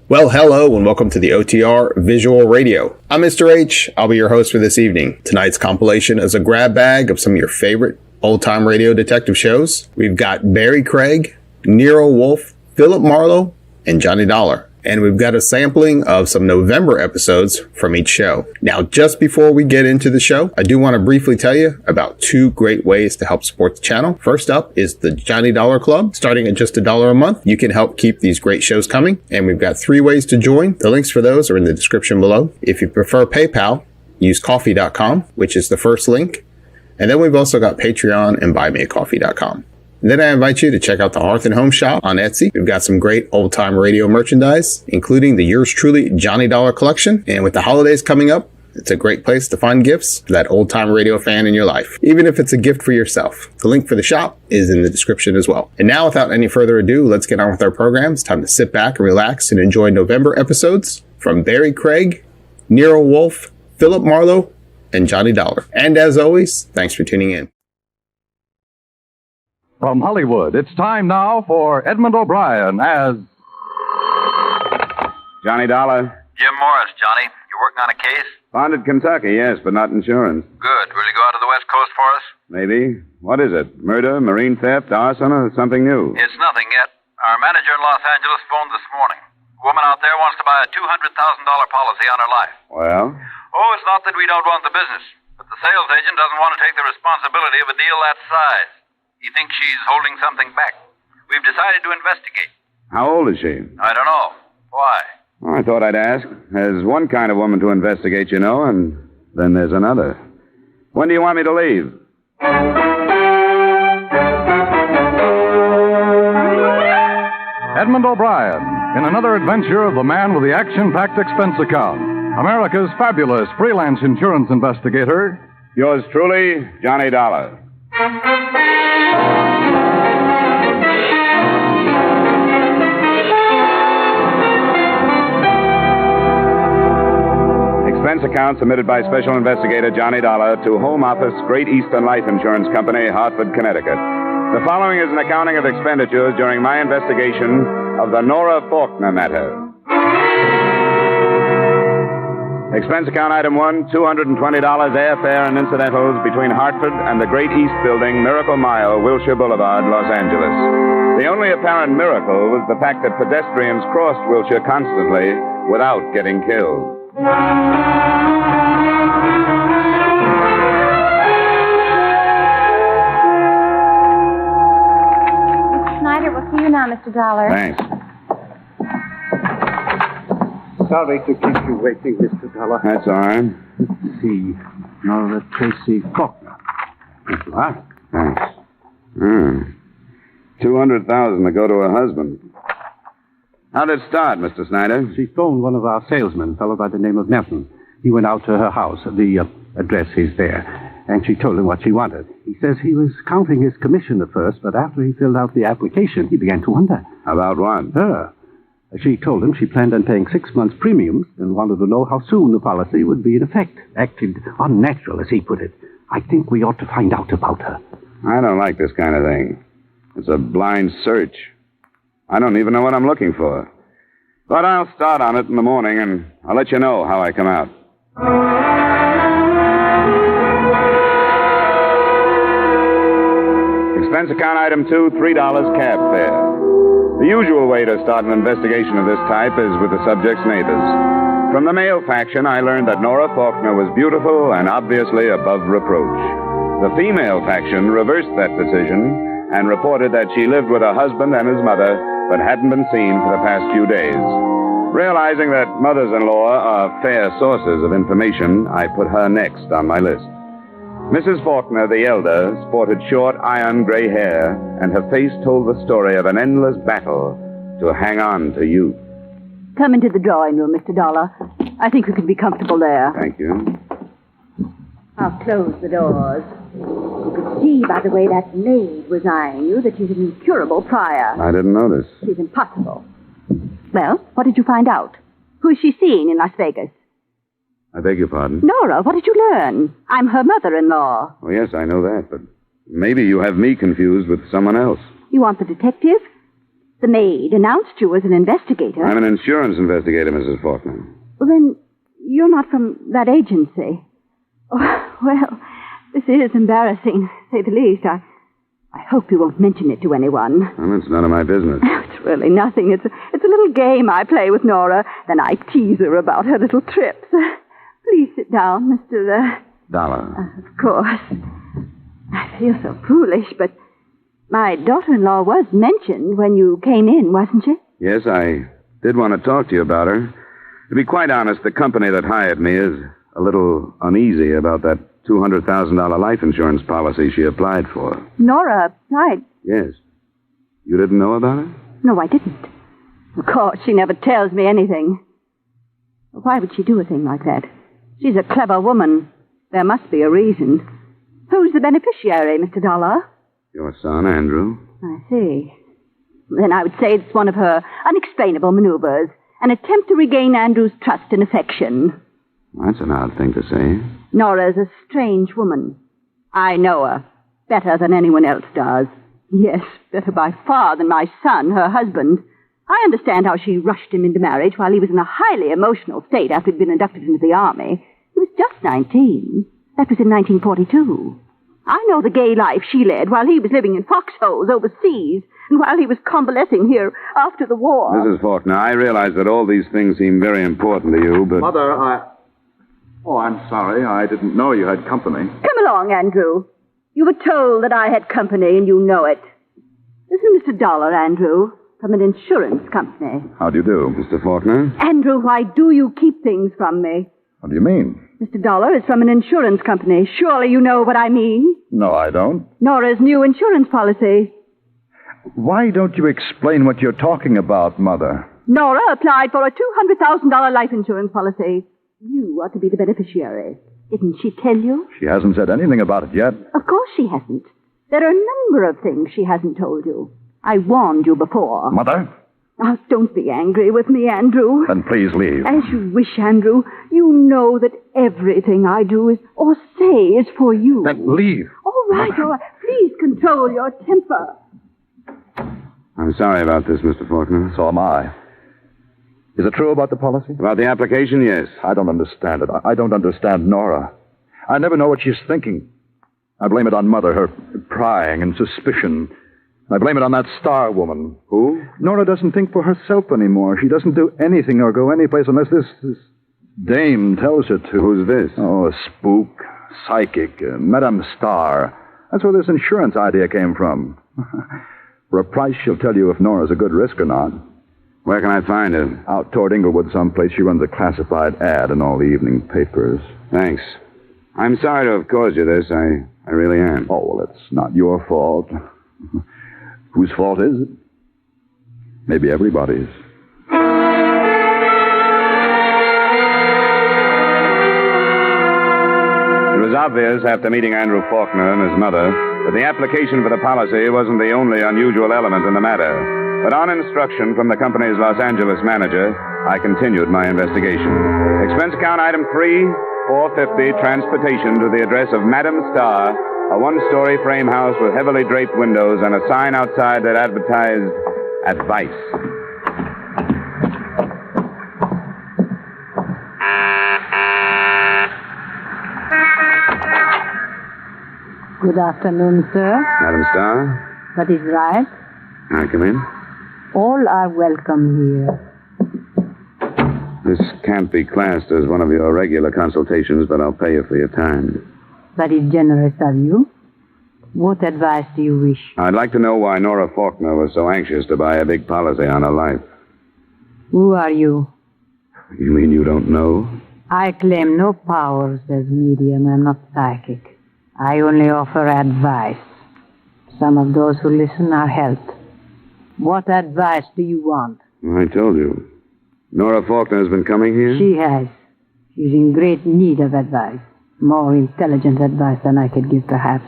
Well, hello and welcome to the OTR Visual Radio. I'm Mr. H. I'll be your host for this evening. Tonight's compilation is a grab bag of some of your favorite old-time radio detective shows. We've got Barrie Craig, Nero Wolfe, Philip Marlowe, and Johnny Dollar. And we've got a sampling of some November episodes from each show. Now, just before we get into the show, I do want to briefly tell you about two great ways to help support the channel. First up is the Johnny Dollar Club. Starting at just $1 a month, you can help keep these great shows coming. And we've got 3 ways to join. The links for those are in the description below. If you prefer PayPal, use coffee.com, which is the first link. And then we've also got Patreon and buymeacoffee.com. And then I invite you to check out the Hearth and Home Shop on Etsy. We've got some great old-time radio merchandise, including the Yours Truly Johnny Dollar collection. And with the holidays coming up, it's a great place to find gifts for that old-time radio fan in your life, even if it's a gift for yourself. The link for the shop is in the description as well. And now, without any further ado, let's get on with our program. It's time to sit back and relax and enjoy November episodes from Barrie Craig, Nero Wolfe, Philip Marlowe, and Johnny Dollar. And as always, thanks for tuning in. From Hollywood, it's time now for Edmund O'Brien as... Johnny Dollar. Jim Morris, Johnny. You working on a case? Founded Kentucky, yes, but not insurance. Good. Will you go out to the West Coast for us? Maybe. What is it? Murder, marine theft, arson, or something new? It's nothing yet. Our manager in Los Angeles phoned this morning. A woman out there wants to buy a $200,000 policy on her life. Well? Oh, it's not that we don't want the business, but the sales agent doesn't want to take the responsibility of a deal that size. He thinks she's holding something back. We've decided to investigate. How old is she? I don't know. Why? Well, I thought I'd ask. There's one kind of woman to investigate, you know, and then there's another. When do you want me to leave? Edmund O'Brien, in another adventure of the man with the action-packed expense account. America's fabulous freelance insurance investigator. Yours truly, Johnny Dollar. Expense account submitted by Special Investigator Johnny Dollar to Home Office, Great Eastern Life Insurance Company, Hartford, Connecticut. The following is an accounting of expenditures during my investigation of the Nora Faulkner matter. Expense account item 1, $220 airfare and incidentals between Hartford and the Great East Building, Miracle Mile, Wilshire Boulevard, Los Angeles. The only apparent miracle was the fact that pedestrians crossed Wilshire constantly without getting killed. Mr. Snyder, we'll see you now, Mr. Dollar. Thanks. Sorry to keep you waiting, Mr. Dollar. That's all right. Let's see. Nora Tracy Faulkner. Here you are. Thanks. 200,000 to go to her husband. How'd it start, Mr. Snyder? She phoned one of our salesmen, a fellow by the name of Nelson. He went out to her house. The address is there. And she told him what she wanted. He says he was counting his commission at first, but after he filled out the application, he began to wonder. About what? Her. She told him she planned on paying 6 months' premiums and wanted to know how soon the policy would be in effect. Acted unnatural, as he put it. I think we ought to find out about her. I don't like this kind of thing. It's a blind search. I don't even know what I'm looking for. But I'll start on it in the morning, and I'll let you know how I come out. Expense account item 2, $3 cab fare. The usual way to start an investigation of this type is with the subject's neighbors. From the male faction, I learned that Nora Faulkner was beautiful and obviously above reproach. The female faction reversed that decision and reported that she lived with her husband and his mother, but hadn't been seen for the past few days. Realizing that mothers-in-law are fair sources of information, I put her next on my list. Mrs. Faulkner, the elder, sported short, iron gray hair, and her face told the story of an endless battle to hang on to youth. Come into the drawing room, Mr. Dollar. I think we can be comfortable there. Thank you. I'll close the doors. You could see by the way that maid was eyeing you that she's an incurable prior. I didn't notice. She's impossible. Well, what did you find out? Who is she seeing in Las Vegas? I beg your pardon? Nora, what did you learn? I'm her mother-in-law. Oh, yes, I know that, but maybe you have me confused with someone else. You want the detective? The maid announced you as an investigator. I'm an insurance investigator, Mrs. Faulkner. Well, then, you're not from that agency. Oh, well, this is embarrassing, to say the least. I hope you won't mention it to anyone. Well, it's none of my business. It's really nothing. It's a little game I play with Nora. Then I tease her about her little trips. Please sit down, Mr. Dollar. Of course. I feel so foolish, but my daughter-in-law was mentioned when you came in, wasn't she? Yes, I did want to talk to you about her. To be quite honest, the company that hired me is a little uneasy about that $200,000 life insurance policy she applied for. Nora applied? Yes. You didn't know about it? No, I didn't. Of course, she never tells me anything. Why would she do a thing like that? She's a clever woman. There must be a reason. Who's the beneficiary, Mr. Dollar? Your son, Andrew. I see. Then I would say it's one of her unexplainable maneuvers. An attempt to regain Andrew's trust and affection. That's an odd thing to say. Nora's a strange woman. I know her better than anyone else does. Yes, better by far than my son, her husband. I understand how she rushed him into marriage while he was in a highly emotional state after he'd been inducted into the army. He was just 19. That was in 1942. I know the gay life she led while he was living in foxholes overseas and while he was convalescing here after the war. Mrs. Faulkner, I realize that all these things seem very important to you, but... Mother, Oh, I'm sorry. I didn't know you had company. Come along, Andrew. You were told that I had company, and you know it. This is Mr. Dollar, Andrew, from an insurance company. How do you do, Mr. Faulkner? Andrew, why do you keep things from me? What do you mean? Mr. Dollar is from an insurance company. Surely you know what I mean. No, I don't. Nora's new insurance policy. Why don't you explain what you're talking about, Mother? Nora applied for a $200,000 life insurance policy. You are to be the beneficiary. Didn't she tell you? She hasn't said anything about it yet. Of course she hasn't. There are a number of things she hasn't told you. I warned you before. Mother? Now, don't be angry with me, Andrew. Then please leave. As you wish, Andrew. You know that everything I do is, or say, is for you. Then leave. All right, all right. Please control your temper. I'm sorry about this, Mr. Faulkner. So am I. Is it true about the policy? About the application, yes. I don't understand it. I don't understand Nora. I never know what she's thinking. I blame it on Mother, her prying and suspicion. I blame it on that star woman. Who? Nora doesn't think for herself anymore. She doesn't do anything or go anyplace unless this dame tells her to. Who's this? Oh, a spook, psychic, Madame Star. That's where this insurance idea came from. For a price, she'll tell you if Nora's a good risk or not. Where can I find her? Out toward Inglewood someplace. She runs a classified ad in all the evening papers. Thanks. I'm sorry to have caused you this. I really am. Oh, well, it's not your fault. Whose fault is it? Maybe everybody's. It was obvious after meeting Andrew Faulkner and his mother that the application for the policy wasn't the only unusual element in the matter. But on instruction from the company's Los Angeles manager, I continued my investigation. Expense account item 3, $450, transportation to the address of Madame Star, a one-story frame house with heavily draped windows and a sign outside that advertised advice. Good afternoon, sir. Madame Star? That is right. Can I come in? All are welcome here. This can't be classed as one of your regular consultations, but I'll pay you for your time. That is generous of you. What advice do you wish? I'd like to know why Nora Faulkner was so anxious to buy a big policy on her life. Who are you? You mean you don't know? I claim no powers as medium. I'm not psychic. I only offer advice. Some of those who listen are helped. What advice do you want? I told you. Nora Faulkner has been coming here? She has. She's in great need of advice. More intelligent advice than I could give, perhaps.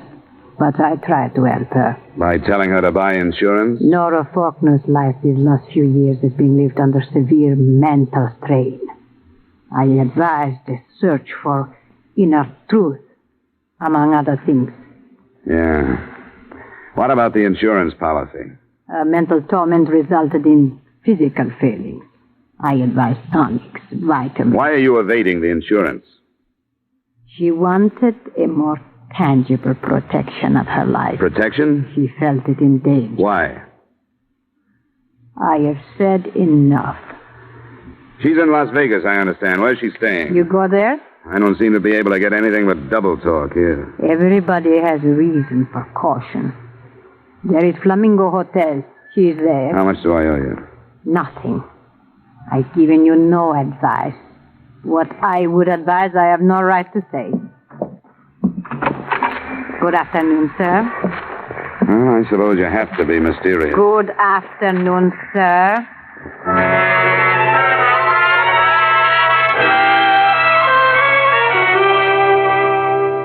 But I try to help her. By telling her to buy insurance? Nora Faulkner's life these last few years has been lived under severe mental strain. I advised a search for inner truth, among other things. Yeah. What about the insurance policy? Mental torment resulted in physical failings. I advise tonics, vitamins. Why are you evading the insurance? She wanted a more tangible protection of her life. Protection? She felt it in danger. Why? I have said enough. She's in Las Vegas, I understand. Where's she staying? You go there? I don't seem to be able to get anything but double talk here. Everybody has a reason for caution. There is Flamingo Hotel. She's there. How much do I owe you? Nothing. I've given you no advice. What I would advise, I have no right to say. Good afternoon, sir. Well, I suppose you have to be mysterious. Good afternoon, sir.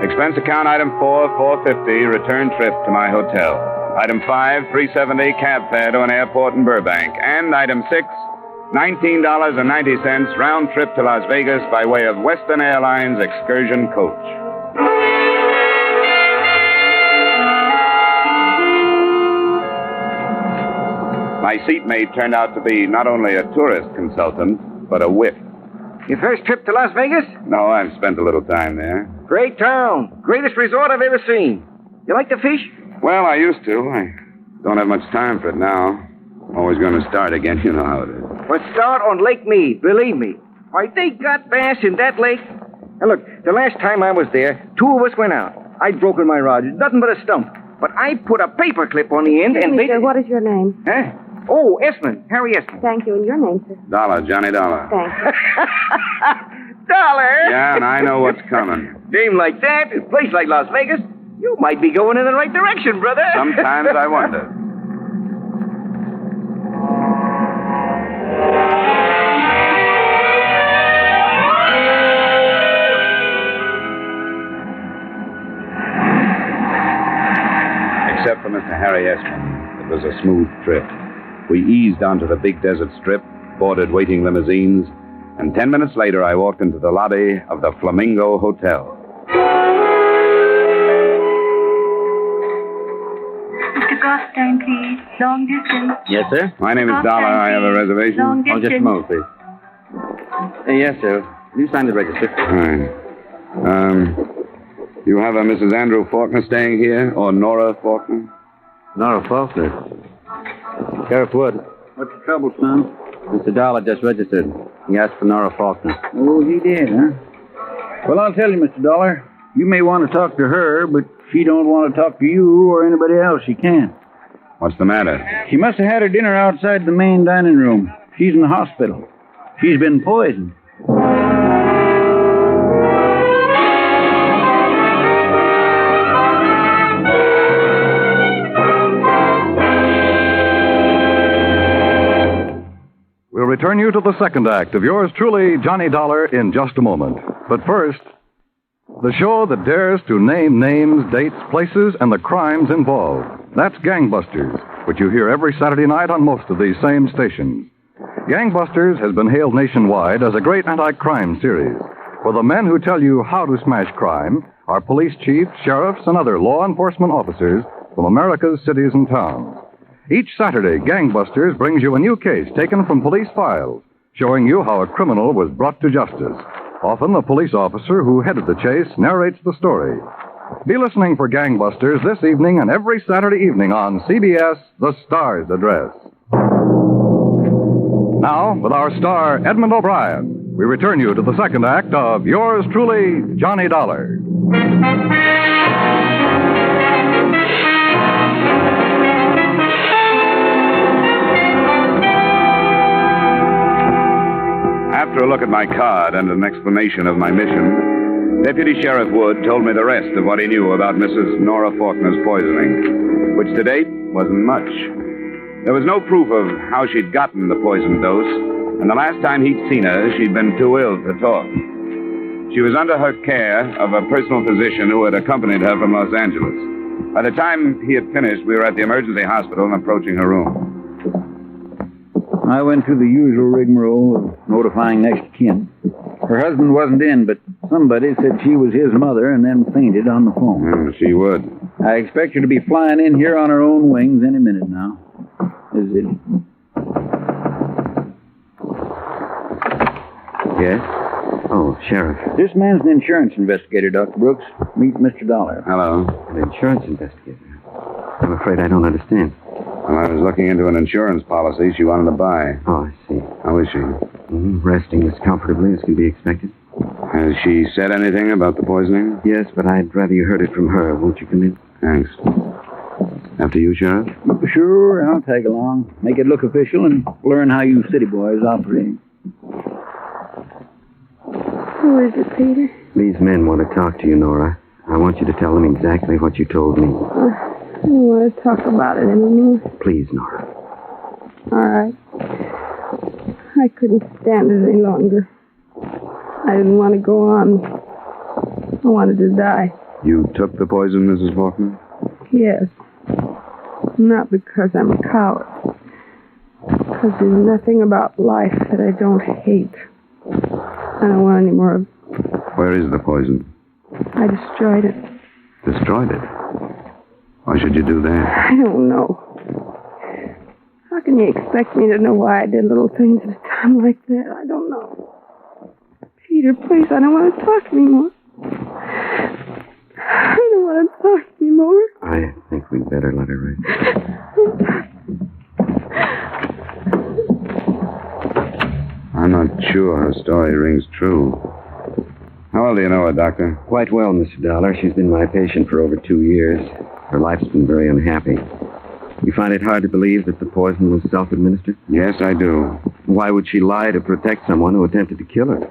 Expense account item 4, $450, return trip to my hotel. Item 5, $370, cab fare to an airport in Burbank. And item 6, $19.90, round trip to Las Vegas by way of Western Airlines excursion coach. My seatmate turned out to be not only a tourist consultant, but a whiff. Your first trip to Las Vegas? No, I've spent a little time there. Great town. Greatest resort I've ever seen. You like to fish? Well, I used to. I don't have much time for it now. Always going to start again, you know how it is. But start on Lake Mead, believe me. Why, they got bass in that lake. Now, look, the last time I was there, 2 of us went out. I'd broken my rod. Nothing but a stump. But I put a paper clip on the end and they... Sir, what is your name? Huh? Oh, Esmond. Harry Esmond. Thank you. And your name, sir? Dollar, Johnny Dollar. Thanks. Dollar? Yeah, and I know what's coming. Name like that, a place like Las Vegas, you might be going in the right direction, brother. Sometimes I wonder. Except for Mr. Harry Esmond, it was a smooth trip. We eased onto the big desert strip, boarded waiting limousines, and 10 minutes later I walked into the lobby of the Flamingo Hotel. Mr. Gostein, please. Long distance. Yes, sir? My name is Dollar. I have a reservation. Long distance. Just a moment, please. Yes, sir. You signed the register. All right. You have a Mrs. Andrew Faulkner staying here, or Nora Faulkner? Nora Faulkner. Sheriff Wood. What's the trouble, son? Mr. Dollar just registered. He asked for Nora Faulkner. Oh, he did, huh? Well, I'll tell you, Mr. Dollar. You may want to talk to her, but she don't want to talk to you or anybody else. She can't. What's the matter? She must have had her dinner outside the main dining room. She's in the hospital. She's been poisoned. We'll return you to the second act of yours truly, Johnny Dollar, in just a moment. But first, the show that dares to name names, dates, places, and the crimes involved. That's Gangbusters, which you hear every Saturday night on most of these same stations. Gangbusters has been hailed nationwide as a great anti-crime series, where the men who tell you how to smash crime are police chiefs, sheriffs, and other law enforcement officers from America's cities and towns. Each Saturday, Gangbusters brings you a new case taken from police files, showing you how a criminal was brought to justice. Often the police officer who headed the chase narrates the story. Be listening for Gangbusters this evening and every Saturday evening on CBS, The Star's Address. Now, with our star, Edmund O'Brien, we return you to the second act of yours truly, Johnny Dollar. After a look at my card and an explanation of my mission, Deputy Sheriff Wood told me the rest of what he knew about Mrs. Nora Faulkner's poisoning, which to date wasn't much. There was no proof of how she'd gotten the poison dose, and the last time he'd seen her, she'd been too ill to talk. She was under her care of a personal physician who had accompanied her from Los Angeles. By the time he had finished, we were at the emergency hospital and approaching her room. I went through the usual rigmarole of notifying next of kin. Her husband wasn't in, but somebody said she was his mother and then fainted on the phone. She would. I expect her to be flying in here on her own wings any minute now. Is it? Yes? Oh, Sheriff. This man's an insurance investigator, Dr. Brooks. Meet Mr. Dollar. Hello. An insurance investigator? I'm afraid I don't understand. Well, I was looking into an insurance policy she wanted to buy. Oh, I see. How is she? Resting as comfortably as can be expected. Has she said anything about the poisoning? Yes, but I'd rather you heard it from her. Won't you come in? Thanks. After you, Sheriff? Sure, I'll tag along. Make it look official and learn how you city boys operate. Who is it, Peter? These men want to talk to you, Nora. I want you to tell them exactly what you told me. I don't want to talk about it anymore. Please, Nora. All right. I couldn't stand it any longer. I didn't want to go on. I wanted to die. You took the poison, Mrs. Faulkner? Yes. Not because I'm a coward. Because there's nothing about life that I don't hate. I don't want any more of it. Where is the poison? I destroyed it. Destroyed it? Why should you do that? I don't know. How can you expect me to know why I did little things at a time like that? I don't know. Peter, please, I don't want to talk anymore. I don't want to talk anymore. I think we'd better let her rest. I'm not sure her story rings true. How well do you know her, Doctor? Quite well, Mr. Dollar. She's been my patient for over 2 years. Her life's been very unhappy. You find it hard to believe that the poison was self-administered? Yes, I do. Why would she lie to protect someone who attempted to kill her?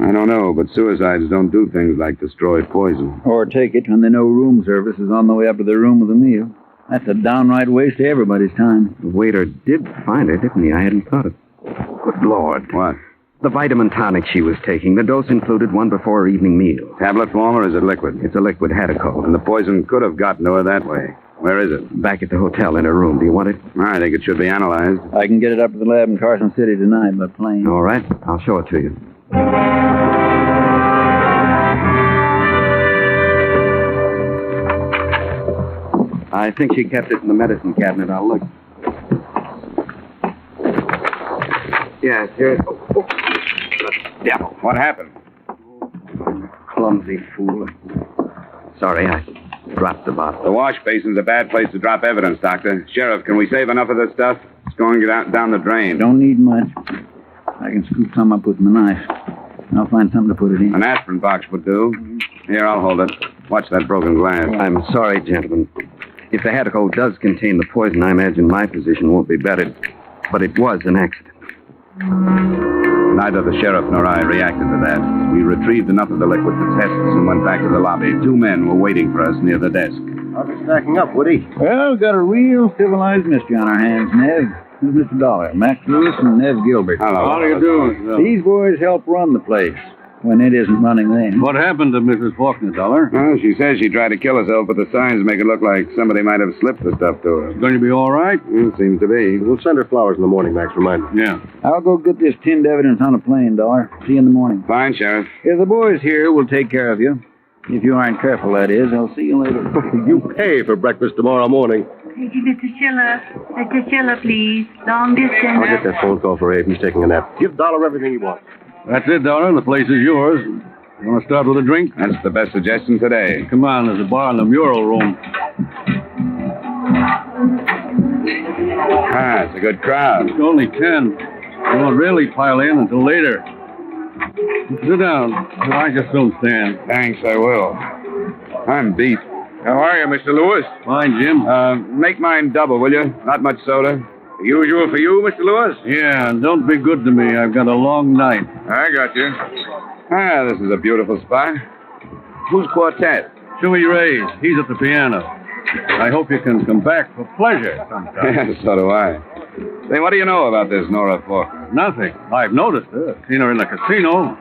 I don't know, but suicides don't do things like destroy poison. Or take it when they know room service is on the way up to their room with a meal. That's a downright waste of everybody's time. The waiter did find her, didn't he? I hadn't thought of it. Good Lord. What? The vitamin tonic she was taking. The dose included one before her evening meal. Tablet form, or is it liquid? It's a liquid Hataco. And the poison could have gotten to her that way. Where is it? Back at the hotel in her room. Do you want it? I think it should be analyzed. I can get it up to the lab in Carson City tonight by plane. All right. I'll show it to you. I think she kept it in the medicine cabinet. I'll look. Yes, here it is. Oh, devil. What happened? Clumsy fool. Sorry, I dropped the bottle. The wash basin's a bad place to drop evidence, Doctor. Sheriff, can we save enough of this stuff? It's going down the drain. Don't need much. I can scoop some up with my knife. I'll find something to put it in. An aspirin box would do. Here, I'll hold it. Watch that broken glass. I'm sorry, gentlemen. If the Hataco does contain the poison, I imagine my position won't be bettered. But it was an accident. Neither the sheriff nor I reacted to that. We retrieved enough of the liquid for tests and went back to the lobby. 2 men were waiting for us near the desk. I'll be stacking up, Woody. Well, we've got a real civilized mystery on our hands, Nev. This is Mr. Dollar, Max Lewis, and Nev Gilbert. Hello. How do you do? These boys help run the place when it isn't running them. What happened to Mrs. Faulkner, Dollar? Well, she says she tried to kill herself, but the signs make it look like somebody might have slipped the stuff to her. Going to be all right? Seems to be. We'll send her flowers in the morning, Max reminded. Yeah. I'll go get this tinned evidence on a plane, Dollar. See you in the morning. Fine, Sheriff. If the boys here will take care of you. If you aren't careful, that is. I'll see you later. You pay for breakfast tomorrow morning. Thank you, Mr. Schiller. Mr. Schiller, please. Long distance. I'll get that phone call for Abe. He's taking a nap. Give Dollar everything he wants. That's it, Dollar. The place is yours. You want to start with a drink? That's the best suggestion today. Come on, there's a bar in the mural room. It's a good crowd. It's only 10. They won't really pile in until later. Sit down. I just don't stand. Thanks, I will. I'm beat. How are you, Mr. Lewis? Fine, Jim. Make mine double, will you? Not much soda. The usual for you, Mr. Lewis? Yeah, and don't be good to me. I've got a long night. I got you. This is a beautiful spot. Who's quartet? Chewy Ray's. He's at the piano. I hope you can come back for pleasure sometime. Yeah, so do I. Say, what do you know about this Nora Faulkner? Nothing. I've noticed her. Seen her in the casino.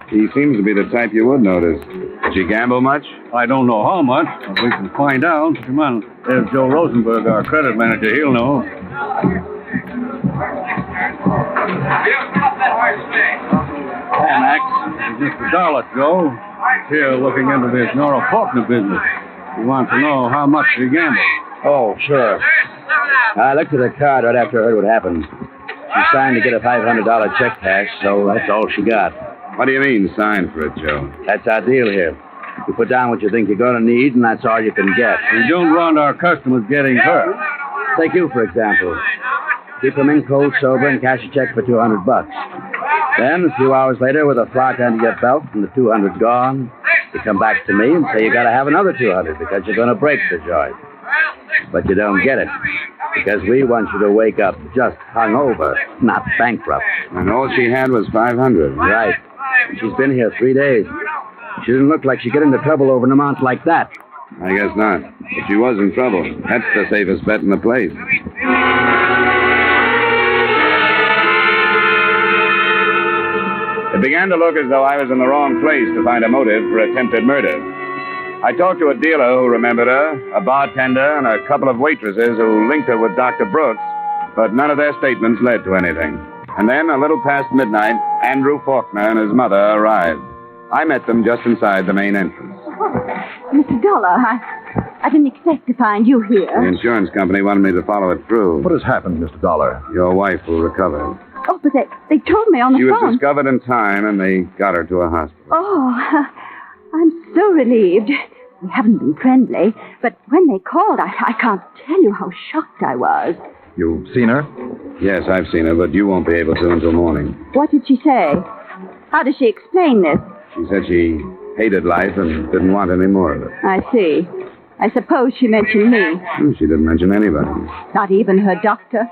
She seems to be the type you would notice. Does she gamble much? I don't know how much, but we can find out. Come on. There's Joe Rosenberg, our credit manager. He'll know. Hey, Max. It's just $1, Joe. Here, looking into this Nora Faulkner business. We want to know how much she gambles. Oh, sure. I looked at her card right after I heard what happened. She signed to get a $500 check cashed, so that's all she got. What do you mean, signed for it, Joe? That's our deal here. You put down what you think you're going to need, and that's all you can get. We don't want our customers getting hurt. Take you, for example. Keep them in cold, sober, and cash a check for $200. Then, a few hours later, with a flock under your belt and the 200 gone, you come back to me and say you got to have another 200 because you're going to break the joint. But you don't get it because we want you to wake up just hungover, not bankrupt. And all she had was 500. Right. She's been here 3 days. She didn't look like she'd get into trouble over an amount like that. I guess not. If she was in trouble, that's the safest bet in the place. It began to look as though I was in the wrong place to find a motive for attempted murder. I talked to a dealer who remembered her, a bartender, and a couple of waitresses who linked her with Dr. Brooks, but none of their statements led to anything. And then, a little past midnight, Andrew Faulkner and his mother arrived. I met them just inside the main entrance. Oh, Mr. Dollar, I didn't expect to find you here. The insurance company wanted me to follow it through. What has happened, Mr. Dollar? Your wife will recover. Oh, but they told me on the She phone. was discovered in time, and they got her to a hospital. Oh, I'm so relieved. We haven't been friendly, but when they called, I can't tell you how shocked I was. You've seen her? Yes, I've seen her, but you won't be able to until morning. What did she say? How does she explain this? She said she hated life and didn't want any more of it. I see. I suppose she mentioned me. She didn't mention anybody. Not even her doctor?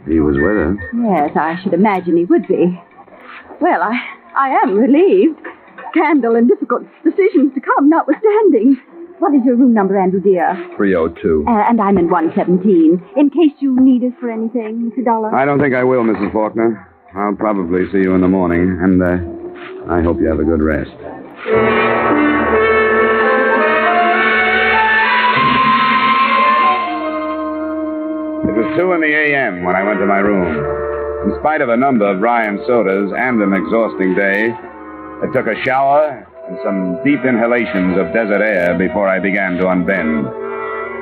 He was with her. Yes, I should imagine he would be. Well, I am relieved. Scandal and difficult decisions to come notwithstanding. What is your room number, Andrew, dear? 302. And I'm in 117. In case you need us for anything, Mr. Dollar. I don't think I will, Mrs. Faulkner. I'll probably see you in the morning, and I hope you have a good rest. It was 2 a.m. when I went to my room. In spite of a number of rye sodas and an exhausting day, I took a shower and some deep inhalations of desert air before I began to unbend.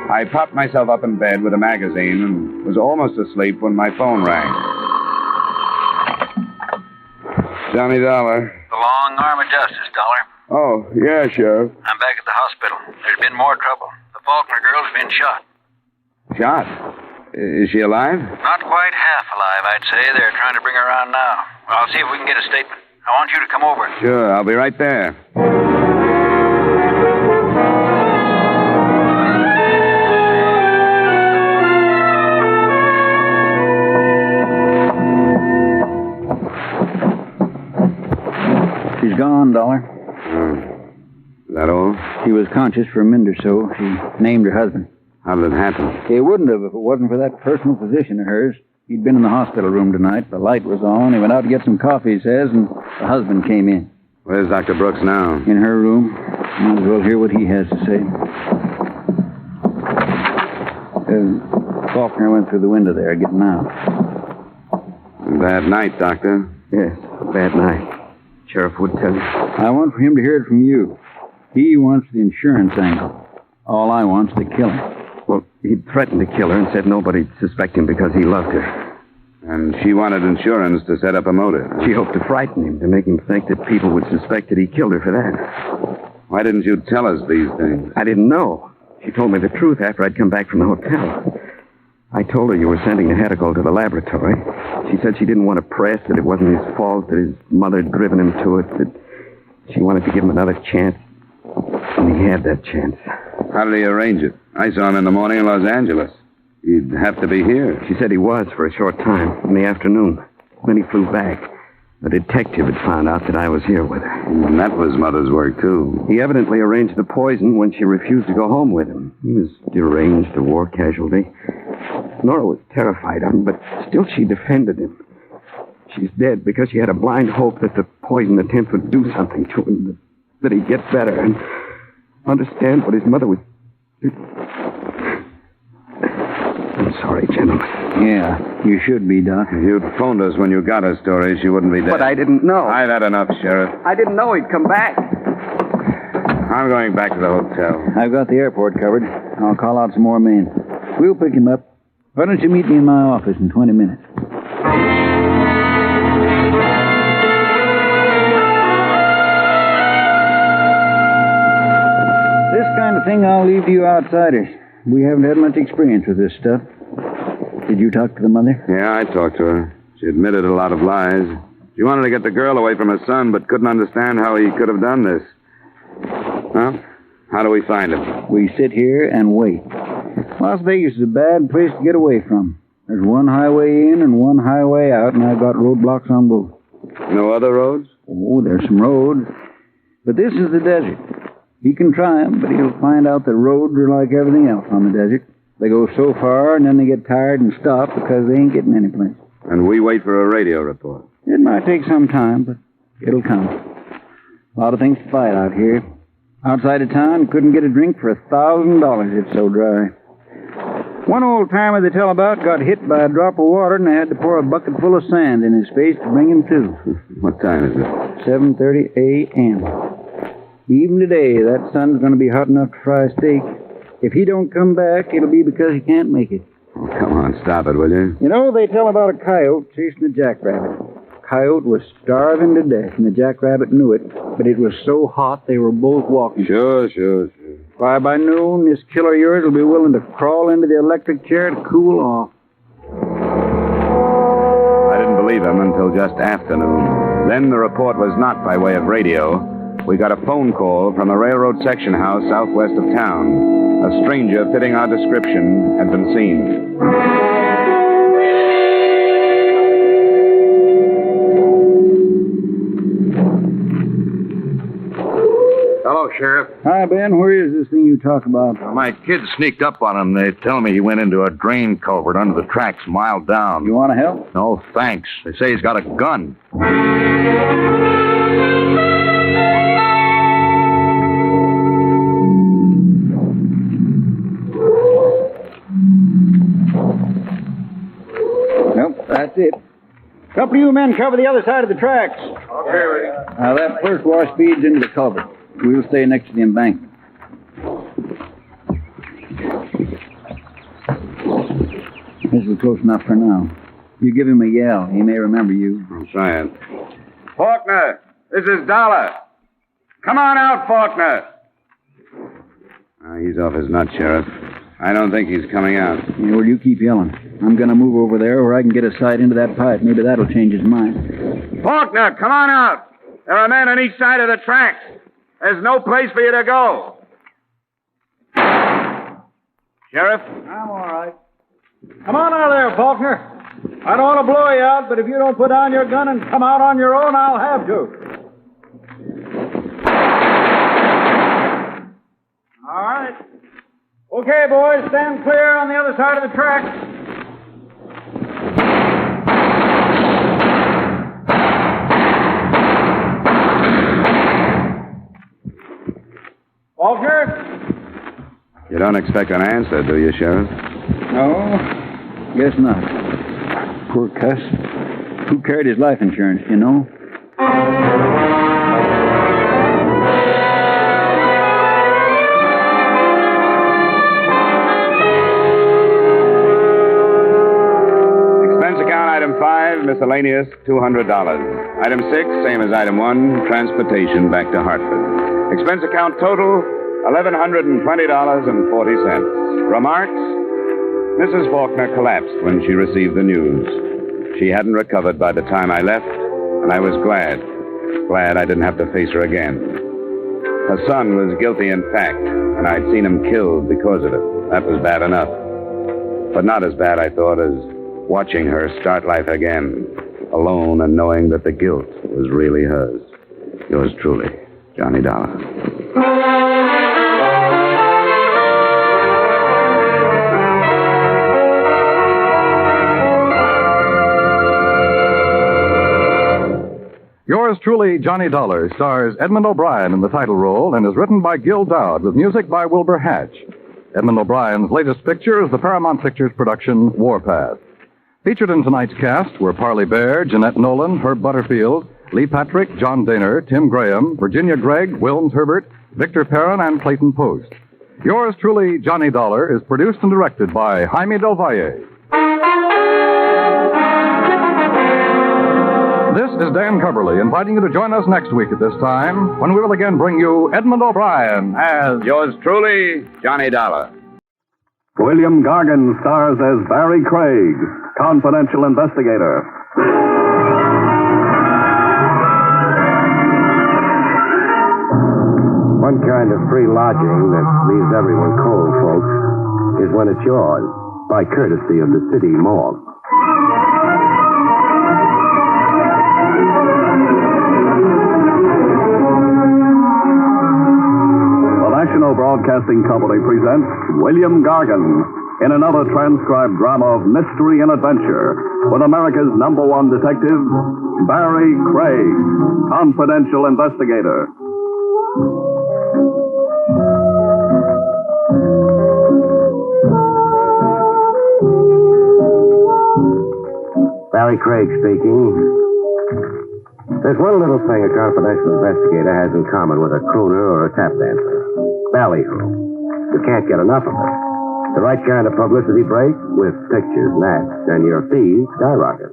I propped myself up in bed with a magazine and was almost asleep when my phone rang. Johnny Dollar. The long arm of justice, Dollar. Oh, yeah, Sheriff. I'm back at the hospital. There's been more trouble. The Faulkner girl's been shot. Shot? Is she alive? Not quite half alive, I'd say. They're trying to bring her around now. I'll see if we can get a statement. I want you to come over. Sure, I'll be right there. She's gone, Dollar. Is that all? She was conscious for a minute or so. She named her husband. How did it happen? It wouldn't have if it wasn't for that personal physician of hers. He'd been in the hospital room tonight. The light was on. He went out to get some coffee, he says, and the husband came in. Where's Dr. Brooks now? In her room. Might as well hear what he has to say. Faulkner went through the window there, getting out. Bad night, Doctor. Yes, a bad night. Sheriff would tell you. I want for him to hear it from you. He wants the insurance angle. All I want's to kill him. Well, he threatened to kill her and said nobody'd suspect him because he loved her. And she wanted insurance to set up a motive. She hoped to frighten him, to make him think that people would suspect that he killed her for that. Why didn't you tell us these things? I didn't know. She told me the truth after I'd come back from the hotel. I told her you were sending the Hedical to the laboratory. She said she didn't want to press, that it wasn't his fault, that his mother had driven him to it, that she wanted to give him another chance. And he had that chance. How did he arrange it? I saw him in the morning in Los Angeles. He'd have to be here. She said he was for a short time, in the afternoon. Then he flew back. A detective had found out that I was here with her. And that was Mother's work, too. He evidently arranged the poison when she refused to go home with him. He was deranged, a war casualty. Nora was terrified of him, but still she defended him. She's dead because she had a blind hope that the poison attempt would do something to him, that he'd get better and understand what his mother was... I'm sorry, gentlemen. Yeah, you should be, Doc. If you'd phoned us when you got her story, she wouldn't be dead. But I didn't know. I've had enough, Sheriff. I didn't know he'd come back. I'm going back to the hotel. I've got the airport covered. I'll call out some more men. We'll pick him up. Why don't you meet me in my office in 20 minutes? This kind of thing I'll leave to you outsiders. We haven't had much experience with this stuff. Did you talk to the mother? Yeah, I talked to her. She admitted a lot of lies. She wanted to get the girl away from her son, but couldn't understand how he could have done this. Well, how do we find him? We sit here and wait. Las Vegas is a bad place to get away from. There's one highway in and one highway out, and I've got roadblocks on both. No other roads? Oh, there's some roads. But this is the desert. He can try 'em, but he'll find out that roads are like everything else on the desert. They go so far, and then they get tired and stop because they ain't getting any place. And we wait for a radio report. It might take some time, but it'll come. A lot of things to fight out here. Outside of town, couldn't get a drink for $1,000. It's so dry. One old-timer they tell about got hit by a drop of water, and they had to pour a bucket full of sand in his face to bring him to. What time is it? 7:30 a.m. Even today, that sun's going to be hot enough to fry a steak. If he don't come back, it'll be because he can't make it. Oh, come on, stop it, will you? You know, they tell about a coyote chasing a jackrabbit. Coyote was starving to death, and the jackrabbit knew it, but it was so hot they were both walking. Sure. Why, by noon, this killer of yours will be willing to crawl into the electric chair to cool off. I didn't believe him until just afternoon. Then the report was not by way of radio. We got a phone call from a railroad section house southwest of town. A stranger fitting our description had been seen. Hello, Sheriff. Hi, Ben. Where is this thing you talk about? Well, my kids sneaked up on him. They tell me he went into a drain culvert under the tracks a mile down. You want to help? No, thanks. They say he's got a gun. Nope, that's it. Couple of you men cover the other side of the tracks. Okay. Now, that first wash feeds into the culvert. We'll stay next to the embankment. This is close enough for now. You give him a yell. He may remember you. I'm trying. Faulkner, this is Dollar. Come on out, Faulkner. He's off his nut, Sheriff. I don't think he's coming out. Yeah, well, you keep yelling. I'm going to move over there where I can get a sight into that pipe. Maybe that'll change his mind. Faulkner, come on out. There are men on each side of the tracks. There's no place for you to go. Sheriff? I'm all right. Come on out there, Faulkner. I don't want to blow you out, but if you don't put down your gun and come out on your own, I'll have to. All right. Okay, boys, stand clear on the other side of the tracks. Faulkner? You don't expect an answer, do you, Sheriff? No, guess not. Poor cuss. Who carried his life insurance, you know? Expense account item 5, miscellaneous, $200. Item 6, same as item 1, transportation back to Hartford. Expense account total, $1,120.40. Remarks? Mrs. Faulkner collapsed when she received the news. She hadn't recovered by the time I left, and I was glad I didn't have to face her again. Her son was guilty in fact, and I'd seen him killed because of it. That was bad enough. But not as bad, I thought, as watching her start life again, alone and knowing that the guilt was really hers. Yours truly, Johnny Dollar. Yours truly, Johnny Dollar, stars Edmund O'Brien in the title role and is written by Gil Dowd with music by Wilbur Hatch. Edmund O'Brien's latest picture is the Paramount Pictures production Warpath. Featured in tonight's cast were Parley Bear, Jeanette Nolan, Herb Butterfield, Lee Patrick, John Daner, Tim Graham, Virginia Gregg, Wilms Herbert, Victor Perrin, and Clayton Post. Yours truly, Johnny Dollar, is produced and directed by Jaime Del Valle. is Dan Coverly, inviting you to join us next week at this time when we will again bring you Edmund O'Brien as yours truly, Johnny Dollar. William Gargan stars as Barrie Craig, confidential investigator. One kind of free lodging that leaves everyone cold, folks, is when it's yours, by courtesy of the city morgue. The National Broadcasting Company presents William Gargan in another transcribed drama of mystery and adventure with America's #1 detective, Barrie Craig, confidential investigator. Barrie Craig speaking. There's one little thing a confidential investigator has in common with a crooner or a tap dancer. Ballyhoo. You can't get enough of it. The right kind of publicity break with pictures and ads, and your fees skyrocket.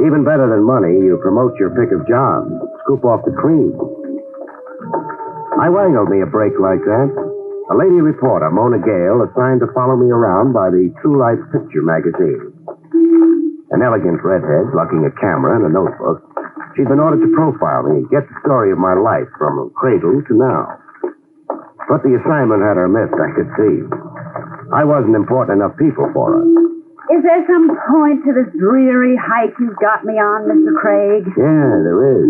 Even better than money, you promote your pick of jobs, scoop off the cream. I wangled me a break like that. A lady reporter, Mona Gale, assigned to follow me around by the True Life Picture magazine. An elegant redhead, lugging a camera and a notebook. She'd been ordered to profile me and get the story of my life from cradle to now. But the assignment had her missed, I could see. I wasn't important enough people for her. Is there some point to this dreary hike you've got me on, Mr. Craig? Yeah, there is.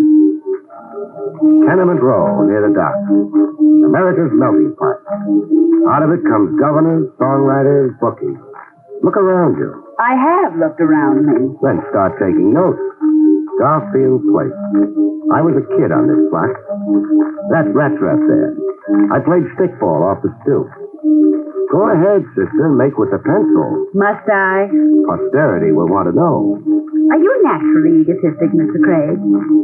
Tenement Row, near the dock. America's melting pot. Out of it comes governors, songwriters, bookies. Look around you. I have looked around me. Then start taking notes. Garfield Place. I was a kid on this block. That rat trap there. I played stickball off the stoop. Go ahead, sister, make with the pencil. Must I? Posterity will want to know. Are you naturally egotistic, Mr. Craig?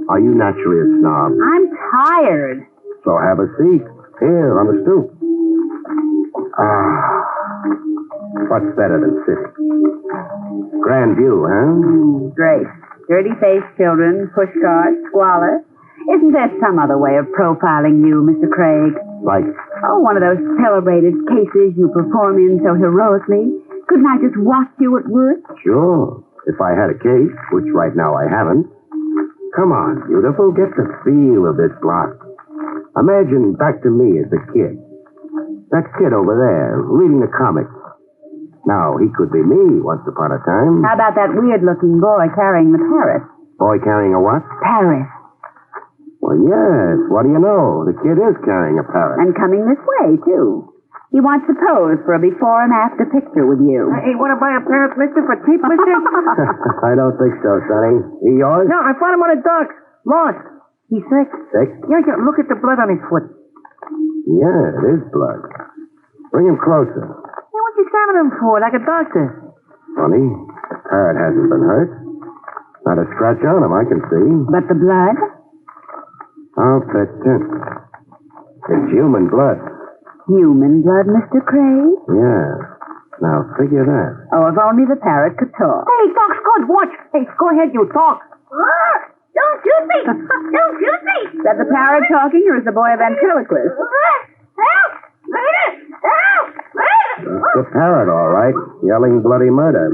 Are you naturally a snob? I'm tired. So have a seat. Here, on the stoop. Ah. What's better than sitting? Grand view, huh? Great. Dirty-faced children, pushcarts, squalor. Isn't there some other way of profiling you, Mr. Craig? Like? Oh, one of those celebrated cases you perform in so heroically. Couldn't I just watch you at work? Sure. If I had a case, which right now I haven't. Come on, beautiful. Get the feel of this block. Imagine back to me as a kid. That kid over there, reading the comics. Now, he could be me once upon a time. How about that weird-looking boy carrying the parrot? Boy carrying a what? Parrot. Well, yes. What do you know? The kid is carrying a parrot. And coming this way, too. He wants to pose for a before and after picture with you. Hey, want to buy a parrot, mister, for cheap, mister? I don't think so, Sonny. He yours? No, I found him on the docks. Lost. He's sick. Sick? Yeah, look at the blood on his foot. Yeah, it is blood. Bring him closer. Hey, what's he examining him for, like a doctor? Funny. The parrot hasn't been hurt. Not a scratch on him, I can see. But the blood? I'll bet it. It's human blood. Human blood, Mr. Craig? Yeah. Now, figure that. Oh, if only the parrot could talk. Hey, talk, Scott, watch. Hey, go ahead, you talk. Don't shoot me! Don't shoot me! Is that the parrot talking, or is the boy a ventriloquist? Help! Later! Help! Later! It's the parrot, all right. Yelling bloody murder.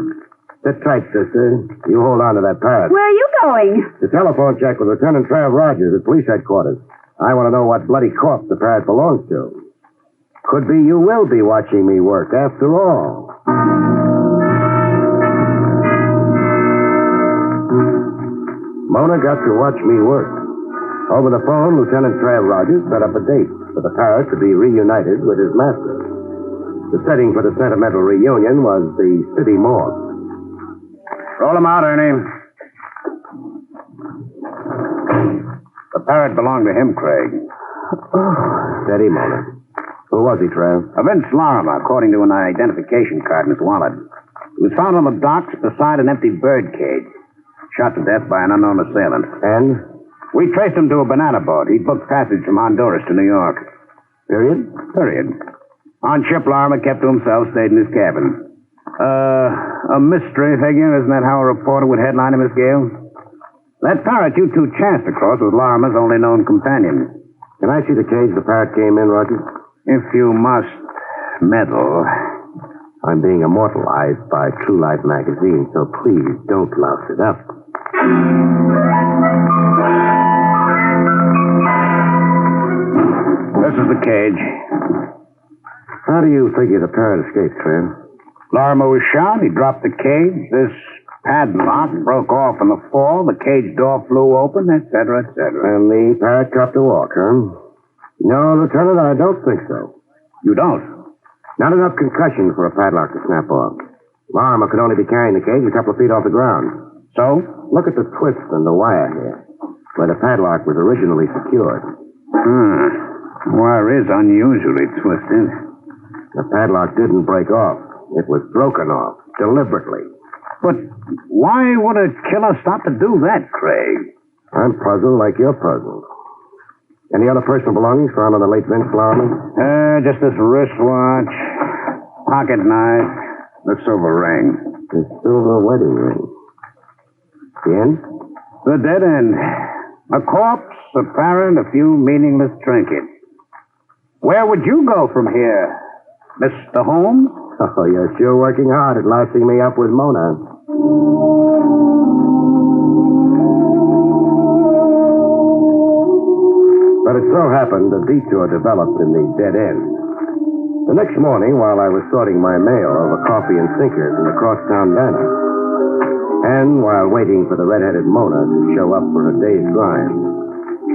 Sit tight, sister. You hold on to that parrot. Where are you going? The telephone check with Lieutenant Trav Rogers at police headquarters. I want to know what bloody corpse the parrot belongs to. Could be you will be watching me work, after all. Mona got to watch me work. Over the phone, Lieutenant Trav Rogers set up a date for the parrot to be reunited with his master. The setting for the sentimental reunion was the city morgue. Roll him out, Ernie. The parrot belonged to him, Craig. Steady, Mona. Who was he, Trav? Vince Lorimer, according to an identification card in his wallet. He was found on the docks beside an empty bird cage. Shot to death by an unknown assailant. And? We traced him to a banana boat. He booked passage from Honduras to New York. Period? Period. On ship, Lorimer kept to himself, stayed in his cabin. A mystery figure, isn't that how a reporter would headline him, Miss Gale? That parrot you two chanced across was Larimer's only known companion. Can I see the cage the parrot came in, Roger? If you must meddle. I'm being immortalized by True Life magazine, so please don't louse it up. This is the cage. How do you figure the parrot escaped, Trent? Larimer was shot. He dropped the cage. This padlock broke off in the fall. The cage door flew open, etc., etc. And the parrot dropped a walk, huh? No, Lieutenant, I don't think so. You don't? Not enough concussion for a padlock to snap off. Larimer could only be carrying the cage a couple of feet off the ground. So? Look at the twist in the wire here, where the padlock was originally secured. Wire is unusually twisted. The padlock didn't break off. It was broken off, deliberately. But why would a killer stop to do that, Craig? I'm puzzled like you're puzzled. Any other personal belongings found on the late Vince Larimer? Just this wristwatch, pocket knife, the silver ring. The silver wedding ring. The end? The dead end. A corpse, a parrot, a few meaningless trinkets. Where would you go from here, Mr. Holmes? Oh, you're sure working hard at lousing me up with Mona. But it so happened a detour developed in the dead end. The next morning, while I was sorting my mail over coffee and sinkers in the crosstown diner, and while waiting for the red-headed Mona to show up for her day's grind,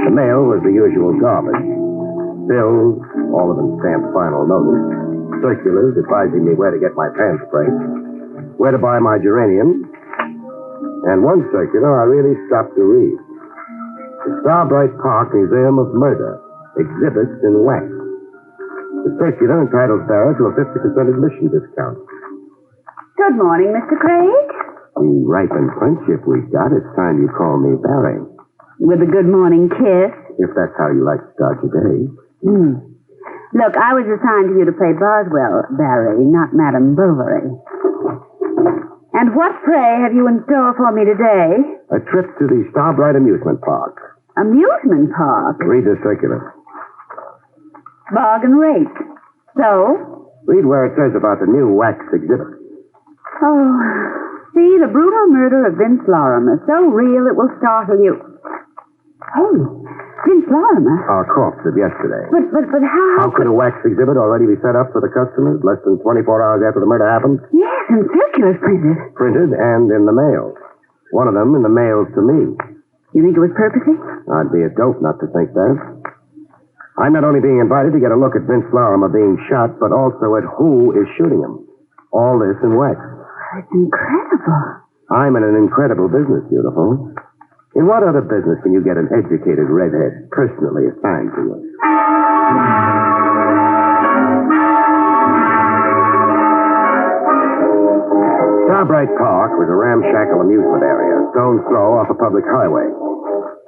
the mail was the usual garbage. Bills, all of them stamped final notice. Circulars advising me where to get my pan spray, where to buy my geranium, and one circular I really stopped to read. The Starbright Park Museum of Murder, exhibits in wax. The circular entitles Sarah to a 50% admission discount. Good morning, Mr. Craig. The ripened friendship we've got, it's time you call me Barrie. With a good morning kiss. If that's how you like to start your day. Look, I was assigned to you to play Boswell, Barrie, not Madame Bovary. And what, pray, have you in store for me today? A trip to the Starbright Amusement Park. Amusement park? Read the circular. Bargain rate. So? Read where it says about the new wax exhibit. Oh, see, the brutal murder of Vince Larimer. So real it will startle you. Hey, Vince Larimer? Our corpse of yesterday. But how... How could a wax exhibit already be set up for the customers less than 24 hours after the murder happened? Yes, and circulars printed. Printed and in the mail. One of them in the mail to me. You think it was purposely? I'd be a dope not to think that. I'm not only being invited to get a look at Vince Larimer being shot, but also at who is shooting him. All this in wax. It's incredible. I'm in an incredible business, beautiful. In what other business can you get an educated redhead personally assigned to you? Starbright Park was a ramshackle amusement area, stone's throw off a public highway.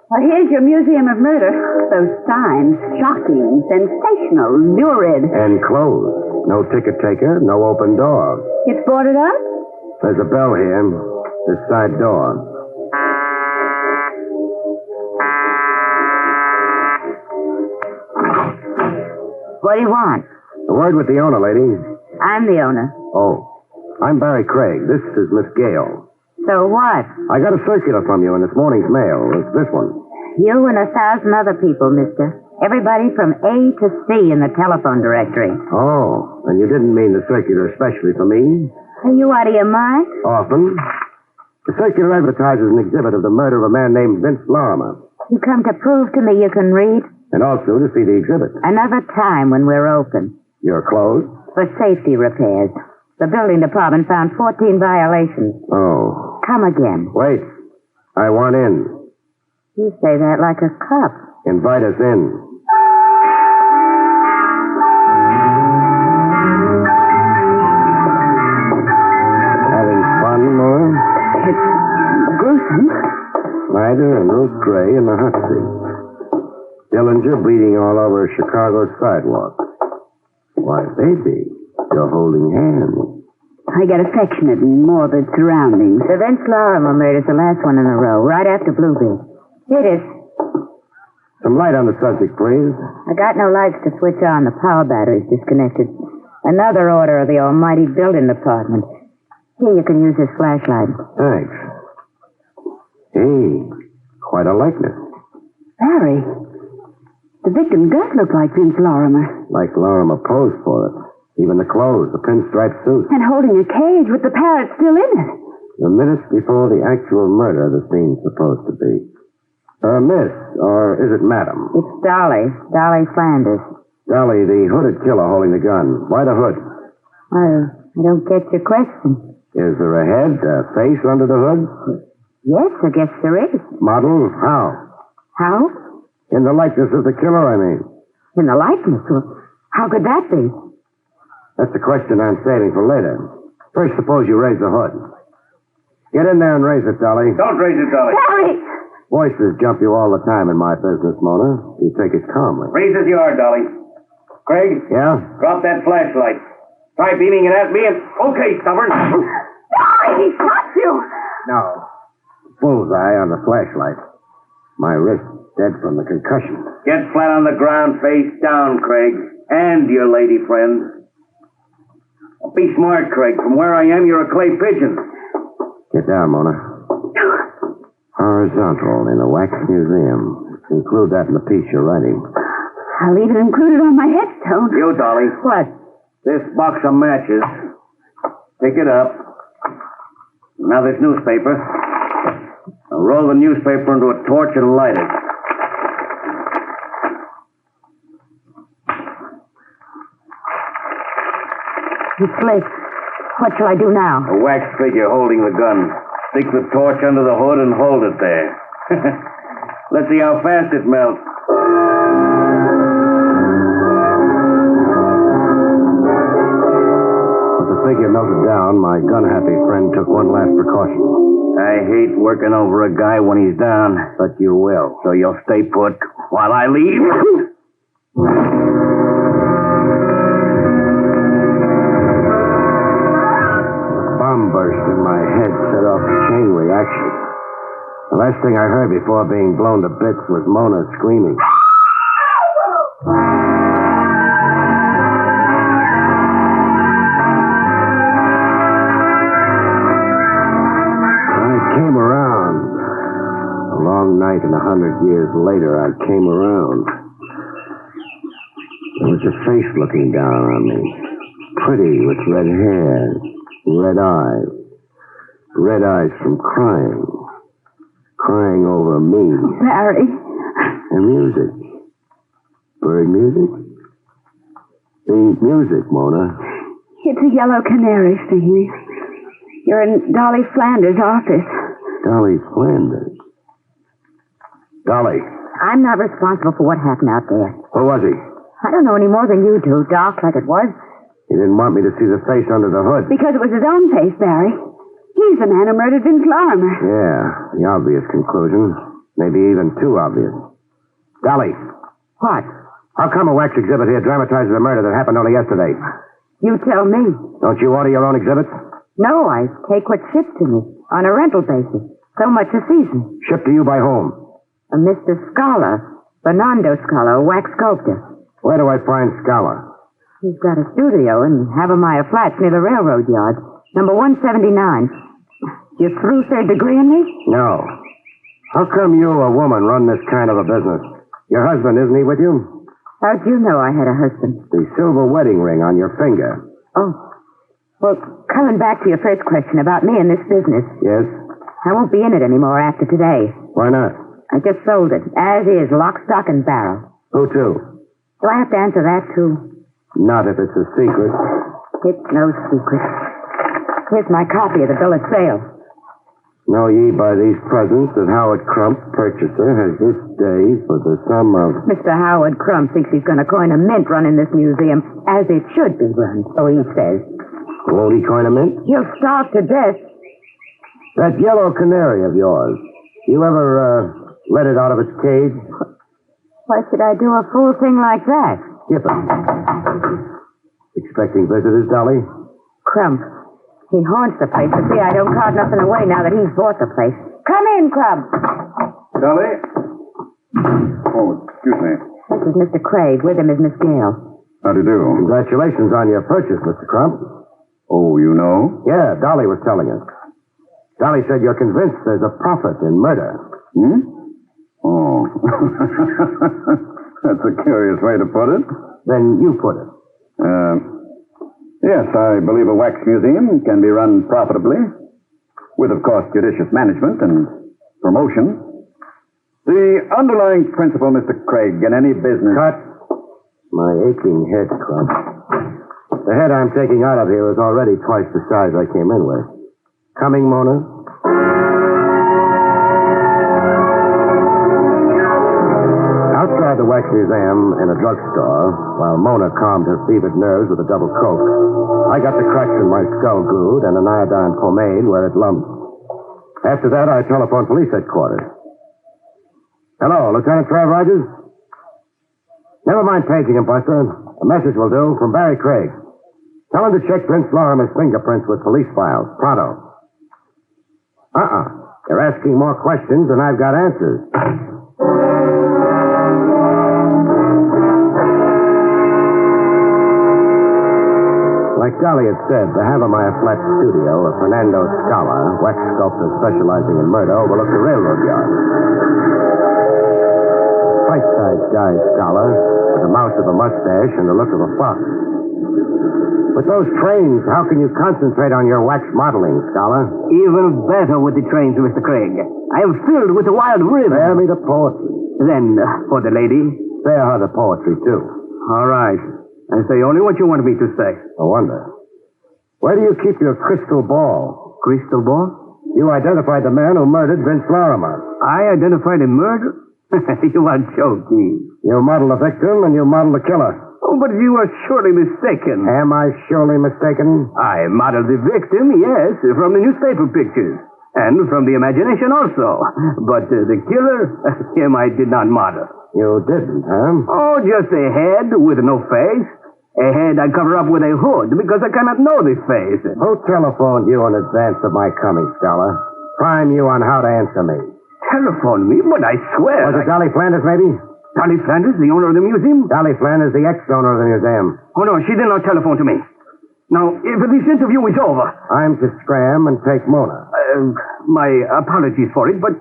Well, here's your Museum of Murder. Those signs, shocking, sensational, lurid. And closed. No ticket taker, no open door. It's boarded up? There's a bell here. This side door. What do you want? A word with the owner, lady. I'm the owner. Oh. I'm Barrie Craig. This is Miss Gale. So what? I got a circular from you in this morning's mail. It's this one. You and 1,000 other people, mister. Everybody from A to C in the telephone directory. Oh, and you didn't mean the circular especially for me? Are you out of your mind? Often. The circular advertises an exhibit of the murder of a man named Vince Larimer. You come to prove to me you can read? And also to see the exhibit. Another time when we're open. You're closed? For safety repairs. The building department found 14 violations. Oh. Come again. Wait. I want in. You say that like a cop. Invite us in. Having fun, Nora? It's gruesome. Snyder and Ruth Gray in the hot seat. Dillinger bleeding all over Chicago's sidewalk. Why, baby, you're holding hands. I get affectionate in morbid surroundings. The Vince Lorimer murder's the last one in a row, right after Bluebeard. It is. Some light on the subject, please. I got no lights to switch on. The power battery's disconnected. Another order of the almighty building department. Here, you can use this flashlight. Thanks. Hey, quite a likeness. Barry, the victim does look like Vince Lorimer. Like Lorimer posed for it. Even the clothes, the pinstripe suit. And holding a cage with the parrot still in it. The minutes before the actual murder the scene's supposed to be. Miss, or is it madam? It's Dolly. Dolly Flanders. Dolly, the hooded killer holding the gun. Why the hood? Well, I don't get your question. Is there a head, a face under the hood? Yes, I guess there is. Model? How? How? In the likeness of the killer, I mean. In the likeness? Well, how could that be? That's the question I'm saving for later. First, suppose you raise the hood. Get in there and raise it, Dolly. Don't raise it, Dolly. Barry! Voices jump you all the time in my business, Mona. You take it calmly. Raise as you are, Dolly. Craig? Yeah? Drop that flashlight. Try beaming it at me and... Okay, stubborn. Dolly, he shot you! No. Bullseye on the flashlight. My wrist dead from the concussion. Get flat on the ground, face down, Craig. And your lady friend. Be smart, Craig. From where I am, you're a clay pigeon. Get down, Mona. Horizontal in a wax museum. Include that in the piece you're writing. I'll even include it on my headstone. You, Dolly. What? This box of matches. Pick it up. Now this newspaper. Now roll the newspaper into a torch and light it. It's lit. What shall I do now? A wax figure holding the gun. Stick the torch under the hood and hold it there. Let's see how fast it melts. As the figure melted down, my gun-happy friend took one last precaution. I hate working over a guy when he's down. But you will. So you'll stay put while I leave? Bomb burst in my head set off a chain reaction. The last thing I heard before being blown to bits was Mona screaming. I came around. A long night and 100 years later, I came around. There was a face looking down on me. Pretty with red hair. Red eyes. Red eyes from crying. Crying over me. Barry. And music. Bird music? The music, Mona. It's a yellow canary singing. You're in Dolly Flanders' office. Dolly Flanders. Dolly. I'm not responsible for what happened out there. Who was he? I don't know any more than you do, dark like it was. He didn't want me to see the face under the hood. Because it was his own face, Barry. He's the man who murdered Vince Lorimer. Yeah, the obvious conclusion. Maybe even too obvious. Dolly. What? How come a wax exhibit here dramatizes a murder that happened only yesterday? You tell me. Don't you order your own exhibits? No, I take what's shipped to me on a rental basis. So much a season. Shipped to you by whom? A Mr. Scala. Fernando Scala, a wax sculptor. Where do I find Scala? He's got a studio in Havemeyer Flats near the railroad yard. Number 179. You through third degree in me? No. How come you, a woman, run this kind of a business? Your husband, isn't he with you? How'd you know I had a husband? The silver wedding ring on your finger. Oh. Well, coming back to your first question about me and this business. Yes? I won't be in it anymore after today. Why not? I just sold it, as is, lock, stock, and barrel. Who to? Do I have to answer that, too? Not if it's a secret. It's no secret. Here's my copy of the bill of sale. Know ye by these presents that Howard Crump, purchaser, has this day for the sum of... Mr. Howard Crump thinks he's going to coin a mint running this museum, as it should be run, so he says. Won't he coin a mint? He'll starve to death. That yellow canary of yours, you ever, let it out of its cage? Why should I do a fool thing like that? Skip it. Expecting visitors, Dolly? Crump. He haunts the place, but see, I don't crowd nothing away now that he's bought the place. Come in, Crump. Dolly? Oh, excuse me. This is Mr. Craig. With him is Miss Gale. How do you do? Congratulations on your purchase, Mr. Crump. Oh, you know? Yeah, Dolly was telling us. Dolly said you're convinced there's a profit in murder. Hmm? Oh. That's a curious way to put it. Then you put it. Yes, I believe a wax museum can be run profitably, with, of course, judicious management and promotion. The underlying principle, Mr. Craig, in any business... Cut. My aching head, Crump. The head I'm taking out of here is already twice the size I came in with. Coming, Mona? Outside the wax museum in a drugstore, while Mona calmed her fevered nerves with a double coke, I got the cracks in my skull glued and an iodine pomade where it lumped. After that, I telephoned police headquarters. Hello, Lieutenant Trav Rogers? Never mind paging him, Buster. A message will do from Barrie Craig. Tell him to check Vince Lorimer's fingerprints with police files. Pronto. They're asking more questions than I've got answers. Like Dolly had said, the Havermeyer Flat studio of Fernando Scala, wax sculptor specializing in murder, overlooked the railroad yard. Fight-sized guy, Scala, with the mouth of a mustache and the look of a fox. With those trains, how can you concentrate on your wax modeling, Scala? Even better with the trains, Mr. Craig. I am filled with the wild rhythm. Spare me the poetry. Then, for the lady? Spare her the poetry, too. All right. I say only what you want me to say. I wonder. Where do you keep your crystal ball? Crystal ball? You identified the man who murdered Vince Lorimer. I identified a murderer? You are joking. You modeled the victim and you modeled the killer. Oh, but you are surely mistaken. Am I surely mistaken? I modeled the victim, yes, from the newspaper pictures. And from the imagination also. But the killer, him I did not model. You didn't, huh? Oh, just a head with no face. A head I cover up with a hood because I cannot know the face. Who telephoned you in advance of my coming, Scholar? Prime you on how to answer me. Telephone me? But I swear... Was it Dolly Flanders, maybe? Dolly Flanders, the owner of the museum? Dolly Flanders, the ex-owner of the museum. Oh, no, she did not telephone to me. Now, if this interview is over... I'm to scram and take Mona. My apologies for it, but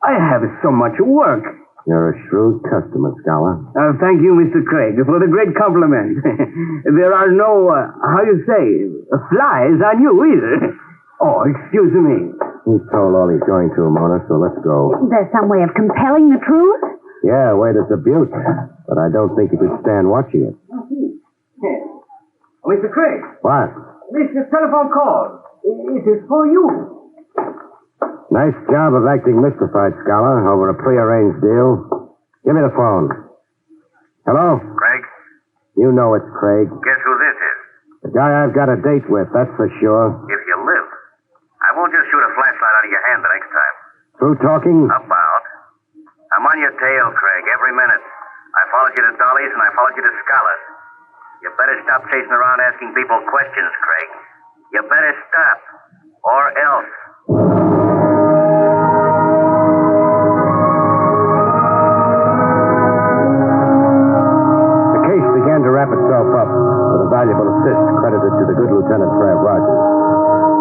I have so much work. You're a shrewd customer, Scholar. Thank you, Mr. Craig, for the great compliment. There are no, how you say, flies on you either. Oh, excuse me. He's told all he's going to, Mona, so let's go. Isn't there some way of compelling the truth? Yeah, a way that's a beaut. But I don't think he could stand watching it. Mr. Craig. What? This telephone call. It is for you. Nice job of acting mystified, Scholar, over a prearranged deal. Give me the phone. Hello? Craig? You know it's Craig. Guess who this is? The guy I've got a date with, that's for sure. If you live. I won't just shoot a flashlight out of your hand the next time. Through talking? About. I'm on your tail, Craig, every minute. I followed you to Dolly's and I followed you to Scala's. You better stop chasing around asking people questions, Craig. You better stop. Or else. The case began to wrap itself up with a valuable assist credited to the good Lieutenant Trav Rogers.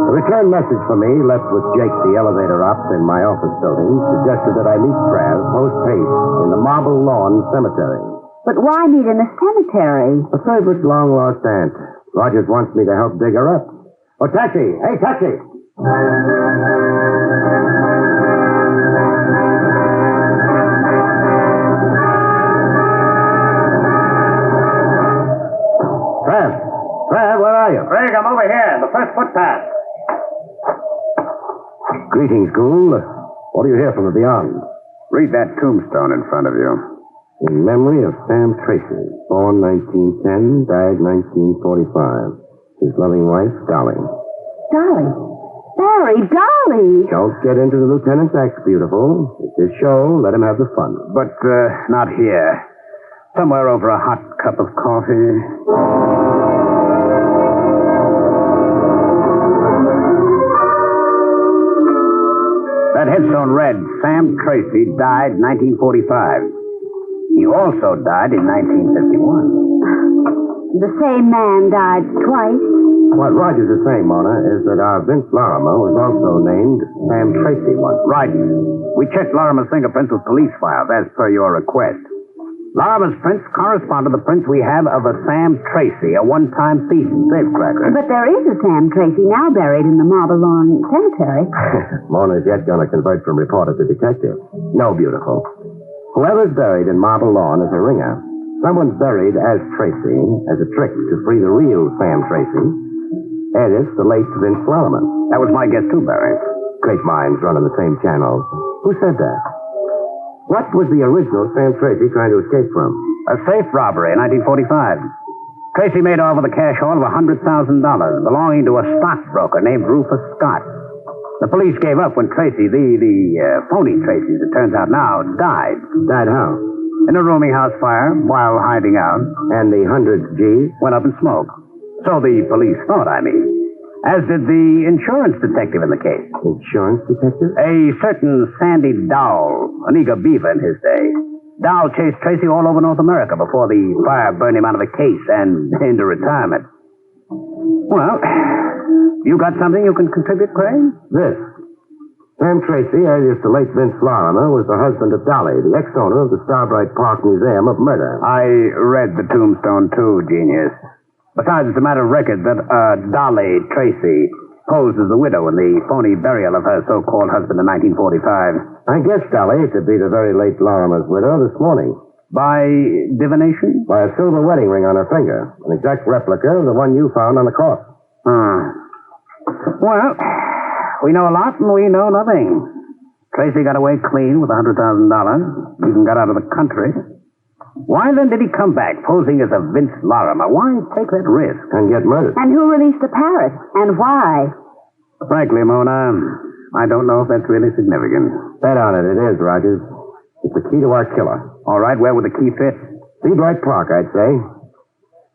The return message for me, left with Jake, the elevator op in my office building, suggested that I meet Trav post-haste in the Marble Lawn Cemetery. But why meet in the cemetery? A favorite long-lost aunt. Rogers wants me to help dig her up. Oh, taxi! Hey, taxi! Trav, where are you? Craig, I'm over here, the first footpath. Greetings, Gould. What do you hear from the beyond? Read that tombstone in front of you. In memory of Sam Tracy, born 1910, died 1945. His loving wife, Dolly. Dolly? Barrie, Dolly! Don't get into the lieutenant's act, beautiful. It's his show. Let him have the fun. But, not here. Somewhere over a hot cup of coffee. That headstone read, Sam Tracy died 1945. He also died in 1951. The same man died twice. What Rogers is saying, Mona, is that our Vince Larimer was also named Sam Tracy once. Right. We checked Larimer's fingerprints with police files, as per your request. Larimer's prints correspond to the prints we have of a Sam Tracy, a one-time thief and safecracker. But there is a Sam Tracy now buried in the Marble Lawn Cemetery. Mona's yet going to convert from reporter to detective. No, beautiful. Whoever's buried in Marble Lawn is a ringer. Someone's buried as Tracy, as a trick to free the real Sam Tracy. Alias, the late Vince Larimer. That was my guess, too, Barry. Great minds run on the same channel. Who said that? What was the original Sam Tracy trying to escape from? A safe robbery in 1945. Tracy made off with a cash haul of $100,000 belonging to a stockbroker named Rufus Scott. The police gave up when Tracy, the phony Tracy, as it turns out now, died. Died how? In a rooming house fire while hiding out. And the 100 G's went up in smoke. So the police thought, I mean. As did the insurance detective in the case. Insurance detective? A certain Sandy Dowell, an eager beaver in his day. Dowell chased Tracy all over North America before the fire burned him out of the case and into retirement. Well, you got something you can contribute, Craig? This. Sam Tracy, alias the late Vince Larimer, was the husband of Dolly, the ex-owner of the Starbright Park Museum of Murder. I read the tombstone, too, genius. Besides, it's a matter of record that Dolly Tracy posed as the widow in the phony burial of her so-called husband in 1945. I guess Dolly to be the very late Larimer's widow this morning. By divination? By a silver wedding ring on her finger. An exact replica of the one you found on the corpse. Well, we know a lot and we know nothing. Tracy got away clean with $100,000. Even got out of the country. Why then did he come back posing as a Vince Larimer? Why take that risk and get murdered? And who released the parrot? And why? Frankly, Mona, I don't know if that's really significant. Bet on it. It is, Rogers. It's the key to our killer. All right, where would the key fit? Seabright Park, I'd say.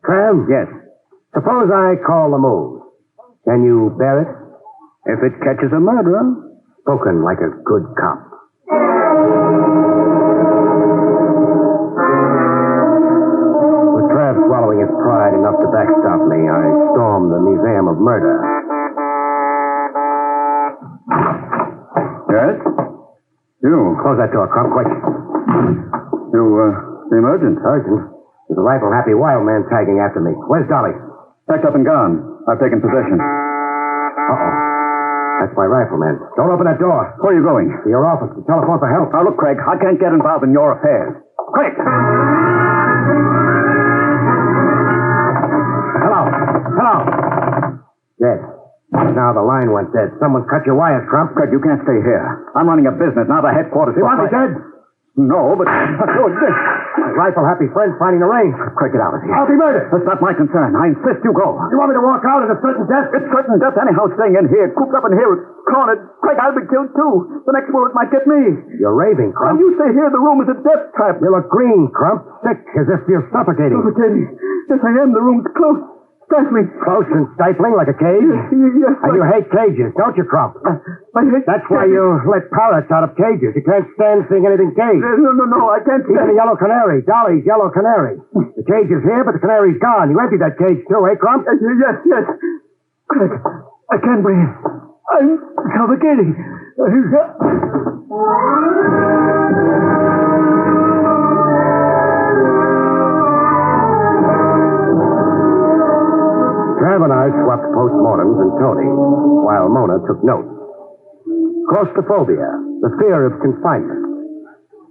Trav? Yes. Suppose I call the move. Can you bear it? If it catches a murderer, spoken like a good cop. Swallowing his pride enough to backstop me, I stormed the Museum of Murder. Yes? You. Close that door, Crump, quick. You, seem urgent. Urgent? There's a rifle-happy wild man tagging after me. Where's Dolly? Packed up and gone. I've taken possession. Uh-oh. That's my rifleman. Don't open that door. Where are you going? To your office. To telephone for help. Now, look, Craig, I can't get involved in your affairs. Quick! Hello. Dead. Now the line went dead. Someone's cut your wires, Crump. Craig, you can't stay here. I'm running a business, not a headquarters. You want me dead? No, but... My rifle-happy friend's finding the range. Craig, get out of here. I'll be murdered. That's not my concern. I insist you go. You want me to walk out at a certain death? It's certain death anyhow, staying in here, cooped up in here, cornered. Craig, I'll be killed too. The next bullet might get me. You're raving, Crump. When you stay here, the room is a death trap. You look green, Crump. Sick, as if you're suffocating. Suffocating? Yes, I am. The room's close. Stifling. Close and stifling like a cage? Yes. And you hate cages, don't you, Crump? I hate That's why you let parrots out of cages. You can't stand seeing anything caged. No, I can't stand. Even the yellow canary, Dolly's yellow canary. The cage is here, but the canary's gone. You emptied that cage too, eh, Crump? Yes. Craig, I can't breathe. I'm suffocating. Trav and I swapped postmortems and Tony, while Mona took notes. Claustrophobia, the fear of confinement.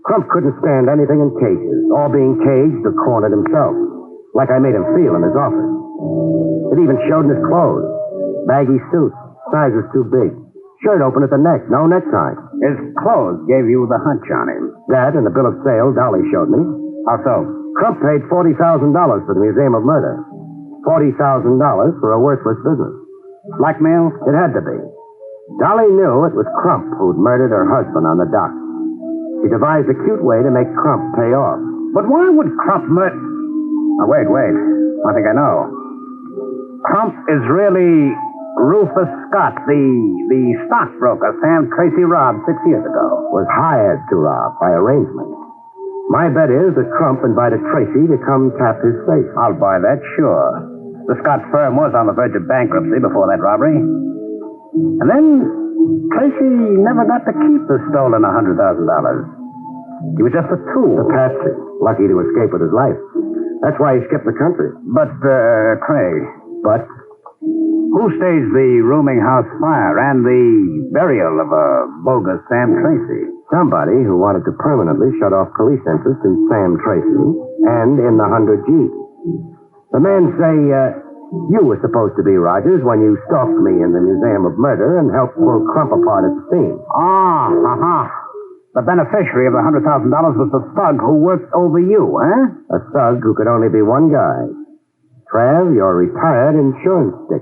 Crump couldn't stand anything in cages, or being caged or cornered himself, like I made him feel in his office. It even showed in his clothes. Baggy suit, sizes too big. Shirt open at the neck, no necktie. His clothes gave you the hunch on him. That and the bill of sale Dolly showed me. How so? Crump paid $40,000 for the Museum of Murder. $40,000 for a worthless business. Blackmail? It had to be. Dolly knew it was Crump who'd murdered her husband on the dock. She devised a cute way to make Crump pay off. But why would Crump murder... Oh, wait. I think I know. Crump is really Rufus Scott, the stockbroker Sam Tracy robbed 6 years ago, was hired to rob by arrangement. My bet is that Crump invited Tracy to come tap his safe. I'll buy that, sure. The Scott firm was on the verge of bankruptcy before that robbery. And then Tracy never got to keep the stolen $100,000. He was just a tool. A patsy. Lucky to escape with his life. That's why he skipped the country. But, Craig. But? Who staged the rooming house fire and the burial of a bogus Sam Tracy? Somebody who wanted to permanently shut off police interest in Sam Tracy and in the 100G. The men say, you were supposed to be Rogers when you stalked me in the Museum of Murder and helped pull Crump apart at the scene. The beneficiary of the $100,000 was the thug who worked over you, eh? A thug who could only be one guy. Trav, your retired insurance stick.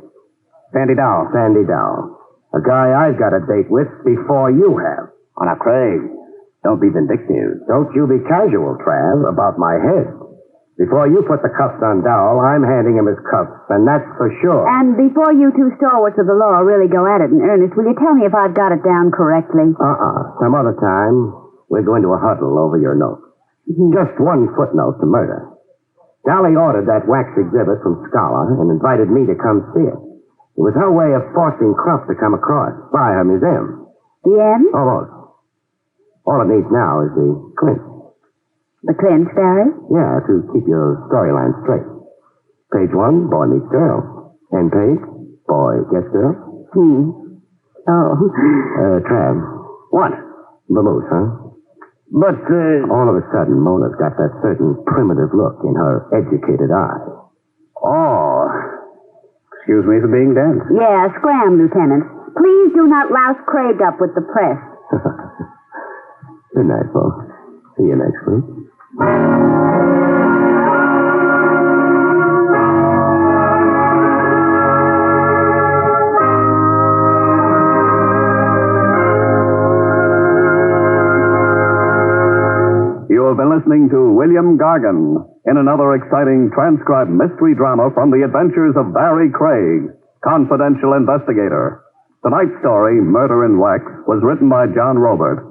Sandy Dow. Sandy Dow. A guy I've got a date with before you have. Oh, now, Craig, don't be vindictive. Don't you be casual, Trav, about my head. Before you put the cuffs on Dowell, I'm handing him his cuffs, and that's for sure. And before you two stalwarts of the law really go at it in earnest, will you tell me if I've got it down correctly? Some other time, we're going to a huddle over your note. Just one footnote to murder. Dolly ordered that wax exhibit from Scholar and invited me to come see it. It was her way of forcing Crump to come across by her museum. The end? Almost. All it needs now is the clinch. The clinch, Barry? Yeah, to keep your storyline straight. Page 1, boy meets girl. End page, boy gets girl. Trav. What? Vamoose, huh? But, all of a sudden, Mona's got that certain primitive look in her educated eye. Oh. Excuse me for being dense. Yeah, scram, Lieutenant. Please do not louse Craig up with the press. Good night, folks. See you next week. You have been listening to William Gargan in another exciting transcribed mystery drama from the adventures of Barrie Craig, confidential investigator. Tonight's story, Murder in Wax, was written by John Robert.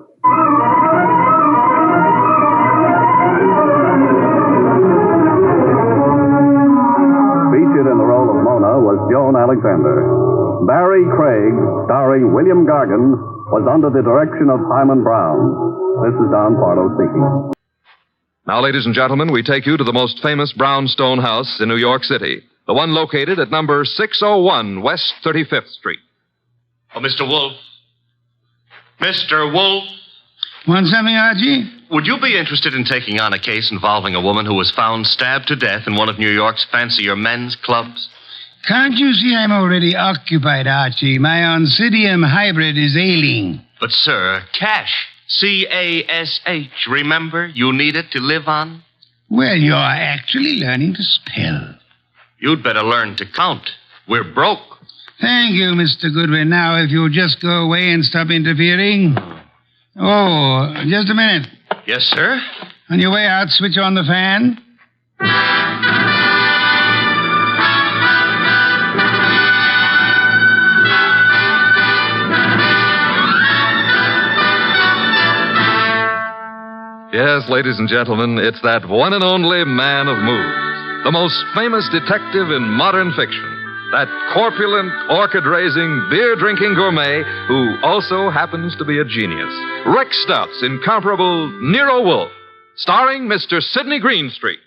Featured in the role of Mona was Joan Alexander. Barrie Craig, starring William Gargan, was under the direction of Hyman Brown. This is Don Pardo speaking. Now, ladies and gentlemen, we take you to the most famous brownstone house in New York City, the one located at number 601 West 35th Street. Oh, Mr. Wolfe. Mr. Wolfe. Want something, Archie? Would you be interested in taking on a case involving a woman who was found stabbed to death in one of New York's fancier men's clubs? Can't you see I'm already occupied, Archie? My Oncidium hybrid is ailing. But, sir, cash. C-A-S-H. Remember, you need it to live on? Well, you're actually learning to spell. You'd better learn to count. We're broke. Thank you, Mr. Goodwin. Now, if you'll just go away and stop interfering. Oh, just a minute. Yes, sir? On your way out, switch on the fan. Yes, ladies and gentlemen, it's that one and only man of moves, the most famous detective in modern fiction, that corpulent, orchid-raising, beer-drinking gourmet who also happens to be a genius. Rex Stout's incomparable Nero Wolfe, starring Mr. Sidney Greenstreet.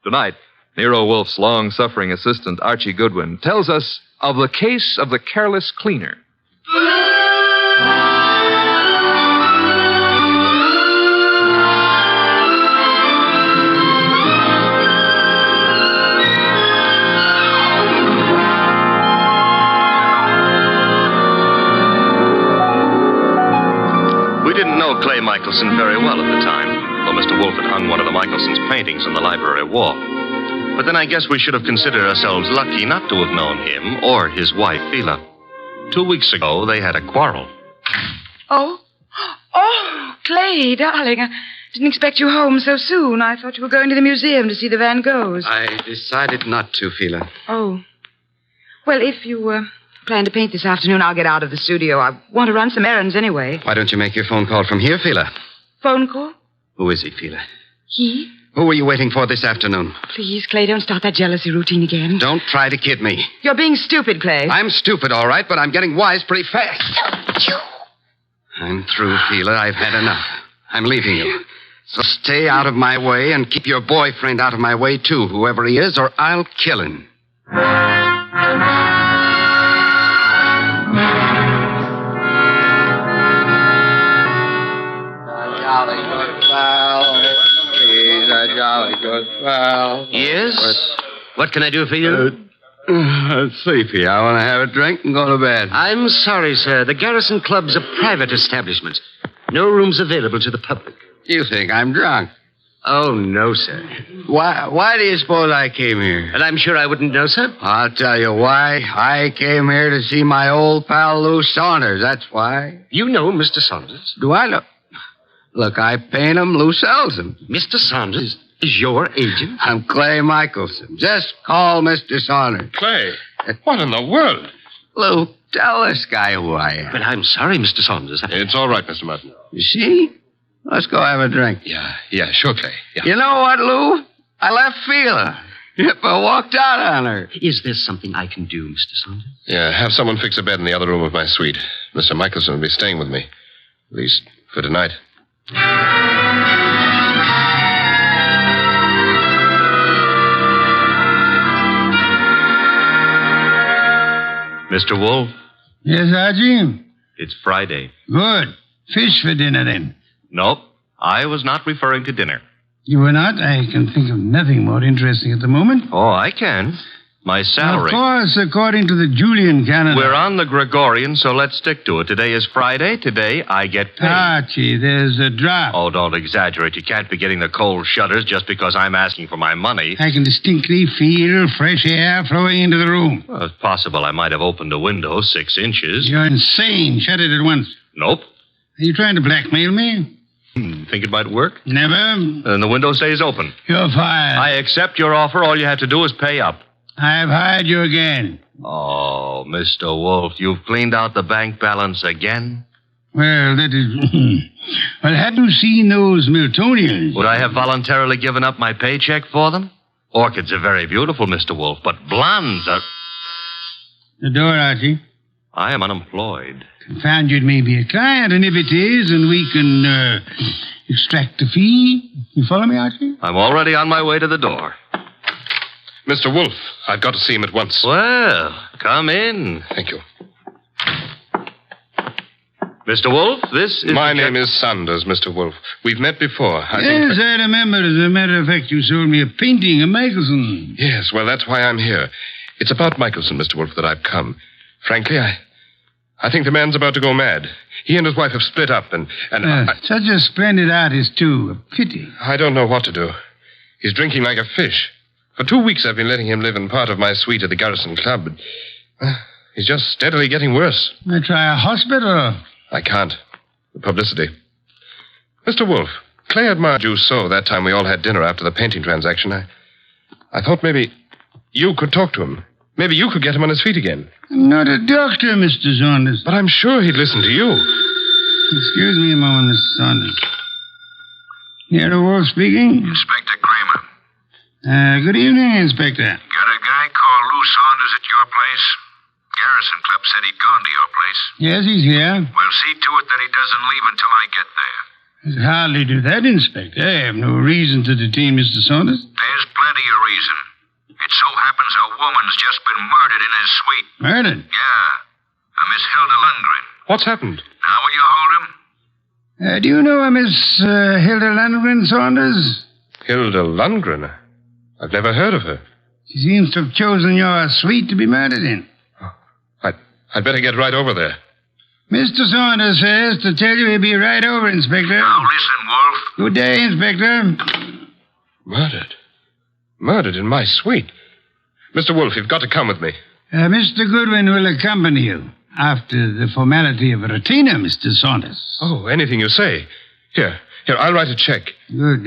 Tonight, Nero Wolfe's long-suffering assistant, Archie Goodwin, tells us of the case of the careless cleaner. Clay Michelson very well at the time, though Mr. Wolfe had hung one of the Michelson's paintings on the library wall. But then I guess we should have considered ourselves lucky not to have known him or his wife, Phila. 2 weeks ago, they had a quarrel. Oh, Clay, darling, I didn't expect you home so soon. I thought you were going to the museum to see the Van Goghs. I decided not to, Phila. Oh. Well, if you Plan to paint this afternoon. I'll get out of the studio. I want to run some errands anyway. Why don't you make your phone call from here, Fila? Phone call? Who is he, Fila? He? Who were you waiting for this afternoon? Please, Clay, don't start that jealousy routine again. Don't try to kid me. You're being stupid, Clay. I'm stupid, all right, but I'm getting wise pretty fast. I'm through, Fila. I've had enough. I'm leaving you. So stay out of my way and keep your boyfriend out of my way, too, whoever he is, or I'll kill him. Yes? What can I do for you? Sleepy. I want to have a drink and go to bed. I'm sorry, sir. The Garrison Club's a private establishment. No rooms available to the public. You think I'm drunk? Oh, no, sir. Why do you suppose I came here? And I'm sure I wouldn't know, sir. I'll tell you why. I came here to see my old pal Lou Saunders. That's why. You know Mr. Saunders? Do I know? Look, I paint him. Lou sells him. Mr. Saunders is your agent? I'm Clay Michelson. Just call Mr. Saunders. Clay? What in the world? Lou, tell this guy who I am. But I'm sorry, Mr. Saunders. It's all right, Mr. Martin. You see? Let's go have a drink. Yeah, sure, Clay. Yeah. You know what, Lou? I left Fila. Yep, I walked out on her. Is there something I can do, Mr. Saunders? Yeah, have someone fix a bed in the other room of my suite. Mr. Michelson will be staying with me. At least for tonight. Mr. Wolfe? Yes, Archie? It's Friday. Good. Fish for dinner, then. Nope. I was not referring to dinner. You were not? I can think of nothing more interesting at the moment. Oh, I can. My salary. Of course, according to the Julian calendar. We're on the Gregorian, so let's stick to it. Today is Friday. Today I get paid. Archie, there's a drop. Oh, don't exaggerate. You can't be getting the cold shutters just because I'm asking for my money. I can distinctly feel fresh air flowing into the room. Well, it's possible I might have opened a window 6 inches. You're insane. Shut it at once. Nope. Are you trying to blackmail me? Think it might work? Never. Then the window stays open. You're fired. I accept your offer. All you have to do is pay up. I've hired you again. Oh, Mr. Wolfe, you've cleaned out the bank balance again? Well, that is... Well, had you seen those Miltonians? Would I have voluntarily given up my paycheck for them? Orchids are very beautiful, Mr. Wolfe, but blondes are... The door, Archie. I am unemployed. Found you'd maybe a client, and if it is, and we can extract a fee. You follow me, Archie? I'm already on my way to the door. Mr. Wolfe, I've got to see him at once. Well, come in. Thank you. Mr. Wolfe, this is... My name is Saunders, Mr. Wolfe. We've met before. I remember. As a matter of fact, you sold me a painting of Michelson. Yes, well, that's why I'm here. It's about Michelson, Mr. Wolfe, that I've come. Frankly, I think the man's about to go mad. He and his wife have split up, and such a splendid artist, too. A pity. I don't know what to do. He's drinking like a fish. For 2 weeks, I've been letting him live in part of my suite at the Garrison Club, but he's just steadily getting worse. I try a hospital. I can't. The publicity. Mr. Wolfe, Clay admired you so that time we all had dinner after the painting transaction. I thought maybe you could talk to him. Maybe you could get him on his feet again. I'm not a doctor, Mr. Saunders. But I'm sure he'd listen to you. Excuse me a moment, Mr. Saunders. Nero Wolfe speaking. Inspector Kramer. Good evening, Inspector. Got a guy called Lou Saunders at your place? Garrison Club said he'd gone to your place. Yes, he's here. Well, see to it that he doesn't leave until I get there. I could hardly do that, Inspector. I have no reason to detain Mr. Saunders. There's plenty of reason. It so happens a woman's just been murdered in his suite. Murdered? Yeah. A Miss Hilda Lundgren. What's happened? Now will you hold him? Do you know a Miss Hilda Lundgren, Saunders? Hilda Lundgren? I've never heard of her. She seems to have chosen your suite to be murdered in. I'd better get right over there. Mr. Saunders says to tell you he'll be right over, Inspector. Now listen, Wolfe. Good day, Inspector. Murdered? Murdered in my suite? Mr. Wolfe, you've got to come with me. Mr. Goodwin will accompany you after the formality of a retainer, Mr. Saunders. Oh, anything you say. Here, I'll write a check. Good.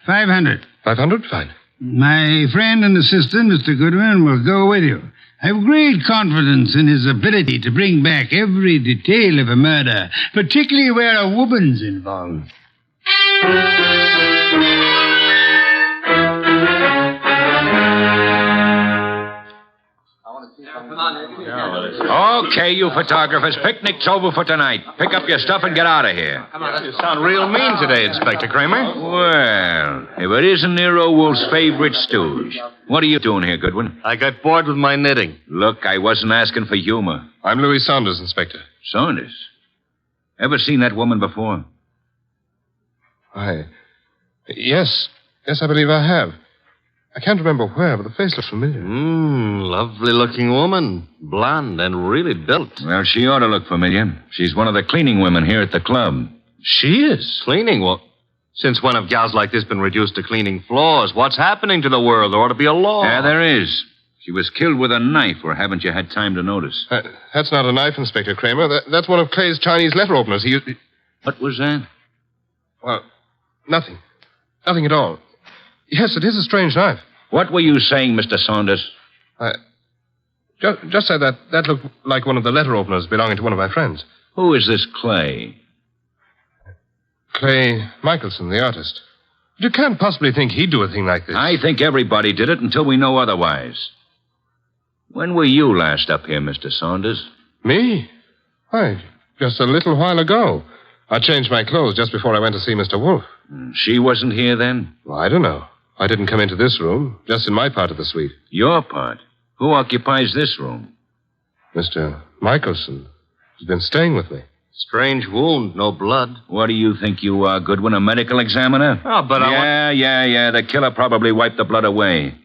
500. 500? Fine. My friend and assistant, Mr. Goodwin, will go with you. I have great confidence in his ability to bring back every detail of a murder, particularly where a woman's involved. Okay, you photographers, picnic's over for tonight. Pick up your stuff and get out of here. You sound real mean today, Inspector Kramer. Well, if it isn't Nero Wolfe's favorite stooge. What are you doing here, Goodwin? I got bored with my knitting. Look, I wasn't asking for humor. I'm Louis Saunders, Inspector. Saunders? Ever seen that woman before? Yes, I believe I have. I can't remember where, but the face looks familiar. Lovely-looking woman. Blonde and really built. Well, she ought to look familiar. She's one of the cleaning women here at the club. She is? Cleaning? Well, since when have gals like this been reduced to cleaning floors? What's happening to the world? There ought to be a law. Yeah, there is. She was killed with a knife, or haven't you had time to notice? That's not a knife, Inspector Kramer. That's one of Clay's Chinese letter openers. What was that? Well, nothing. Nothing at all. Yes, it is a strange knife. What were you saying, Mr. Saunders? Just said that looked like one of the letter openers belonging to one of my friends. Who is this Clay? Clay Michelson, the artist. You can't possibly think he'd do a thing like this. I think everybody did it until we know otherwise. When were you last up here, Mr. Saunders? Me? Why, just a little while ago. I changed my clothes just before I went to see Mr. Wolfe. She wasn't here then? Well, I don't know. I didn't come into this room, just in my part of the suite. Your part? Who occupies this room? Mr. Michelson. He's been staying with me. Strange wound, no blood. What do you think you are, Goodwin, a medical examiner? Oh, but Yeah, the killer probably wiped the blood away.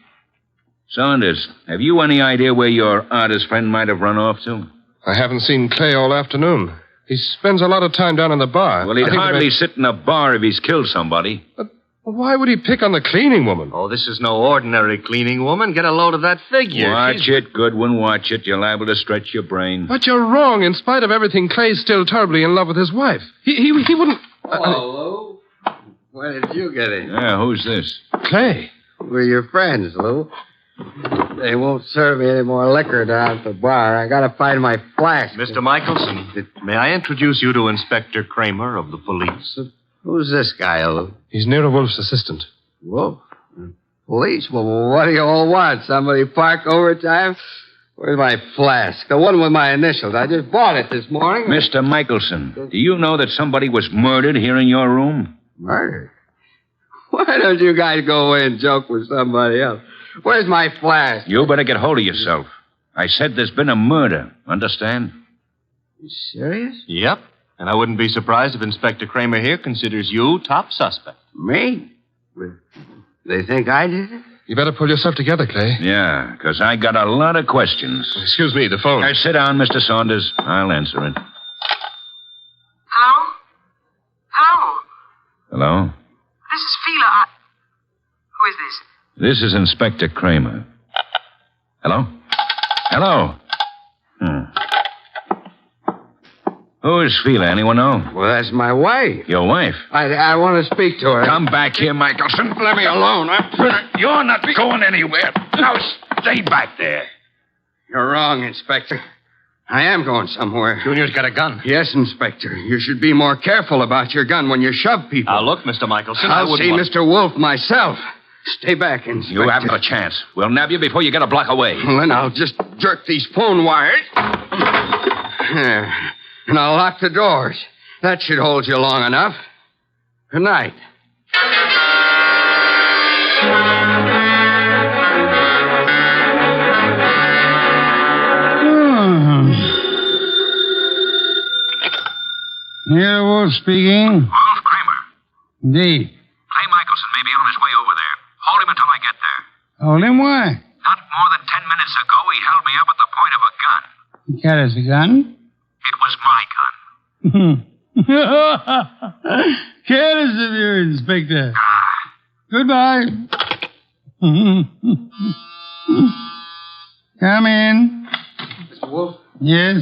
Saunders, have you any idea where your artist friend might have run off to? I haven't seen Clay all afternoon. He spends a lot of time down in the bar. Well, he'd hardly sit in a bar if he's killed somebody. But why would he pick on the cleaning woman? Oh, this is no ordinary cleaning woman. Get a load of that figure. Watch it, Goodwin, watch it. You're liable to stretch your brain. But you're wrong. In spite of everything, Clay's still terribly in love with his wife. He wouldn't... Hello, Lou. When did you get in? Yeah, who's this? Clay. We're your friends, Lou. They won't serve me any more liquor down at the bar. I gotta find my flask. Mr. Michelson, may I introduce you to Inspector Kramer of the police? Who's this guy, Lou? He's Nero Wolfe's assistant. Wolfe? Police? Well, what do you all want? Somebody park overtime? Where's my flask? The one with my initials. I just bought it this morning. Mr. Michelson, do you know that somebody was murdered here in your room? Murdered? Why don't you guys go away and joke with somebody else? Where's my flask? You better get hold of yourself. I said there's been a murder. Understand? You serious? Yep. And I wouldn't be surprised if Inspector Kramer here considers you top suspect. Me? They think I did it? You better pull yourself together, Clay. Yeah, because I got a lot of questions. Excuse me, the phone. Sit down, Mr. Saunders. I'll answer it. Hello? Hello? Hello? This is Fila. Who is this? This is Inspector Kramer. Hello? Hello? Who is Fila? Anyone know? Well, that's my wife. Your wife? I want to speak to her. Come back here, Michelson. Let me alone. You're not going anywhere. Now, stay back there. You're wrong, Inspector. I am going somewhere. Junior's got a gun. Yes, Inspector. You should be more careful about your gun when you shove people. Now, look, Mr. Michelson, I'll see Mr. Wolfe myself. Stay back, Inspector. You haven't got a chance. We'll nab you before you get a block away. Well, then I'll just jerk these phone wires. And I'll lock the doors. That should hold you long enough. Good night. Nero Wolfe speaking. Wolfe Kramer. Indeed. Clay Michelson may be on his way over there. Hold him until I get there. Hold him? Why? Not more than 10 minutes ago, he held me up at the point of a gun. Careless, a gun? It was my gun. Careless of you, Inspector. Goodbye. Come in. Mr. Wolfe? Yes?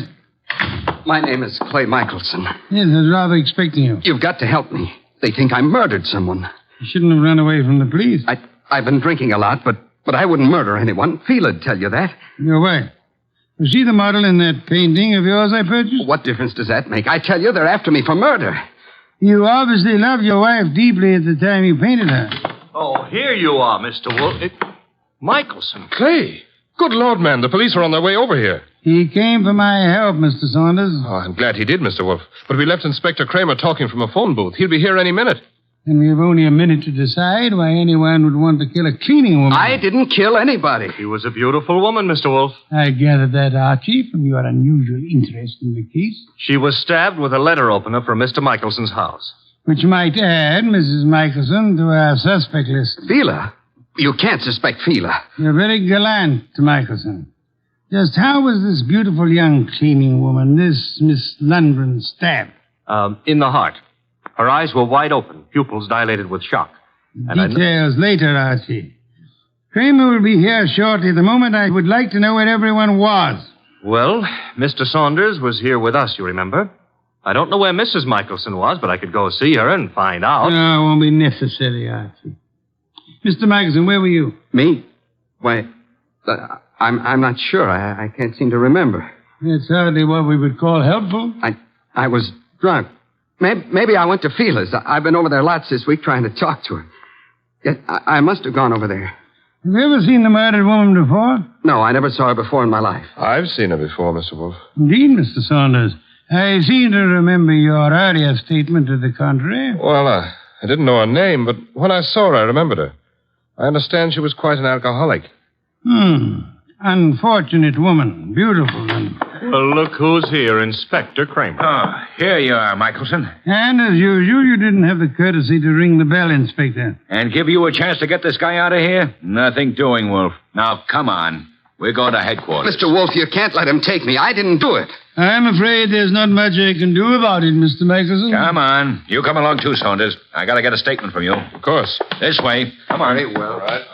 My name is Clay Michelson. Yes, I was rather expecting you. You've got to help me. They think I murdered someone. You shouldn't have run away from the police. I I've been drinking a lot, but I wouldn't murder anyone. Fela'd tell you that. Your wife. Was she the model in that painting of yours I purchased? What difference does that make? I tell you, they're after me for murder. You obviously loved your wife deeply at the time you painted her. Oh, here you are, Mr. Wolfe. Michelson. Clay. Good Lord, man. The police are on their way over here. He came for my help, Mr. Saunders. Oh, I'm glad he did, Mr. Wolfe. But we left Inspector Kramer talking from a phone booth. He'll be here any minute. And we have only a minute to decide why anyone would want to kill a cleaning woman. I didn't kill anybody. She was a beautiful woman, Mr. Wolfe. I gathered that, Archie, from your unusual interest in the case. She was stabbed with a letter opener from Mr. Michelson's house. Which might add Mrs. Michelson to our suspect list. Fela? You can't suspect Fela. You're very gallant, Michelson. Just how was this beautiful young cleaning woman, this Miss Lundgren, stabbed? In the heart. Her eyes were wide open, pupils dilated with shock. Details later, Archie. Kramer will be here shortly. At the moment, I would like to know where everyone was. Well, Mr. Saunders was here with us, you remember? I don't know where Mrs. Michelson was, but I could go see her and find out. No, it won't be necessary, Archie. Mr. Michelson, where were you? Me? Why, I'm not sure. I can't seem to remember. That's hardly what we would call helpful. I was drunk. Maybe I went to Fela's. I've been over there lots this week trying to talk to her. Yes, I must have gone over there. Have you ever seen the murdered woman before? No, I never saw her before in my life. I've seen her before, Mr. Wolfe. Indeed, Mr. Saunders. I seem to remember your earlier statement to the contrary. Well, I didn't know her name, but when I saw her, I remembered her. I understand she was quite an alcoholic. Unfortunate woman. Beautiful and... Well, look who's here, Inspector Kramer. Oh, here you are, Michelson. And as usual, you didn't have the courtesy to ring the bell, Inspector. And give you a chance to get this guy out of here? Nothing doing, Wolfe. Now, come on. We're going to headquarters. Mr. Wolfe, you can't let him take me. I didn't do it. I'm afraid there's not much I can do about it, Mr. Michelson. Come on. You come along too, Saunders. I got to get a statement from you. Of course. This way. Come on. Very well. All right.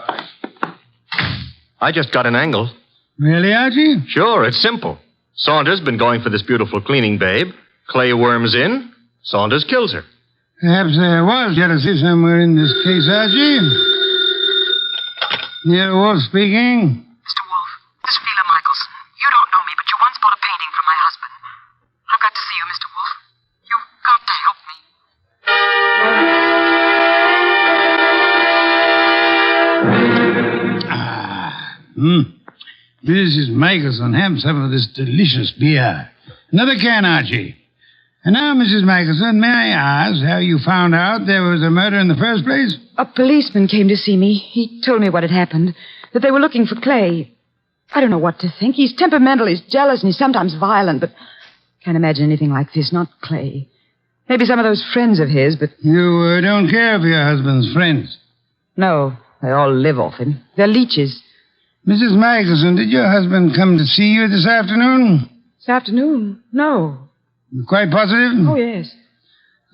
I just got an angle. Really, Archie? Sure, it's simple. Saunders been going for this beautiful cleaning babe. Clay worms in. Saunders kills her. Perhaps there was jealousy somewhere in this case, Archie. Nero Wolfe speaking. Mr. Wolfe, this is Fela Michelson. You don't know me, but you once bought a painting from my husband. I've got to see you, Mr. Wolfe. You've got to help me. Mrs. Michelson, have some of this delicious beer. Another can, Archie. And now, Mrs. Michelson, may I ask how you found out there was a murder in the first place? A policeman came to see me. He told me what had happened, that they were looking for Clay. I don't know what to think. He's temperamental, he's jealous, and he's sometimes violent, but can't imagine anything like this, not Clay. Maybe some of those friends of his, but... You don't care for your husband's friends? No, they all live off him. They're leeches. Mrs. Michelson, did your husband come to see you this afternoon? This afternoon? No. Quite positive? Oh, yes.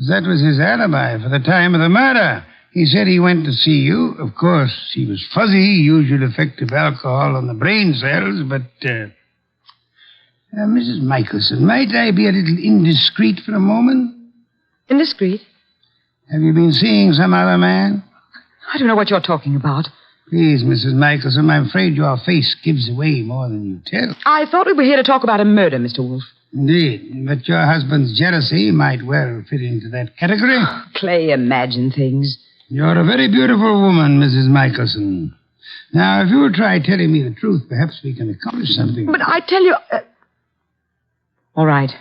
That was his alibi for the time of the murder. He said he went to see you. Of course, he was fuzzy, usual effect of alcohol on the brain cells, but... Mrs. Michelson, might I be a little indiscreet for a moment? Indiscreet? Have you been seeing some other man? I don't know what you're talking about. Please, Mrs. Michelson, I'm afraid your face gives away more than you tell. I thought we were here to talk about a murder, Mr. Wolfe. Indeed, but your husband's jealousy might well fit into that category. Clay, imagine things. You're a very beautiful woman, Mrs. Michelson. Now, if you'll try telling me the truth, perhaps we can accomplish something. But I tell you... All right.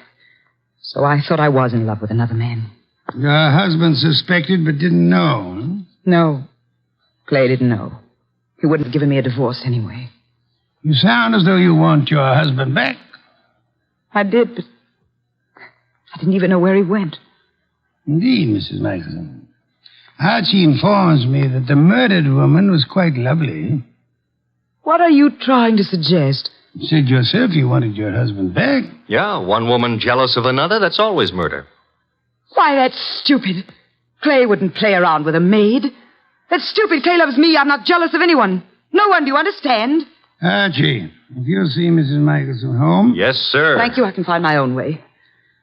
So I thought I was in love with another man. Your husband suspected but didn't know, huh? No. Clay didn't know. He wouldn't have given me a divorce anyway. You sound as though you want your husband back. I did, but I didn't even know where he went. Indeed, Mrs. Michelson. Archie informs me that the murdered woman was quite lovely. What are you trying to suggest? You said yourself you wanted your husband back. Yeah, one woman jealous of another, that's always murder. Why, that's stupid. Clay wouldn't play around with a maid. That's stupid. Clay loves me. I'm not jealous of anyone. No one, do you understand? Archie, if you'll see Mrs. Michelson home... Yes, sir. Thank you. I can find my own way.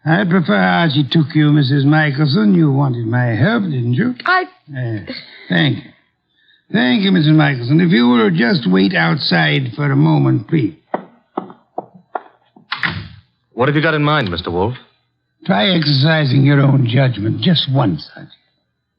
I'd prefer Archie took you, Mrs. Michelson. You wanted my help, didn't you? I... Thank you. Thank you, Mrs. Michelson. If you will just wait outside for a moment, please. What have you got in mind, Mr. Wolfe? Try exercising your own judgment just once, Archie.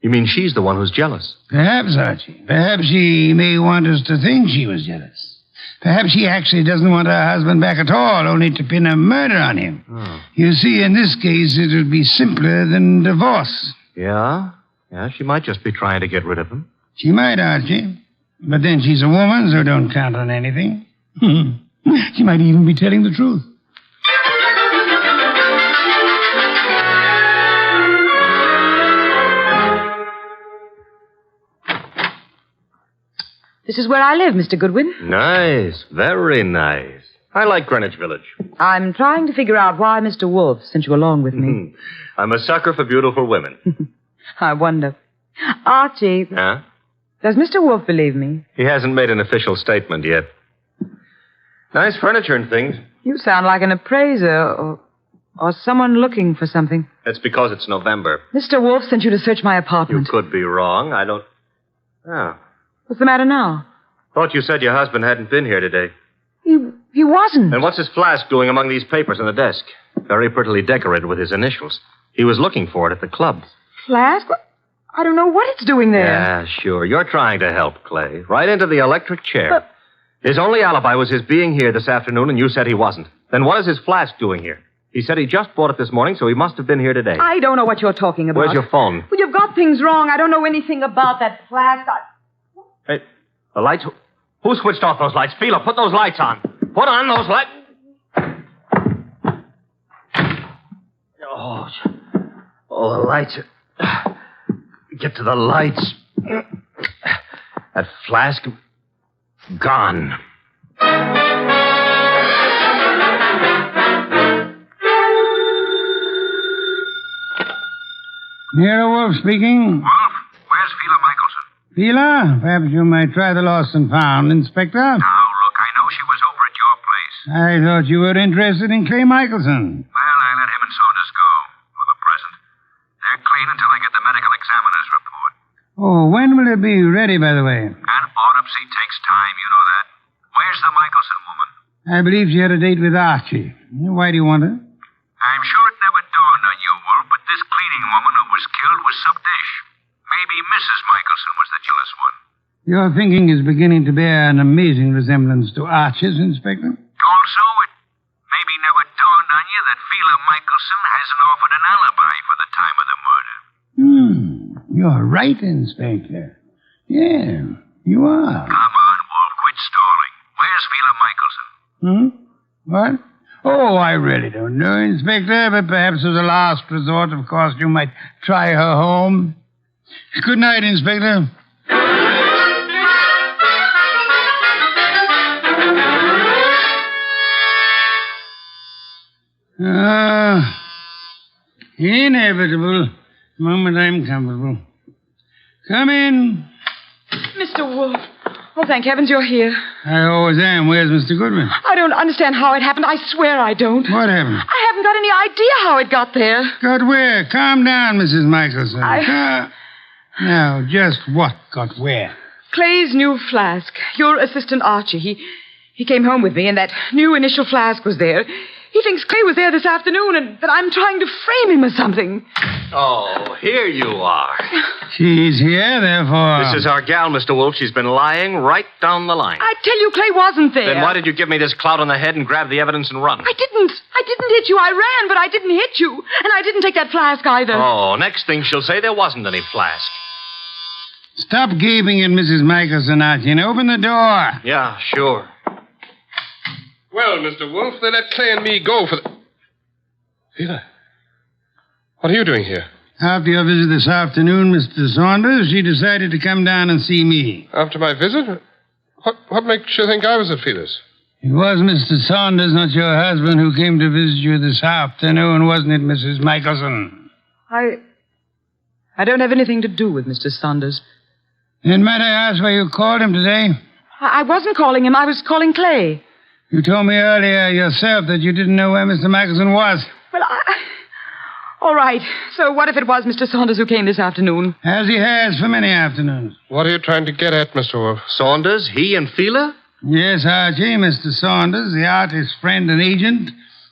You mean she's the one who's jealous? Perhaps, Archie. Perhaps she may want us to think she was jealous. Perhaps she actually doesn't want her husband back at all, only to pin a murder on him. Oh. You see, in this case, it would be simpler than divorce. Yeah? Yeah, she might just be trying to get rid of him. She might, Archie. But then she's a woman, so don't count on anything. She might even be telling the truth. This is where I live, Mr. Goodwin. Nice. Very nice. I like Greenwich Village. I'm trying to figure out why Mr. Wolfe sent you along with me. I'm a sucker for beautiful women. I wonder. Archie, Huh? does Mr. Wolfe believe me? He hasn't made an official statement yet. Nice furniture and things. You sound like an appraiser or someone looking for something. That's because it's November. Mr. Wolfe sent you to search my apartment. You could be wrong. I don't... Oh. What's the matter now? Thought you said your husband hadn't been here today. He wasn't. And what's his flask doing among these papers on the desk? Very prettily decorated with his initials. He was looking for it at the club. Flask? I don't know what it's doing there. Yeah, sure. You're trying to help, Clay. Right into the electric chair. But... His only alibi was his being here this afternoon, and you said he wasn't. Then what is his flask doing here? He said he just bought it this morning, so he must have been here today. I don't know what you're talking about. Where's your phone? Well, you've got things wrong. I don't know anything about that flask. Hey, the lights... Who switched off those lights? Fila, put those lights on. Put on those lights. Oh, the lights. Get to the lights. That flask. Gone. Nero Wolfe speaking. Wolfe, where's Fila Michelson? Fila, perhaps you might try the lost and found, Inspector. Now, look, I know she was over at your place. I thought you were interested in Clay Michelson. Well, I let him and Saunders go, for the present. They're clean until I get the medical examiner's report. Oh, when will it be ready, by the way? An autopsy takes time, you know that. Where's the Michelson woman? I believe she had a date with Archie. Why do you want her? I'm sure it never dawned on you, Wolf, but this cleaning woman who was killed was some dish. Maybe Mrs. Michelson was the jealous one. Your thinking is beginning to bear an amazing resemblance to Archie's, Inspector. Also, it maybe never dawned on you that Fila Michelson hasn't offered an alibi for the time of the murder. You're right, Inspector. Yeah, you are. Come on, Wolf, quit stalling. Where's Fila Michelson? What? Oh, I really don't know, Inspector, but perhaps as a last resort, of course, you might try her home. Good night, Inspector. Inevitable. The moment I'm comfortable. Come in. Mr. Wolfe. Oh, thank heavens you're here. I always am. Where's Mr. Goodwin? I don't understand how it happened. I swear I don't. What happened? I haven't got any idea how it got there. Got where? Calm down, Mrs. Michelson. Now, just what got where? Clay's new flask. Your assistant Archie. He came home with me, and that new initial flask was there. He thinks Clay was there this afternoon, and that I'm trying to frame him or something. Oh, here you are. She's here, therefore. This is our gal, Mr. Wolfe. She's been lying right down the line. I tell you, Clay wasn't there. Then why did you give me this clout on the head and grab the evidence and run? I didn't hit you. I ran, but I didn't hit you. And I didn't take that flask either. Oh, next thing she'll say there wasn't any flask. Stop gaping at Mrs. Michelson, Archie, and open the door. Yeah, sure. Well, Mr. Wolfe, they let Clay and me go for the... Fila, what are you doing here? After your visit this afternoon, Mr. Saunders, she decided to come down and see me. After my visit? What makes you think I was at Fila's? It was Mr. Saunders, not your husband, who came to visit you this afternoon, wasn't it, Mrs. Michelson? I don't have anything to do with Mr. Saunders. Then might I ask why you called him today? I wasn't calling him. I was calling Clay. You told me earlier yourself that you didn't know where Mr. Michelson was. Well, All right. So what if it was Mr. Saunders who came this afternoon? As he has for many afternoons. What are you trying to get at, Mr. Wolfe? Saunders, he and Fila? Yes, Archie, Mr. Saunders, the artist's friend and agent,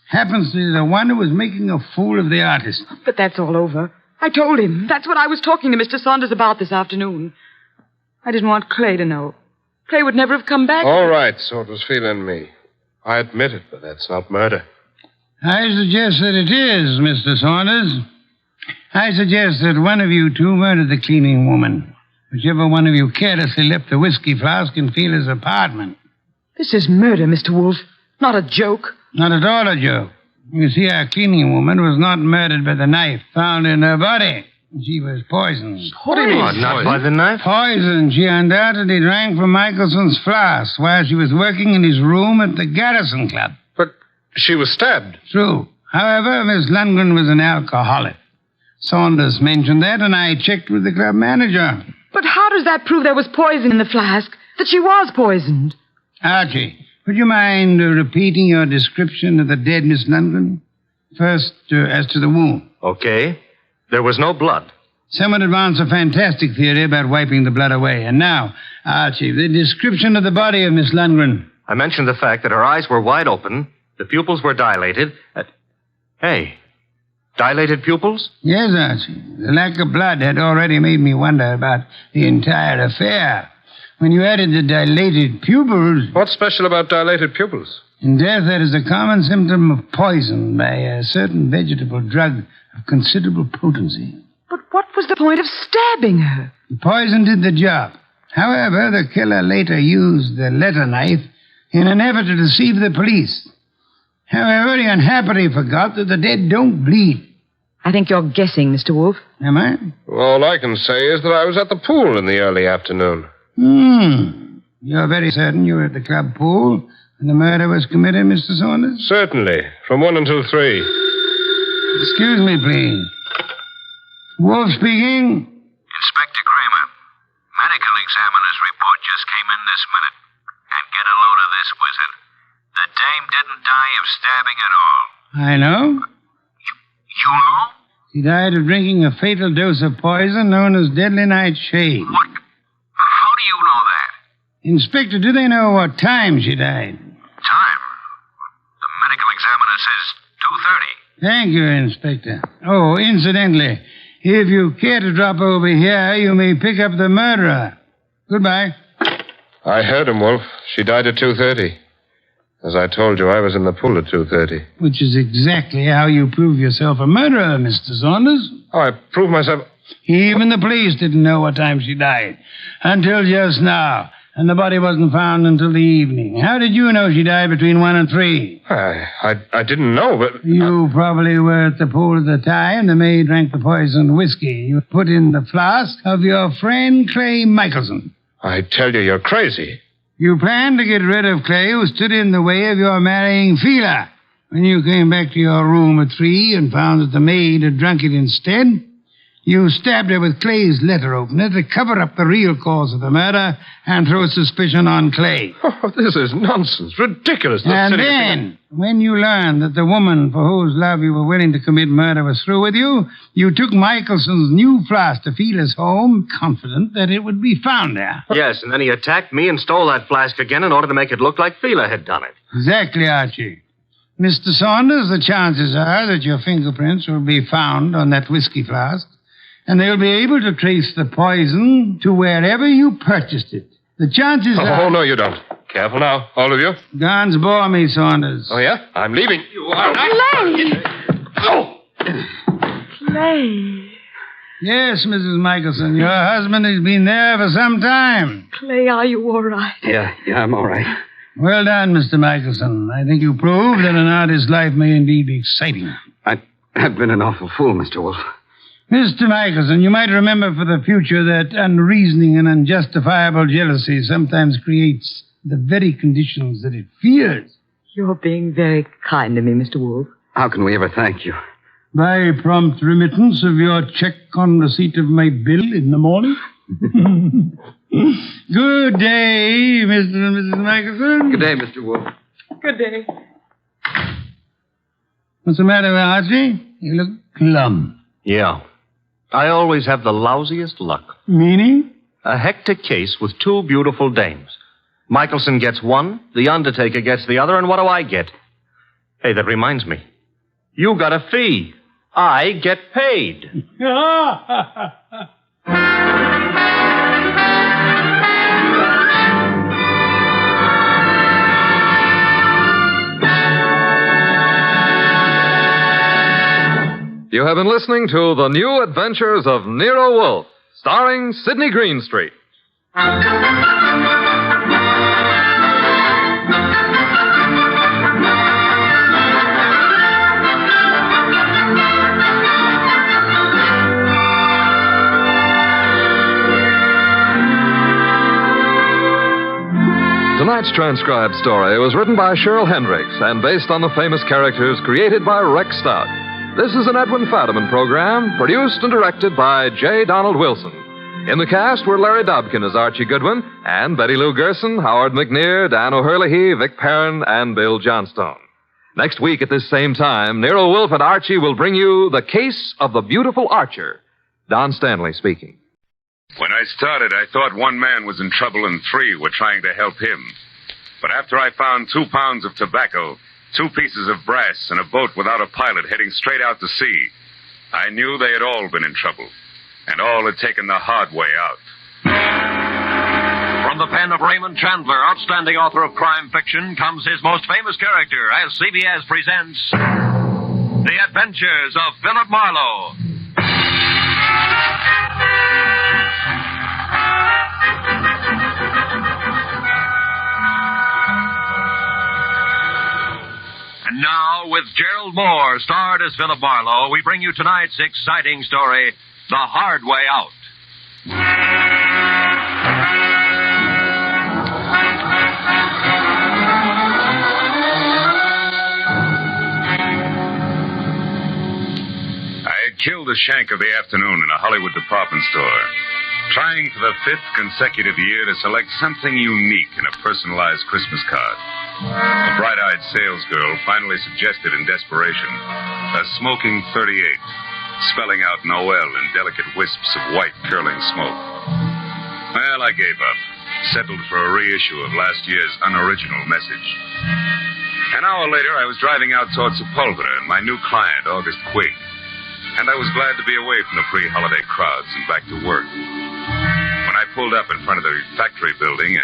happens to be the one who was making a fool of the artist. But that's all over. I told him. That's what I was talking to Mr. Saunders about this afternoon. I didn't want Clay to know. Clay would never have come back. All right, so it was Fila and me. I admit it, but that's not murder. I suggest that it is, Mr. Saunders. I suggest that one of you two murdered the cleaning woman. Whichever one of you carelessly left the whiskey flask in Fila's apartment. This is murder, Mr. Wolfe. Not a joke. Not at all a joke. You see, our cleaning woman was not murdered by the knife found in her body. She was poisoned. What do you mean? Not by the knife? Poisoned. She undoubtedly drank from Michelson's flask while she was working in his room at the Garrison Club. But she was stabbed. True. However, Miss Lundgren was an alcoholic. Saunders mentioned that, and I checked with the club manager. But how does that prove there was poison in the flask? That she was poisoned? Archie, would you mind repeating your description of the dead Miss Lundgren? First, as to the wound. Okay. There was no blood. Some would advance a fantastic theory about wiping the blood away. And now, Archie, the description of the body of Miss Lundgren. I mentioned the fact that her eyes were wide open, the pupils were dilated. Hey, dilated pupils? Yes, Archie. The lack of blood had already made me wonder about the entire affair. When you added the dilated pupils... What's special about dilated pupils? In death, that is a common symptom of poison by a certain vegetable drug of considerable potency. But what was the point of stabbing her? The poison did the job. However, the killer later used the letter knife in an effort to deceive the police. However, he unhappily forgot that the dead don't bleed. I think you're guessing, Mr. Wolfe. Am I? All I can say is that I was at the pool in the early afternoon. You're very certain you were at the club pool when the murder was committed, Mr. Saunders? Certainly. From 1 until 3. Excuse me, please. Wolfe speaking. Inspector Kramer. Medical examiner's report just came in this minute. And get a load of this, wizard. The dame didn't die of stabbing at all. I know. You know? She died of drinking a fatal dose of poison known as deadly nightshade. What? How do you know that? Inspector, do they know what time she died? Time? The medical examiner says 2:30. Thank you, Inspector. Oh, incidentally, if you care to drop over here, you may pick up the murderer. Goodbye. I heard him, Wolfe. She died at 2:30. As I told you, I was in the pool at 2:30. Which is exactly how you prove yourself a murderer, Mr. Saunders. Oh, I proved myself... Even the police didn't know what time she died. Until just now. And the body wasn't found until the evening. How did you know she died between 1 and 3? I didn't know, but... You probably were at the pool at the time. The maid drank the poisoned whiskey you put in the flask of your friend Clay Michelson. I tell you, you're crazy. You planned to get rid of Clay, who stood in the way of your marrying Fila. When you came back to your room at 3 and found that the maid had drunk it instead, you stabbed her with Clay's letter opener to cover up the real cause of the murder and throw suspicion on Clay. Oh, this is nonsense. Ridiculous. And then, when you learned that the woman for whose love you were willing to commit murder was through with you, you took Michelson's new flask to Fila's home, confident that it would be found there. Yes, and then he attacked me and stole that flask again in order to make it look like Fila had done it. Exactly, Archie. Mr. Saunders, the chances are that your fingerprints will be found on that whiskey flask, and they'll be able to trace the poison to wherever you purchased it. The chances are... Oh, no, you don't. Careful now, all of you. Guns bore me, Saunders. Oh, yeah? I'm leaving. You are not... Clay! Oh! Clay. Yes, Mrs. Michelson, your husband has been there for some time. Clay, are you all right? Yeah, I'm all right. Well done, Mr. Michelson. I think you proved that an artist's life may indeed be exciting. I've been an awful fool, Mr. Wolfe. Mr. Michelson, you might remember for the future that unreasoning and unjustifiable jealousy sometimes creates the very conditions that it fears. You're being very kind to me, Mr. Wolfe. How can we ever thank you? By prompt remittance of your check on receipt of my bill in the morning. Good day, Mr. and Mrs. Michelson. Good day, Mr. Wolfe. Good day. What's the matter, Archie? You look glum. Yeah. I always have the lousiest luck. Meaning? A hectic case with two beautiful dames. Michelson gets one, the Undertaker gets the other, and what do I get? Hey, that reminds me. You got a fee. I get paid. You have been listening to The New Adventures of Nero Wolfe, starring Sidney Greenstreet. Tonight's transcribed story was written by Cheryl Hendricks and based on the famous characters created by Rex Stout. This is an Edwin Fadiman program, produced and directed by J. Donald Wilson. In the cast were Larry Dobkin as Archie Goodwin, and Betty Lou Gerson, Howard McNear, Dan O'Hurley, Vic Perrin, and Bill Johnstone. Next week at this same time, Nero Wolfe and Archie will bring you The Case of the Beautiful Archer. Don Stanley speaking. When I started, I thought one man was in trouble and 3 were trying to help him. But after I found 2 pounds of tobacco, 2 pieces of brass, and a boat without a pilot heading straight out to sea, I knew they had all been in trouble, and all had taken the hard way out. From the pen of Raymond Chandler, outstanding author of crime fiction, comes his most famous character as CBS presents The Adventures of Philip Marlowe. And now, with Gerald Moore, starred as Philip Marlowe, we bring you tonight's exciting story, The Hard Way Out. I had killed a shank of the afternoon in a Hollywood department store, trying for the 5th consecutive year to select something unique in a personalized Christmas card. A bright-eyed salesgirl finally suggested in desperation a smoking 38, spelling out Noel in delicate wisps of white curling smoke. Well, I gave up, settled for a reissue of last year's unoriginal message. An hour later, I was driving out toward Sepulveda and my new client, August Quigg, and I was glad to be away from the pre-holiday crowds and back to work. When I pulled up in front of the factory building,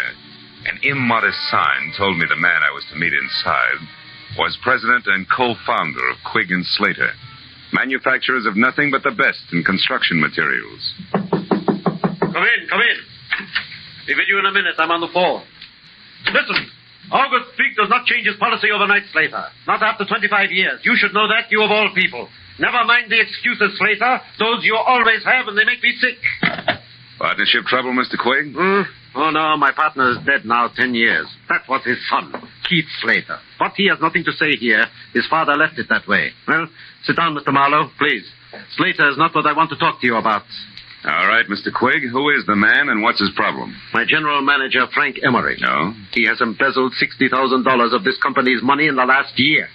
an immodest sign told me the man I was to meet inside was president and co-founder of Quigg & Slater, manufacturers of nothing but the best in construction materials. Come in. Be with you in a minute. I'm on the phone. Listen, August Quigg does not change his policy overnight, Slater. Not after 25 years. You should know that, you of all people. Never mind the excuses, Slater. Those you always have, and they make me sick. Partnership trouble, Mr. Quigg? Oh, no, my partner is dead now 10 years. That was his son, Keith Slater. But he has nothing to say here. His father left it that way. Well, sit down, Mr. Marlowe, please. Slater is not what I want to talk to you about. All right, Mr. Quigg, who is the man and what's his problem? My general manager, Frank Emery. No? He has embezzled $60,000 of this company's money in the last year.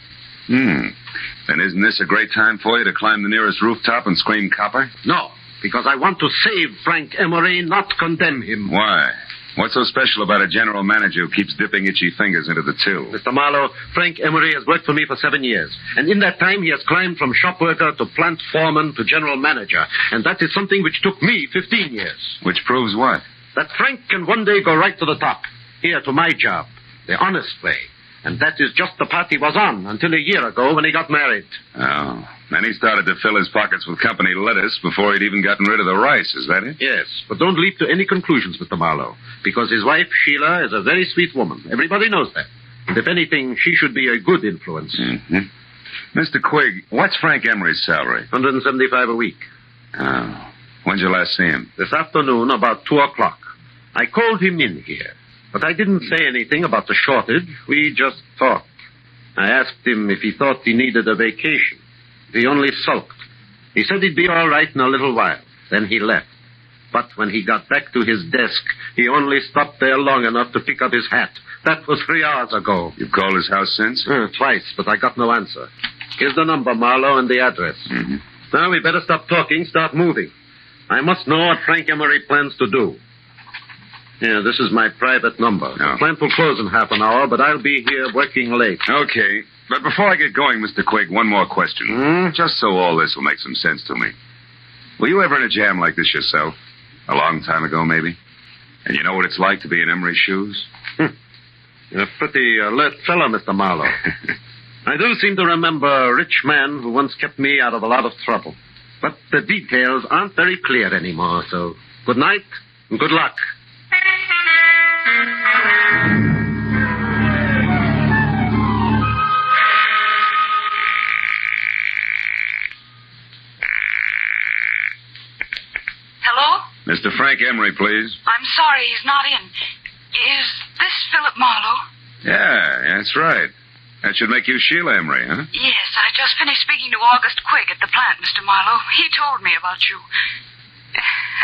Then isn't this a great time for you to climb the nearest rooftop and scream copper? No, because I want to save Frank Emery, not condemn him. Why? What's so special about a general manager who keeps dipping itchy fingers into the till? Mr. Marlowe, Frank Emery has worked for me for 7 years. And in that time, he has climbed from shop worker to plant foreman to general manager. And that is something which took me 15 years. Which proves what? That Frank can one day go right to the top. Here, to my job. The honest way. And that is just the path he was on until a year ago when he got married. Oh. Then he started to fill his pockets with company lettuce before he'd even gotten rid of the rice, is that it? Yes, but don't leap to any conclusions, Mr. Marlowe, because his wife, Sheila, is a very sweet woman. Everybody knows that. And if anything, she should be a good influence. Mr. Quigg, what's Frank Emery's salary? $175 a week. Oh. When'd you last see him? This afternoon, about 2 o'clock. I called him in here, but I didn't say anything about the shortage. We just talked. I asked him if he thought he needed a vacation. He only sulked. He said he'd be all right in a little while. Then he left. But when he got back to his desk, he only stopped there long enough to pick up his hat. That was 3 hours ago. You've called his house since? Twice, but I got no answer. Here's the number, Marlowe, and the address. Mm-hmm. Now, we better stop talking, start moving. I must know what Frank Emery plans to do. Yeah, this is my private number. No. The plant will close in half an hour, but I'll be here working late. Okay. But before I get going, Mr. Quigg, one more question. Just so all this will make some sense to me. Were you ever in a jam like this yourself? A long time ago, maybe? And you know what it's like to be in Emery's shoes? You're a pretty alert fellow, Mr. Marlowe. I do seem to remember a rich man who once kept me out of a lot of trouble. But the details aren't very clear anymore, so good night and good luck. Hello? Mr. Frank Emery, please. I'm sorry, he's not in. Is this Philip Marlowe? Yeah, that's right. That should make you Sheila Emery, huh? Yes, I just finished speaking to August Quigg at the plant, Mr. Marlowe. He told me about you.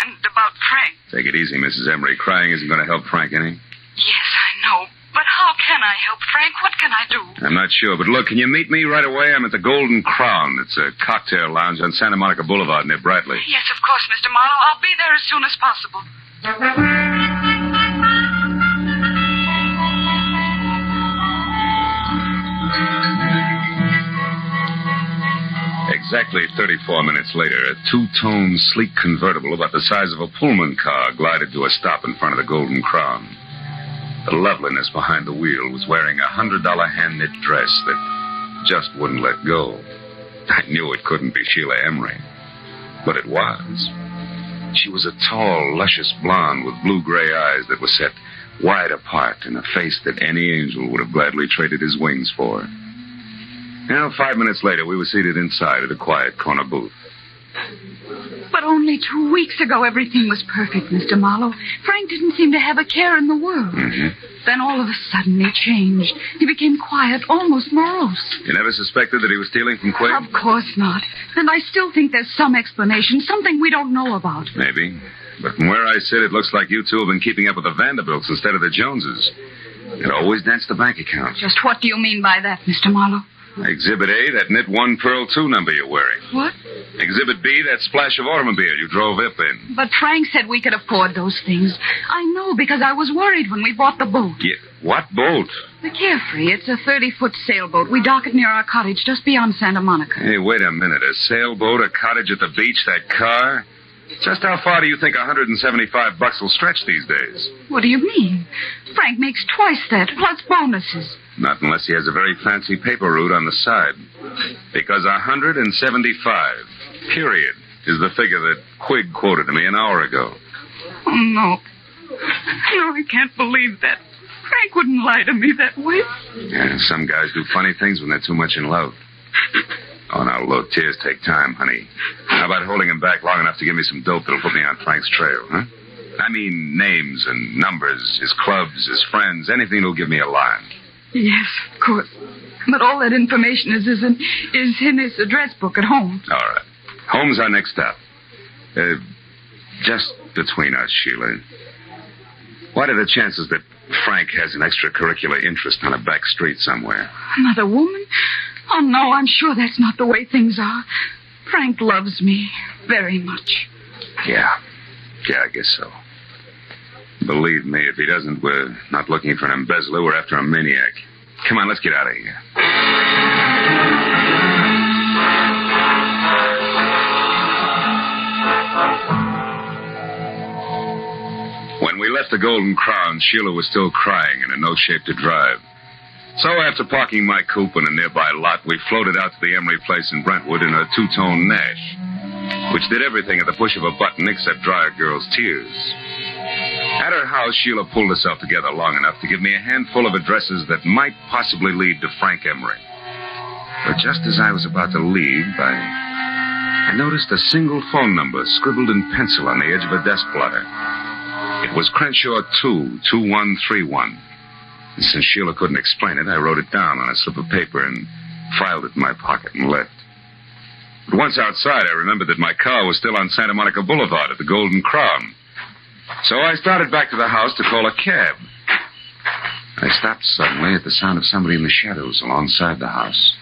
And about Frank. Take it easy, Mrs. Emery. Crying isn't going to help Frank any. Yes, I know. But how can I help Frank? What can I do? I'm not sure, but look, can you meet me right away? I'm at the Golden Crown. It's a cocktail lounge on Santa Monica Boulevard near Bradley. Yes, of course, Mr. Marlowe. I'll be there as soon as possible. Exactly 34 minutes later, a two-tone, sleek convertible about the size of a Pullman car glided to a stop in front of the Golden Crown. The loveliness behind the wheel was wearing a $100 hand-knit dress that just wouldn't let go. I knew it couldn't be Sheila Emery, but it was. She was a tall, luscious blonde with blue-gray eyes that were set wide apart and a face that any angel would have gladly traded his wings for. Now, 5 minutes later, we were seated inside at a quiet corner booth. But only 2 weeks ago, everything was perfect, Mr. Marlowe. Frank didn't seem to have a care in the world. Mm-hmm. Then all of a sudden, he changed. He became quiet, almost morose. You never suspected that he was stealing from Quigg? Of course not. And I still think there's some explanation, something we don't know about. Maybe. But from where I sit, it looks like you two have been keeping up with the Vanderbilts instead of the Joneses. It always danced the bank account. Just what do you mean by that, Mr. Marlowe? Exhibit A, that knit 1 pearl 2 number you're wearing. What? Exhibit B, that splash of automobile you drove up in. But Frank said we could afford those things. I know, because I was worried when we bought the boat. Yeah, what boat? The Carefree. It's a 30-foot sailboat. We dock it near our cottage just beyond Santa Monica. Hey, wait a minute. A sailboat, a cottage at the beach, that car? Just how far do you think $175 will stretch these days? What do you mean? Frank makes twice that, plus bonuses. Not unless he has a very fancy paper route on the side. Because 175, period, is the figure that Quigg quoted to me an hour ago. Oh, no. No, I can't believe that. Frank wouldn't lie to me that way. Yeah, some guys do funny things when they're too much in love. Oh, now, look, tears take time, honey. How about holding him back long enough to give me some dope that'll put me on Frank's trail, huh? I mean, names and numbers, his clubs, his friends, anything that'll give me a line. Yes, of course. But all that information is in his address book at home. All right. Home's our next stop. Just between us, Sheila. What are the chances that Frank has an extracurricular interest on a back street somewhere? Another woman? Oh, no, I'm sure that's not the way things are. Frank loves me very much. Yeah, I guess so. Believe me, if he doesn't, we're not looking for an embezzler. We're after a maniac. Come on, let's get out of here. When we left the Golden Crown, Sheila was still crying and in no shape to drive. So after parking my coupe in a nearby lot, we floated out to the Emery place in Brentwood in a two-tone Nash, which did everything at the push of a button except dry a girl's tears. At her house, Sheila pulled herself together long enough to give me a handful of addresses that might possibly lead to Frank Emery. But just as I was about to leave, I noticed a single phone number scribbled in pencil on the edge of a desk blotter. It was Crenshaw 22131. And since Sheila couldn't explain it, I wrote it down on a slip of paper and filed it in my pocket and left. But once outside, I remembered that my car was still on Santa Monica Boulevard at the Golden Crown. So I started back to the house to call a cab. I stopped suddenly at the sound of somebody in the shadows alongside the house.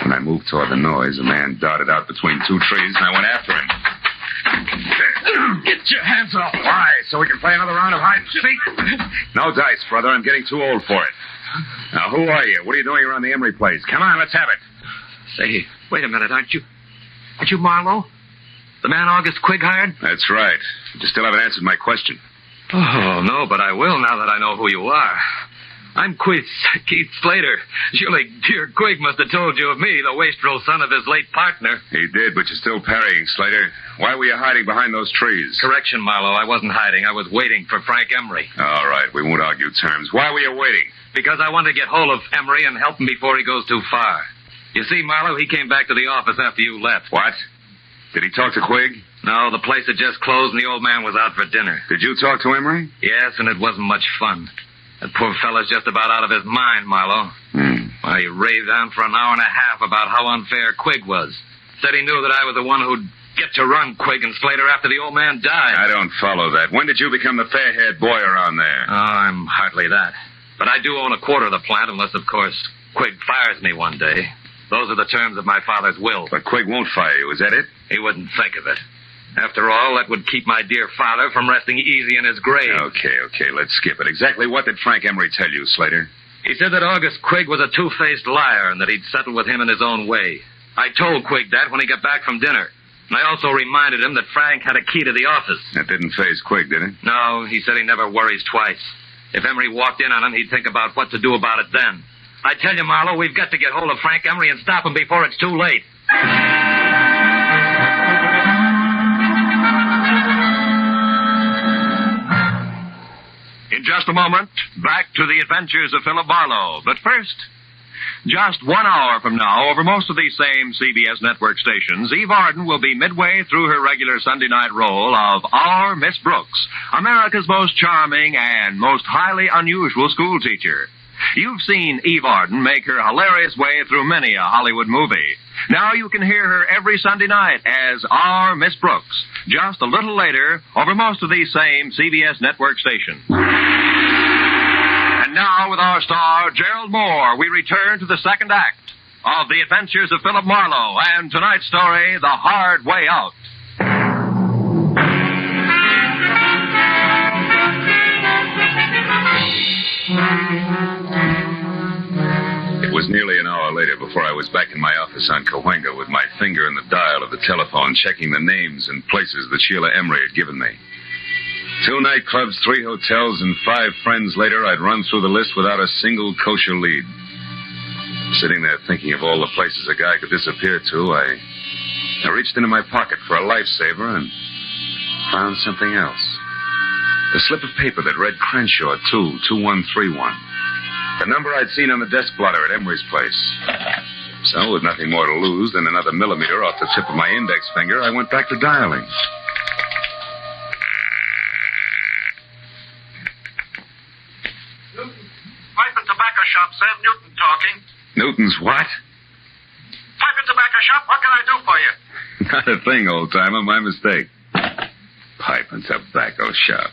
When I moved toward the noise, a man darted out between two trees, and I went after him. Get your hands off. Why? So we can play another round of hide and seek? No dice, brother. I'm getting too old for it. Now, who are you? What are you doing around the Emery place? Come on, let's have it. Say, wait a minute. Aren't you Marlowe? The man August Quigg hired? That's right. You still haven't answered my question. Oh, no, but I will now that I know who you are. I'm Keith Slater. Surely dear Quigg must have told you of me, the wastrel son of his late partner. He did, but you're still parrying, Slater. Why were you hiding behind those trees? Correction, Marlowe. I wasn't hiding. I was waiting for Frank Emery. All right, we won't argue terms. Why were you waiting? Because I wanted to get hold of Emery and help him before he goes too far. You see, Marlowe, he came back to the office after you left. What? Did he talk to Quigg? No, the place had just closed and the old man was out for dinner. Did you talk to Emery? Yes, and it wasn't much fun. That poor fellow's just about out of his mind, Marlowe. Why, he raved on for an hour and a half about how unfair Quigg was. Said he knew that I was the one who'd get to run Quigg and Slater after the old man died. I don't follow that. When did you become the fair-haired boy around there? Oh, I'm hardly that. But I do own a quarter of the plant, unless, of course, Quigg fires me one day. Those are the terms of my father's will. But Quigg won't fire you, is that it? He wouldn't think of it. After all, that would keep my dear father from resting easy in his grave. Okay, let's skip it. Exactly what did Frank Emery tell you, Slater? He said that August Quigg was a two-faced liar and that he'd settle with him in his own way. I told Quigg that when he got back from dinner. And I also reminded him that Frank had a key to the office. That didn't faze Quigg, did it? No, he said he never worries twice. If Emery walked in on him, he'd think about what to do about it then. I tell you, Marlowe, we've got to get hold of Frank Emery and stop him before it's too late. In just a moment, back to the adventures of Philip Marlowe. But first, just 1 hour from now, over most of these same CBS network stations, Eve Arden will be midway through her regular Sunday night role of Our Miss Brooks, America's most charming and most highly unusual school teacher. You've seen Eve Arden make her hilarious way through many a Hollywood movie. Now you can hear her every Sunday night as Our Miss Brooks, just a little later over most of these same CBS network stations. And now, with our star, Gerald Moore, we return to the second act of The Adventures of Philip Marlowe and tonight's story, The Hard Way Out. It was nearly an hour later before I was back in my office on Cahuenga with my finger in the dial of the telephone, checking the names and places that Sheila Emery had given me. 2 nightclubs, 3 hotels, and 5 friends later, I'd run through the list without a single kosher lead. Sitting there thinking of all the places a guy could disappear to, I reached into my pocket for a lifesaver and found something else. A slip of paper that read Crenshaw 22131. The number I'd seen on the desk blotter at Emery's place. So, with nothing more to lose than another millimeter off the tip of my index finger, I went back to dialing. Pipe and tobacco shop, Sam Newton talking. Newton's what? Pipe and tobacco shop, what can I do for you? Not a thing, old-timer. My mistake. Pipe and tobacco shop.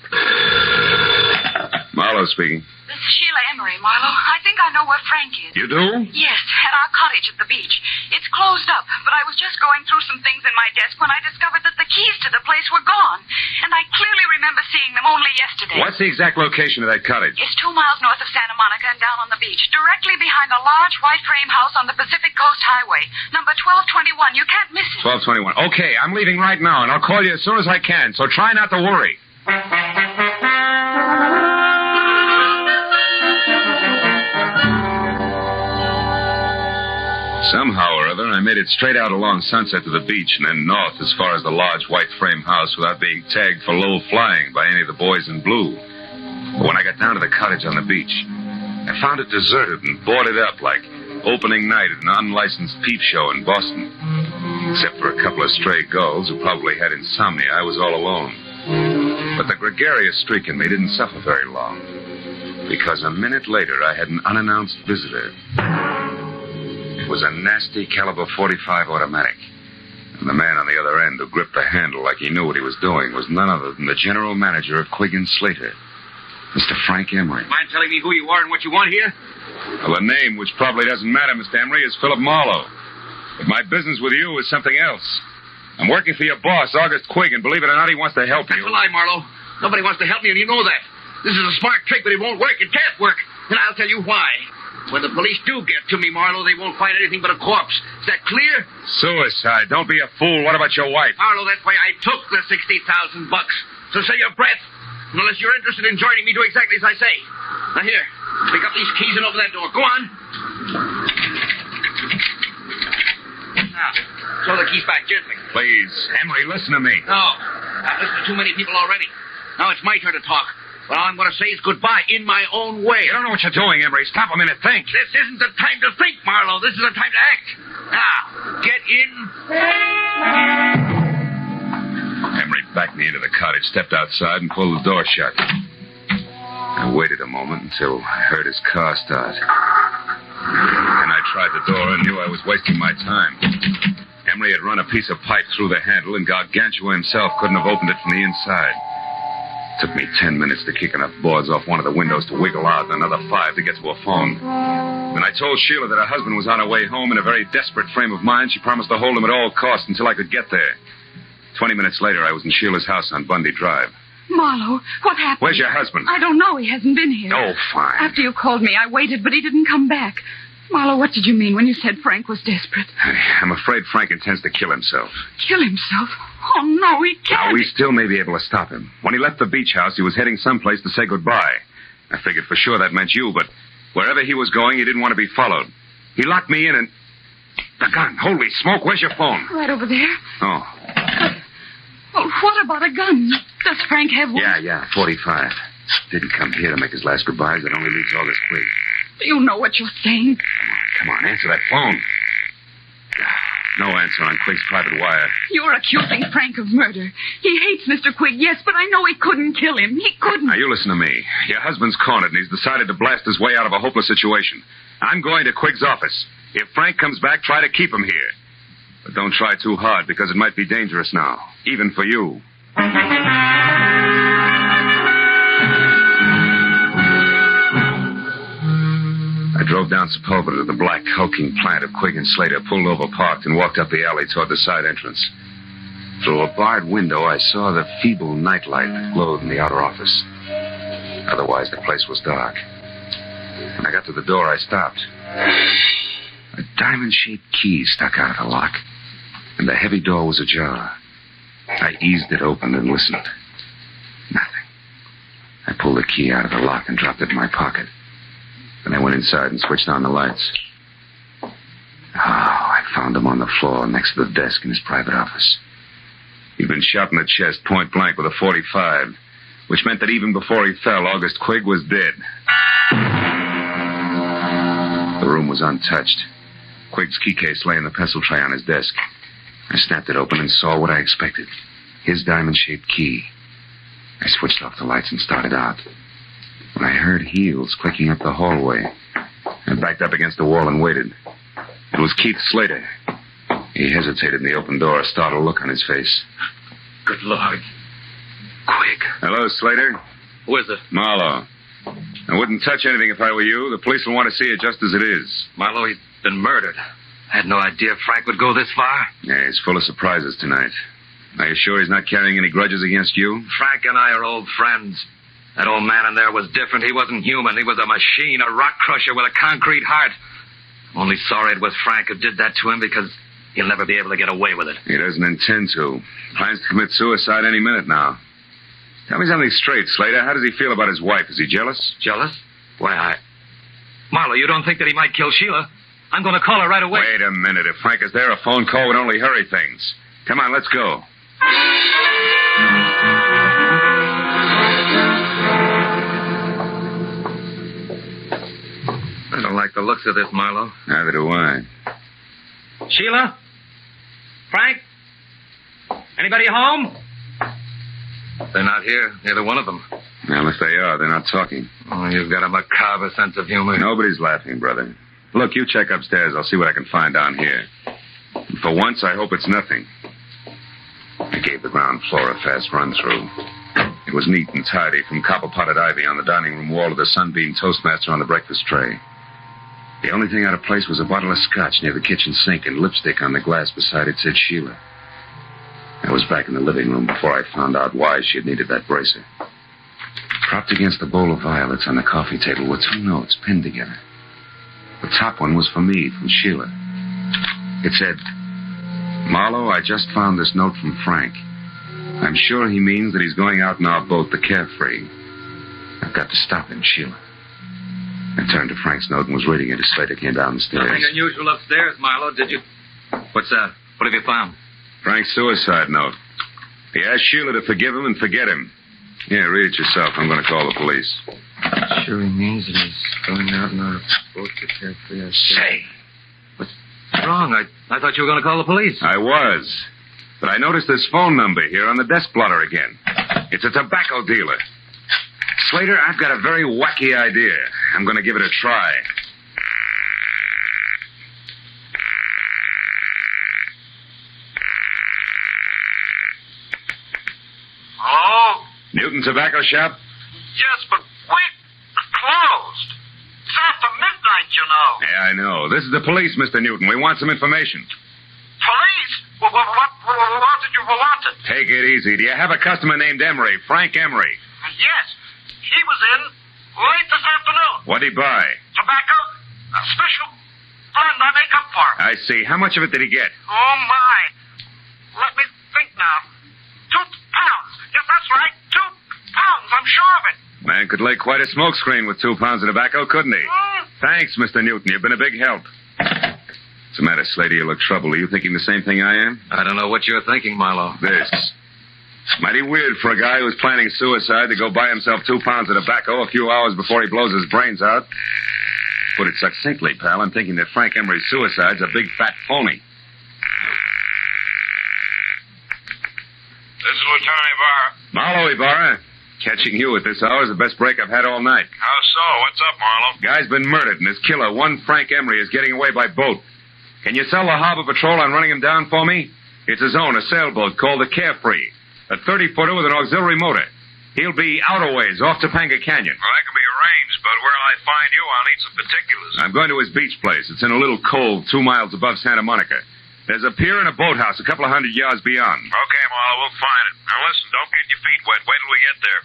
Marlowe speaking. This is Sheila Emery, Marlowe. I think I know where Frank is. You do? Yes, at our cottage at the beach. It's closed up, but I was just going through some things in my desk when I discovered that the keys to the place were gone. And I clearly remember seeing them only yesterday. What's the exact location of that cottage? It's 2 miles north of Santa Monica and down on the beach, directly behind a large white frame house on the Pacific Coast Highway. Number 1221. You can't miss it. 1221. Okay, I'm leaving right now, and I'll call you as soon as I can, so try not to worry. Somehow or other, I made it straight out along Sunset to the beach and then north as far as the large white frame house without being tagged for low flying by any of the boys in blue. But when I got down to the cottage on the beach, I found it deserted and boarded up like opening night at an unlicensed peep show in Boston. Except for a couple of stray gulls who probably had insomnia, I was all alone. But the gregarious streak in me didn't suffer very long, because a minute later I had an unannounced visitor. It was a nasty caliber .45 automatic. And the man on the other end who gripped the handle like he knew what he was doing was none other than the general manager of Quigg & Slater, Mr. Frank Emery. Mind telling me who you are and what you want here? Well, a name which probably doesn't matter, Mr. Emery, is Philip Marlowe. But my business with you is something else. I'm working for your boss, August Quigg, and believe it or not, he wants to help you. That's a lie, Marlowe. Nobody wants to help me, and you know that. This is a smart trick, but it won't work. It can't work. And I'll tell you why. When the police do get to me, Marlowe, they won't find anything but a corpse. Is that clear? Suicide. Don't be a fool. What about your wife? Marlowe, that's why I took the $60,000. So say your breath. And unless you're interested in joining me, do exactly as I say. Now here, pick up these keys and open that door. Go on. Now, throw the keys back gently. Please, Emery, listen to me. No. I've listened to too many people already. Now it's my turn to talk. Well, all I'm going to say is goodbye in my own way. You don't know what you're doing, Emery. Stop a minute. Think. This isn't the time to think, Marlowe. This is the time to act. Now, get in. Emery backed me into the cottage, stepped outside, and pulled the door shut. I waited a moment until I heard his car start. Then I tried the door and knew I was wasting my time. Emery had run a piece of pipe through the handle, and Gargantua himself couldn't have opened it from the inside. It took me 10 minutes to kick enough boards off one of the windows to wiggle out, and another 5 to get to a phone. When I told Sheila that her husband was on her way home in a very desperate frame of mind, she promised to hold him at all costs until I could get there. 20 minutes later, I was in Sheila's house on Bundy Drive. Marlowe, what happened? Where's your husband? I don't know. He hasn't been here. Oh, fine. After you called me, I waited, but he didn't come back. Marlowe, what did you mean when you said Frank was desperate? I'm afraid Frank intends to kill himself. Kill himself? Oh, no, he can't. Now, we still may be able to stop him. When he left the beach house, he was heading someplace to say goodbye. I figured for sure that meant you, but wherever he was going, he didn't want to be followed. He locked me in and... The gun. Holy smoke, where's your phone? Right over there. Oh. Well, what about a gun? Does Frank have one? Yeah, 45. Didn't come here to make his last goodbyes. It only leaves August Quigg. Do you know what you're saying? Come on, answer that phone. No answer on Quigg's private wire. You're accusing Frank of murder. He hates Mr. Quigg, yes, but I know he couldn't kill him. He couldn't. Now, you listen to me. Your husband's cornered, and he's decided to blast his way out of a hopeless situation. I'm going to Quigg's office. If Frank comes back, try to keep him here. But don't try too hard, because it might be dangerous now, even for you. I drove down Sepulveda to the black, hulking plant of Quigg and Slater, pulled over, parked, and walked up the alley toward the side entrance. Through a barred window, I saw the feeble nightlight that glowed in the outer office. Otherwise, the place was dark. When I got to the door, I stopped. A diamond-shaped key stuck out of the lock, and the heavy door was ajar. I eased it open and listened. Nothing. I pulled the key out of the lock and dropped it in my pocket. Then I went inside and switched on the lights. Oh, I found him on the floor next to the desk in his private office. He'd been shot in the chest point blank with a .45, which meant that even before he fell, August Quigg was dead. The room was untouched. Quigg's key case lay in the pencil tray on his desk. I snapped it open and saw what I expected. His diamond-shaped key. I switched off the lights and started out. When I heard heels clicking up the hallway, I backed up against the wall and waited. It was Keith Slater. He hesitated in the open door, a startled look on his face. Good Lord. Quigg. Hello, Slater. Who is it? Marlowe. I wouldn't touch anything if I were you. The police will want to see it just as it is. Marlowe, he's been murdered. I had no idea Frank would go this far. Yeah, he's full of surprises tonight. Are you sure he's not carrying any grudges against you? Frank and I are old friends. That old man in there was different. He wasn't human. He was a machine, a rock crusher with a concrete heart. I'm only sorry it was Frank who did that to him because he'll never be able to get away with it. He doesn't intend to. Plans to commit suicide any minute now. Tell me something straight, Slater. How does he feel about his wife? Is he jealous? Jealous? Why, Marlowe, you don't think that he might kill Sheila? I'm going to call her right away. Wait a minute. If Frank is there, a phone call would only hurry things. Come on, let's go. I don't like the looks of this, Marlowe. Neither do I. Sheila? Frank? Anybody home? They're not here. Neither one of them. Well, if they are, they're not talking. Oh, you've got a macabre sense of humor. Nobody's laughing, brother. Look, you check upstairs. I'll see what I can find down here. And for once, I hope it's nothing. I gave the ground floor a fast run-through. It It was neat and tidy, from copper-potted ivy on the dining room wall to the sunbeam toastmaster on the breakfast tray. The only thing out of place was a bottle of scotch near the kitchen sink and lipstick on the glass beside it said Sheila. I was back in the living room before I found out why she had needed that bracer. Propped against the bowl of violets on the coffee table were 2 notes pinned together. The top one was for me, from Sheila. It said, "Marlowe, I just found this note from Frank. I'm sure he means that he's going out in our boat, the Carefree. I've got to stop him, Sheila." I turned to Frank's note and was reading it as Slater came down the stairs. Nothing unusual upstairs, Marlowe, did you? What's that? What have you found? Frank's suicide note. He asked Sheila to forgive him and forget him. Yeah, read it yourself. I'm going to call the police. Sure he means that he's going out in our boat to Carefree. Say. What's wrong? I thought you were going to call the police. I was. But I noticed this phone number here on the desk blotter again. It's a tobacco dealer. Slater, I've got a very wacky idea. I'm going to give it a try. Hello? Newton Tobacco Shop? Yes, but we're closed. It's after midnight, you know. Yeah, I know. This is the police, Mr. Newton. We want some information. Police? What did you want it? Take it easy. Do you have a customer named Emery, Frank Emery? Yes. He was in late this afternoon. What'd he buy? Tobacco? A special blend I make up for him. I see. How much of it did he get? Oh, my. Let me think now. 2 pounds. Yes, that's right. 2 pounds. I'm sure of it. Man could lay quite a smoke screen with 2 pounds of tobacco, couldn't he? Thanks, Mr. Newton. You've been a big help. What's the matter, Slater? You look troubled. Are you thinking the same thing I am? I don't know what you're thinking, Marlowe. This. Mighty weird for a guy who's planning suicide to go buy himself 2 pounds of tobacco a few hours before he blows his brains out. Put it succinctly, pal, I'm thinking that Frank Emery's suicide's a big fat phony. This is Lieutenant Ibarra. Marlowe, Ibarra. Catching you at this hour is the best break I've had all night. How so? What's up, Marlowe? Guy's been murdered, and his killer, one Frank Emery, is getting away by boat. Can you sell the harbor patrol on running him down for me? It's his own, a sailboat called the Carefree. A 30-footer with an auxiliary motor. He'll be out a ways, off Topanga Canyon. Well, that can be arranged, but where'll I find you? I'll need some particulars. I'm going to his beach place. It's in a little cove 2 miles above Santa Monica. There's a pier and a boathouse a couple of 100 yards beyond. Okay, Marlowe, we'll find it. Now, listen, don't get your feet wet. Wait till we get there.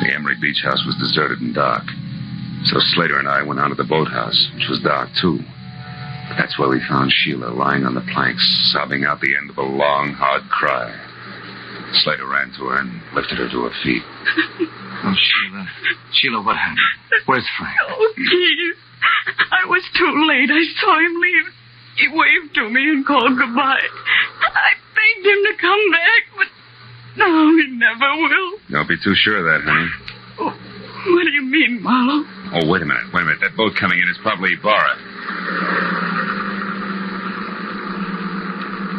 The Emery beach house was deserted and dark. So Slater and I went on to the boathouse, which was dark, too. But that's where we found Sheila lying on the planks, sobbing out the end of a long, hard cry. Slater ran to her and lifted her to her feet. Oh, Sheila. Sheila, what happened? Where's Frank? Oh, please. I was too late. I saw him leave. He waved to me and called goodbye. I begged him to come back, but no, he never will. Don't be too sure of that, honey. Oh, what do you mean, Marlowe? Oh, wait a minute. That boat coming in is probably Ibarra.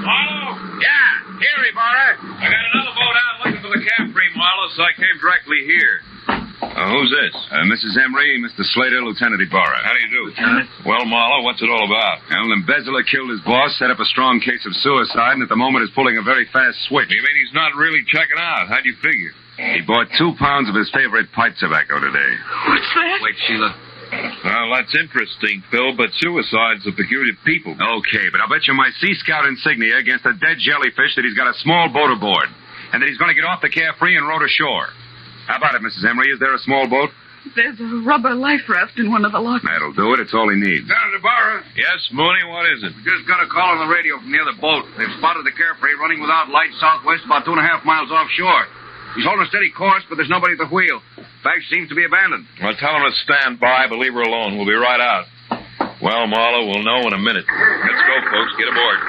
Marlowe? Yeah, here, Ibarra. I got another boat out looking for the Carefree, Marlowe, so I came directly here. Who's this? Mrs. Emery, Mr. Slater, Lieutenant Ibarra. How do you do? Lieutenant? Well, Marlowe, what's it all about? Well, an embezzler killed his boss, set up a strong case of suicide, and at the moment is pulling a very fast switch. You mean he's not really checking out? How'd you figure? He bought 2 pounds of his favorite pipe tobacco today. What's that? Wait, Sheila. Well, that's interesting, Phil, but suicide's a peculiar people. Okay, but I'll bet you my Sea Scout insignia against a dead jellyfish that he's got a small boat aboard, and that he's going to get off the Carefree and row to shore. How about it, Mrs. Emery? Is there a small boat? There's a rubber life raft in one of the lockers. That'll do it. It's all he needs. Lieutenant Ibarra? Yes, Mooney, what is it? We just got a call on the radio from near the boat. They've spotted the Carefree running without lights southwest about 2.5 miles offshore. He's holding a steady course, but there's nobody at the wheel. In fact, seems to be abandoned. Well, tell him to stand by, but leave her alone. We'll be right out. Well, Marlowe, we'll know in a minute. Let's go, folks. Get aboard.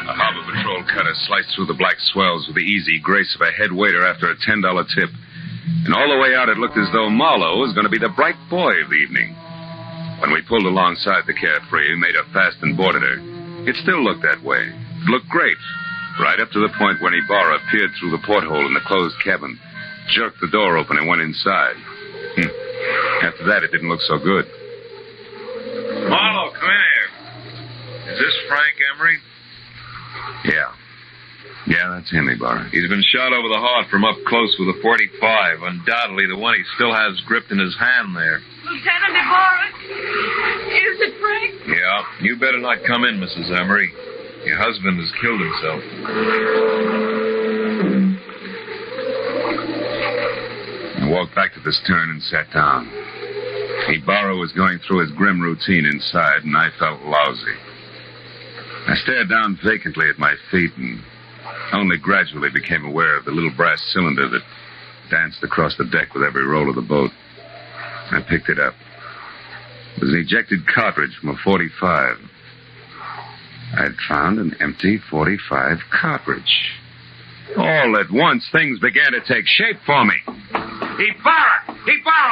A harbor patrol cutter sliced through the black swells with the easy grace of a head waiter after a $10 tip. And all the way out, it looked as though Marlowe was going to be the bright boy of the evening. When we pulled alongside the Carefree, made her fast and boarded her, it still looked that way. It looked great, right up to the point when Ibarra peered through the porthole in the closed cabin, jerked the door open, and went inside. After that, it didn't look so good. Marlowe, come in here. Is this Frank Emery? Yeah, that's him, Ibarra. He's been shot over the heart from up close with a .45. Undoubtedly the one he still has gripped in his hand there. Lieutenant Ibarra, is it Frank? Yeah, you better not come in, Mrs. Emery. Your husband has killed himself. I walked back to the stern and sat down. Ibarra was going through his grim routine inside, and I felt lousy. I stared down vacantly at my feet and only gradually became aware of the little brass cylinder that danced across the deck with every roll of the boat. I picked it up. It was an ejected cartridge from a .45. I'd found an empty .45 cartridge. All at once, things began to take shape for me. Ibarra,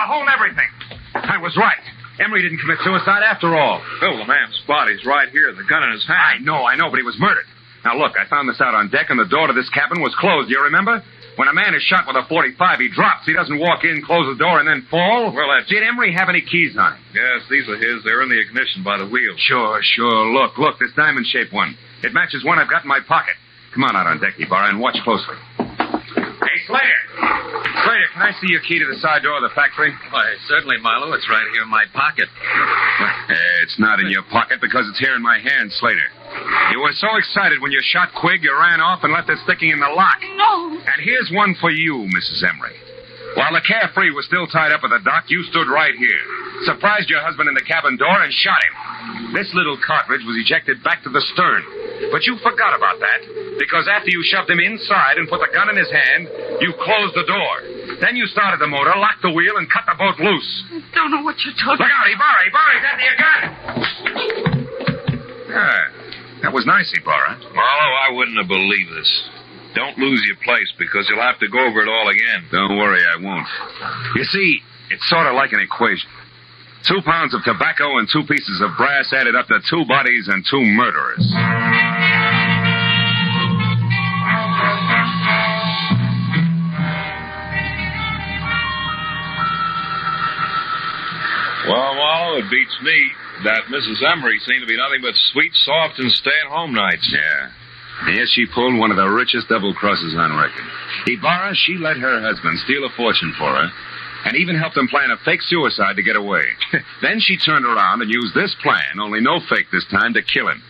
hold everything. I was right. Emery didn't commit suicide after all. Bill, the man's body's right here, the gun in his hand. I know, but he was murdered. Now, look, I found this out on deck, and the door to this cabin was closed. Do you remember? When a man is shot with a .45, he drops. He doesn't walk in, close the door, and then fall. Well, Did Emery have any keys on him? Yes, these are his. They're in the ignition by the wheel. Sure. Look, this diamond-shaped one. It matches one I've got in my pocket. Come on out on deck, Ibarra, and watch closely. Hey, Slater, can I see your key to the side door of the factory? Why, certainly, Marlowe. It's right here in my pocket. It's not in your pocket because it's here in my hand, Slater. You were so excited when you shot Quigg, you ran off and left it sticking in the lock. No. And here's one for you, Mrs. Emery. While the Carefree was still tied up at the dock, you stood right here, surprised your husband in the cabin door, and shot him. This little cartridge was ejected back to the stern. But you forgot about that, because after you shoved him inside and put the gun in his hand, you closed the door. Then you started the motor, locked the wheel, and cut the boat loose. I don't know what you're talking about. Look out, Ibarra, he's after your gun. That was nice, Ibarra. Marlowe, I wouldn't have believed this. Don't lose your place, because you'll have to go over it all again. Don't worry, I won't. You see, it's sort of like an equation. 2 pounds of tobacco and 2 pieces of brass added up to 2 bodies and 2 murderers. Well, Marlowe, it beats me that Mrs. Emery seemed to be nothing but sweet, soft, and stay-at-home nights. Yeah. Yes, she pulled one of the richest double crosses on record. Ibarra, she let her husband steal a fortune for her and even helped him plan a fake suicide to get away. Then she turned around and used this plan, only no fake this time, to kill him.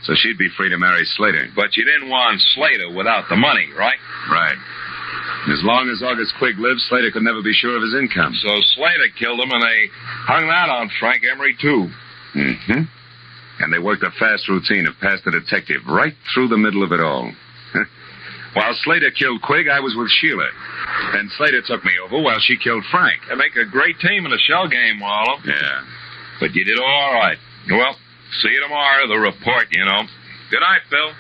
So she'd be free to marry Slater. But you didn't want Slater without the money, right? Right. As long as August Quigg lived, Slater could never be sure of his income. So Slater killed him, and they hung that on Frank Emery, too. Mm-hmm. And they worked a fast routine of pass the detective right through the middle of it all. While Slater killed Quigg, I was with Sheila. Then Slater took me over while she killed Frank. They make a great team in a shell game, Marlowe. Yeah. But you did all right. Well, see you tomorrow, the report, you know. Good night, Phil.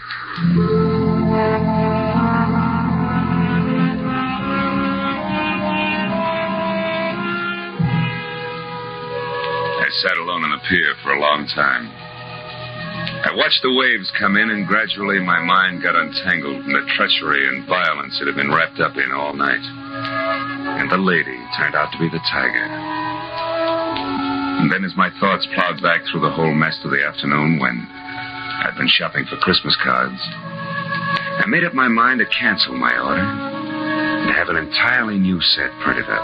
I sat alone on the pier for a long time. I watched the waves come in, and gradually my mind got untangled from the treachery and violence it had been wrapped up in all night. And the lady turned out to be the tiger. And then as my thoughts plowed back through the whole mess of the afternoon when I'd been shopping for Christmas cards, I made up my mind to cancel my order and have an entirely new set printed up.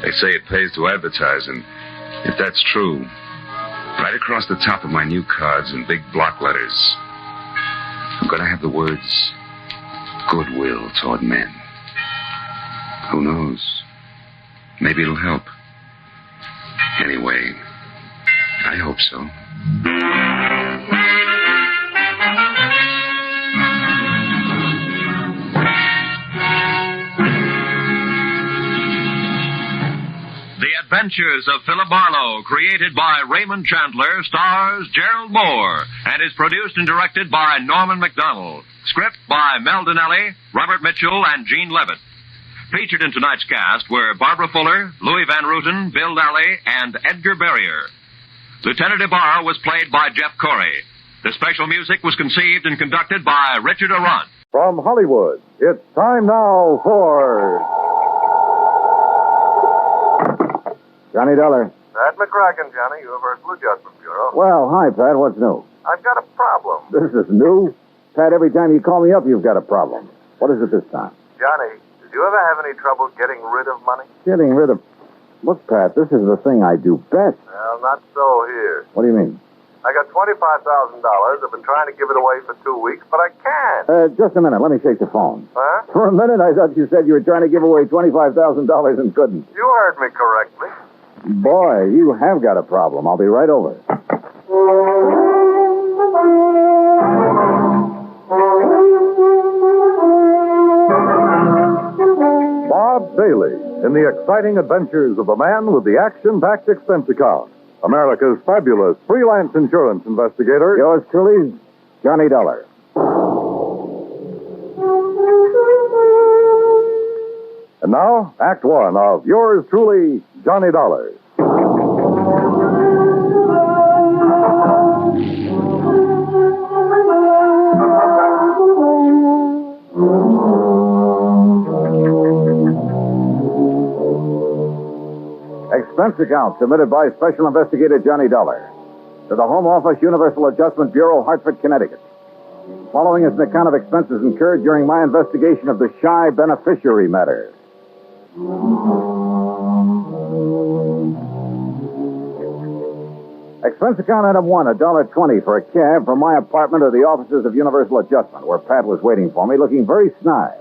They say it pays to advertise, and if that's true, right across the top of my new cards in big block letters, I'm going to have the words, goodwill toward men. Who knows? Maybe it'll help. Anyway, I hope so. The Adventures of Philip Marlowe, created by Raymond Chandler, stars Gerald Moore, and is produced and directed by Norman MacDonald. Script by Mel Donnelly, Robert Mitchell, and Gene Levitt. Featured in tonight's cast were Barbara Fuller, Louis Van Rooten, Bill Nally, and Edgar Barrier. Lieutenant Ibarra was played by Jeff Corey. The special music was conceived and conducted by Richard Arant. From Hollywood, it's time now for Johnny Dollar. Pat McCracken, Johnny, Universal Adjustment Bureau. Well, hi, Pat. What's new? I've got a problem. This is new? Pat, every time you call me up, you've got a problem. What is it this time? Johnny, did you ever have any trouble getting rid of money? Getting rid of... Look, Pat, this is the thing I do best. Well, not so here. What do you mean? I got $25,000. I've been trying to give it away for 2 weeks, but I can't. Just a minute. Let me shake the phone. Huh? For a minute, I thought you said you were trying to give away $25,000 and couldn't. You heard me correctly. Boy, you have got a problem. I'll be right over. Bob Bailey in the exciting adventures of the man with the action-packed expense account. America's fabulous freelance insurance investigator. Yours truly, Johnny Dollar. And now, Act One of yours truly, Johnny Dollar. Expense account submitted by Special Investigator Johnny Dollar to the Home Office, Universal Adjustment Bureau, Hartford, Connecticut. Following is an account of expenses incurred during my investigation of the shy beneficiary matter. Expense account item 1, $1.20 for a cab from my apartment to the offices of Universal Adjustment, where Pat was waiting for me, looking very snide.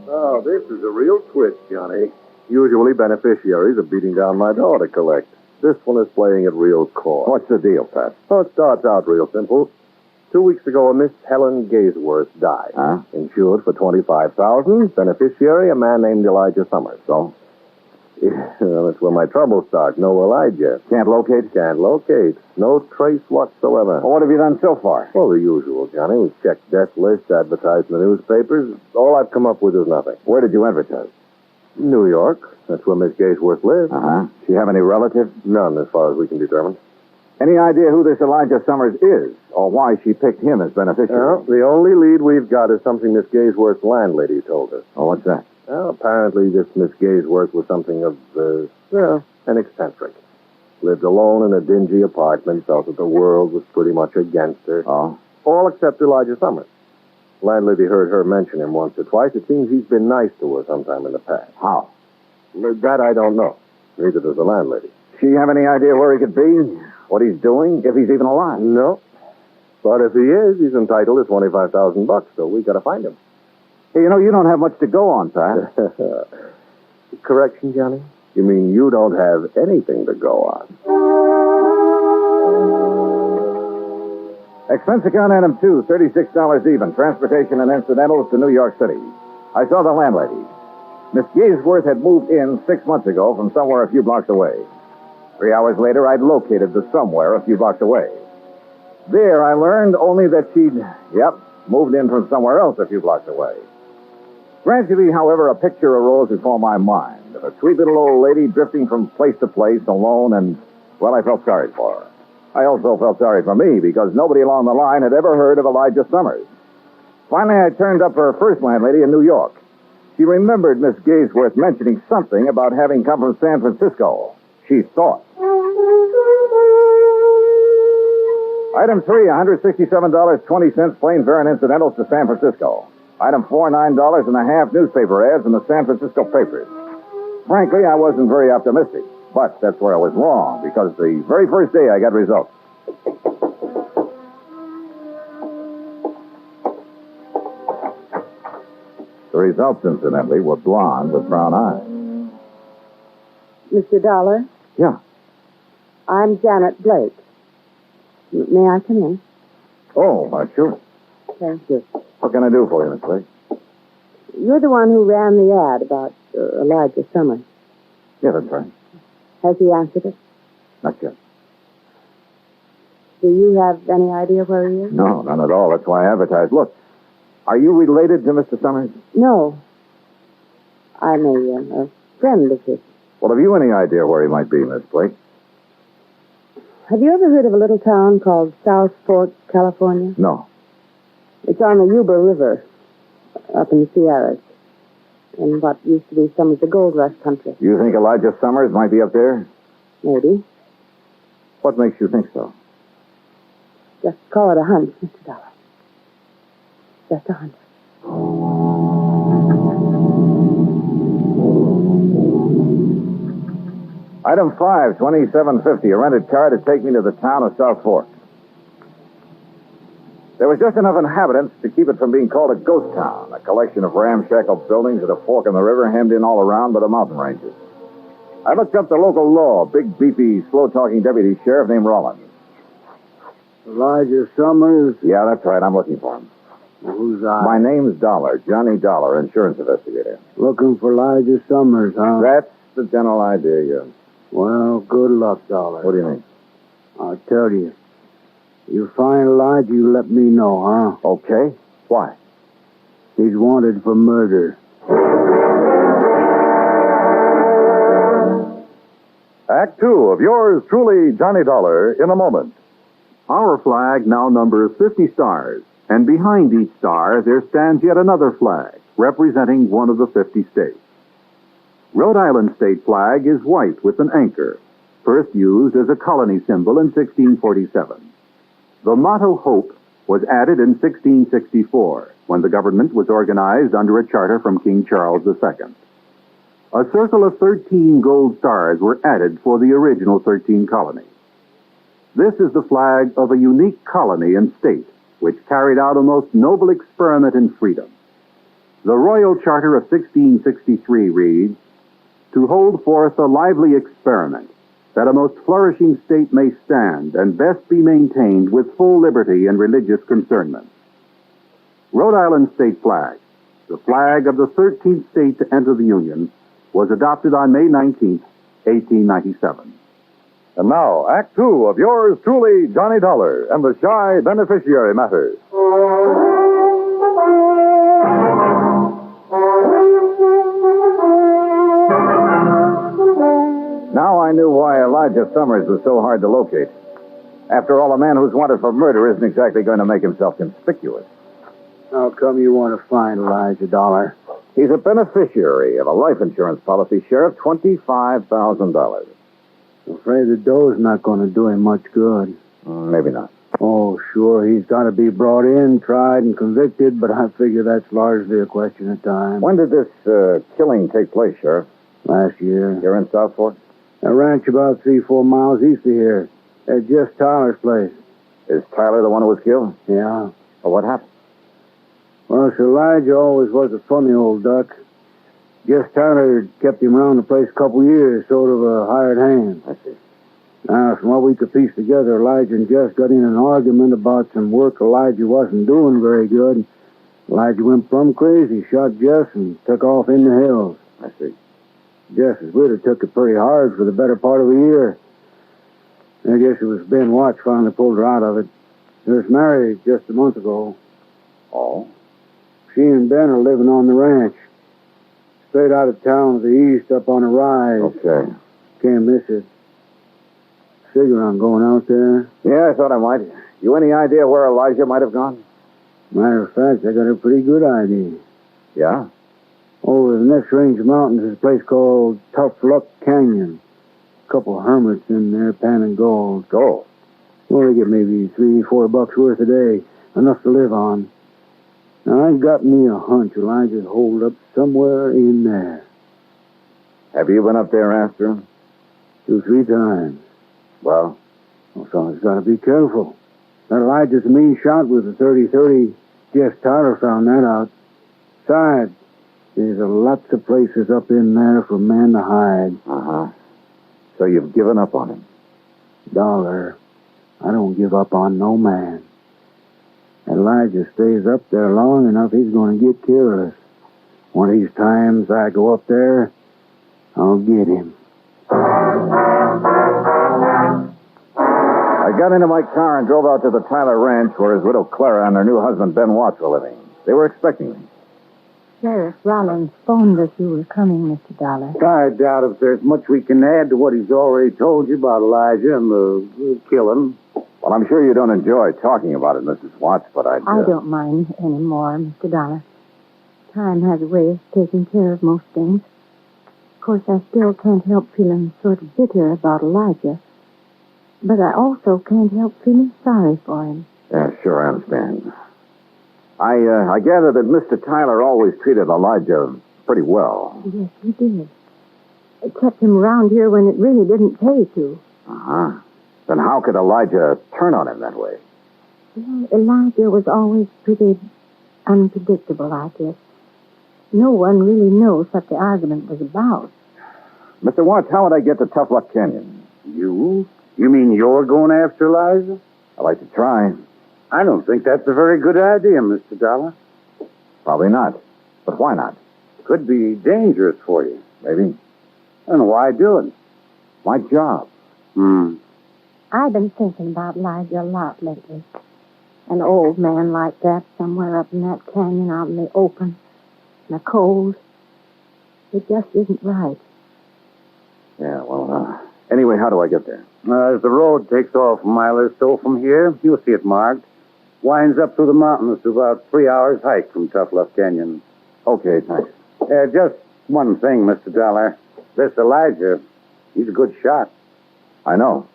Oh, this is a real twist, Johnny. Usually beneficiaries are beating down my door to collect. This one is playing it real coy. What's the deal, Pat? Oh, it starts out real simple. 2 weeks ago, a Miss Helen Gaysworth died. Huh? Insured for $25,000. Beneficiary, a man named Elijah Summers. So? Yeah, that's where my troubles start. No Elijah. Can't locate? Can't locate. No trace whatsoever. Well, what have you done so far? Well, the usual, Johnny. We've checked death lists, advertised in the newspapers. All I've come up with is nothing. Where did you advertise? New York. That's where Miss Gaysworth lives. Uh-huh. She have any relatives? None, as far as we can determine. Any idea who this Elijah Summers is, or why she picked him as beneficiary? Well, the only lead we've got is something Miss Gaysworth's landlady told us. Oh, what's that? Well, apparently this Miss Gaysworth was something of, an eccentric. Lived alone in a dingy apartment, felt that the world was pretty much against her. Oh? All except Elijah Summers. Landlady heard her mention him once or twice. It seems he's been nice to her sometime in the past. How? That I don't know. Neither does the landlady. She have any idea where he could be? What he's doing? If he's even alive? No. But if he is, he's entitled to $25,000, so we got to find him. Hey, you know, you don't have much to go on, Pat. Correction, Johnny? You mean you don't have anything to go on? Expense account item 2, $36 even. Transportation and incidentals to New York City. I saw the landlady. Miss Gaysworth had moved in 6 months ago from somewhere a few blocks away. 3 hours later, I'd located the somewhere a few blocks away. There, I learned only that she'd, moved in from somewhere else a few blocks away. Gradually, however, a picture arose before my mind of a sweet little old lady drifting from place to place alone, and, well, I felt sorry for her. I also felt sorry for me because nobody along the line had ever heard of Elijah Summers. Finally, I turned up her first landlady in New York. She remembered Miss Gaysworth mentioning something about having come from San Francisco. She thought. Item 3, $167.20 plane fare and incidentals to San Francisco. Item 4, $9.50 newspaper ads in the San Francisco papers. Frankly, I wasn't very optimistic, but that's where I was wrong, because the very first day I got results. The results, incidentally, were blonde with brown eyes. Mr. Dollar? Yeah. I'm Janet Blake. May I come in? Oh, sure. Thank you. What can I do for you, Miss Blake? You're the one who ran the ad about Elijah Summers. Yeah, that's right. Has he answered it? Not yet. Do you have any idea where he is? No, none at all. That's why I advertised. Look, are you related to Mr. Summers? No. I'm a friend of his. Well, have you any idea where he might be, Miss Blake? Have you ever heard of a little town called South Fork, California? No. It's on the Yuba River, up in the Sierras. in what used to be some of the gold rush country. You think Elijah Summers might be up there? Maybe. What makes you think so? Just call it a hunch, Mr. Dollar. Just a hunch. Item 5, 2750, a rented car to take me to the town of South Fork. There was just enough inhabitants to keep it from being called a ghost town, a collection of ramshackle buildings at a fork in the river hemmed in all around by the mountain ranges. I looked up the local law, big, beefy, slow-talking deputy sheriff named Rollins. Elijah Summers? Yeah, that's right. I'm looking for him. Who's I? My name's Dollar, Johnny Dollar, insurance investigator. Looking for Elijah Summers, huh? That's the general idea, yeah. Well, good luck, Dollar. What do you mean? I'll tell you. You find Elijah, you let me know, huh? Okay. Why? He's wanted for murder. Act 2 of yours truly, Johnny Dollar, in a moment. Our flag now numbers 50 stars, and behind each star there stands yet another flag, representing one of the 50 states. Rhode Island state flag is white with an anchor, first used as a colony symbol in 1647. The motto Hope was added in 1664, when the government was organized under a charter from King Charles II. A circle of 13 gold stars were added for the original 13 colonies. This is the flag of a unique colony and state, which carried out a most noble experiment in freedom. The Royal Charter of 1663 reads, "To hold forth a lively experiment, that a most flourishing state may stand and best be maintained with full liberty and religious concernment." Rhode Island state flag, the flag of the 13th state to enter the Union, was adopted on May 19, 1897. And now, Act 2 of yours truly, Johnny Dollar, and the Shy Beneficiary matters. Now I knew why Elijah Summers was so hard to locate. After all, a man who's wanted for murder isn't exactly going to make himself conspicuous. How come you want to find Elijah Dollar? He's a beneficiary of a life insurance policy, Sheriff, $25,000. I'm afraid the dough's not going to do him much good. Maybe not. Oh, sure, he's got to be brought in, tried, and convicted, but I figure that's largely a question of time. When did this killing take place, Sheriff? Last year. Here in South Fork? A ranch about 3-4 miles east of here. At Jess Tyler's place. Is Tyler the one who was killed? Yeah. Well, what happened? Well, Sir Elijah always was a funny old duck. Jess Tyler kept him around the place a couple years, sort of a hired hand. I see. Now, from what we could piece together, Elijah and Jess got in an argument about some work Elijah wasn't doing very good. Elijah went plumb crazy, shot Jess, and took off in the hills. I see. Jess's widow took it pretty hard for the better part of a year. I guess it was Ben Watts finally pulled her out of it. They was married just a month ago. Oh? She and Ben are living on the ranch. Straight out of town to the east up on a rise. Okay. Can't miss it. Figure on going out there. Yeah, I thought I might. You any idea where Elijah might have gone? Matter of fact, I got a pretty good idea. Yeah? Over the next range of mountains is a place called Tough Luck Canyon. A couple of hermits in there panning gold. Gold? Well, they get maybe $3-4 worth a day. Enough to live on. Now, I've got me a hunch Elijah's holed up somewhere in there. Have you been up there after him? 2-3 times. Well, someone's got to be careful. That Elijah's a mean shot with a 30-30. Jess Tyler found that out. Besides, there's lots of places up in there for men to hide. Uh-huh. So you've given up on him? Dollar, I don't give up on no man. Elijah stays up there long enough, he's going to get careless. One of these times I go up there, I'll get him. I got into my car and drove out to the Tyler Ranch where his widow Clara and her new husband Ben Watts were living. They were expecting me. Sheriff Rollins phoned us you were coming, Mr. Dollar. I doubt if there's much we can add to what he's already told you about Elijah and the killing. Well, I'm sure you don't enjoy talking about it, Mrs. Watts, but I don't mind any more, Mr. Dollar. Time has a way of taking care of most things. Of course, I still can't help feeling sort of bitter about Elijah. But I also can't help feeling sorry for him. Yeah, sure, I understand. I gather that Mr. Tyler always treated Elijah pretty well. Yes, he did. It kept him around here when it really didn't pay to. Uh-huh. Then how could Elijah turn on him that way? Well, Elijah was always pretty unpredictable, I guess. No one really knows what the argument was about. Mr. Watts, how would I get to Tough Luck Canyon? You? You mean you're going after Elijah? I'd like to try. I don't think that's a very good idea, Mr. Dollar. Probably not. But why not? Could be dangerous for you. Maybe. And why do it? My job. I've been thinking about Elijah a lot lately. An old man like that somewhere up in that canyon out in the open, in the cold. It just isn't right. Yeah, well, anyway, how do I get there? As the road takes off a mile or so from here, you'll see it marked. Winds up through the mountains to about 3 hours' hike from Tough Luck Canyon. Okay, thanks. Just one thing, Mr. Dollar. This Elijah, he's a good shot. I know.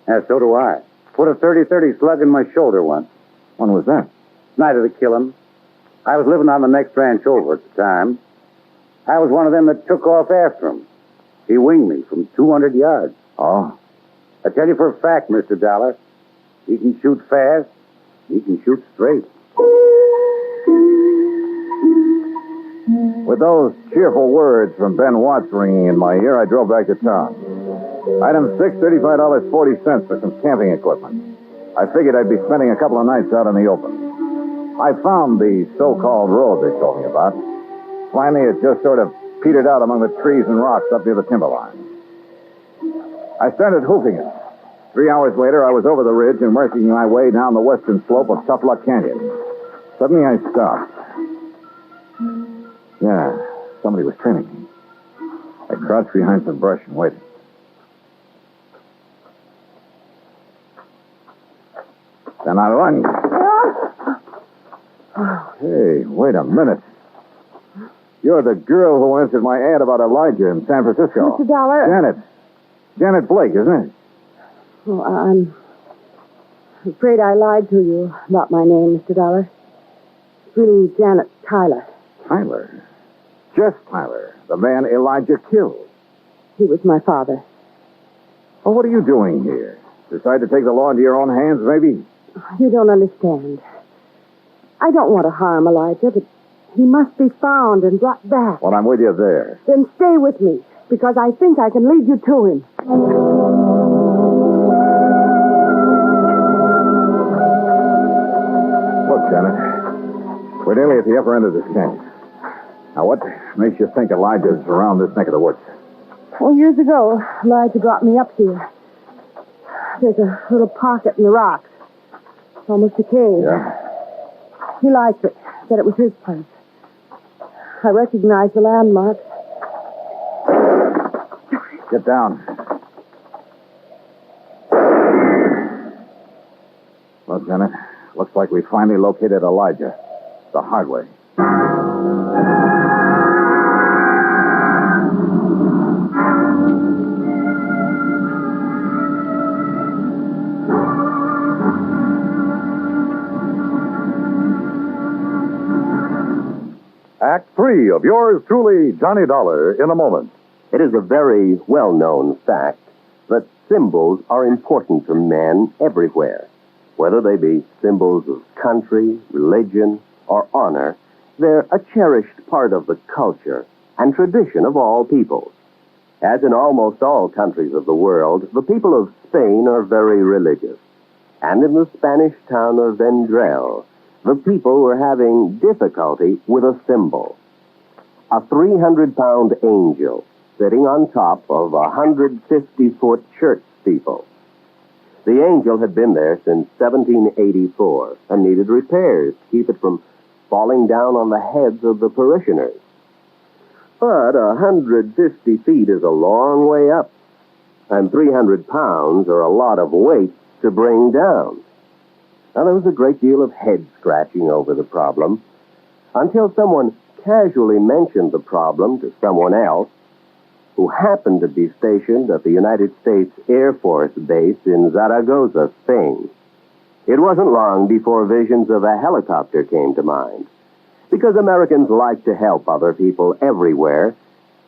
So do I. Put a 30-30 slug in my shoulder once. When was that? Night of the killing. I was living on the next ranch over at the time. I was one of them that took off after him. He winged me from 200 yards. Oh? I tell you for a fact, Mr. Dollar, he can shoot fast, he can shoot straight. With those cheerful words from Ben Watts ringing in my ear, I drove back to town. Item 6, $35.40 for some camping equipment. I figured I'd be spending a couple of nights out in the open. I found the so-called road they told me about. Finally, it just sort of petered out among the trees and rocks up near the timberline. I started hoofing it. 3 hours later, I was over the ridge and working my way down the western slope of Tough Luck Canyon. Suddenly, I stopped. Yeah, somebody was trailing me. I crouched behind some brush and waited. Then I lunged. Hey, wait a minute. You're the girl who answered my ad about Elijah in San Francisco. Mr. Dollar. Janet Blake, isn't it? Oh, I'm afraid I lied to you about my name, Mr. Dollar. It's really Janet Tyler. Tyler? Just Tyler, the man Elijah killed. He was my father. Well, what are you doing here? Decide to take the law into your own hands, maybe? You don't understand. I don't want to harm Elijah, but he must be found and brought back. Well, I'm with you there. Then stay with me, because I think I can lead you to him. Look, Janet, we're nearly at the upper end of this canyon. Now, what makes you think Elijah's around this neck of the woods? Well, years ago, Elijah brought me up here. There's a little pocket in the rocks. It's almost a cave. Yeah? He liked it. Said it was his place. I recognized the landmarks. Get down. Well, Janet, looks like we finally located Elijah. The hard way. Act 3 of yours truly, Johnny Dollar, in a moment. It is a very well-known fact that symbols are important to men everywhere. Whether they be symbols of country, religion, or honor, they're a cherished part of the culture and tradition of all peoples. As in almost all countries of the world, the people of Spain are very religious. And in the Spanish town of Vendrell, the people were having difficulty with a symbol. A 300-pound angel sitting on top of a 150-foot church steeple. The angel had been there since 1784 and needed repairs to keep it from falling down on the heads of the parishioners. But 150 feet is a long way up, and 300 pounds are a lot of weight to bring down. Now, there was a great deal of head-scratching over the problem until someone casually mentioned the problem to someone else who happened to be stationed at the United States Air Force Base in Zaragoza, Spain. It wasn't long before visions of a helicopter came to mind. Because Americans like to help other people everywhere,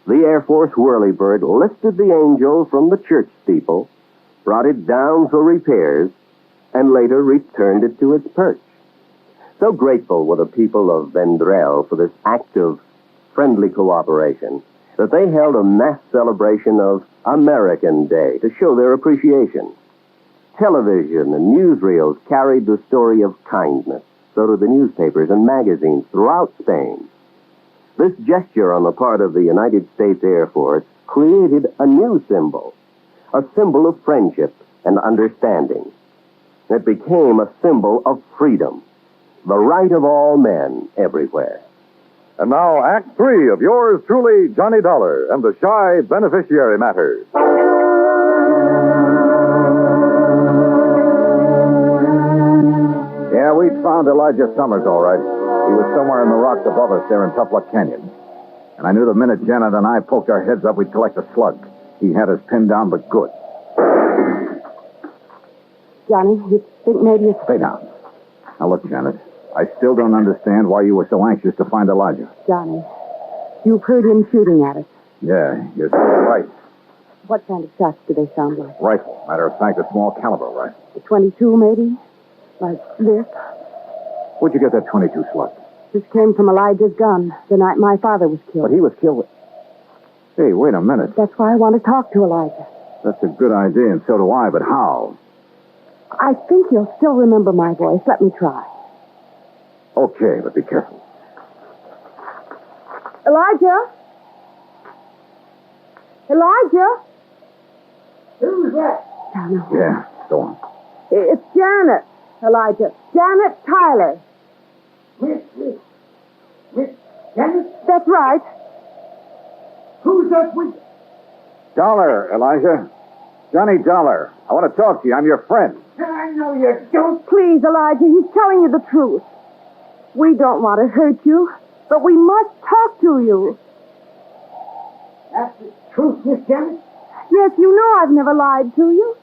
the Air Force whirlybird lifted the Angel from the church steeple, brought it down for repairs, and later returned it to its perch. So grateful were the people of Vendrell for this act of friendly cooperation that they held a mass celebration of American Day to show their appreciation. Television and newsreels carried the story of kindness. So did the newspapers and magazines throughout Spain. This gesture on the part of the United States Air Force created a new symbol, a symbol of friendship and understanding. It became a symbol of freedom, the right of all men everywhere. And now, Act 3 of yours truly, Johnny Dollar, and the Shy Beneficiary Matter. Yeah, we found Elijah Summers, all right. He was somewhere in the rocks above us there in Tough Luck Canyon. And I knew the minute Janet and I poked our heads up, we'd collect a slug. He had us pinned down, but good. Johnny, you think maybe it's... Stay down. Now, look, Janet, I still don't understand why you were so anxious to find Elijah. Johnny, you've heard him shooting at us. Yeah, you're so right. What kind of shots do they sound like? Rifle. Matter of fact, a small caliber rifle. A 22, maybe? Like this? Where'd you get that 22 slug? This came from Elijah's gun the night my father was killed. But he was killed with... Hey, wait a minute. That's why I want to talk to Elijah. That's a good idea, and so do I, but how? I think he'll still remember my voice. Let me try. Okay, but be careful. Elijah? Elijah? Who's that? Janet. Yeah, go on. It's Janet, Elijah. Janet Tyler. Miss Janet? That's right. Who's that with... Dollar, Elijah. Johnny Dollar. I want to talk to you. I'm your friend. I know you don't. Please, Elijah, he's telling you the truth. We don't want to hurt you, but we must talk to you. That's the truth, Miss Janet? Yes, you know I've never lied to you.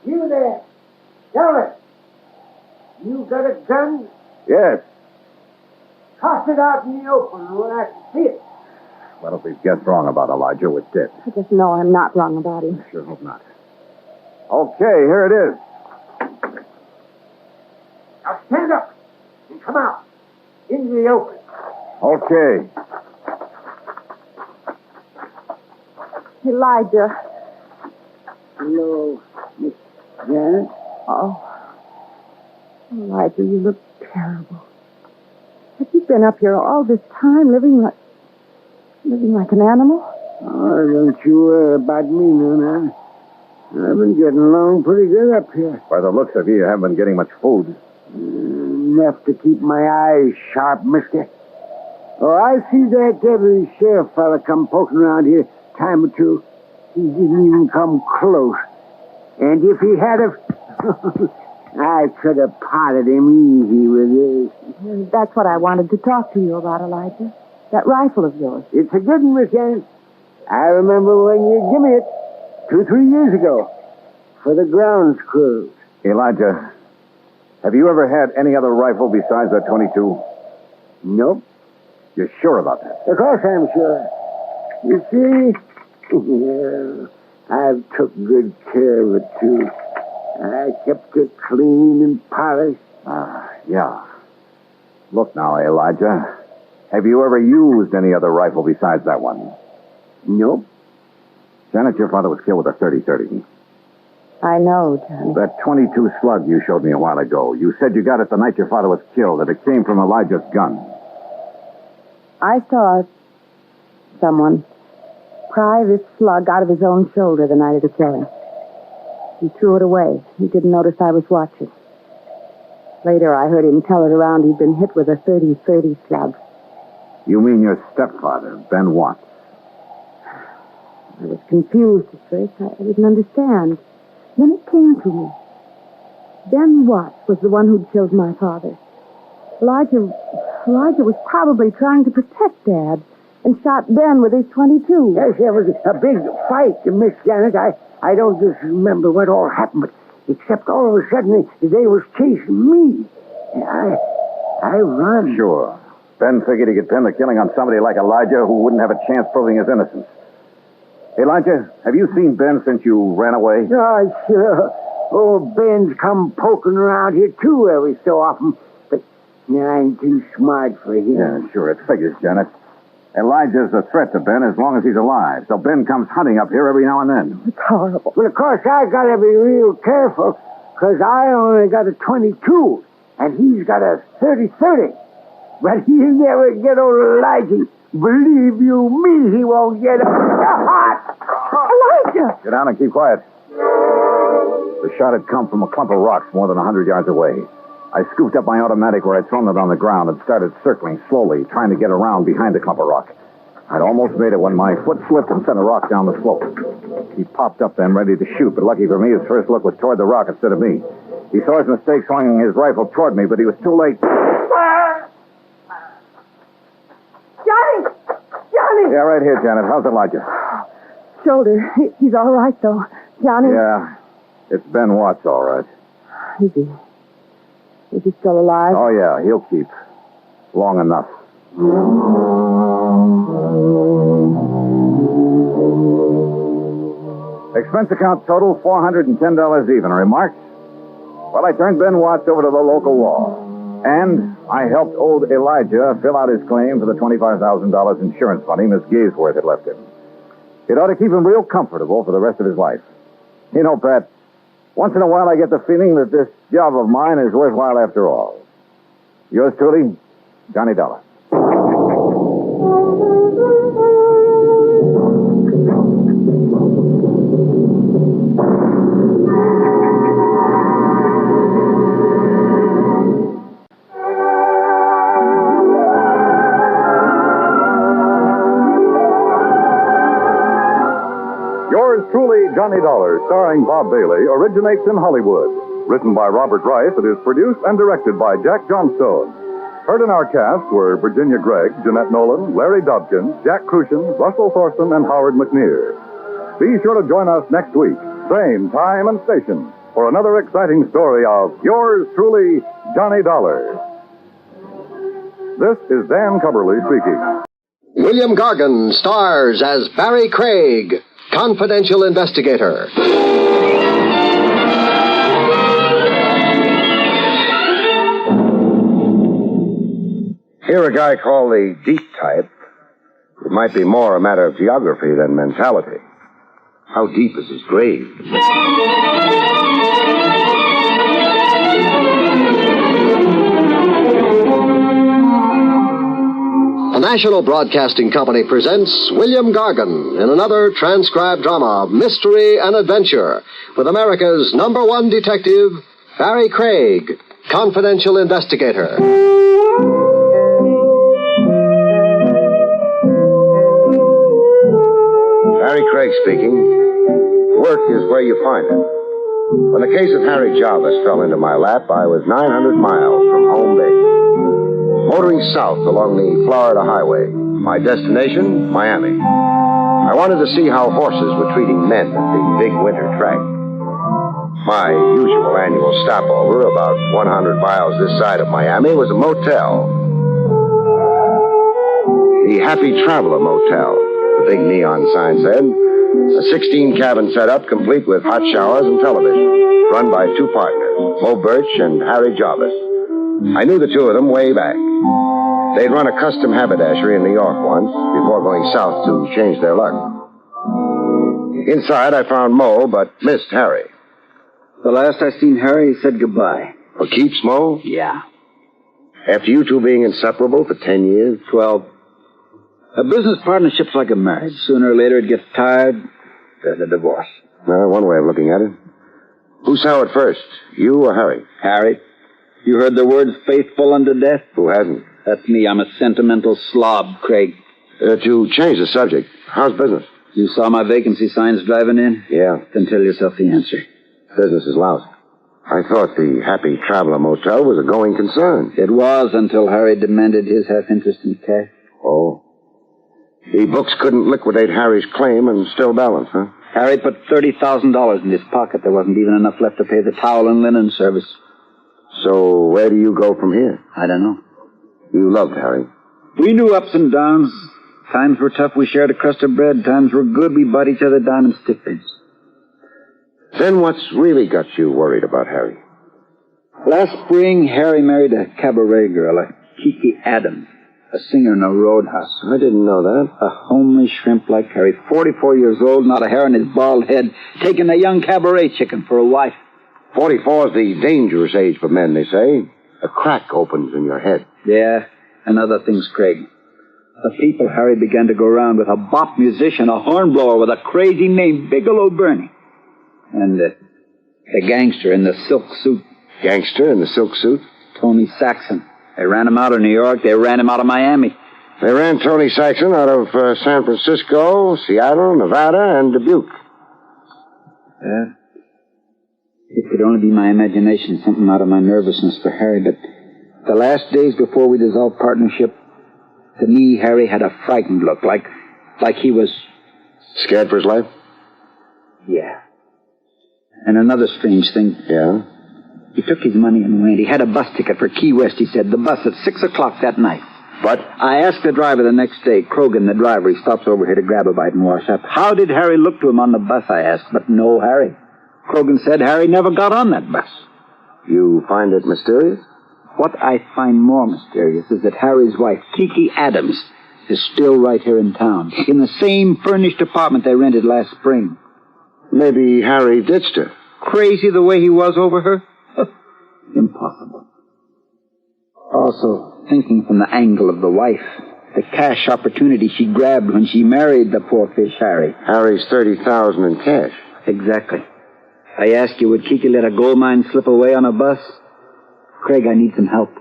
You there. Dollar. You got a gun? Yes. Toss it out in the open where I can see it. Well, if we've guessed wrong about Elijah, we're dead. I just know I'm not wrong about him. I sure hope not. Okay, here it is. Now stand up and come out into the open. Okay. Elijah. Hello, Miss Janet. Oh. Elijah, you look terrible. Have you been up here all this time living like an animal? Oh, don't you worry about me, Nora. I've been getting along pretty good up here. By the looks of you, you haven't been getting much food. Enough to keep my eyes sharp, mister. Oh, I see that deputy sheriff fella come poking around here time or two. He didn't even come close. And if he had I could have potted him easy with this. That's what I wanted to talk to you about, Elijah. That rifle of yours. It's a good one, Miss Janet. I remember when you gave me it 2-3 years ago for the grounds crew. Elijah, have you ever had any other rifle besides that 22? Nope. You're sure about that? Of course I'm sure. You see, I've took good care of it, too. I kept it clean and polished. Yeah. Look now, Elijah. Have you ever used any other rifle besides that one? Nope. Janet, your father was killed with a 30-30. I know, Johnny. That 22 slug you showed me a while ago. You said you got it the night your father was killed, that it came from Elijah's gun. I saw someone pry this slug out of his own shoulder the night of the killing. He threw it away. He didn't notice I was watching. Later, I heard him tell it around he'd been hit with a 30-30 slug. You mean your stepfather, Ben Watts? I was confused at first. I didn't understand. Then it came to me. Ben Watts was the one who'd killed my father. Elijah Elijah was probably trying to protect Dad and shot Ben with his .22. Yes, there was a big fight, Miss Janet. I don't just remember what all happened, but except all of a sudden they was chasing me. I run. Sure. Ben figured he could pin the killing on somebody like Elijah who wouldn't have a chance proving his innocence. Elijah, have you seen Ben since you ran away? Oh, sure. Old Ben's come poking around here, too, every so often. But I ain't too smart for him. Yeah, sure. It figures, Janet. Elijah's a threat to Ben as long as he's alive. So Ben comes hunting up here every now and then. It's horrible. Well, of course, I gotta be real careful, because I only got a .22, and he's got a .30. But he'll never get old Elijah. Believe you me, he won't get Elijah! Sit down and keep quiet. The shot had come from a clump of rocks more than 100 yards away. I scooped up my automatic where I'd thrown it on the ground and started circling slowly, trying to get around behind the clump of rock. I'd almost made it when my foot slipped and sent a rock down the slope. He popped up then, ready to shoot, but lucky for me, his first look was toward the rock instead of me. He saw his mistake, swinging his rifle toward me, but he was too late. Johnny! Yeah, right here, Janet. How's Elijah? Shoulder. He's all right, though. Johnny? Yeah. It's Ben Watts, all right. Is he still alive? Oh, yeah. He'll keep. Long enough. Expense account total, $410 even. Remarks? Well, I turned Ben Watts over to the local law. And I helped old Elijah fill out his claim for the $25,000 insurance money Miss Gaysworth had left him. It ought to keep him real comfortable for the rest of his life. You know, Pat, once in a while I get the feeling that this job of mine is worthwhile after all. Yours truly, Johnny Dollar. Yours truly, Johnny Dollar, starring Bob Bailey, originates in Hollywood. Written by Robert Rice, it is produced and directed by Jack Johnstone. Heard in our cast were Virginia Gregg, Jeanette Nolan, Larry Dobkin, Jack Crucian, Russell Thorson, and Howard McNear. Be sure to join us next week, same time and station, for another exciting story of Yours truly, Johnny Dollar. This is Dan Cubberly speaking. William Gargan stars as Barrie Craig, confidential investigator. Here a guy called the deep type. It might be more a matter of geography than mentality. How deep is his grave? The National Broadcasting Company presents William Gargan in another transcribed drama of mystery and adventure with America's #1 detective, Barrie Craig, confidential investigator. Barrie Craig speaking. Work is where you find it. When the case of Harry Jarvis fell into my lap, I was 900 miles from home base. Motoring south along the Florida highway. My destination, Miami. I wanted to see how horses were treating men at the big winter track. My usual annual stopover, about 100 miles this side of Miami, was a motel. The Happy Traveler Motel, the big neon sign said. A 16-cabin setup complete with hot showers and television, run by two partners, Mo Birch and Harry Jarvis. I knew the two of them way back. They'd run a custom haberdashery in New York once, before going south to change their luck. Inside, I found Mo, but missed Harry. The last I seen Harry, he said goodbye. For keeps, Mo? Yeah. After you two being inseparable for 10 years? 12. A business partnership's like a marriage. Sooner or later it gets tired, there's a divorce. Well, one way of looking at it. Who saw it first, you or Harry? Harry. You heard the words faithful unto death? Who hasn't? That's me. I'm a sentimental slob, Craig. To change the subject, how's business? You saw my vacancy signs driving in? Yeah. Then tell yourself the answer. Business is lousy. I thought the Happy Traveler Motel was a going concern. It was until Harry demanded his half-interest in cash. Oh. The books couldn't liquidate Harry's claim and still balance, huh? Harry put $30,000 in his pocket. There wasn't even enough left to pay the towel and linen service. So where do you go from here? I don't know. You loved Harry. We knew ups and downs. Times were tough, we shared a crust of bread. Times were good, we bought each other down in stiffness. Then what's really got you worried about Harry? Last spring, Harry married a cabaret girl, a Kiki Adams, a singer in a roadhouse. I didn't know that. A homely shrimp like Harry, 44 years old, not a hair on his bald head, taking a young cabaret chicken for a wife. 44 is the dangerous age for men, they say. A crack opens in your head. Yeah, and other things, Craig. The people Harry began to go around with, a bop musician, a hornblower with a crazy name, Bigelow Burney. And the gangster in the silk suit. Gangster in the silk suit? Tony Saxon. They ran him out of New York. They ran him out of Miami. They ran Tony Saxon out of San Francisco, Seattle, Nevada, and Dubuque. It could only be my imagination, something out of my nervousness for Harry, but the last days before we dissolved partnership, to me, Harry had a frightened look, like he was... Scared for his life? Yeah. And another strange thing. Yeah? He took his money and went. He had a bus ticket for Key West, he said. The bus at 6 o'clock that night. But? I asked the driver the next day, Krogan, the driver. He stops over here to grab a bite and wash up. How did Harry look to him on the bus, I asked. But no Harry. Krogan said Harry never got on that bus. You find it mysterious? What I find more mysterious is that Harry's wife, Kiki Adams, is still right here in town, in the same furnished apartment they rented last spring. Maybe Harry ditched her. Crazy the way he was over her? Impossible. Also, thinking from the angle of the wife, the cash opportunity she grabbed when she married the poor fish Harry. Harry's $30,000 in cash. Exactly. I asked you, would Kiki let a gold mine slip away on a bus? Craig, I need some help.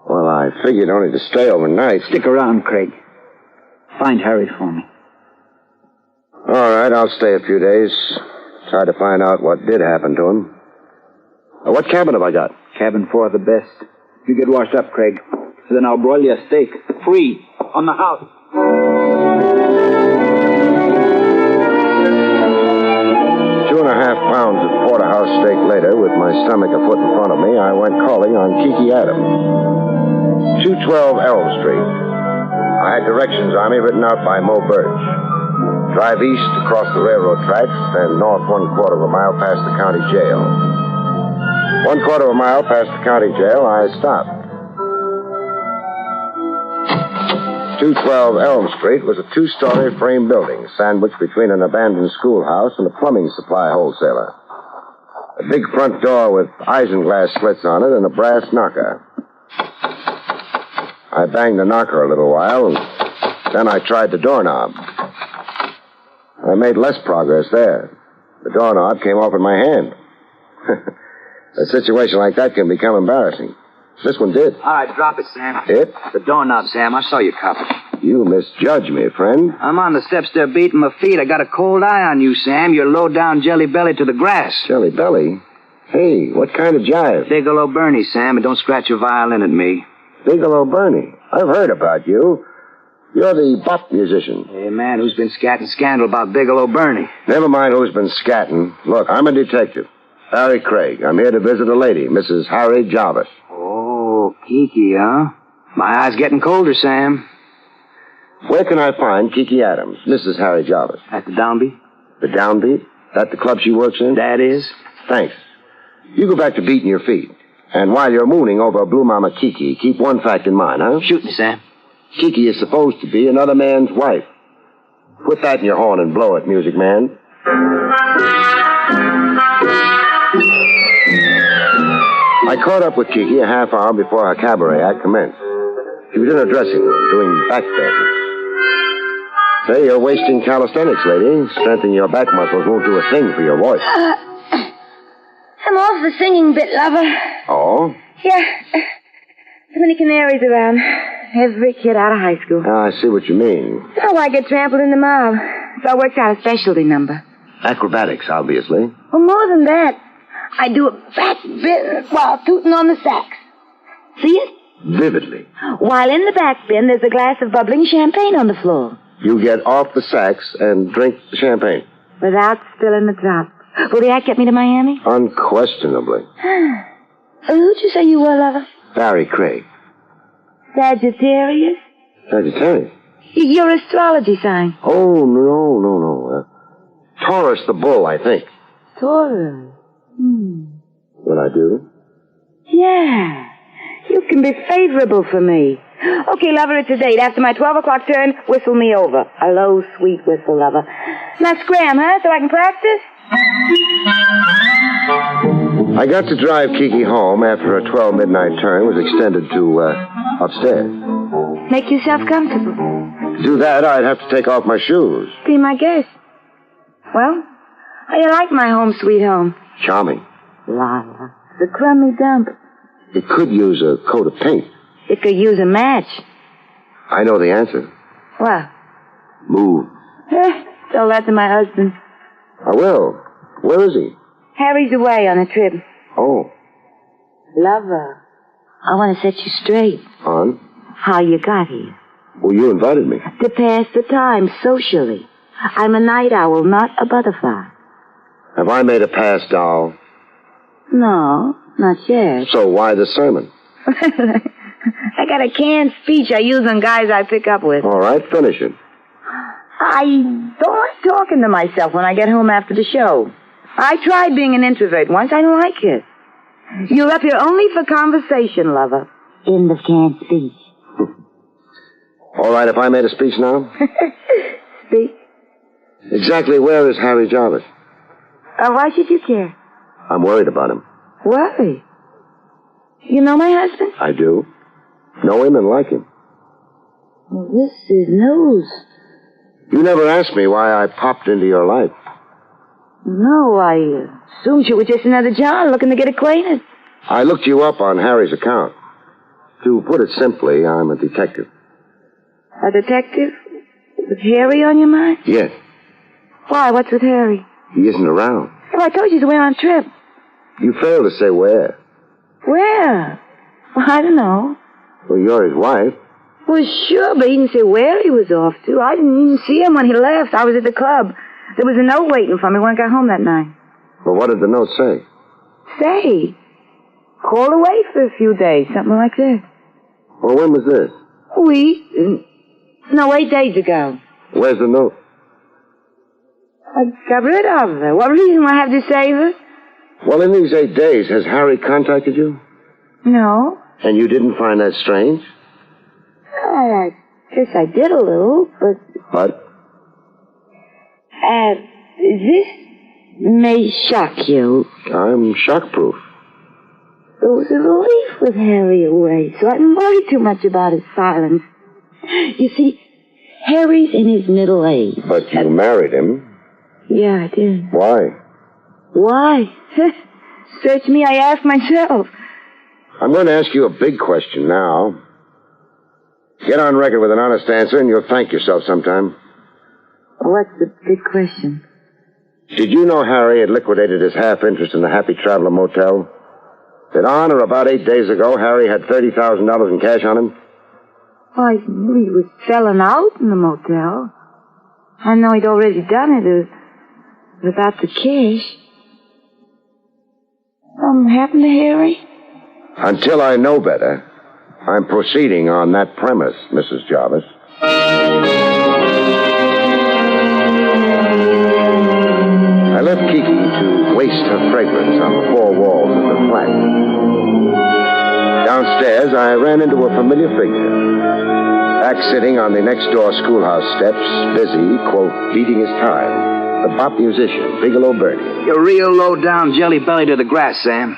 Well, I figured only to stay overnight. Stick around, Craig. Find Harry for me. All right, I'll stay a few days. Try to find out what did happen to him. What cabin have I got? Cabin 4, the best. You get washed up, Craig. Then I'll broil you a steak. Free. On the house. 2.5 pounds of porterhouse steak later, with my stomach a foot in front of me, I went calling on Kiki Adams. 212 Elm Street. I had directions on me written out by Mo Birch. Drive east across the railroad tracks, then north 1/4 of a mile past the county jail. 1/4 of a mile past the county jail, I stopped. 212 Elm Street was a 2-story frame building sandwiched between an abandoned schoolhouse and a plumbing supply wholesaler. A big front door with isinglass slits on it and a brass knocker. I banged the knocker a little while, and then I tried the doorknob. I made less progress there. The doorknob came off in my hand. A situation like that can become embarrassing. This one did. All right, drop it, Sam. It? The doorknob, Sam. I saw you cop it. You misjudge me, friend. I'm on the steps there beating my feet. I got a cold eye on you, Sam. You're low down jelly belly to the grass. Jelly belly? Hey, what kind of jive? Bigelow Burney, Sam, and don't scratch your violin at me. Bigelow Burney? I've heard about you. You're the bop musician. Hey, man, who's been scatting scandal about Bigelow Burney? Never mind who's been scatting. Look, I'm a detective. Barrie Craig. I'm here to visit a lady, Mrs. Harry Jarvis. Oh, Kiki, huh? My eye's getting colder, Sam. Where can I find Kiki Adams, Mrs. Harry Jarvis? At the Downbeat. The Downbeat? That the club she works in? That is. Thanks. You go back to beating your feet. And while you're mooning over Blue Mama Kiki, keep one fact in mind, huh? Shoot me, Sam. Kiki is supposed to be another man's wife. Put that in your horn and blow it, music man. I caught up with Kiki a half hour before her cabaret act commenced. She was in her dressing room, doing back bends. Say, you're wasting calisthenics, lady. Strengthening your back muscles won't do a thing for your voice. I'm off the singing bit, lover. Oh? Yeah. Too many canaries around. Every kid out of high school. I see what you mean. So I get trampled in the mob. So I worked out a specialty number. Acrobatics, obviously. Well, more than that. I do a back bend while tooting on the sax. See it? Vividly. While in the back bin, there's a glass of bubbling champagne on the floor. You get off the sax and drink the champagne. Without spilling the drop. Will the act get me to Miami? Unquestionably. Who'd you say you were, lover? Barrie Craig. Sagittarius? Sagittarius? Your astrology sign. Oh, no. Taurus the bull, I think. Taurus? Will I do? Yeah. You can be favorable for me. Okay, lover, it's a date. After my 12 o'clock turn, whistle me over. A low, sweet whistle, lover. Now scram, huh? So I can practice? I got to drive Kiki home after her 12 midnight turn was extended to upstairs. Make yourself comfortable. To do that, I'd have to take off my shoes. Be my guest. Well, how you like my home sweet home? Charming. Lala. The crummy dump. It could use a coat of paint. It could use a match. I know the answer. What? Move. Tell that to my husband. I will. Where is he? Harry's away on a trip. Oh. Lover, I want to set you straight. On? How you got here. Well, you invited me. To pass the time socially. I'm a night owl, not a butterfly. Have I made a pass, doll? No, not yet. So why the sermon? I got a canned speech I use on guys I pick up with. All right, finish it. I don't like talking to myself when I get home after the show. I tried being an introvert once. I don't like it. You're up here only for conversation, lover. In the canned speech. All right, if I made a speech now? Speak. Exactly where is Harry Jarvis? Why should you care? I'm worried about him. Worry? You know my husband? I do. Know him and like him. Well, this is news. You never asked me why I popped into your life. No, I assumed you were just another John looking to get acquainted. I looked you up on Harry's account. To put it simply, I'm a detective. A detective? With Harry on your mind? Yes. Why? What's with Harry? He isn't around. Well, I told you he's away on a trip. You failed to say where. Where? Well, I don't know. Well, you're his wife. Well, sure, but he didn't say where he was off to. I didn't even see him when he left. I was at the club. There was a note waiting for me when I got home that night. Well, what did the note say? Say, call away for a few days, something like that. Well, when was this? 8 days ago. Where's the note? I got rid of her. What reason do I have to save her? Well, in these 8 days, has Harry contacted you? No. And you didn't find that strange? I guess I did a little, but... What? This may shock you. I'm shock-proof. It was a relief with Harry away, so I didn't worry too much about his silence. You see, Harry's in his middle age. But you married him. Yeah, I did. Why? Why? Search me, I ask myself. I'm going to ask you a big question now. Get on record with an honest answer, and you'll thank yourself sometime. What's the big question? Did you know Harry had liquidated his half interest in the Happy Traveler Motel? That on or about 8 days ago, Harry had $30,000 in cash on him? I knew he was selling out in the motel. I know he'd already done it. About the cash. Something happened to Harry? Until I know better, I'm proceeding on that premise, Mrs. Jarvis. I left Kiki to waste her fragrance on the four walls of the flat. Downstairs, I ran into a familiar figure. Back sitting on the next-door schoolhouse steps, busy, quote, beating his time. The bop musician, Bigelow Bertie. You're real low-down jelly-belly to the grass, Sam.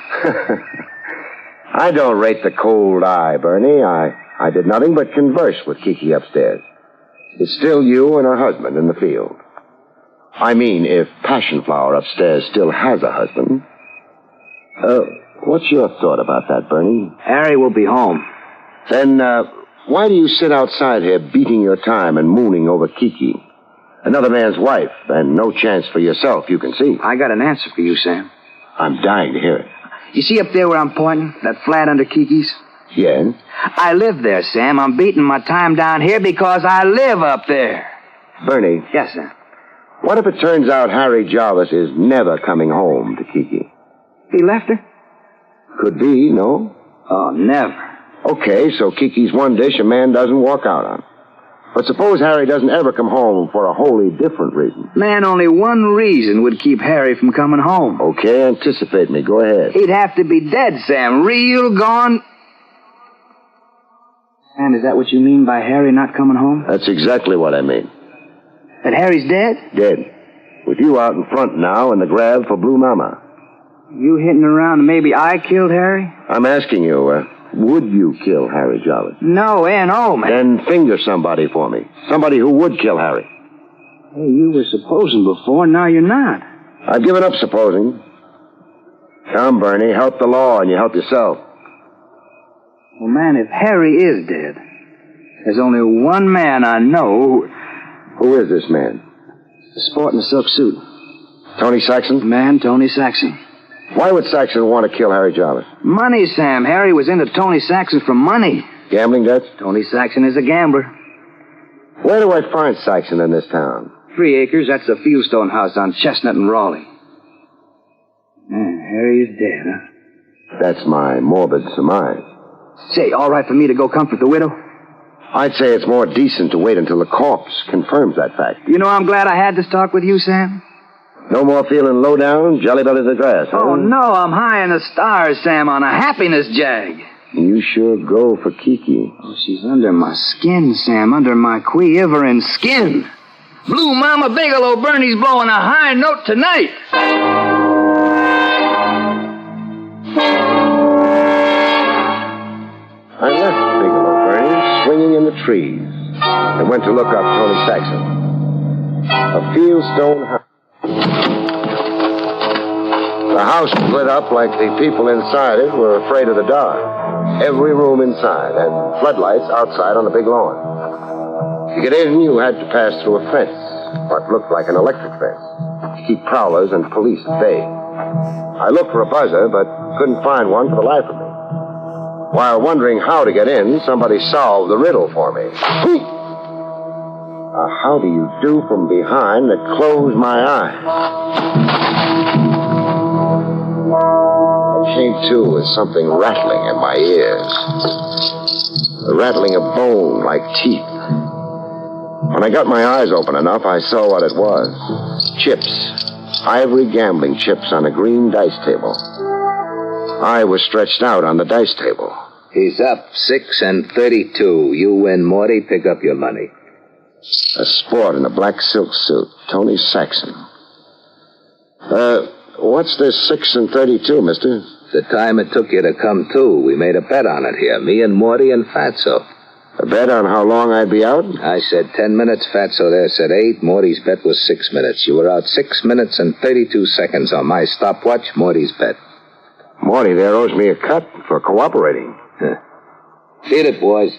I don't rate the cold eye, Bernie. I did nothing but converse with Kiki upstairs. It's still you and her husband in the field. I mean, if Passion Flower upstairs still has a husband. What's your thought about that, Bernie? Harry will be home. Then, why do you sit outside here beating your time and mooning over Kiki? Another man's wife, and no chance for yourself, you can see. I got an answer for you, Sam. I'm dying to hear it. You see up there where I'm pointing? That flat under Kiki's? Yeah? I live there, Sam. I'm beating my time down here because I live up there. Bernie. Yes, Sam. What if it turns out Harry Jarvis is never coming home to Kiki? He left her? Could be, no? Oh, never. Okay, so Kiki's one dish a man doesn't walk out on. But suppose Harry doesn't ever come home for a wholly different reason. Man, only one reason would keep Harry from coming home. Okay, anticipate me. Go ahead. He'd have to be dead, Sam. Real gone. Sam, is that what you mean by Harry not coming home? That's exactly what I mean. That Harry's dead? Dead. With you out in front now in the grab for Blue Mama. You hitting around and maybe I killed Harry? I'm asking you, would you kill Harry Jarvis? No, N.O., man. Then finger somebody for me. Somebody who would kill Harry. Hey, you were supposing before, now you're not. I've given up supposing. Come, Bernie, help the law and you help yourself. Well, man, if Harry is dead, there's only one man I know Who is this man? sporting a silk suit. Tony Saxon? Man, Tony Saxon. Why would Saxon want to kill Harry Jarvis? Money, Sam. Harry was into Tony Saxon for money. Gambling debts? Tony Saxon is a gambler. Where do I find Saxon in this town? 3 acres, that's the Fieldstone house on Chestnut and Raleigh. Man, Harry is dead, huh? That's my morbid surmise. Say, all right for me to go comfort the widow? I'd say it's more decent to wait until the corpse confirms that fact. You know, I'm glad I had this talk with you, Sam. No more feeling low down, jelly belly to grass, huh? Oh, no, I'm high in the stars, Sam, on a happiness jag. You sure go for Kiki. Oh, she's under my skin, Sam, under my quivering skin. Blue Mama Bigelow Bernie's blowing a high note tonight. I left Bigelow Bernie swinging in the trees and went to look up Tony Saxon. A Fieldstone house. The house was lit up like the people inside it were afraid of the dark. Every room inside and floodlights outside on the big lawn. To get in, you had to pass through a fence, what looked like an electric fence, to keep prowlers and police at bay. I looked for a buzzer, but couldn't find one for the life of me. While wondering how to get in, somebody solved the riddle for me. How do you do from behind that closed my eyes? I came to with something rattling in my ears. The rattling of bone like teeth. When I got my eyes open enough, I saw what it was. Chips. Ivory gambling chips on a green dice table. I was stretched out on the dice table. He's up 6 and 32. You win, Morty. Pick up your money. A sport in a black silk suit. Tony Saxon. What's this 6 and 32, mister? The time it took you to come to. We made a bet on it here. Me and Morty and Fatso. A bet on how long I'd be out? I said 10 minutes. Fatso there said 8. Morty's bet was 6 minutes. You were out 6 minutes and 32 seconds on my stopwatch. Morty's bet. Morty there owes me a cut for cooperating. Beat it, boys.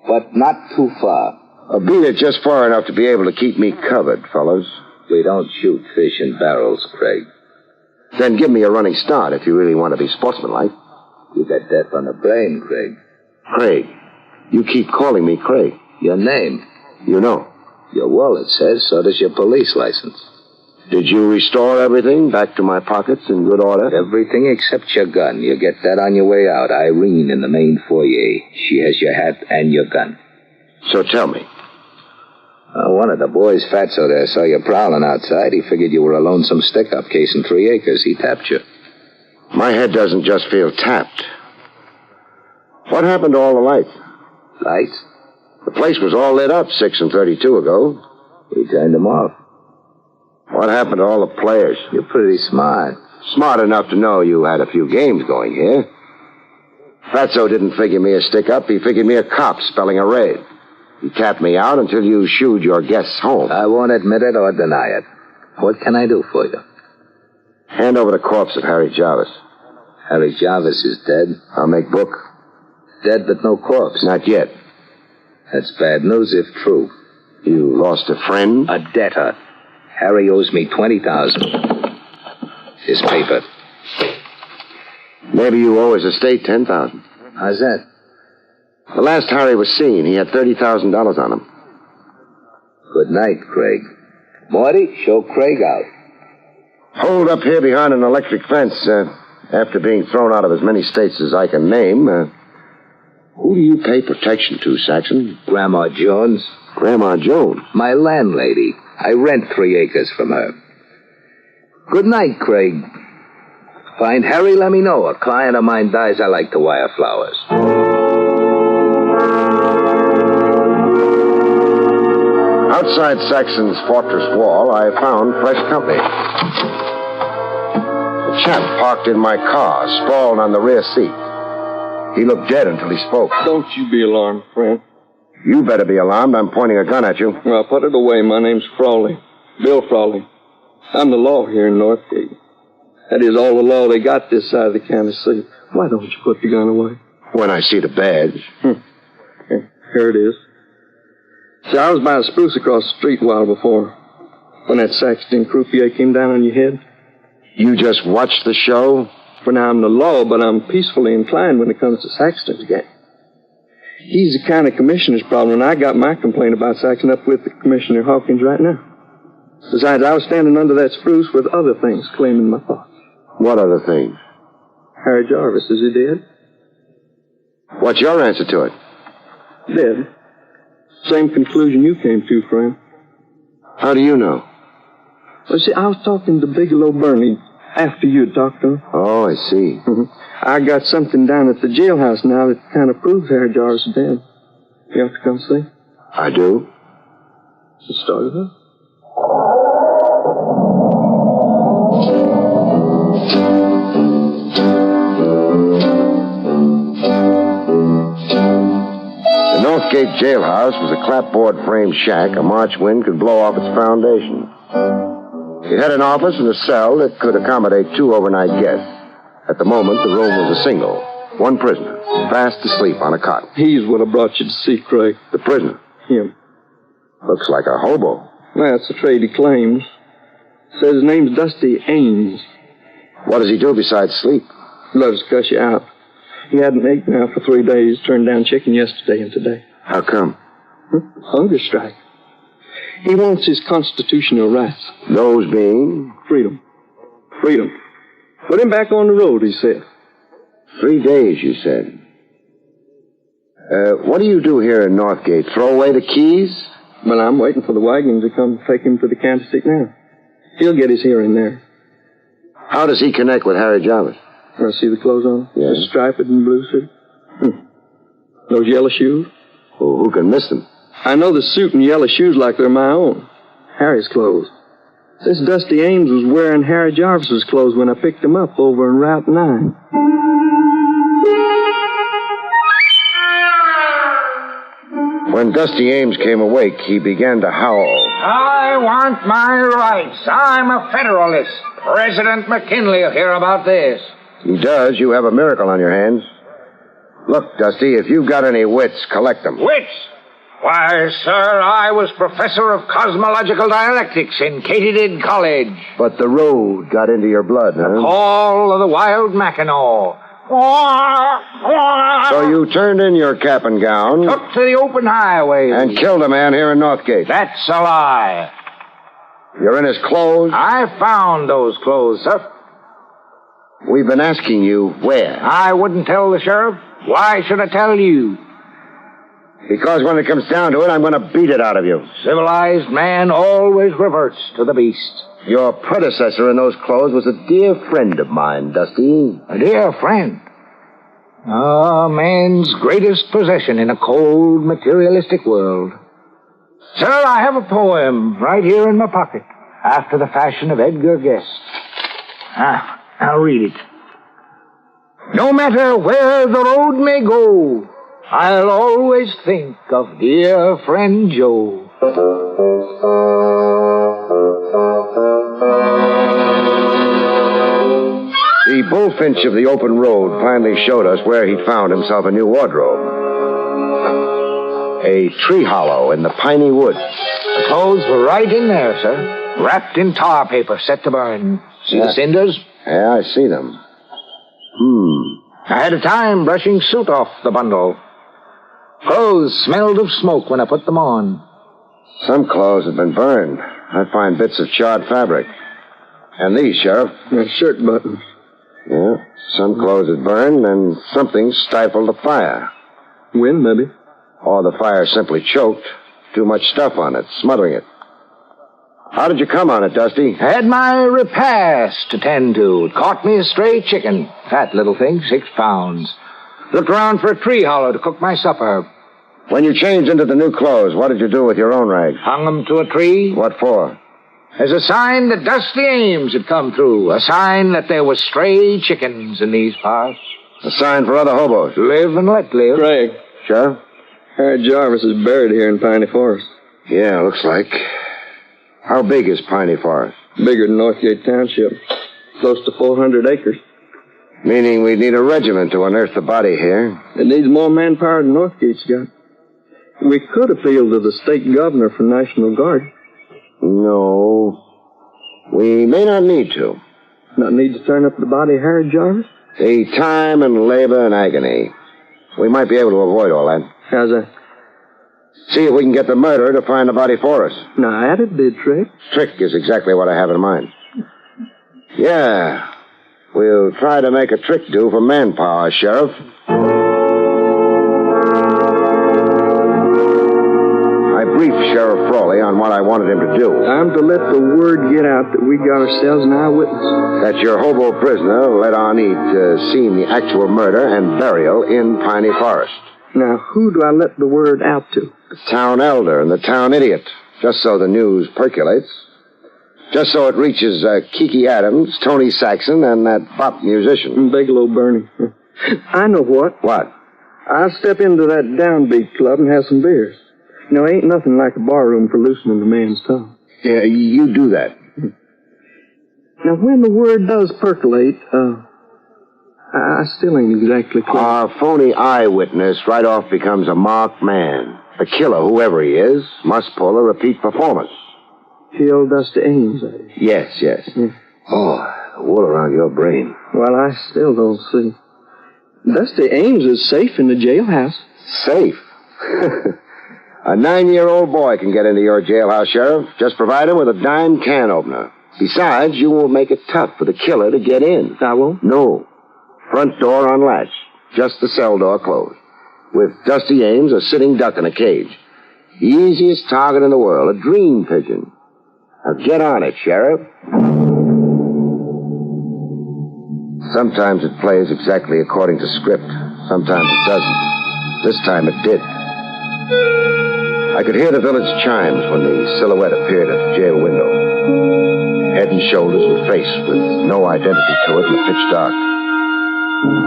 But not too far. Beat it just far enough to be able to keep me covered, fellas. We don't shoot fish in barrels, Craig. Then give me a running start if you really want to be sportsmanlike. You got death on the brain, Craig. Craig. You keep calling me Craig. Your name? You know. Your wallet says, so does your police license. Did you restore everything back to my pockets in good order? Everything except your gun. You get that on your way out. Irene in the main foyer. She has your hat and your gun. So tell me. One of the boys, Fatso there, saw you prowling outside. He figured you were a lonesome stick-up casing 3 acres. He tapped you. My head doesn't just feel tapped. What happened to all the lights? Lights? The place was all lit up 6 and 32 ago. We turned them off. What happened to all the players? You're pretty smart. Smart enough to know you had a few games going here. Fatso didn't figure me a stick-up. He figured me a cop spelling a raid. He tapped me out until you shooed your guests home. I won't admit it or deny it. What can I do for you? Hand over the corpse of Harry Jarvis. Harry Jarvis is dead. I'll make book. Dead but no corpse. Not yet. That's bad news if true. You lost a friend? A debtor. Harry owes me $20,000. His paper. Maybe you owe his estate $10,000. How's that? The last Harry was seen, he had $30,000 on him. Good night, Craig. Morty, show Craig out. Hold up here behind an electric fence. After being thrown out of as many states as I can name, who do you pay protection to, Saxon? Grandma Jones. Grandma Jones? My landlady. I rent 3 acres from her. Good night, Craig. Find Harry, let me know. A client of mine dies, I like to wire flowers. Outside Saxon's fortress wall, I found fresh company. A chap parked in my car, sprawled on the rear seat. He looked dead until he spoke. Don't you be alarmed, friend. You better be alarmed. I'm pointing a gun at you. Well, put it away. My name's Frawley. Bill Frawley. I'm the law here in Northgate. That is all the law they got this side of the county seat. Why don't you put the gun away? When I see the badge. Here it is. See, I was by a spruce across the street a while before, when that Saxton croupier came down on your head. You just watched the show? For now, I'm the law, but I'm peacefully inclined when it comes to Saxton's gang. He's the kind of commissioner's problem, and I got my complaint about Saxton up with the Commissioner Hawkins right now. Besides, I was standing under that spruce with other things claiming my thoughts. What other things? Harry Jarvis, is he dead? What's your answer to it? Dead. Same conclusion you came to, friend. How do you know? Well, see, I was talking to Bigelow Burney after you talked to him. Oh, I see. I got something down at the jailhouse now that kind of proves Harry Jarvis is dead. You have to come see? I do. Let's start it up. The Northgate jailhouse was a clapboard frame shack a March wind could blow off its foundation. It had an office and a cell that could accommodate 2 overnight guests. At the moment, the room was a single. 1 prisoner, fast asleep on a cot. He's what I brought you to see, Craig. The prisoner? Him. Looks like a hobo. Well, that's the trade he claims. Says his name's Dusty Ames. What does he do besides sleep? Loves to cuss you out. He hadn't eaten now for 3 days, turned down chicken yesterday and today. How come? Hunger strike. He wants his constitutional rights. Those being? Freedom. Freedom. Put him back on the road, he said. 3 days, you said. What do you do here in Northgate? Throw away the keys? Well, I'm waiting for the wagon to come take him to the county seat now. He'll get his hearing there. How does he connect with Harry Jarvis? See the clothes on? Yes. The striped and blue suit. Those yellow shoes? Oh, who can miss them? I know the suit and yellow shoes like they're my own. Harry's clothes. This Dusty Ames was wearing Harry Jarvis's clothes when I picked him up over in Route 9. When Dusty Ames came awake, he began to howl. I want my rights. I'm a Federalist. President McKinley will hear about this. He does. You have a miracle on your hands. Look, Dusty, if you've got any wits, collect them. Wits? Why, sir, I was professor of cosmological dialectics in Katydid College. But the road got into your blood, huh? The call of the wild Mackinaw. So you turned in your cap and gown. Took to the open highway. And killed a man here in Northgate. That's a lie. You're in his clothes? I found those clothes, sir. We've been asking you where. I wouldn't tell the sheriff. Why should I tell you? Because when it comes down to it, I'm going to beat it out of you. Civilized man always reverts to the beast. Your predecessor in those clothes was a dear friend of mine, Dusty. A dear friend? A man's greatest possession in a cold, materialistic world. Sir, I have a poem right here in my pocket, after the fashion of Edgar Guest. I'll read it. No matter where the road may go, I'll always think of dear friend Joe. The bullfinch of the open road finally showed us where he'd found himself a new wardrobe. A tree hollow in the piney woods. The clothes were right in there, sir. Wrapped in tar paper set to burn. See the cinders? Yeah, I see them. I had a time brushing soot off the bundle. Clothes smelled of smoke when I put them on. Some clothes have been burned. I find bits of charred fabric. And these, Sheriff. Shirt buttons. Yeah, some clothes had burned, and something stifled the fire. Wind, maybe. Or the fire simply choked. Too much stuff on it, smothering it. How did you come on it, Dusty? I had my repast to tend to. It caught me a stray chicken. Fat little thing, 6 pounds. Looked around for a tree hollow to cook my supper. When you changed into the new clothes, what did you do with your own rags? Hung them to a tree. What for? As a sign that Dusty Ames had come through. A sign that there were stray chickens in these parts. A sign for other hobos. Live and let live. Craig. Sheriff? Harry Jarvis is buried here in Piney Forest. Yeah, looks like. How big is Piney Forest? Bigger than Northgate Township. Close to 400 acres. Meaning we'd need a regiment to unearth the body here. It needs more manpower than Northgate's got. We could appeal to the state governor for National Guard. No. We may not need to. Not need to turn up the body of Harry Jarvis? The time and labor and agony. We might be able to avoid all that. How's that? See if we can get the murderer to find the body for us. Now, that'd be a trick. Trick is exactly what I have in mind. Yeah. We'll try to make a trick do for manpower, Sheriff. I briefed Sheriff Frawley on what I wanted him to do. I'm to let the word get out that we got ourselves an eyewitness. That your hobo prisoner let on he'd seen the actual murder and burial in Piney Forest. Now, who do I let the word out to? The town elder and the town idiot. Just so the news percolates. Just so it reaches Kiki Adams, Tony Saxon, and that bop musician. Bigelow Bernie. I know what. What? I'll step into that downbeat club and have some beers. You know, ain't nothing like a barroom for loosening a man's tongue. Yeah, you do that. Now, when the word does percolate, I still ain't exactly clear. Our phony eyewitness right off becomes a marked man. The killer, whoever he is, must pull a repeat performance. Kill Dusty Ames, that is. Yes. Oh, the wool around your brain. Well, I still don't see. Dusty Ames is safe in the jailhouse. Safe? A 9-year-old boy can get into your jailhouse, Sheriff. Just provide him with a dime can opener. Besides, you will make it tough for the killer to get in. I won't? No. Front door unlatched. Just the cell door closed. With Dusty Ames a sitting duck in a cage. The easiest target in the world. A dream pigeon. Now get on it, Sheriff. Sometimes it plays exactly according to script. Sometimes it doesn't. This time it did. I could hear the village chimes when the silhouette appeared at the jail window. Head and shoulders and face with no identity to it in the pitch dark.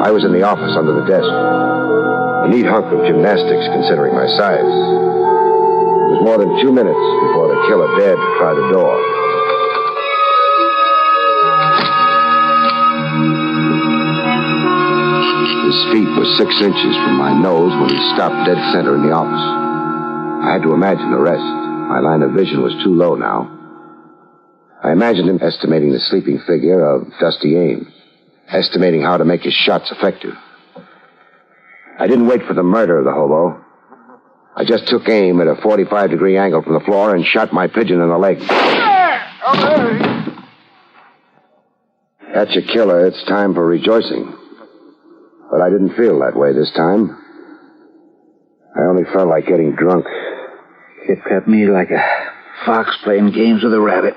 I was in the office under the desk. A neat hunk of gymnastics considering my size. It was more than 2 minutes before the killer dared to try the door. His feet were 6 inches from my nose when he stopped dead center in the office. I had to imagine the rest. My line of vision was too low now. I imagined him estimating the sleeping figure of Dusty Ames, estimating how to make his shots effective. I didn't wait for the murder of the hobo. I just took aim at a 45-degree angle from the floor and shot my pigeon in the leg. That's your killer. It's time for rejoicing. But I didn't feel that way this time. I only felt like getting drunk. It cut me like a fox playing games with a rabbit.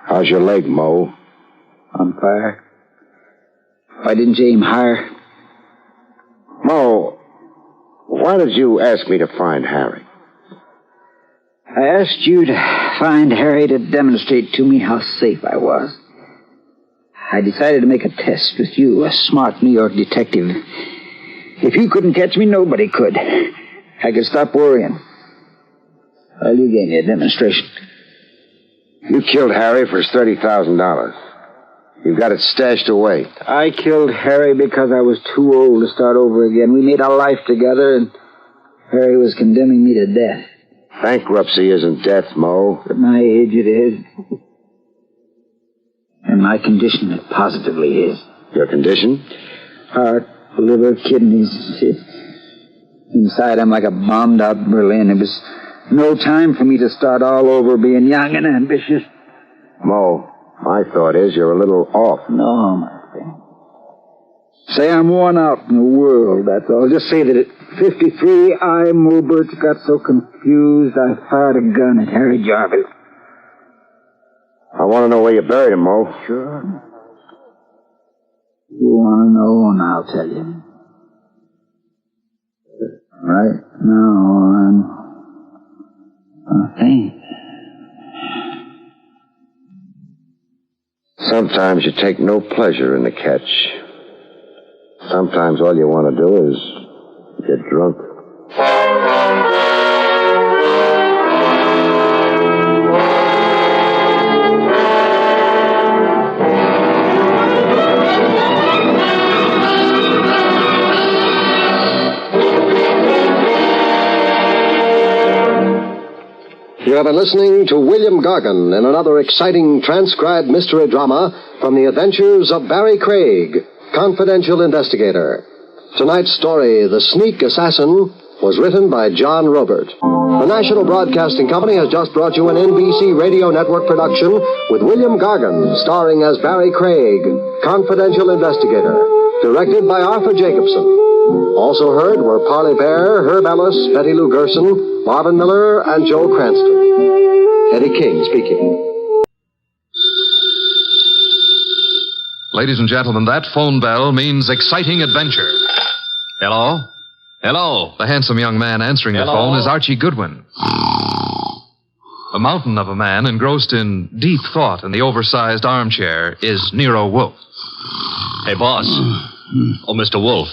How's your leg, Mo? On fire. Why didn't you aim higher? Mo, why did you ask me to find Harry? I asked you to find Harry to demonstrate to me how safe I was. I decided to make a test with you, a smart New York detective. If you couldn't catch me, nobody could. I could stop worrying. Well, you gave me a demonstration. You killed Harry for his $30,000. You've got it stashed away. I killed Harry because I was too old to start over again. We made a life together, and Harry was condemning me to death. Bankruptcy isn't death, Mo. At my age, it is. And my condition, it positively is. Your condition? Heart, liver, kidneys. Inside, I'm like a bombed-out Berlin. It was no time for me to start all over being young and ambitious. Mo, my thought is you're a little off. No, my friend. Say I'm worn out in the world, that's all. Just say that at 53, I, Mulbert, got so confused I fired a gun at Harry Jarvis. I want to know where you buried him, Mo. Sure. You want to know, and I'll tell you. Right now, I think. Sometimes you take no pleasure in the catch. Sometimes all you want to do is get drunk. You have been listening to William Gargan in another exciting transcribed mystery drama from the adventures of Barrie Craig, confidential investigator. Tonight's story, The Sneak Assassin, was written by John Robert. The National Broadcasting Company has just brought you an NBC Radio Network production with William Gargan starring as Barrie Craig, confidential investigator, directed by Arthur Jacobson. Also heard were Parley Bear, Herb Ellis, Betty Lou Gerson, Marvin Miller, and Joe Cranston. Eddie King speaking. Ladies and gentlemen, that phone bell means exciting adventure. Hello? Hello. The handsome young man answering the phone is Archie Goodwin. A mountain of a man engrossed in deep thought in the oversized armchair is Nero Wolfe. Hey, boss. Oh, Mr. Wolfe.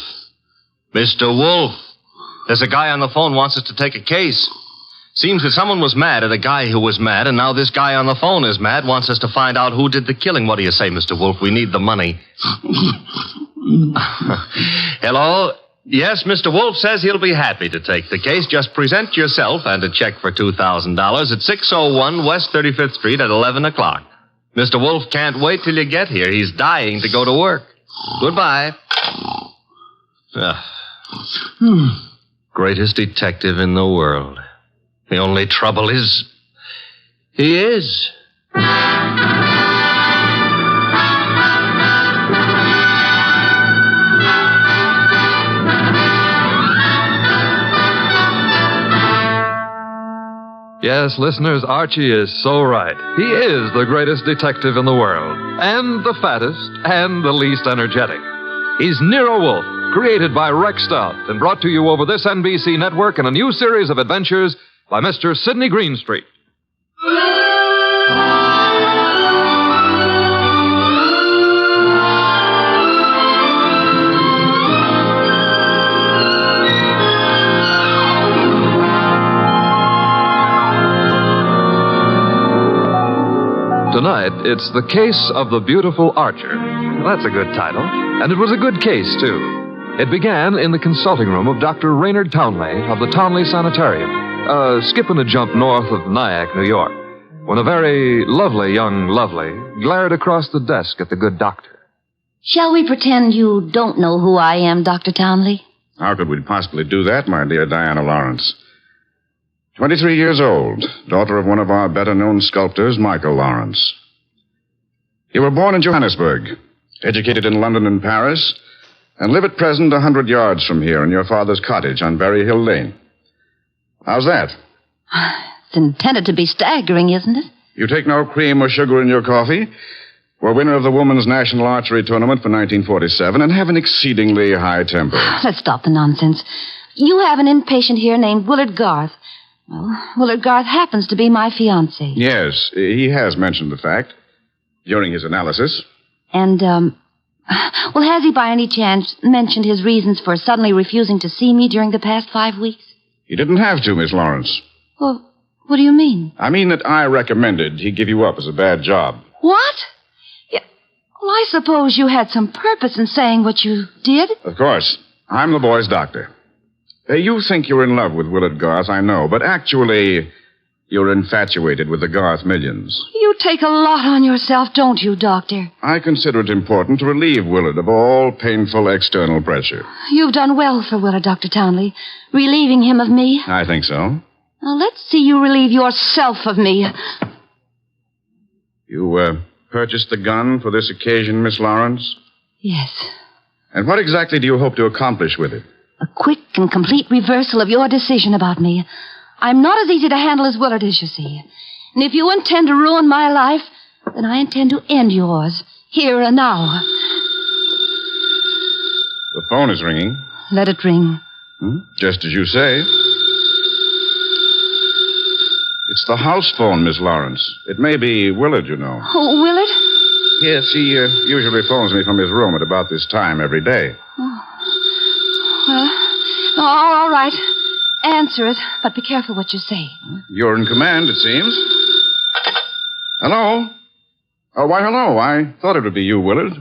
Mr. Wolfe. There's a guy on the phone wants us to take a case. Seems that someone was mad at a guy who was mad, and now this guy on the phone is mad, wants us to find out who did the killing. What do you say, Mr. Wolfe? We need the money. Hello? Yes, Mr. Wolfe says he'll be happy to take the case. Just present yourself and a check for $2,000 at 601 West 35th Street at 11 o'clock. Mr. Wolfe can't wait till you get here. He's dying to go to work. Goodbye. Greatest detective in the world. The only trouble is, he is. Yes, listeners, Archie is so right. He is the greatest detective in the world, and the fattest, and the least energetic. He's Nero Wolfe, created by Rex Stout and brought to you over this NBC network in a new series of adventures by Mr. Sidney Greenstreet. Tonight, it's The Case of the Beautiful Archer. That's a good title. And it was a good case, too. It began in the consulting room of Dr. Raynard Townley of the Townley Sanitarium, skipping a jump north of Nyack, New York, when a very lovely young lovely glared across the desk at the good doctor. Shall we pretend you don't know who I am, Dr. Townley? How could we possibly do that, my dear Diana Lawrence? 23 years old, daughter of one of our better-known sculptors, Michael Lawrence. You were born in Johannesburg, educated in London and Paris, and live at present 100 yards from here in your father's cottage on Berry Hill Lane. How's that? It's intended to be staggering, isn't it? You take no cream or sugar in your coffee, were winner of the Women's National Archery Tournament for 1947, and have an exceedingly high temper. Let's stop the nonsense. You have an inpatient here named Willard Garth. Well, Willard Garth happens to be my fiancé. Yes, he has mentioned the fact during his analysis. And, well, has he by any chance mentioned his reasons for suddenly refusing to see me during the past 5 weeks? He didn't have to, Miss Lawrence. Well, what do you mean? I mean that I recommended he give you up as a bad job. What? Yeah, well, I suppose you had some purpose in saying what you did. Of course. I'm the boy's doctor. You think you're in love with Willard Garth, I know, but actually, You're infatuated with the Garth millions. You take a lot on yourself, don't you, Doctor? I consider it important to relieve Willard of all painful external pressure. You've done well for Willard, Dr. Townley, relieving him of me. I think so. Now, let's see you relieve yourself of me. You, purchased the gun for this occasion, Miss Lawrence? Yes. And what exactly do you hope to accomplish with it? A quick and complete reversal of your decision about me. I'm not as easy to handle as Willard is, you see. And if you intend to ruin my life, then I intend to end yours, here and now. The phone is ringing. Let it ring. Just as you say. It's the house phone, Miss Lawrence. It may be Willard, you know. Oh, Willard? Yes, he usually phones me from his room at about this time every day. Well, all right. Answer it, but be careful what you say. You're in command, it seems. Hello? Oh, why, hello. I thought it would be you, Willard.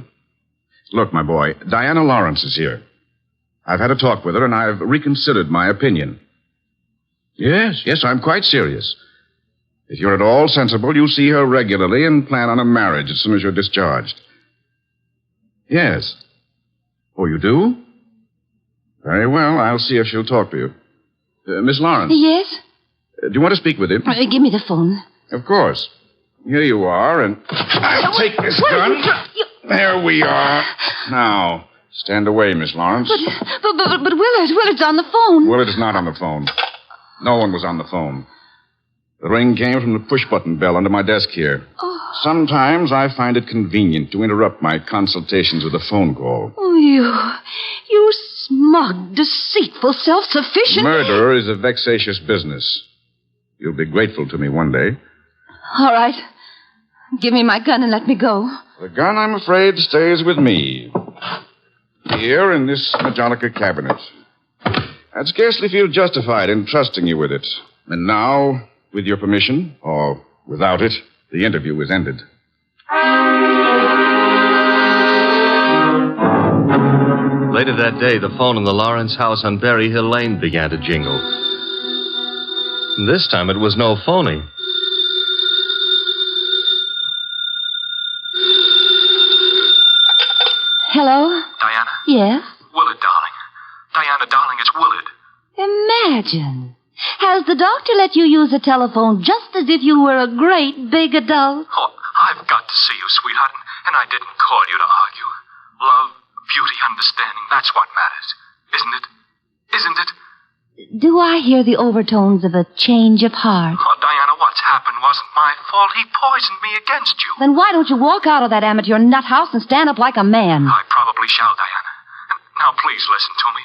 Look, my boy, Diana Lawrence is here. I've had a talk with her, and I've reconsidered my opinion. Yes, I'm quite serious. If you're at all sensible, you'll see her regularly and plan on a marriage as soon as you're discharged. Yes. Oh, you do? Very well. I'll see if she'll talk to you. Miss Lawrence. Yes? Do you want to speak with him? Give me the phone. Of course. Here you are, and I'll take this gun. There we are. Now, stand away, Miss Lawrence. But Willard's on the phone. Willard is not on the phone. No one was on the phone. The ring came from the push-button bell under my desk here. Oh. Sometimes I find it convenient to interrupt my consultations with a phone call. Oh, you smug, deceitful, self-sufficient... Murder is a vexatious business. You'll be grateful to me one day. All right. Give me my gun and let me go. The gun, I'm afraid, stays with me. Here in this Majolica cabinet. I'd scarcely feel justified in trusting you with it. And now, with your permission, or without it, the interview is ended. Later that day, the phone in the Lawrence house on Berry Hill Lane began to jingle. And this time it was no phony. Hello? Diana? Yes? Willard, darling. Diana, darling, it's Willard. Imagine. Has the doctor let you use the telephone just as if you were a great big adult? Oh, I've got to see you, sweetheart, and I didn't call you to argue. Love, beauty, understanding, that's what matters. Isn't it? Isn't it? Do I hear the overtones of a change of heart? Oh, Diana, what's happened wasn't my fault. He poisoned me against you. Then why don't you walk out of that amateur nut house and stand up like a man? I probably shall, Diana. Now, please listen to me.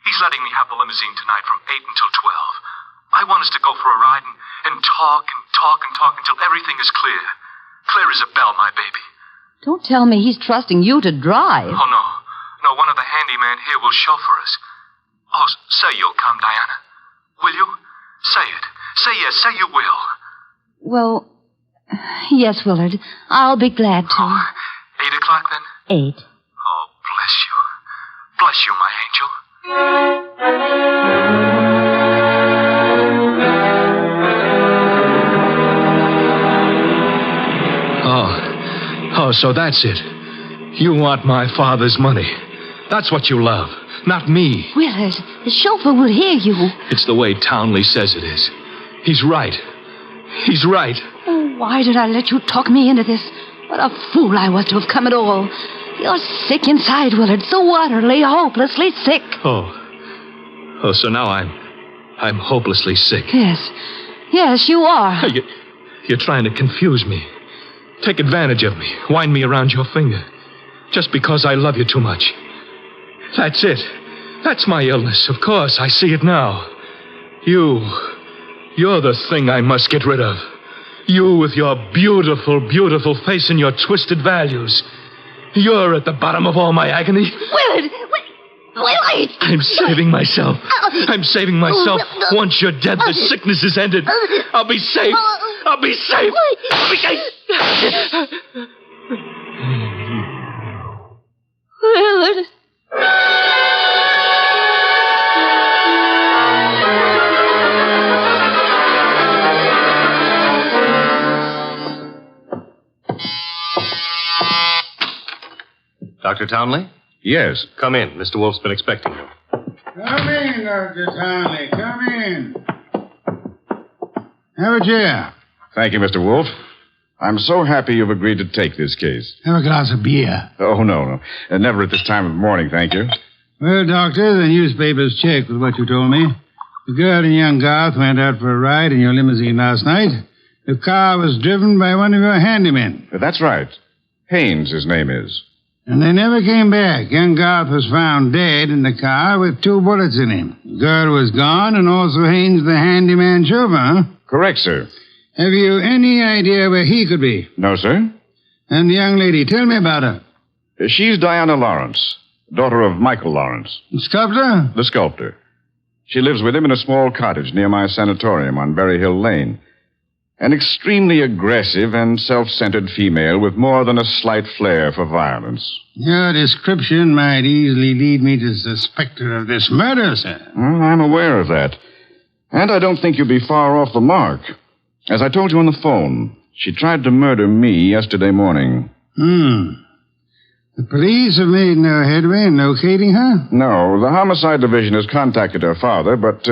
He's letting me have the limousine tonight from 8 until 12. I want us to go for a ride and talk and talk and talk until everything is clear. Clear as a bell, my baby. Don't tell me he's trusting you to drive. Oh, no. No, one of the handymen here will chauffeur us. Oh, say you'll come, Diana. Will you? Say it. Say yes. Say you will. Well, yes, Willard. I'll be glad to. Oh, 8 o'clock then? 8. Oh, bless you. Bless you, my angel. Oh, so that's it. You want my father's money. That's what you love, not me. Willard, the chauffeur will hear you. It's the way Townley says it is. He's right. He's right. Oh, why did I let you talk me into this? What a fool I was to have come at all. You're sick inside, Willard, so utterly, hopelessly sick. Oh, so now I'm hopelessly sick. Yes, you are. You're trying to confuse me. Take advantage of me. Wind me around your finger. Just because I love you too much. That's it. That's my illness. Of course, I see it now. You're the thing I must get rid of. You with your beautiful, beautiful face and your twisted values. You're at the bottom of all my agony. Willard! Willard! I'm saving myself. I'm saving myself. Once you're dead, the sickness is ended. I'll be safe. I'll be safe. I'll be safe. Willard. Dr. Townley? Yes. Come in. Mr. Wolfe's been expecting you. Come in, Dr. Townley. Come in. Have a chair. Thank you, Mr. Wolfe. I'm so happy you've agreed to take this case. Have a glass of beer. Oh, no. Never at this time of morning, thank you. Well, Doctor, the newspapers check with what you told me. The girl and young Garth went out for a ride in your limousine last night. The car was driven by one of your handymen. That's right. Haynes, his name is. And they never came back. Young Garth was found dead in the car with 2 bullets in him. The girl was gone, and also Haynes, the handyman chauffeur, huh? Correct, sir. Have you any idea where he could be? No, sir. And the young lady, tell me about her. She's Diana Lawrence, daughter of Michael Lawrence. The sculptor? The sculptor. She lives with him in a small cottage near my sanatorium on Berry Hill Lane. An extremely aggressive and self-centered female with more than a slight flair for violence. Your description might easily lead me to suspect her of this murder, sir. Well, I'm aware of that. And I don't think you'll be far off the mark. As I told you on the phone, she tried to murder me yesterday morning. The police have made no headway in locating her? No, the homicide division has contacted her father, but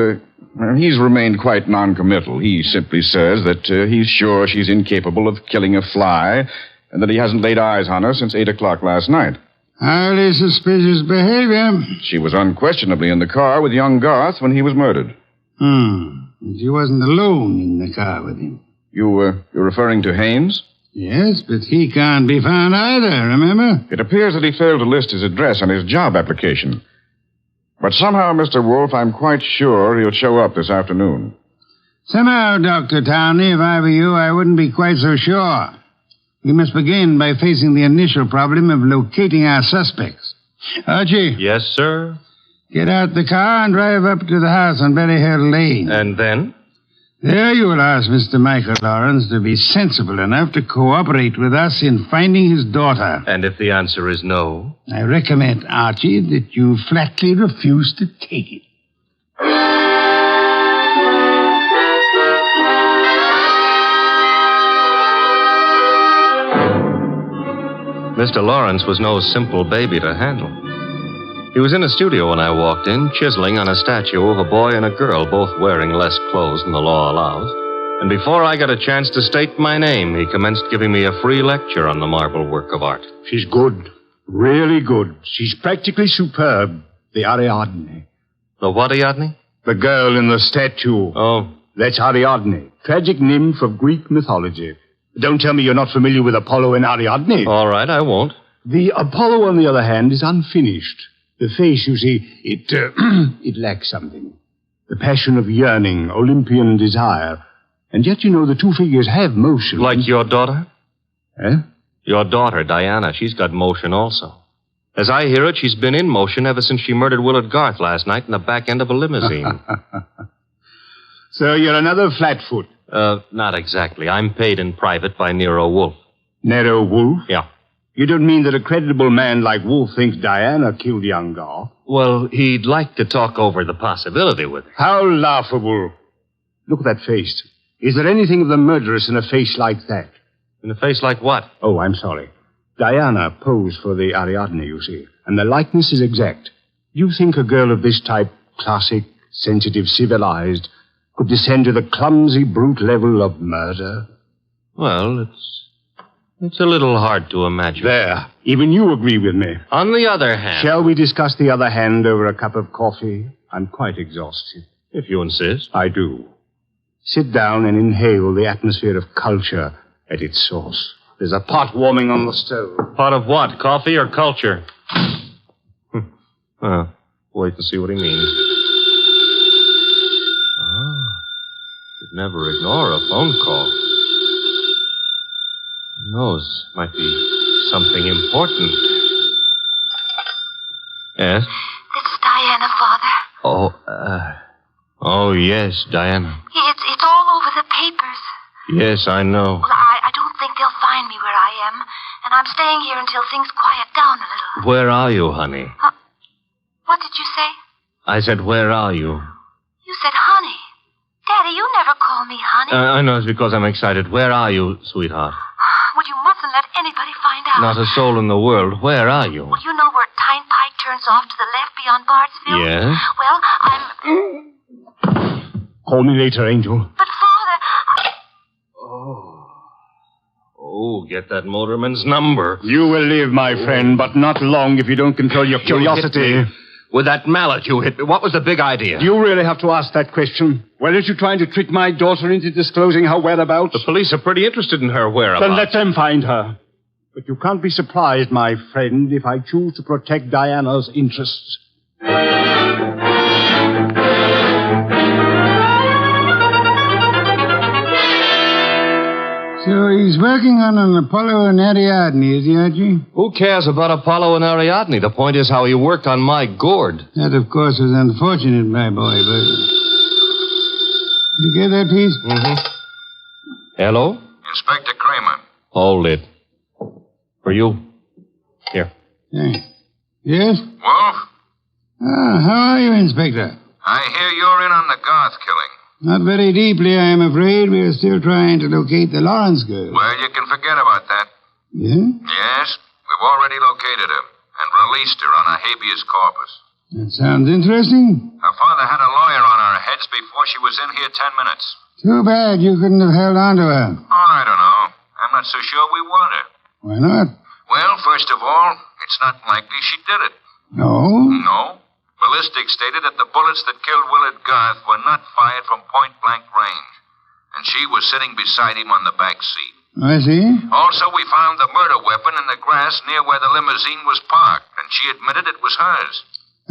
he's remained quite noncommittal. He simply says that he's sure she's incapable of killing a fly, and that he hasn't laid eyes on her since 8 o'clock last night. Highly suspicious behavior. She was unquestionably in the car with young Garth when he was murdered. She wasn't alone in the car with him. You're referring to Haynes? Yes, but he can't be found either, remember? It appears that he failed to list his address on his job application. But somehow, Mr. Wolfe, I'm quite sure he'll show up this afternoon. Somehow, Dr. Townley, if I were you, I wouldn't be quite so sure. We must begin by facing the initial problem of locating our suspects. Archie? Yes, sir? Get out the car and drive up to the house on Berry Hill Lane. And then? There you will ask Mr. Michael Lawrence to be sensible enough to cooperate with us in finding his daughter. And if the answer is no? I recommend, Archie, that you flatly refuse to take it. Mr. Lawrence was no simple baby to handle. He was in a studio when I walked in, chiseling on a statue of a boy and a girl, both wearing less clothes than the law allows. And before I got a chance to state my name, he commenced giving me a free lecture on the marble work of art. She's good. Really good. She's practically superb. The Ariadne. The what Ariadne? The girl in the statue. Oh. That's Ariadne, tragic nymph of Greek mythology. Don't tell me you're not familiar with Apollo and Ariadne. All right, I won't. The Apollo, on the other hand, is unfinished. The face, you see, it lacks something. The passion of yearning, Olympian desire. And yet, you know, the two figures have motion. Like your daughter? Eh? Your daughter, Diana, she's got motion also. As I hear it, she's been in motion ever since she murdered Willard Garth last night in the back end of a limousine. So you're another flatfoot? Not exactly. I'm paid in private by Nero Wolfe. Nero Wolfe? Yeah. You don't mean that a creditable man like Wolfe thinks Diana killed young Garth? Well, he'd like to talk over the possibility with her. How laughable. Look at that face. Is there anything of the murderous in a face like that? In a face like what? Oh, I'm sorry. Diana posed for the Ariadne, you see, and the likeness is exact. Do you think a girl of this type, classic, sensitive, civilized, could descend to the clumsy, brute level of murder? Well, it's a little hard to imagine. There. Even you agree with me. On the other hand... Shall we discuss the other hand over a cup of coffee? I'm quite exhausted. If you insist. I do. Sit down and inhale the atmosphere of culture at its source. There's a pot warming on the stove. Pot of what? Coffee or culture? Well, wait and see what he means. Could never ignore a phone call. Who knows? Might be something important. Yes? This is Diana, Father. Oh, yes, Diana. It's all over the papers. Yes, I know. Well, I don't think they'll find me where I am, and I'm staying here until things quiet down a little. Where are you, honey? What did you say? I said, where are you? You said honey. Daddy, you never call me honey. I know it's because I'm excited. Where are you, sweetheart? Well, you mustn't let anybody find Well... Not a soul in the world. Where are you? Well, you know where Tynepike turns off to the left beyond Bardsville? Yes? Well, I'm... Call me later, Angel. But, Father... Oh, get that motorman's number. You will live, my friend, but not long if you don't control your curiosity. You hit me. With that mallet you hit me. What was the big idea? Do you really have to ask that question? Weren't you trying to trick my daughter into disclosing her whereabouts? The police are pretty interested in her whereabouts. Then let them find her. But you can't be surprised, my friend, if I choose to protect Diana's interests. So he's working on an Apollo and Ariadne, is he, Archie? Who cares about Apollo and Ariadne? The point is how he worked on my gourd. That, of course, was unfortunate, my boy, but... You get that piece? Mm-hmm. Hello? Inspector Kramer. Hold it. For you. Here. Thanks. Yes? Wolf? How are you, Inspector? I hear you're in on the Garth killing. Not very deeply, I am afraid. We are still trying to locate the Lawrence girl. Well, you can forget about that. Yeah? Yes, we've already located her and released her on a habeas corpus. That sounds interesting. Her father had a lawyer on our heads before she was in here 10 minutes. Too bad you couldn't have held on to her. Oh, I don't know. I'm not so sure we want her. Why not? Well, first of all, it's not likely she did it. No? No. Ballistics stated that the bullets that killed Willard Garth were not fired from point-blank range. And she was sitting beside him on the back seat. I see. Also, we found the murder weapon in the grass near where the limousine was parked, and she admitted it was hers.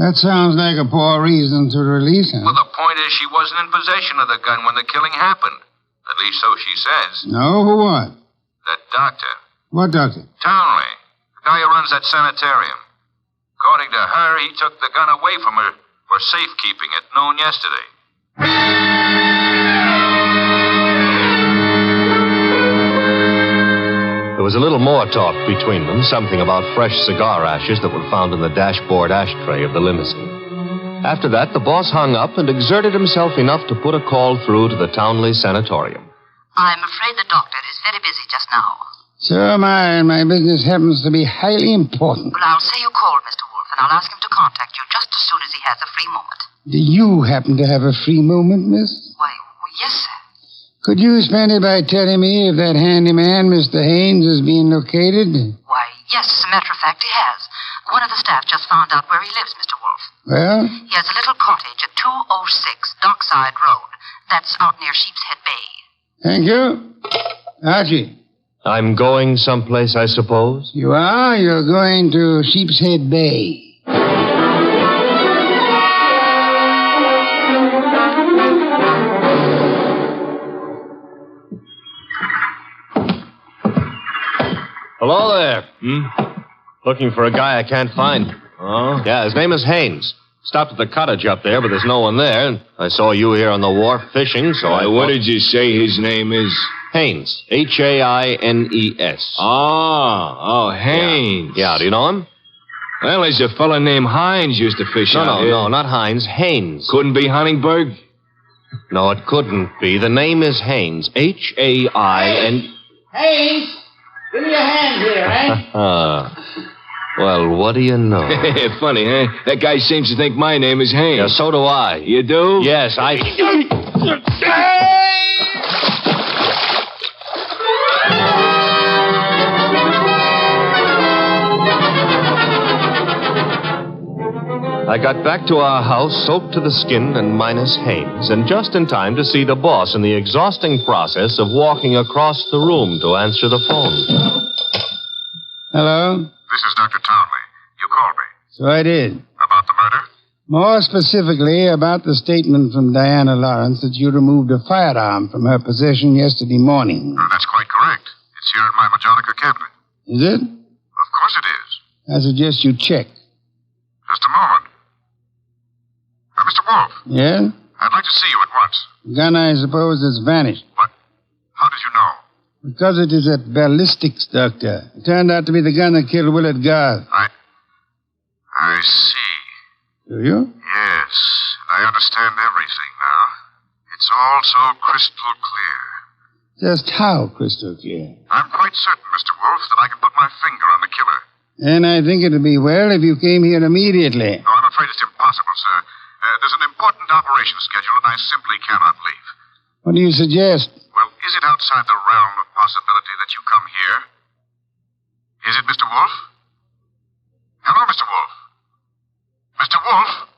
That sounds like a poor reason to release her. Well, the point is she wasn't in possession of the gun when the killing happened. At least so she says. No, who what? That doctor. What doctor? Townley. The guy who runs that sanitarium. According to her, he took the gun away from her for safekeeping at noon yesterday. There was a little more talk between them, something about fresh cigar ashes that were found in the dashboard ashtray of the limousine. After that, the boss hung up and exerted himself enough to put a call through to the Townley Sanatorium. I'm afraid the doctor is very busy just now. So am I, and my business happens to be highly important. Well, I'll say you called, Mr. Wolfe, and I'll ask him to contact you just as soon as he has a free moment. Do you happen to have a free moment, miss? Why, yes, sir. Could you spend it by telling me if that handyman, Mr. Haynes, is being located? Why, yes, as a matter of fact, he has. One of the staff just found out where he lives, Mr. Wolfe. Well? He has a little cottage at 206 Dockside Road. That's out near Sheepshead Bay. Thank you. Archie. I'm going someplace, I suppose? You are? You're going to Sheepshead Bay. Hello there. Looking for a guy I can't find. Oh? Yeah, his name is Haynes. Stopped at the cottage up there, but there's no one there. I saw you here on the wharf fishing, so What did you say his name is? Haynes. Haines. Oh, Haynes. Yeah, do you know him? Well, there's a fella named Hines used to fish out here. No, not Hines. Haynes. Couldn't be Huntingburg? No, it couldn't be. The name is Haynes. Hain. Haynes! Give me a hand here, eh? Well, what do you know? Funny, huh? That guy seems to think my name is Haynes. Yeah, so do I. You do? Yes, I... I got back to our house soaked to the skin and minus Haynes, and just in time to see the boss in the exhausting process of walking across the room to answer the phone. Hello? This is Dr. Townley. You called me. So I did. About the murder? More specifically, about the statement from Diana Lawrence that you removed a firearm from her possession yesterday morning. That's quite correct. It's here in my Majonica cabinet. Is it? Of course it is. I suggest you check. Just a moment. Mr. Wolfe. Yeah? I'd like to see you at once. The gun, I suppose, has vanished. How did you know? Because it is at ballistics, Doctor. It turned out to be the gun that killed Willard Garth. I see. Do you? Yes. I understand everything now. It's all so crystal clear. Just how crystal clear? I'm quite certain, Mr. Wolfe, that I can put my finger on the killer. And I think it'd be well if you came here immediately. No, I'm afraid it's impossible, sir. There's an important operation scheduled, and I simply cannot leave. What do you suggest? Well, is it outside the realm of possibility that you come here? Is it, Mr. Wolfe? Hello, Mr. Wolfe? Mr. Wolfe?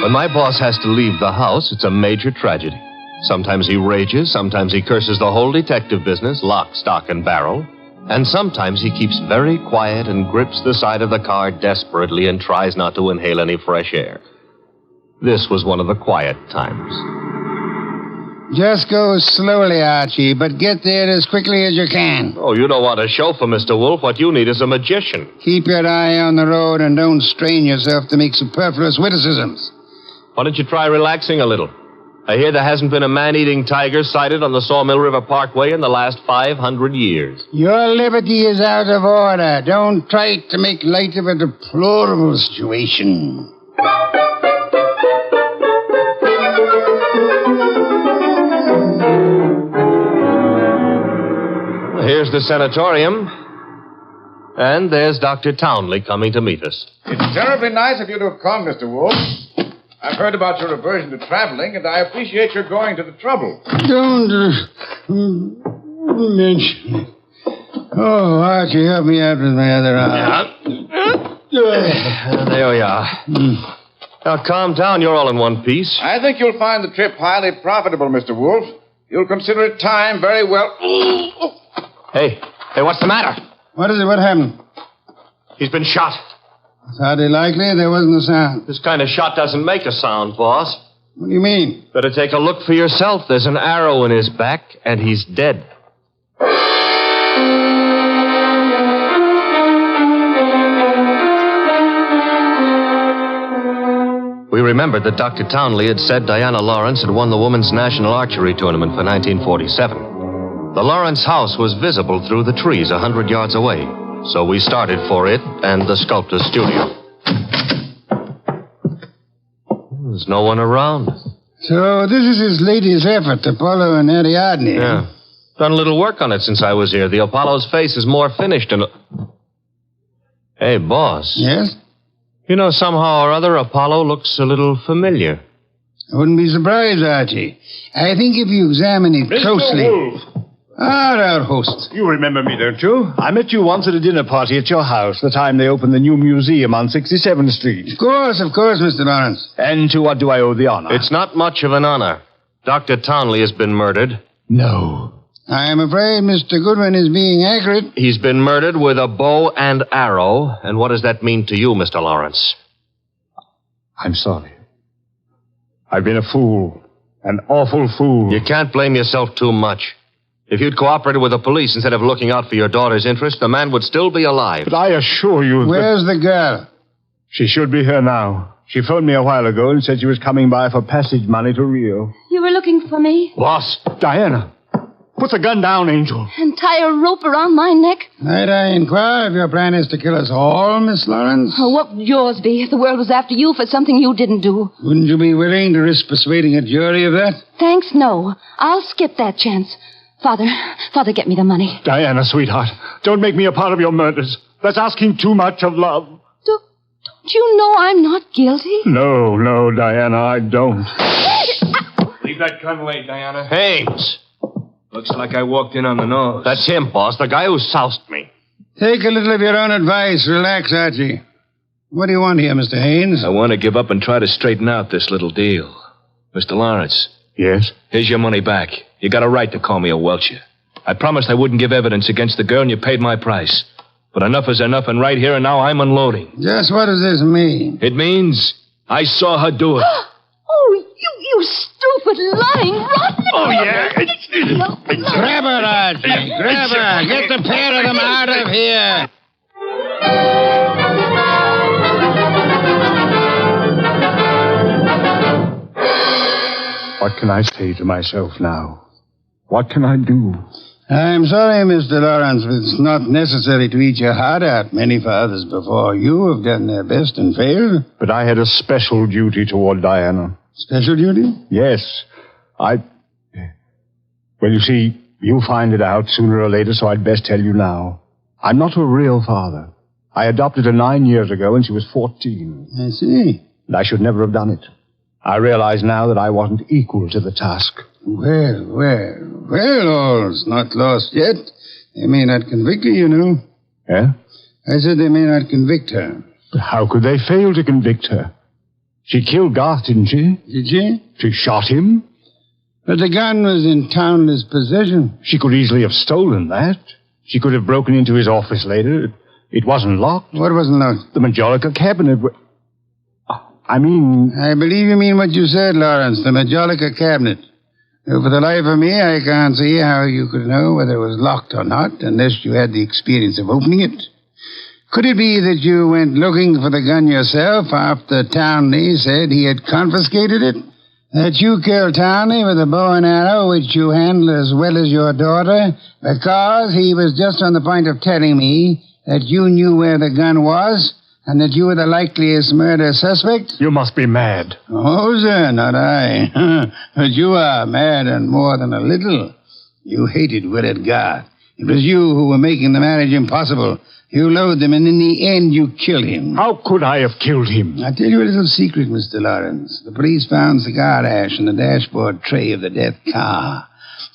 When my boss has to leave the house, it's a major tragedy. Sometimes he rages, sometimes he curses the whole detective business, lock, stock, and barrel. And sometimes he keeps very quiet and grips the side of the car desperately and tries not to inhale any fresh air. This was one of the quiet times. Just go slowly, Archie, but get there as quickly as you can. Oh, you don't want a chauffeur, Mr. Wolfe. What you need is a magician. Keep your eye on the road and don't strain yourself to make superfluous witticisms. Why don't you try relaxing a little? I hear there hasn't been a man-eating tiger sighted on the Sawmill River Parkway in the last 500 years. Your liberty is out of order. Don't try to make light of a deplorable situation. Here's the sanatorium. And there's Dr. Townley coming to meet us. It's terribly nice of you to have come, Mr. Wolfe. I've heard about your aversion to traveling, and I appreciate your going to the trouble. Don't mention it. Oh, Archie, help me out with my other arm. There we are. Now, calm down. You're all in one piece. I think you'll find the trip highly profitable, Mr. Wolfe. You'll consider it time very well. Hey, what's the matter? What is it? What happened? He's been shot. It's hardly likely there wasn't a sound. This kind of shot doesn't make a sound, boss. What do you mean? Better take a look for yourself. There's an arrow in his back, and he's dead. We remembered that Dr. Townley had said Diana Lawrence had won the Women's National Archery Tournament for 1947. The Lawrence house was visible through the trees 100 yards away. So we started for it and the sculptor's studio. There's no one around. So this is his latest effort, Apollo and Ariadne. Yeah. Done a little work on it since I was here. The Apollo's face is more finished and... Hey, boss. Yes? You know, somehow or other, Apollo looks a little familiar. I wouldn't be surprised, Archie. I think if you examine it closely... Wolfe. Our host. You remember me, don't you? I met you once at a dinner party at your house, the time they opened the new museum on 67th Street. Of course, Mr. Lawrence. And to what do I owe the honor? It's not much of an honor. Dr. Townley has been murdered. No. I am afraid Mr. Goodwin is being accurate. He's been murdered with a bow and arrow. And what does that mean to you, Mr. Lawrence? I'm sorry. I've been a fool. An awful fool. You can't blame yourself too much. If you'd cooperated with the police instead of looking out for your daughter's interest, the man would still be alive. But I assure you... Where's the girl? She should be here now. She phoned me a while ago and said she was coming by for passage money to Rio. You were looking for me? Boss. Diana. Put the gun down, Angel. And tie a rope around my neck? Might I inquire if your plan is to kill us all, Miss Lawrence? Oh, what would yours be if the world was after you for something you didn't do? Wouldn't you be willing to risk persuading a jury of that? Thanks, no. I'll skip that chance. Father, get me the money. Diana, sweetheart, don't make me a part of your murders. That's asking too much of love. Don't you know I'm not guilty? No, Diana, I don't. Leave that gun away, Diana. Haynes. Looks like I walked in on the nose. That's him, boss, the guy who soused me. Take a little of your own advice. Relax, Archie. What do you want here, Mr. Haynes? I want to give up and try to straighten out this little deal. Mr. Lawrence. Yes? Here's your money back. You got a right to call me a welcher. I promised I wouldn't give evidence against the girl, and you paid my price. But enough is enough, and right here and now I'm unloading. Just what does this mean? It means I saw her do it. Oh, you stupid, lying, rotten... Oh, yeah. Grab her, Archie. Grab her. Get the pair of them out of here. What can I say to myself now? What can I do? I'm sorry, Mr. Lawrence, but it's not necessary to eat your heart out. Many fathers before you have done their best and failed. But I had a special duty toward Diana. Special duty? Yes. Well, you see, you'll find it out sooner or later, so I'd best tell you now. I'm not a real father. I adopted her 9 years ago when she was 14. I see. And I should never have done it. I realize now that I wasn't equal to the task. Well, all's not lost yet. They may not convict her, you know. Eh? I said they may not convict her. But how could they fail to convict her? She killed Garth, didn't she? Did she? She shot him. But the gun was in Townley's possession. She could easily have stolen that. She could have broken into his office later. It wasn't locked. What wasn't locked? The Majolica cabinet. I believe you mean what you said, Lawrence, the Majolica cabinet. For the life of me, I can't see how you could know whether it was locked or not, unless you had the experience of opening it. Could it be that you went looking for the gun yourself after Townley said he had confiscated it? That you killed Townley with a bow and arrow, which you handled as well as your daughter, because he was just on the point of telling me that you knew where the gun was, and that you were the likeliest murder suspect? You must be mad. Oh, sir, not I. But you are mad and more than a little. You hated Willard Garth. It was you who were making the marriage impossible. You loathed him, and in the end, you killed him. How could I have killed him? I'll tell you a little secret, Mr. Lawrence. The police found cigar ash in the dashboard tray of the death car.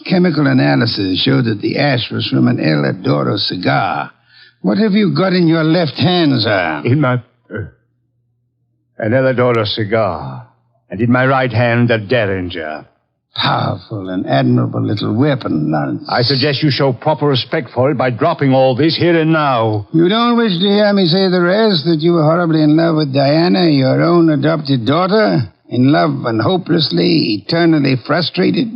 Chemical analysis showed that the ash was from an El Adoro cigar. What have you got in your left hand, sir? In my... an El Adoro cigar. And in my right hand, a Derringer. Powerful and admirable little weapon, Lawrence. I suggest you show proper respect for it by dropping all this here and now. You don't wish to hear me say the rest, that you were horribly in love with Diana, your own adopted daughter? In love and hopelessly, eternally frustrated?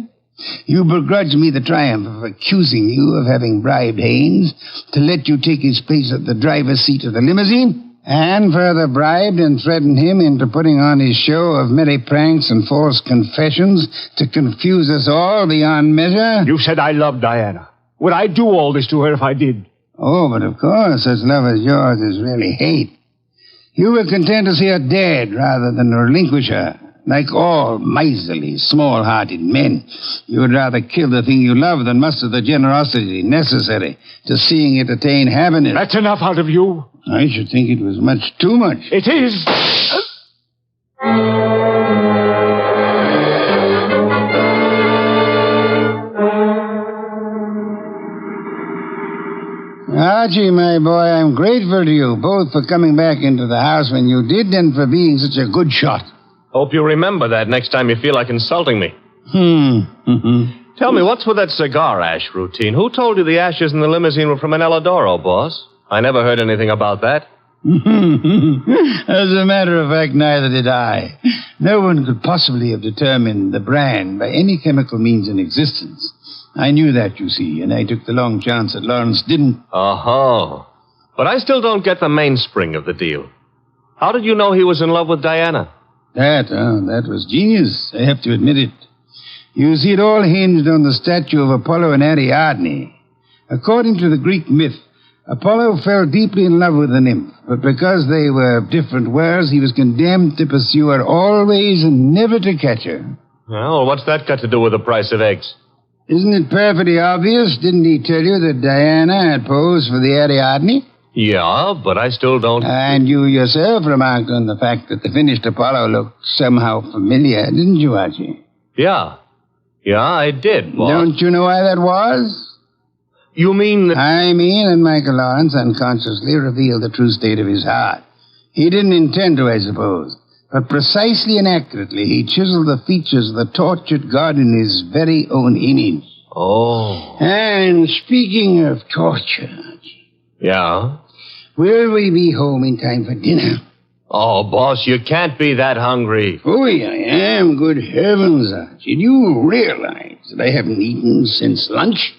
You begrudge me the triumph of accusing you of having bribed Haynes to let you take his place at the driver's seat of the limousine? And further bribed and threatened him into putting on his show of merry pranks and false confessions to confuse us all beyond measure? You said I loved Diana. Would I do all this to her if I did? Oh, but of course, such love as yours is really hate. You were content to see her dead rather than relinquish her. Like all miserly, small-hearted men, you would rather kill the thing you love than muster the generosity necessary to seeing it attain happiness. That's enough out of you. I should think it was much too much. It is. Archie, my boy, I'm grateful to you, both for coming back into the house when you did and for being such a good shot. Hope you remember that next time you feel like insulting me. Tell me, what's with that cigar ash routine? Who told you the ashes in the limousine were from an El Adoro, boss? I never heard anything about that. As a matter of fact, neither did I. No one could possibly have determined the brand by any chemical means in existence. I knew that, you see, and I took the long chance that Lawrence didn't. Oh. But I still don't get the mainspring of the deal. How did you know he was in love with Diana? That was genius. I have to admit it. You see, it all hinged on the statue of Apollo and Ariadne. According to the Greek myth, Apollo fell deeply in love with the nymph, but because they were of different worlds, he was condemned to pursue her always and never to catch her. Well, what's that got to do with the price of eggs? Isn't it perfectly obvious? Didn't he tell you that Diana had posed for the Ariadne? Yeah, but I still don't... And you yourself remarked on the fact that the finished Apollo looked somehow familiar, didn't you, Archie? Yeah, I did, boss. Don't you know why that was? You mean that... I mean that Michael Lawrence unconsciously revealed the true state of his heart. He didn't intend to, I suppose. But precisely and accurately, he chiseled the features of the tortured god in his very own image. Oh. And speaking of torture... Yeah? Will we be home in time for dinner? Oh, boss, you can't be that hungry. Oh, I am. Good heavens, Archie. Do you realize that I haven't eaten since lunch?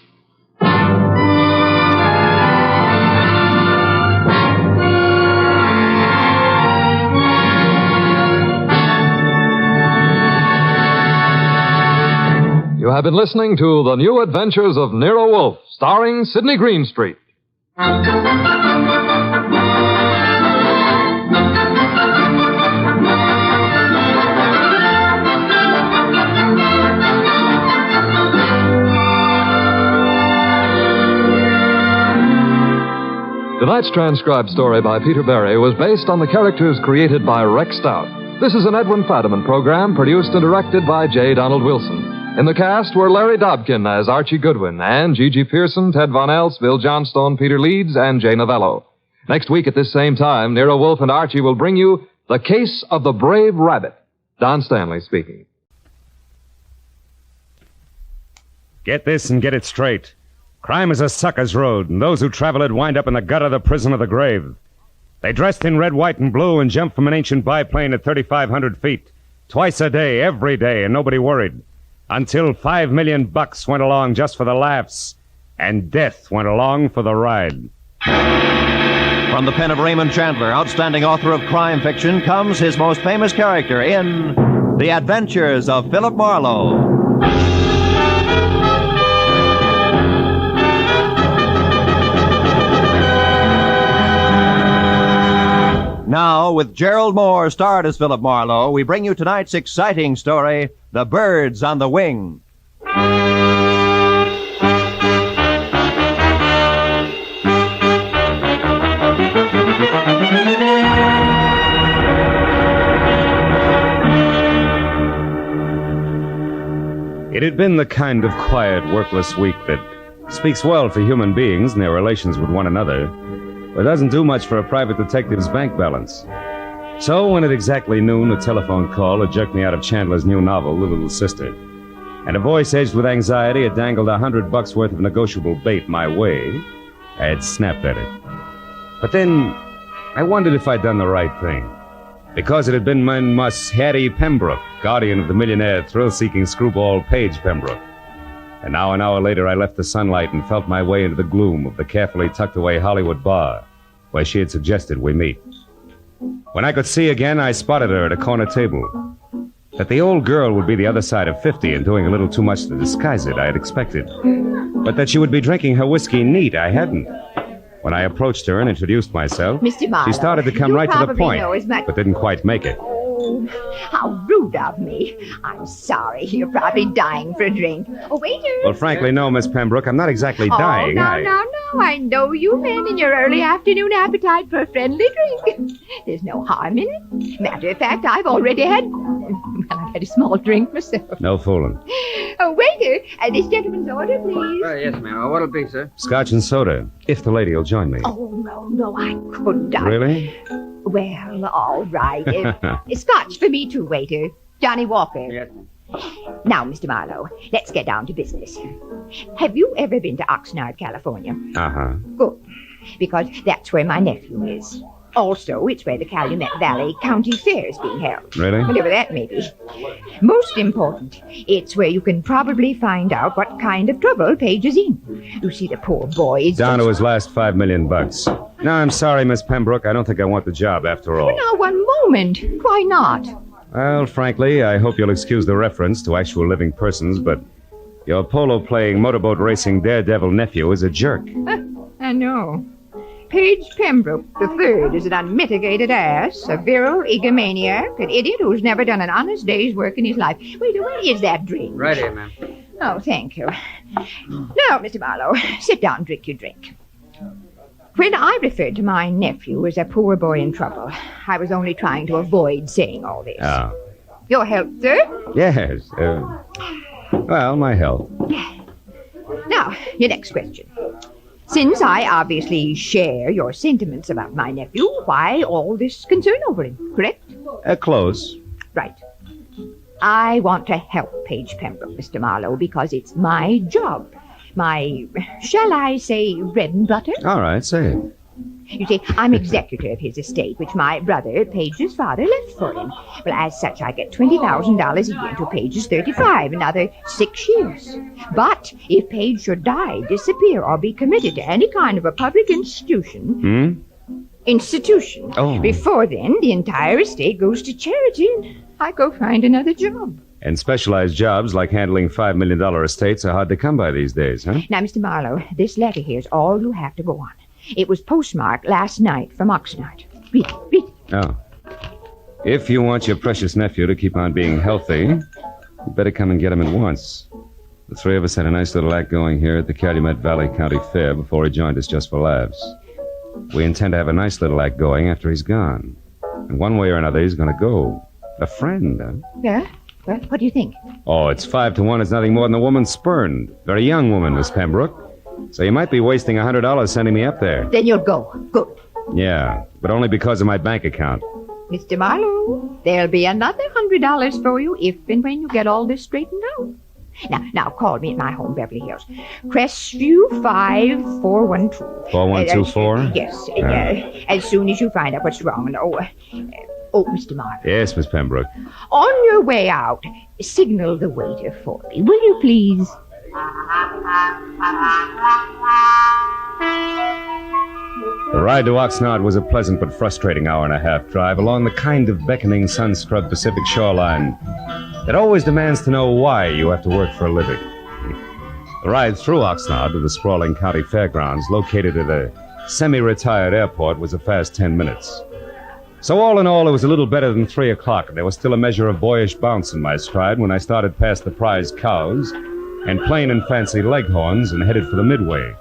You have been listening to The New Adventures of Nero Wolfe, starring Sidney Greenstreet. Tonight's transcribed story by Peter Barrie was based on the characters created by Rex Stout. This is an Edwin Fadiman program produced and directed by J. Donald Wilson. In the cast were Larry Dobkin as Archie Goodwin and Gigi Pearson, Ted Von Elst, Bill Johnstone, Peter Leeds, and Jay Novello. Next week at this same time, Nero Wolfe and Archie will bring you The Case of the Brave Rabbit. Don Stanley speaking. Get this and get it straight. Crime is a sucker's road, and those who travel it wind up in the gutter, the prison, or the grave. They dressed in red, white, and blue and jumped from an ancient biplane at 3,500 feet. Twice a day, every day, and nobody worried. Until $5 million went along just for the laughs, and death went along for the ride. From the pen of Raymond Chandler, outstanding author of crime fiction, comes his most famous character in The Adventures of Philip Marlowe. Now, with Gerald Moore starred as Philip Marlowe, we bring you tonight's exciting story, The Birds on the Wing. It had been the kind of quiet, workless week that speaks well for human beings and their relations with one another, but doesn't do much for a private detective's bank balance. So when at exactly noon, a telephone call had jerked me out of Chandler's new novel, The Little Sister, and a voice edged with anxiety had dangled $100 worth of negotiable bait my way, I had snapped at it. But then I wondered if I'd done the right thing, because it had been my Mus Hattie Pembroke, guardian of the millionaire, thrill-seeking screwball Paige Pembroke. And now, an hour later, I left the sunlight and felt my way into the gloom of the carefully tucked-away Hollywood bar, where she had suggested we meet. When I could see again, I spotted her at a corner table. That the old girl would be the other side of 50 and doing a little too much to disguise it, I had expected. But that she would be drinking her whiskey neat, I hadn't. When I approached her and introduced myself, Mr. Marlowe, she started to come you right to the probably point, know as much- but didn't quite make it. Oh, how rude of me. I'm sorry. You're probably dying for a drink. Oh, waiter. Well, frankly, no, Miss Pembroke. I'm not exactly dying. Oh, no. I know you men in your early afternoon appetite for a friendly drink. There's no harm in it. Matter of fact, I've already had... Well, I've had a small drink myself. No fooling. Oh, waiter, this gentleman's order, please. Yes, ma'am. What'll be, sir? Scotch and soda, if the lady will join me. Oh, no, I couldn't. Really? Well, all right. Scotch for me too, waiter. Johnny Walker. Yes. Now, Mr. Marlowe, let's get down to business. Have you ever been to Oxnard, California? Uh-huh. Good, because that's where my nephew is. Also, it's where the Calumet Valley County Fair is being held. Really? Whatever that may be. Most important, it's where you can probably find out what kind of trouble Paige is in. You see, the poor boy is Down to his last $5 million. No, I'm sorry, Miss Pembroke. I don't think I want the job after all. Now, one moment. Why not? Well, frankly, I hope you'll excuse the reference to actual living persons, but your polo-playing, motorboat racing daredevil nephew is a jerk. I know. Paige Pembroke III is an unmitigated ass, a virile egomaniac, an idiot who's never done an honest day's work in his life. Wait, where is that drink? Right here, ma'am. Oh, thank you. Now, Mr. Marlowe, sit down and drink your drink. When I referred to my nephew as a poor boy in trouble, I was only trying to avoid saying all this. Oh. Your health, sir? Yes. Well, my health. Now, your next question. Since I obviously share your sentiments about my nephew, why all this concern over him, correct? Close. Right. I want to help Paige Pembroke, Mr. Marlowe, because it's my job. My, shall I say, bread and butter? All right, say it. You see, I'm executor of his estate, which my brother, Paige's father, left for him. Well, as such, I get $20,000 a year until Paige is 35, another 6 years. But if Paige should die, disappear, or be committed to any kind of a public institution... Oh. Before then, the entire estate goes to charity, and I go find another job. And specialized jobs like handling $5 million estates are hard to come by these days, huh? Now, Mr. Marlowe, this letter here is all you have to go on. It was postmarked last night from Oxnard. Read it, read it. Oh. If you want your precious nephew to keep on being healthy, you better come and get him at once. The three of us had a nice little act going here at the Calumet Valley County Fair before he joined us just for laughs. We intend to have a nice little act going after he's gone. And one way or another, he's going to go. A friend, huh? Yeah? Well, what do you think? Oh, it's 5-1. It's nothing more than a woman spurned. Very young woman, Miss Pembroke. So you might be wasting $100 sending me up there. Then you'll go. Good. Yeah, but only because of my bank account. Mr. Marlowe, there'll be another $100 for you if and when you get all this straightened out. Now, call me at my home, Beverly Hills. Crestview 5412. 4124? Yes, as soon as you find out what's wrong. Oh, Mr. Marlowe. Yes, Miss Pembroke. On your way out, signal the waiter for me, will you please? The ride to Oxnard was a pleasant but frustrating hour-and-a-half drive along the kind of beckoning sun-scrubbed Pacific shoreline that always demands to know why you have to work for a living. The ride through Oxnard to the sprawling county fairgrounds located at a semi-retired airport was a fast 10 minutes. So all in all, it was a little better than 3 o'clock, and there was still a measure of boyish bounce in my stride when I started past the prize cows and plain and fancy leghorns and headed for the Midway,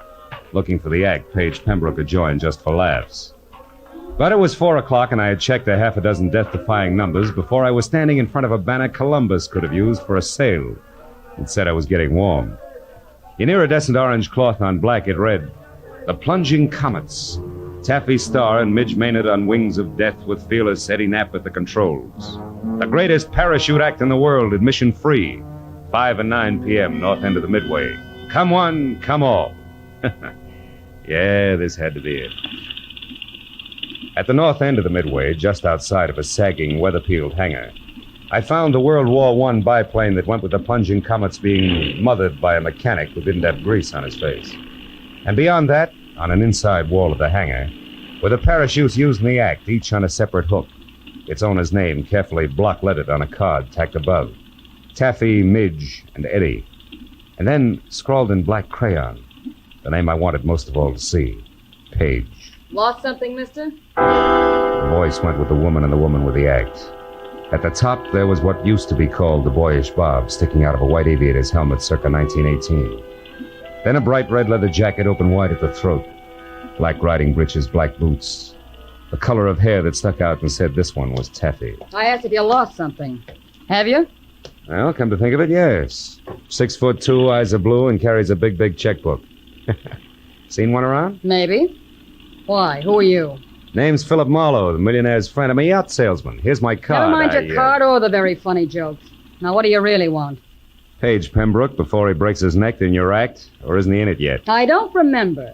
looking for the act Paige Pembroke had joined just for laughs. But it was 4 o'clock, and I had checked a half a dozen death-defying numbers before I was standing in front of a banner Columbus could have used for a sail. It said I was getting warm. In iridescent orange cloth on black, it read, "The Plunging Comets. Taffy Starr and Midge Maynard on wings of death with fearless Eddie Knapp at the controls. The greatest parachute act in the world, admission free. 5 and 9 p.m., north end of the Midway. Come one, come all." Yeah, this had to be it. At the north end of the Midway, just outside of a sagging, weather-peeled hangar, I found the World War I biplane that went with the Plunging Comets being mothered by a mechanic who didn't have grease on his face. And beyond that, on an inside wall of the hangar, were the parachutes used in the act, each on a separate hook. Its owner's name carefully block-lettered on a card tacked above. Taffy, Midge, and Eddie. And then, scrawled in black crayon, the name I wanted most of all to see, Paige. Lost something, mister? The voice went with the woman and the woman with the act. At the top, there was what used to be called the boyish bob, sticking out of a white aviator's helmet circa 1918. Then a bright red leather jacket open wide at the throat, black riding breeches, black boots, the color of hair that stuck out and said this one was Taffy. I asked if you lost something. Have you? Well, come to think of it, yes. 6'2", eyes are blue, and carries a big, big checkbook. Seen one around? Maybe. Why? Who are you? Name's Philip Marlowe, the millionaire's friend. I'm a yacht salesman. Here's my card. Never mind your card or the very funny jokes. Now, what do you really want? Paige Pembroke before he breaks his neck in your act, or isn't he in it yet? I don't remember.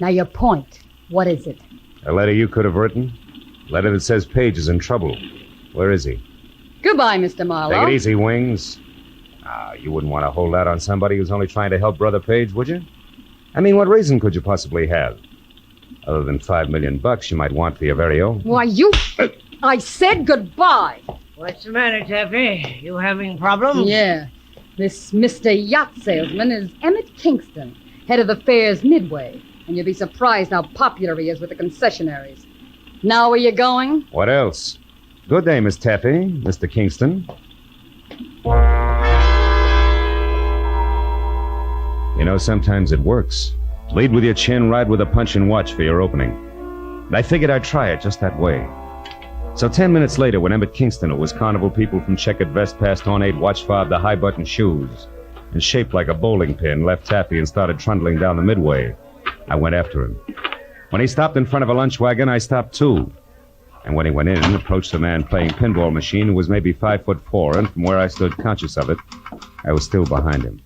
Now, your point. What is it? A letter you could have written? A letter that says Paige is in trouble. Where is he? Goodbye, Mr. Marlowe. Take it easy, Wings. You wouldn't want to hold out on somebody who's only trying to help Brother Paige, would you? I mean, what reason could you possibly have? Other than $5 million you might want for your very own. Why, I said goodbye. What's the matter, Taffy? You having problems? Yeah. This Mr. Yacht Salesman is Emmett Kingston, head of the fair's Midway. And you'll be surprised how popular he is with the concessionaries. Now where you going? What else? Good day, Miss Taffy, Mr. Kingston. You know, sometimes it works. Lead with your chin, ride with a punch, and watch for your opening. And I figured I'd try it just that way. So 10 minutes later, when Emmett Kingston, who was carnival people from checkered vest past ornate watch fob to high-button shoes, and shaped like a bowling pin, left Taffy and started trundling down the Midway, I went after him. When he stopped in front of a lunch wagon, I stopped too. And when he went in, approached a man playing pinball machine who was maybe 5'4", and from where I stood conscious of it, I was still behind him.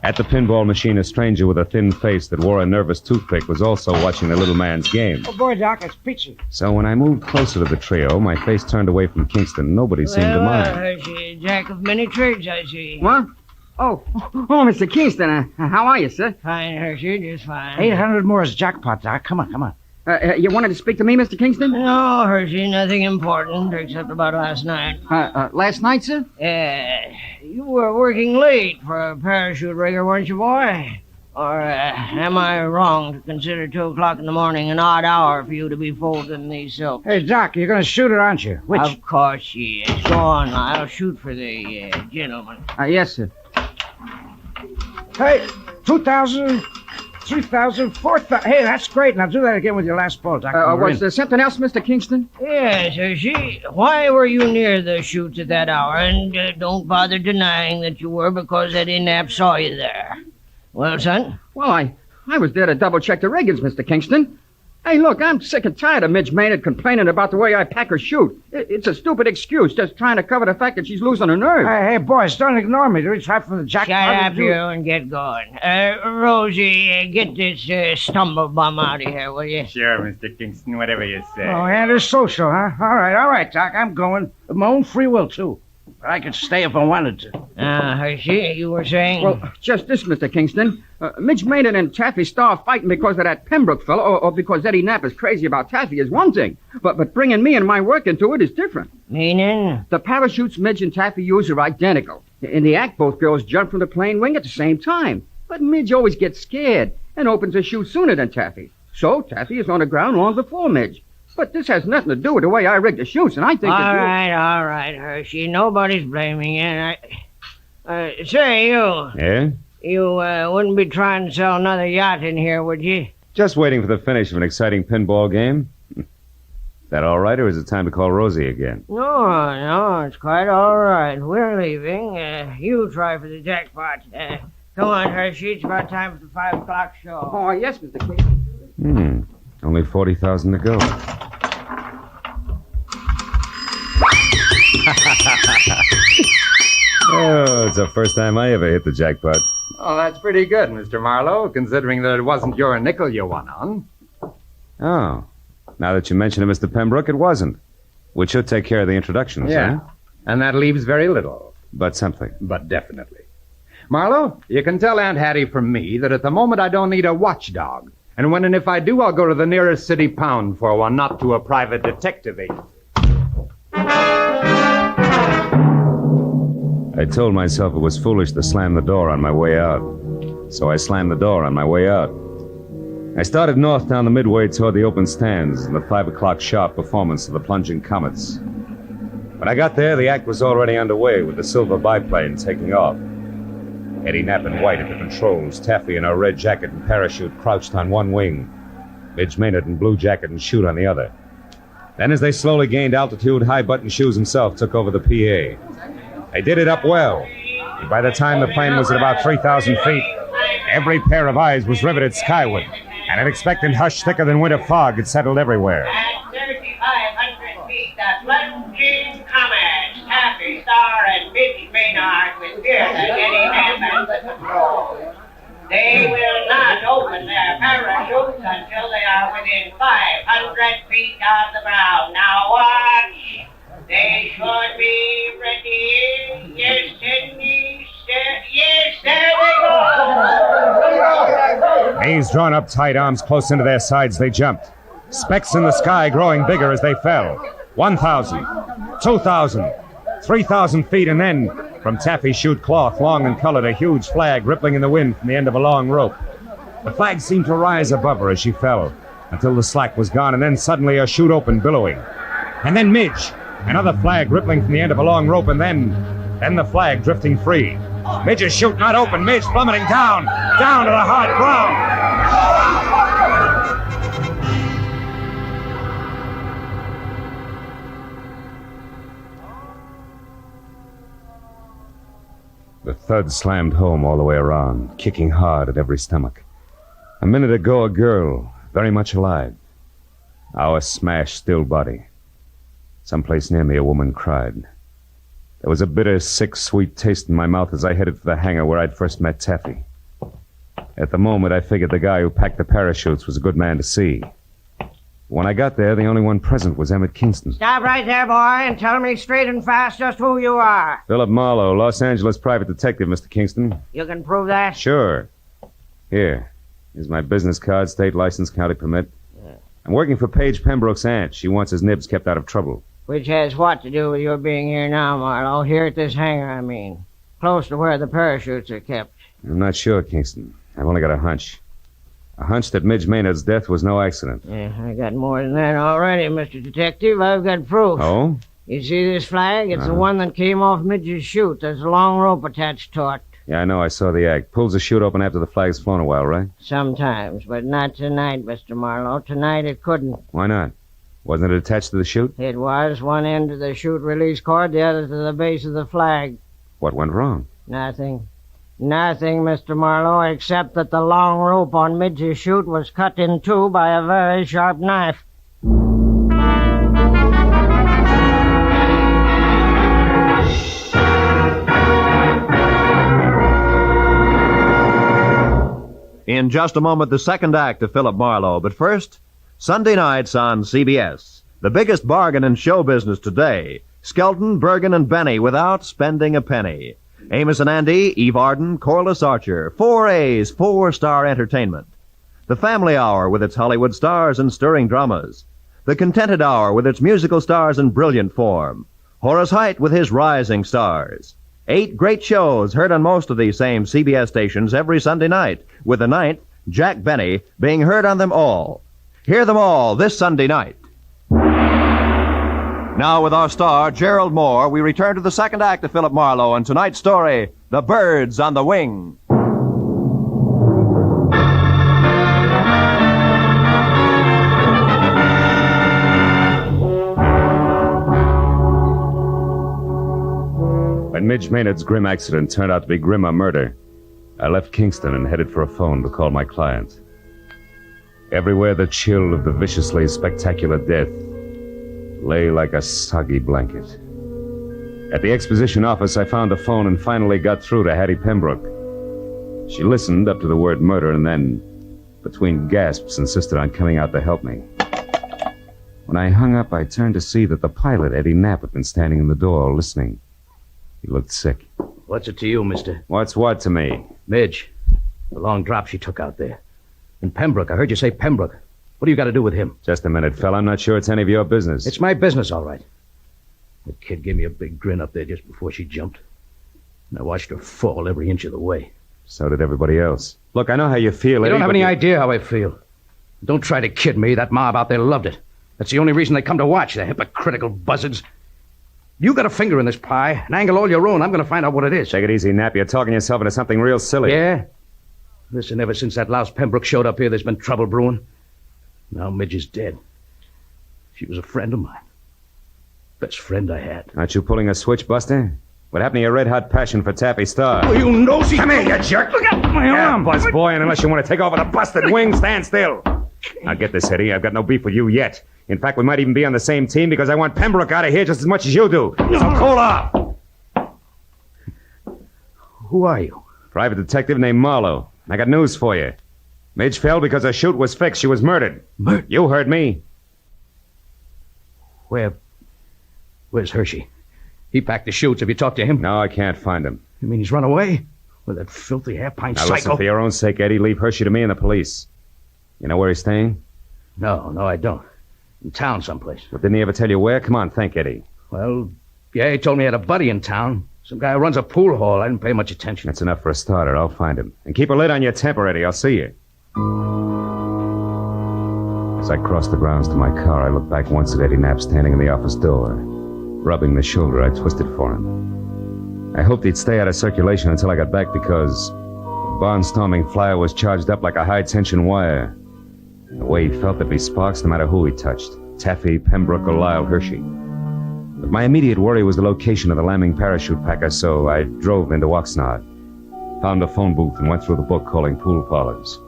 At the pinball machine, a stranger with a thin face that wore a nervous toothpick was also watching the little man's game. Oh, boy, Doc, it's peachy. So when I moved closer to the trio, my face turned away from Kingston. Nobody seemed to mind. Hershey, jack of many trades, I see. What? Oh, Mr. Kingston, how are you, sir? Fine, Hershey, just fine. 800 more is jackpot, Doc. Come on. You wanted to speak to me, Mr. Kingston? No, Hershey, nothing important except about last night. Last night, sir? You were working late for a parachute rigger, weren't you, boy? Or am I wrong to consider 2 o'clock in the morning an odd hour for you to be folding these silks? Hey, Doc, you're going to shoot it, aren't you? Which? Of course she is. Go on, I'll shoot for the gentleman. Yes, sir. Hey, 2,000, 3,000, 4,000. Hey, that's great. Now do that again with your last ball, Doc. Was there something else, Mr. Kingston? Yes, Hershey. Why were you near the chutes at that hour? And don't bother denying that you were, because Eddie Knapp saw you there. Well, son? Well, I was there to double-check the riggings, Mr. Kingston. Hey, look, I'm sick and tired of Midge Maynard complaining about the way I pack her chute. It's a stupid excuse, just trying to cover the fact that she's losing her nerve. Hey, boys, don't ignore me. Reach out for the jackpot. Shut up, you, and get going. Rosie, get this stumble bum out of here, will you? Sure, Mr. Kingston, whatever you say. Oh, and it's social, huh? All right, Doc, I'm going. Of my own free will, too. I could stay if I wanted to. Hershey, you were saying? Well, just this, Mr. Kingston. Midge Maynard and Taffy Starr fighting because of that Pembroke fellow, or because Eddie Knapp is crazy about Taffy is one thing. But bringing me and my work into it is different. Meaning? The parachutes Midge and Taffy use are identical. In the act, both girls jump from the plane wing at the same time. But Midge always gets scared and opens her chute sooner than Taffy. So Taffy is on the ground long before Midge. But this has nothing to do with the way I rigged the chutes, and I think All right, Hershey. Nobody's blaming you. Say, you. Yeah? You wouldn't be trying to sell another yacht in here, would you? Just waiting for the finish of an exciting pinball game. Is that all right, or is it time to call Rosie again? No, it's quite all right. We're leaving. You try for the jackpot. Come on, Hershey. It's about time for the 5 o'clock show. Oh, yes, Mr. King. Only 40,000 to go. Oh, it's the first time I ever hit the jackpot. Oh, that's pretty good, Mr. Marlowe, considering that it wasn't your nickel you won on. Oh. Now that you mention it, Mr. Pembroke, it wasn't. Which should take care of the introductions, Yeah. huh? And that leaves very little. But something. But definitely. Marlowe, you can tell Aunt Hattie from me that at the moment I don't need a watchdog. And when and if I do, I'll go to the nearest city pound for one, not to a private detective agency. I told myself it was foolish to slam the door on my way out. So I slammed the door on my way out. I started north down the midway toward the open stands and the 5 o'clock sharp performance of the plunging comets. When I got there, the act was already underway with the silver biplane taking off. Eddie Knapp in white at the controls, Taffy in her red jacket and parachute crouched on one wing, Midge Maynard in blue jacket and chute on the other. Then as they slowly gained altitude, High Button Shoes himself took over the PA. They did it up well, and by the time the plane was at about 3,000 feet, every pair of eyes was riveted skyward, and an expectant hush thicker than winter fog had settled everywhere. At 3,500 feet, the plunging comets, Taffy, Starr, and Midge Maynard with fearless Eddie Knapp at the controls. They will not open their parachutes until they are within 500 feet of the ground. Now watch. They should be ready. Yes, and yes, there we go. Knees drawn up tight, arms close into their sides, they jumped. Specks in the sky growing bigger as they fell. 1,000, 2,000, 3,000 feet, and then, from Taffy's chute cloth, long and colored, a huge flag rippling in the wind from the end of a long rope. The flag seemed to rise above her as she fell, until the slack was gone, and then suddenly her chute opened, billowing. And then Midge, another flag rippling from the end of a long rope, and then the flag drifting free. Midge's chute not open, Midge plummeting down to the hard ground. The thud slammed home all the way around, kicking hard at every stomach. A minute ago, a girl, very much alive. Now a smashed, still body. Someplace near me, a woman cried. There was a bitter, sick, sweet taste in my mouth as I headed for the hangar where I'd first met Taffy. At the moment, I figured the guy who packed the parachutes was a good man to see. When I got there, the only one present was Emmett Kingston. Stop right there, boy, and tell me straight and fast just who you are. Philip Marlowe, Los Angeles private detective, Mr. Kingston. You can prove that? Sure. Here's my business card, state license, county permit. I'm working for Paige Pembroke's aunt. She wants his nibs kept out of trouble. Which has what to do with your being here now, Marlowe? Here at this hangar, I mean. Close to where the parachutes are kept. I'm not sure, Kingston. I've only got a hunch. A hunch that Midge Maynard's death was no accident. Yeah, I got more than that already, Mr. Detective. I've got proof. Oh? You see this flag? It's the one that came off Midge's chute. There's a long rope attached to it. Yeah, I know. I saw the act. Pulls the chute open after the flag's flown a while, right? Sometimes, but not tonight, Mr. Marlowe. Tonight it couldn't. Why not? Wasn't it attached to the chute? It was. One end to the chute release cord, the other to the base of the flag. What went wrong? Nothing. Nothing, Mr. Marlowe, except that the long rope on Midge's chute was cut in two by a very sharp knife. In just a moment, the second act of Philip Marlowe. But first, Sunday nights on CBS. The biggest bargain in show business today. Skelton, Bergen, and Benny without spending a penny. Amos and Andy, Eve Arden, Corliss Archer. 4 A's, 4-star entertainment. The Family Hour with its Hollywood stars and stirring dramas. The Contented Hour with its musical stars in brilliant form. Horace Heidt with his rising stars. 8 great shows heard on most of these same CBS stations every Sunday night, with the 9th, Jack Benny, being heard on them all. Hear them all this Sunday night. Now with our star, Gerald Moore, we return to the second act of Philip Marlowe and tonight's story, The Birds on the Wing. When Midge Maynard's grim accident turned out to be grimmer murder, I left Kingston and headed for a phone to call my client. Everywhere the chill of the viciously spectacular death lay like a soggy blanket. At the exposition office, I found a phone and finally got through to Hattie Pembroke. She listened up to the word murder and then, between gasps, insisted on coming out to help me. When I hung up, I turned to see that the pilot, Eddie Knapp, had been standing in the door listening. He looked sick. What's it to you, mister? What's what to me? Midge. The long drop she took out there. And Pembroke. I heard you say Pembroke. What do you got to do with him? Just a minute, fella. I'm not sure it's any of your business. It's my business, all right. The kid gave me a big grin up there just before she jumped. And I watched her fall every inch of the way. So did everybody else. Look, I know how you feel, Eddie. You don't have any idea how I feel. Don't try to kid me. That mob out there loved it. That's the only reason they come to watch, the hypocritical buzzards. You got a finger in this pie, an angle all your own. I'm going to find out what it is. Take it easy, Knapp. You're talking yourself into something real silly. Yeah? Listen, ever since that louse Pembroke showed up here, there's been trouble brewing. Now Midge is dead. She was a friend of mine. Best friend I had. Aren't you pulling a switch, Buster? What happened to your red-hot passion for Taffy Star? Oh, you nosy... Come here, you jerk! Look at my arm! Buzz boy, and unless you want to take off with a busted wing, stand still. Now get this, Eddie. I've got no beef with you yet. In fact, we might even be on the same team because I want Pembroke out of here just as much as you do. So cool off! Who are you? Private detective named Marlowe. I got news for you. Midge fell because her chute was fixed. She was murdered. Murdered? You heard me. Where's Hershey? He packed the chutes. Have you talked to him? No, I can't find him. You mean he's run away? With that filthy half-pint Now psycho? listen, for your own sake, Eddie, leave Hershey to me and the police. You know where he's staying? No, I don't. In town someplace. Well, didn't he ever tell you where? Come on, think, Eddie. Well, yeah, he told me he had a buddy in town. Some guy who runs a pool hall. I didn't pay much attention. That's enough for a starter. I'll find him. And keep a lid on your temper, Eddie. I'll see you. As I crossed the grounds to my car, I looked back once at Eddie Knapp standing in the office door, rubbing the shoulder I twisted for him. I hoped he'd stay out of circulation until I got back because the barnstorming flyer was charged up like a high-tension wire. The way he felt there'd be sparks no matter who he touched, Taffy, Pembroke, or Lyle Hershey. But my immediate worry was the location of the lambing parachute packer, so I drove into Oxnard, found a phone booth, and went through the book calling pool parlors.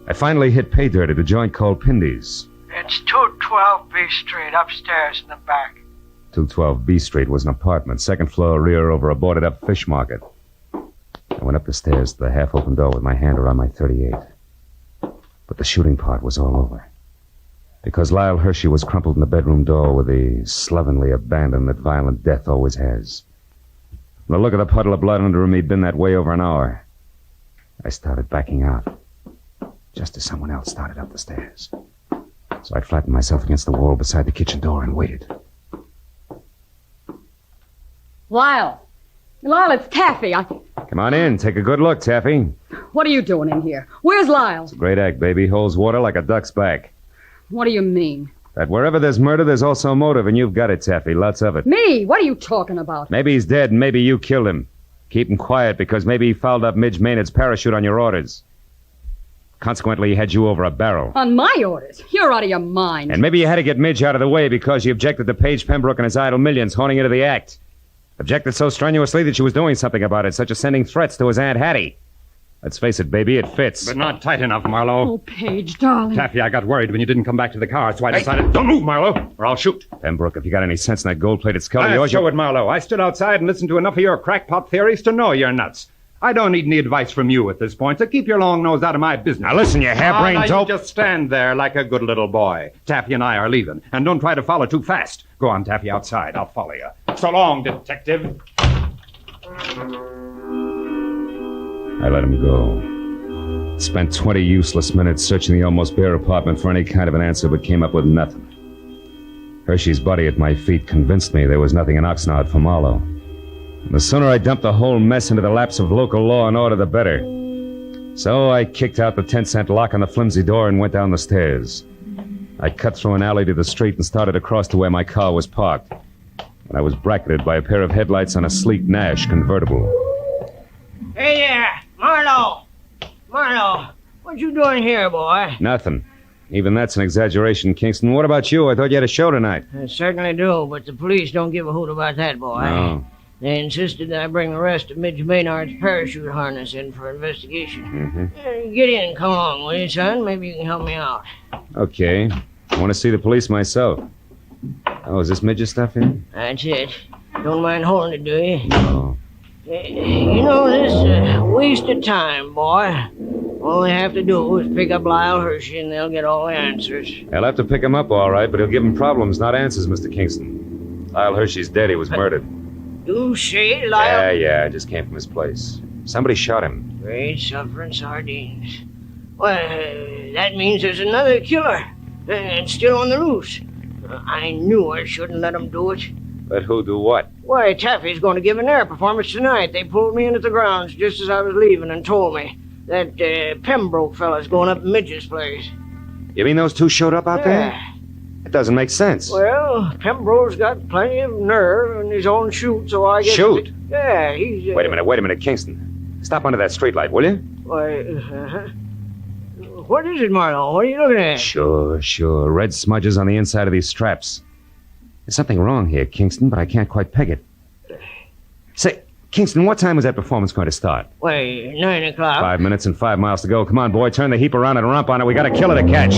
I finally hit pay dirt at a joint called Pindy's. It's 212 B Street, upstairs in the back. 212 B Street was an apartment, second floor rear over a boarded-up fish market. I went up the stairs to the half-open door with my hand around my .38. But the shooting part was all over. Because Lyle Hershey was crumpled in the bedroom door with the slovenly abandon that violent death always has. From the look of the puddle of blood under him, he'd been that way over an hour. I started backing out, just as someone else started up the stairs. So I flattened myself against the wall beside the kitchen door and waited. Lyle, it's Taffy. Come on in. Take a good look, Taffy. What are you doing in here? Where's Lyle? It's a great act, baby. Holds water like a duck's back. What do you mean? That wherever there's murder, there's also motive, and you've got it, Taffy. Lots of it. Me? What are you talking about? Maybe he's dead, and maybe you killed him. Keep him quiet, because maybe he fouled up Midge Maynard's parachute on your orders. Consequently, he had you over a barrel. On my orders? You're out of your mind. And maybe you had to get Midge out of the way because you objected to Paige Pembroke and his idle millions honing into the act. Objected so strenuously that she was doing something about it, such as sending threats to his Aunt Hattie. Let's face it, baby, it fits. But not tight enough, Marlowe. Oh, Paige, darling. Taffy, I got worried when you didn't come back to the car, so I decided... Don't move, Marlowe, or I'll shoot. Pembroke, if you got any sense in that gold-plated skull of I'll yours... show it, Marlowe. I stood outside and listened to enough of your crackpot theories to know you're nuts. I don't need any advice from you at this point, so keep your long nose out of my business. Now listen, you harebrained dope. You just stand there like a good little boy. Taffy and I are leaving, and don't try to follow too fast. Go on, Taffy, outside. I'll follow you. So long, detective. I let him go. Spent 20 useless minutes searching the almost bare apartment for any kind of an answer, but came up with nothing. Hershey's body at my feet convinced me there was nothing in Oxnard for Marlowe. And the sooner I dumped the whole mess into the laps of local law and order, the better. So I kicked out the 10-cent lock on the flimsy door and went down the stairs. I cut through an alley to the street and started across to where my car was parked. And I was bracketed by a pair of headlights on a sleek Nash convertible. Hey there, Marlowe. Marlowe, what you doing here, boy? Nothing. Even that's an exaggeration, Kingston. What about you? I thought you had a show tonight. I certainly do, but the police don't give a hoot about that, boy. No. They insisted that I bring the rest of Midge Maynard's parachute harness in for investigation. Mm-hmm. Get in, come along, will you, son? Maybe you can help me out. Okay. I want to see the police myself. Oh, is this Midge's stuff here? That's it. Don't mind holding it, do you? No. You know, this waste of time, boy. All they have to do is pick up Lyle Hershey and they'll get all the answers. They'll have to pick him up, all right, but he'll give them problems, not answers, Mr. Kingston. Lyle Hershey's dead. He was murdered. You say Lyle? Yeah, I just came from his place. Somebody shot him. Great suffering sardines. Well, that means there's another killer. And still on the loose. I knew I shouldn't let him do it. Let who do what? Why, Taffy's going to give an air performance tonight. They pulled me in at the grounds just as I was leaving and told me that Pembroke fella's going up Midge's place. You mean those two showed up out there? It doesn't make sense. Well, Pembroke's got plenty of nerve in his own chute, so I guess... Shoot? Yeah, he's... Wait a minute, Kingston. Stop under that streetlight, will you? Why, what is it, Marlowe? What are you looking at? Sure. Red smudges on the inside of these straps. There's something wrong here, Kingston, but I can't quite peg it. Say, Kingston, what time was that performance going to start? Why, 9 o'clock. 5 minutes and 5 miles to go. Come on, boy, turn the heap around and rump on it. We got a killer to catch.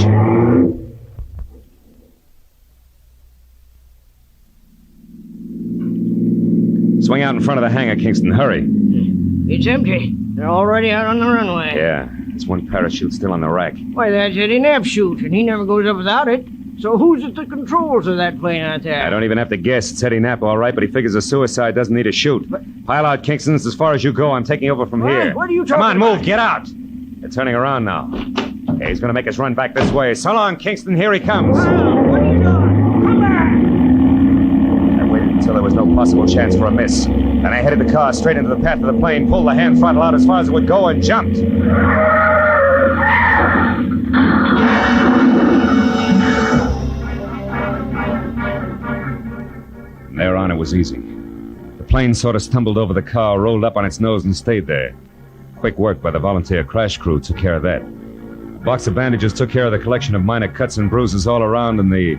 Swing out in front of the hangar, Kingston. Hurry. It's empty. They're already out on the runway. Yeah, there's one parachute still on the rack. Why, that's Eddie Knapp's chute, and he never goes up without it. So who's at the controls of that plane out there? I don't even have to guess. It's Eddie Knapp, all right, but he figures a suicide doesn't need a chute. Pile out, Kingston. It's as far as you go. I'm taking over from here. What are you talking Come on, about? move. Get out. They're turning around now. Okay, he's going to make us run back this way. So long, Kingston. Here he comes. What are you doing? Come back! I waited until there was no possible chance for a miss. Then I headed the car straight into the path of the plane, pulled the hand throttle out as far as it would go, and jumped. From there on, it was easy. The plane sort of stumbled over the car, rolled up on its nose, and stayed there. Quick work by the volunteer crash crew took care of that. A box of bandages took care of the collection of minor cuts and bruises all around, and the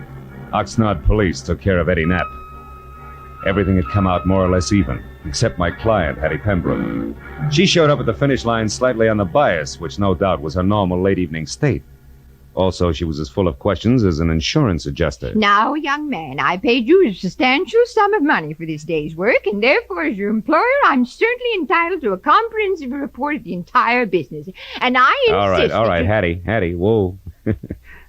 Oxnard police took care of Eddie Knapp. Everything had come out more or less even, except my client, Hattie Pembroke. She showed up at the finish line slightly on the bias, which no doubt was her normal late evening state. Also, she was as full of questions as an insurance adjuster. Now, young man, I paid you a substantial sum of money for this day's work, and therefore, as your employer, I'm certainly entitled to a comprehensive report of the entire business. And I insist... All right, Hattie, whoa.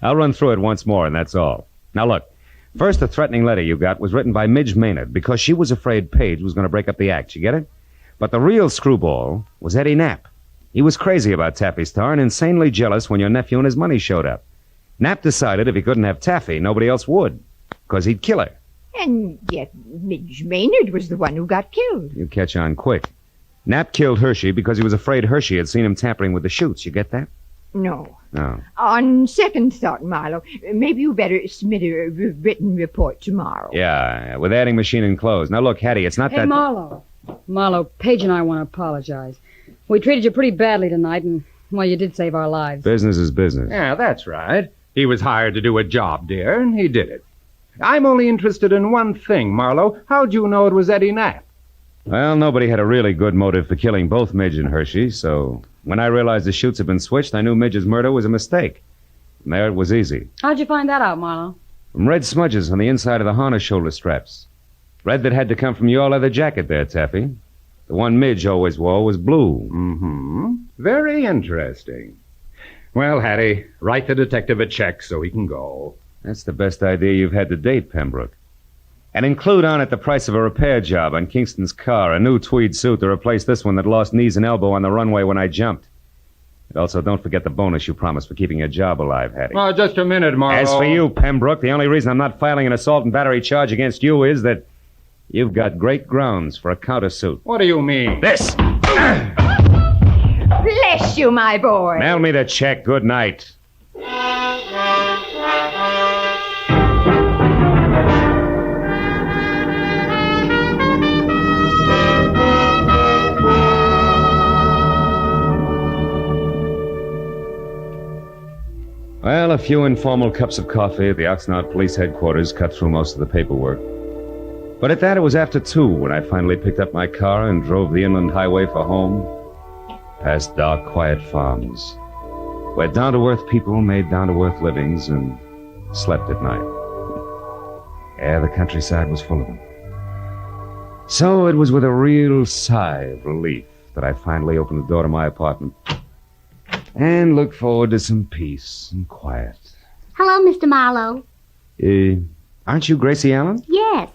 I'll run through it once more, and that's all. Now, look. First, the threatening letter you got was written by Midge Maynard because she was afraid Paige was going to break up the act. You get it? But the real screwball was Eddie Knapp. He was crazy about Taffy Star and insanely jealous when your nephew and his money showed up. Knapp decided if he couldn't have Taffy, nobody else would, because he'd kill her. And yet Midge Maynard was the one who got killed. You catch on quick. Knapp killed Hershey because he was afraid Hershey had seen him tampering with the chutes. You get that? No. No. On second thought, Marlowe, maybe you better submit a written report tomorrow. Yeah, with adding machine enclosed. Now, look, Hattie, it's not Hey, that... Marlowe, Paige and I want to apologize. We treated you pretty badly tonight, and, well, you did save our lives. Business is business. Yeah, that's right. He was hired to do a job, dear, and he did it. I'm only interested in one thing, Marlowe. How'd you know it was Eddie Knapp? Well, nobody had a really good motive for killing both Midge and Hershey, so when I realized the chutes had been switched, I knew Midge's murder was a mistake. And there it was easy. How'd you find that out, Marlowe? From red smudges on the inside of the harness shoulder straps. Red that had to come from your leather jacket there, Taffy. The one Midge always wore was blue. Mm-hmm. Very interesting. Well, Hattie, write the detective a check so he can go. That's the best idea you've had to date, Pembroke. And include on it the price of a repair job on Kingston's car, a new tweed suit to replace this one that lost knees and elbow on the runway when I jumped. And also, don't forget the bonus you promised for keeping your job alive, Hattie. Oh, just a minute, Marlowe. As for you, Pembroke, the only reason I'm not filing an assault and battery charge against you is that you've got great grounds for a countersuit. What do you mean? This! Bless you, my boy. Mail me the check. Good night. Well, a few informal cups of coffee at the Oxnard Police Headquarters cut through most of the paperwork. But at that, it was after 2 when I finally picked up my car and drove the inland highway for home, past dark, quiet farms, where down-to-earth people made down-to-earth livings and slept at night. Yeah, the countryside was full of them. So it was with a real sigh of relief that I finally opened the door to my apartment and looked forward to some peace and quiet. Hello, Mr. Marlowe. Aren't you Gracie Allen? Yes.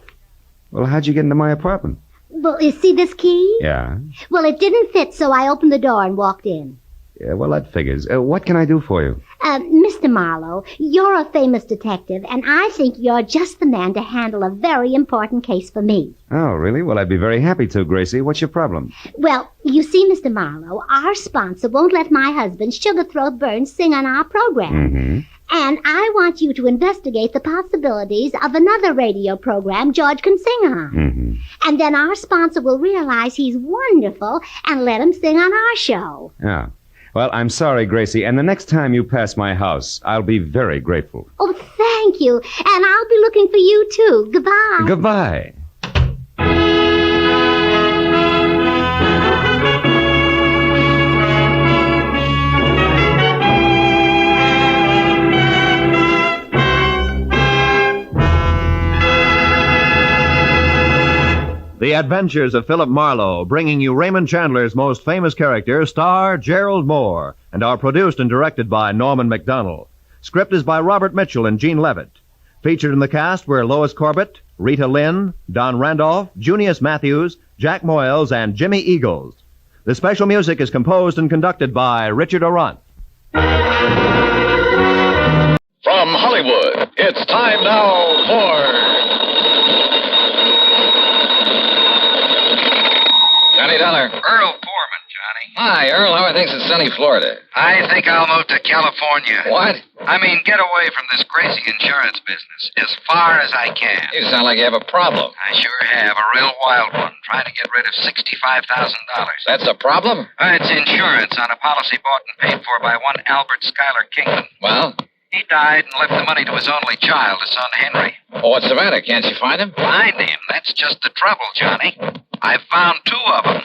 Well, how'd you get into my apartment? Well, you see this key? Yeah. Well, it didn't fit, so I opened the door and walked in. Yeah, well, that figures. What can I do for you? Mr. Marlowe, you're a famous detective, and I think you're just the man to handle a very important case for me. Oh, really? Well, I'd be very happy to, Gracie. What's your problem? Well, you see, Mr. Marlowe, our sponsor won't let my husband, Sugarthroat Burns, sing on our program. Mm-hmm. And I want you to investigate the possibilities of another radio program George can sing on. Mm-hmm. And then our sponsor will realize he's wonderful and let him sing on our show. Yeah. Well, I'm sorry, Gracie, and the next time you pass my house, I'll be very grateful. Oh, thank you. And I'll be looking for you, too. Goodbye. Goodbye. The Adventures of Philip Marlowe, bringing you Raymond Chandler's most famous character, star Gerald Moore, and are produced and directed by Norman MacDonald. Script is by Robert Mitchell and Gene Levitt. Featured in the cast were Lois Corbett, Rita Lynn, Don Randolph, Junius Matthews, Jack Moyles, and Jimmy Eagles. The special music is composed and conducted by Richard Orant. From Hollywood, it's time now for... $20. Earl Foreman, Johnny. Hi, Earl. How are things in sunny Florida? I think I'll move to California. What? I mean, get away from this crazy insurance business as far as I can. You sound like you have a problem. I sure have. A real wild one. Trying to get rid of $65,000. That's a problem? It's insurance on a policy bought and paid for by one Albert Schuyler Kingdom. Well? He died and left the money to his only child, his son Henry. Oh, what's the matter? Can't you find him? Find him? That's just the trouble, Johnny. I've found 2 of them.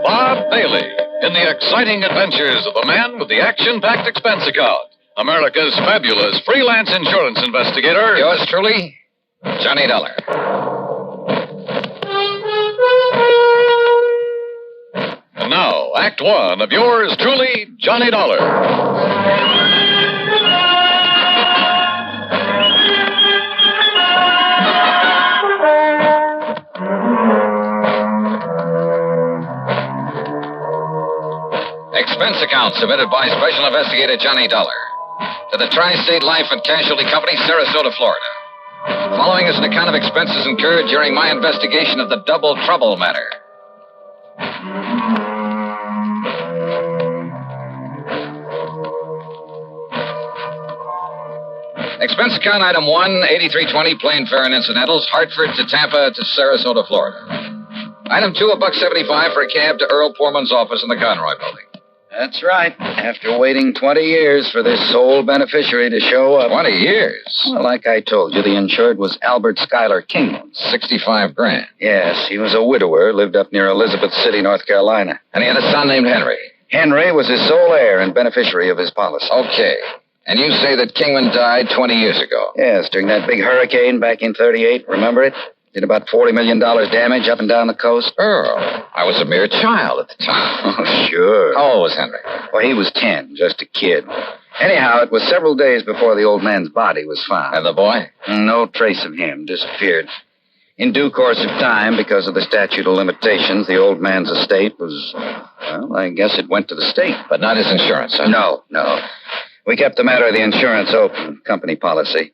Bob Bailey in the exciting adventures of the man with the action-packed expense account. America's fabulous freelance insurance investigator. Yours truly, Johnny Dollar. And now, Act 1 of yours truly, Johnny Dollar. Expense account submitted by Special Investigator Johnny Dollar to the Tri-State Life and Casualty Company, Sarasota, Florida. Following is an account of expenses incurred during my investigation of the Double Trouble matter. Expense account item 1, 8320, plane fare and incidentals, Hartford to Tampa to Sarasota, Florida. Item 2, $1.75 for a cab to Earl Poorman's office in the Conroy building. That's right. After waiting 20 years for this sole beneficiary to show up. 20 years? Well, like I told you, the insured was Albert Schuyler Kingman. $65,000. Yes, he was a widower, lived up near Elizabeth City, North Carolina. And he had a son named Henry. Henry was his sole heir and beneficiary of his policy. Okay. And you say that Kingman died 20 years ago? Yes, during that big hurricane back in 38. Remember it? Did about $40 million damage up and down the coast. Earl, I was a mere child at the time. Oh, sure. How old was Henry? Well, he was 10, just a kid. Anyhow, it was several days before the old man's body was found. And the boy? No trace of him. Disappeared. In due course of time, because of the statute of limitations, the old man's estate was, well, I guess it went to the state. But not his insurance, huh? No. We kept the matter of the insurance open. Company policy.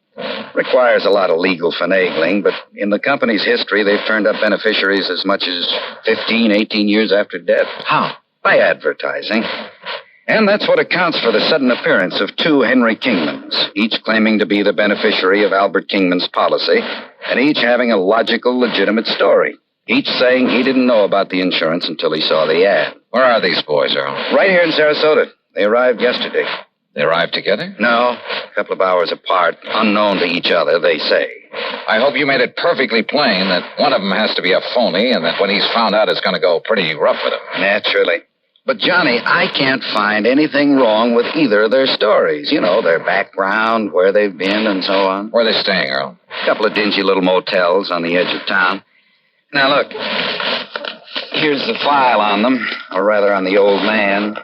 Requires a lot of legal finagling, but in the company's history, they've turned up beneficiaries as much as 15, 18 years after death. How? By advertising. And that's what accounts for the sudden appearance of 2 Henry Kingmans, each claiming to be the beneficiary of Albert Kingman's policy, and each having a logical, legitimate story. Each saying he didn't know about the insurance until he saw the ad. Where are these boys, Earl? Right here in Sarasota. They arrived yesterday. They arrived together? No, a couple of hours apart, unknown to each other, they say. I hope you made it perfectly plain that one of them has to be a phony and that when he's found out it's going to go pretty rough with him. Naturally. But, Johnny, I can't find anything wrong with either of their stories. You know, their background, where they've been, and so on. Where are they staying, Earl? A couple of dingy little motels on the edge of town. Now, look. Here's the file on them, or rather on the old man.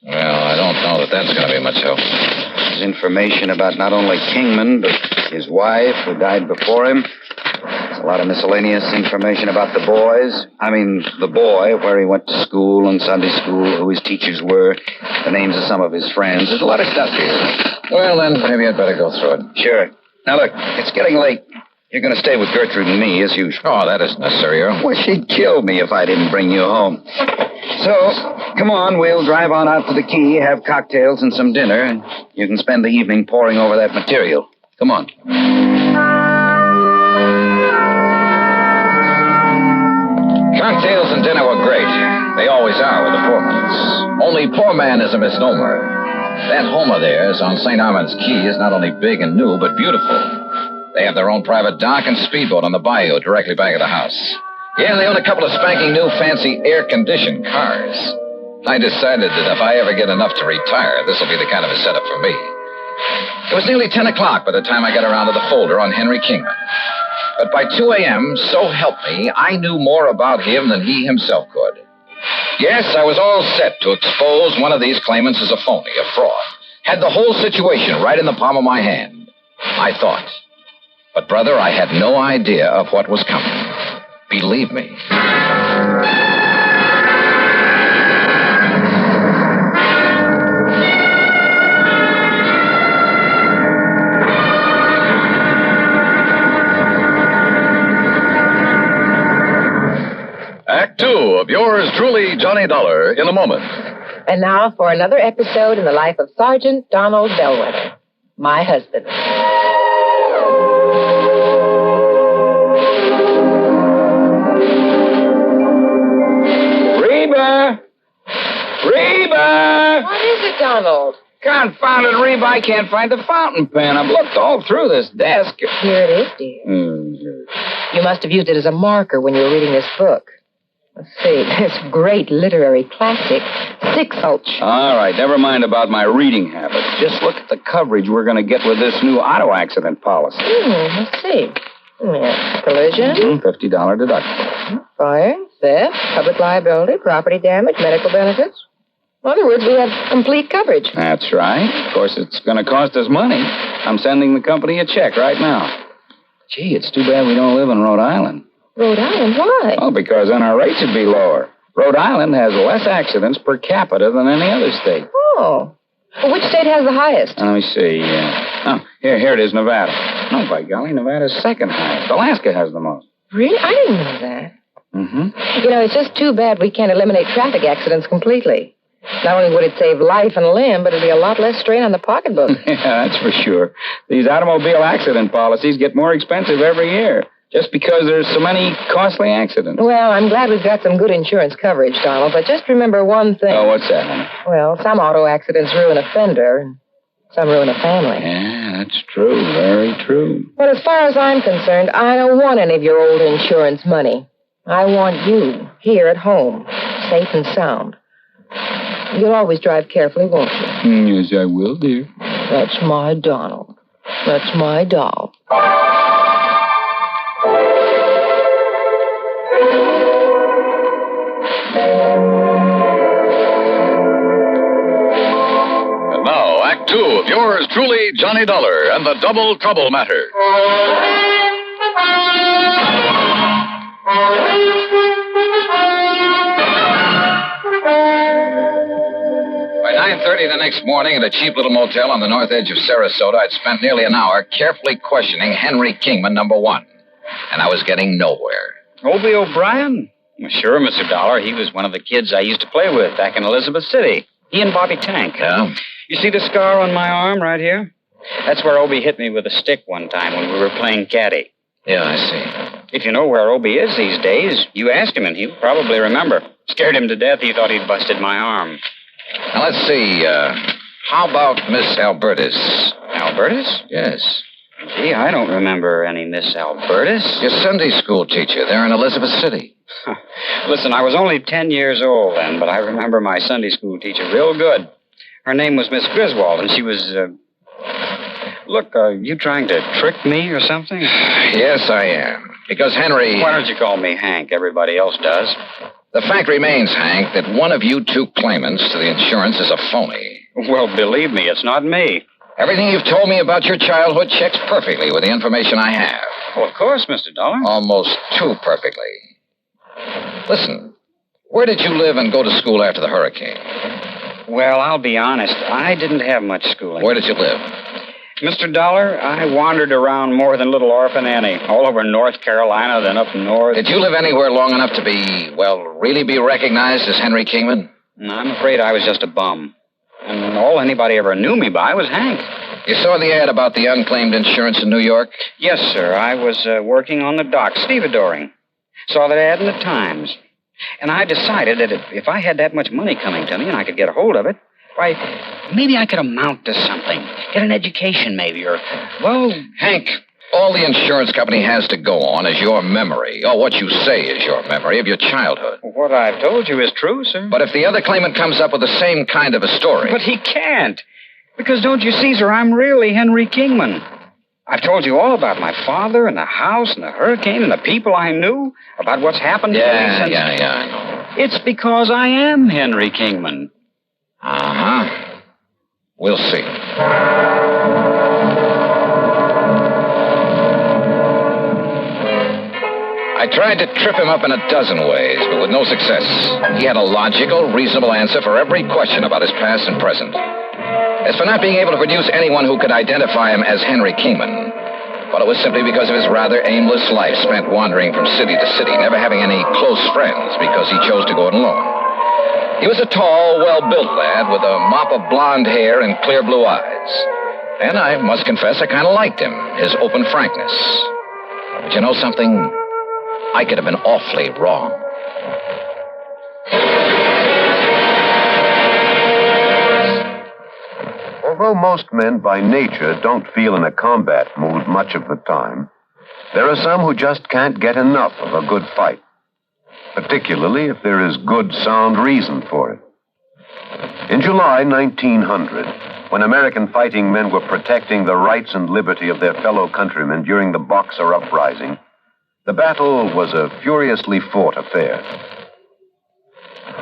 Well, I don't know that that's going to be much help. There's information about not only Kingman, but his wife, who died before him. There's a lot of miscellaneous information about the boys. The boy, where he went to school and Sunday school, who his teachers were, the names of some of his friends. There's a lot of stuff here. Well, then, maybe I'd better go through it. Sure. Now, look, it's getting late. You're going to stay with Gertrude and me, as usual. Oh, that isn't necessary, Earl. Well, she'd kill me if I didn't bring you home. So, come on, we'll drive on out to the quay, have cocktails and some dinner, and you can spend the evening poring over that material. Come on. Cocktails and dinner were great. They always are with the Poormans. Only poor man is a misnomer. That home of theirs on St. Armand's Key is not only big and new, but beautiful. They have their own private dock and speedboat on the bayou directly back of the house. Yeah, they own a couple of spanking new fancy air-conditioned cars. I decided that if I ever get enough to retire, this will be the kind of a setup for me. It was nearly 10 o'clock by the time I got around to the folder on Henry Kingman. But by 2 a.m., so help me, I knew more about him than he himself could. Yes, I was all set to expose one of these claimants as a phony, a fraud. Had the whole situation right in the palm of my hand. I thought. But, brother, I had no idea of what was coming. Believe me. Act 2 of yours truly, Johnny Dollar, in a moment. And now for another episode in the life of Sergeant Donald Bellwether, my husband. Reba! What is it, Donald? Confounded Reba, I can't find the fountain pen. I've looked all through this desk. Here it is, dear. You must have used it as a marker when you were reading this book. Let's see, this great literary classic, Six Hulch. All right, never mind about my reading habits. Just look at the coverage we're going to get with this new auto accident policy. Let's see. Yeah, collision. $50 deductible. Fire, theft, public liability, property damage, medical benefits. In other words, we have complete coverage. That's right. Of course, it's going to cost us money. I'm sending the company a check right now. Gee, it's too bad we don't live in Rhode Island. Rhode Island? Why? Well, because then our rates would be lower. Rhode Island has less accidents per capita than any other state. Oh. Well, which state has the highest? Let me see. Here it is, Nevada. No, by golly, Nevada's second highest. Alaska has the most. Really? I didn't know that. Mm-hmm. You know, it's just too bad we can't eliminate traffic accidents completely. Not only would it save life and limb, but it'd be a lot less strain on the pocketbook. Yeah, that's for sure. These automobile accident policies get more expensive every year, just because there's so many costly accidents. Well, I'm glad we've got some good insurance coverage, Donald, but just remember one thing. Oh, what's that, honey? Well, some auto accidents ruin a fender, and some ruin a family. Yeah, that's true. Very true. But as far as I'm concerned, I don't want any of your old insurance money. I want you here at home, safe and sound. You'll always drive carefully, won't you? Yes, I will, dear. That's my Donald. That's my doll. And now, Act Two of yours truly, Johnny Dollar and the Double Trouble Matter. By 9:30 the next morning at a cheap little motel on the north edge of Sarasota, I'd spent nearly an hour carefully questioning Henry Kingman, number one. And I was getting nowhere. Obie O'Brien? Well, sure, Mr. Dollar. He was one of the kids I used to play with back in Elizabeth City. He and Bobby Tank. Yeah? You see the scar on my arm right here? That's where Obie hit me with a stick one time when we were playing caddy. Yeah, I see. If you know where Obie is these days, you ask him and he'll probably remember. Scared him to death. He thought he'd busted my arm. Now, let's see. How about Miss Albertus? Albertus? Yes. Gee, I don't remember any Miss Albertus. Your Sunday school teacher there in Elizabeth City. Listen, I was only 10 years old then, but I remember my Sunday school teacher real good. Her name was Miss Griswold, and she was, Look, are you trying to trick me or something? Yes, I am. Because Henry... Why don't you call me Hank? Everybody else does. The fact remains, Hank, that one of you two claimants to the insurance is a phony. Well, believe me, it's not me. Everything you've told me about your childhood checks perfectly with the information I have. Well, of course, Mr. Dollar. Almost too perfectly. Listen, where did you live and go to school after the hurricane? Well, I'll be honest. I didn't have much schooling. Where did you live? Mr. Dollar, I wandered around more than little Orphan Annie. All over North Carolina, then up north. Did you live anywhere long enough to be, well, really be recognized as Henry Kingman? No, I'm afraid I was just a bum. And all anybody ever knew me by was Hank. You saw the ad about the unclaimed insurance in New York? Yes, sir. I was working on the dock, stevedoring. Saw that ad in the Times. And I decided that if I had that much money coming to me and I could get a hold of it, why, maybe I could amount to something. Get an education, maybe, or, well... Hank, all the insurance company has to go on is your memory, or what you say is your memory of your childhood. What I've told you is true, sir. But if the other claimant comes up with the same kind of a story... But he can't. Because don't you see, sir, I'm really Henry Kingman. I've told you all about my father and the house and the hurricane and the people I knew, about what's happened to me since... Yeah, I know. It's because I am Henry Kingman. Uh-huh. We'll see. I tried to trip him up in a dozen ways, but with no success. He had a logical, reasonable answer for every question about his past and present. As for not being able to produce anyone who could identify him as Henry Kingman, well, it was simply because of his rather aimless life spent wandering from city to city, never having any close friends because he chose to go it alone. He was a tall, well-built lad with a mop of blonde hair and clear blue eyes. And I must confess I kind of liked him, his open frankness. But you know something? I could have been awfully wrong. Although most men by nature don't feel in a combat mood much of the time, there are some who just can't get enough of a good fight, particularly if there is good, sound reason for it. In July 1900, when American fighting men were protecting the rights and liberty of their fellow countrymen during the Boxer Uprising, the battle was a furiously fought affair.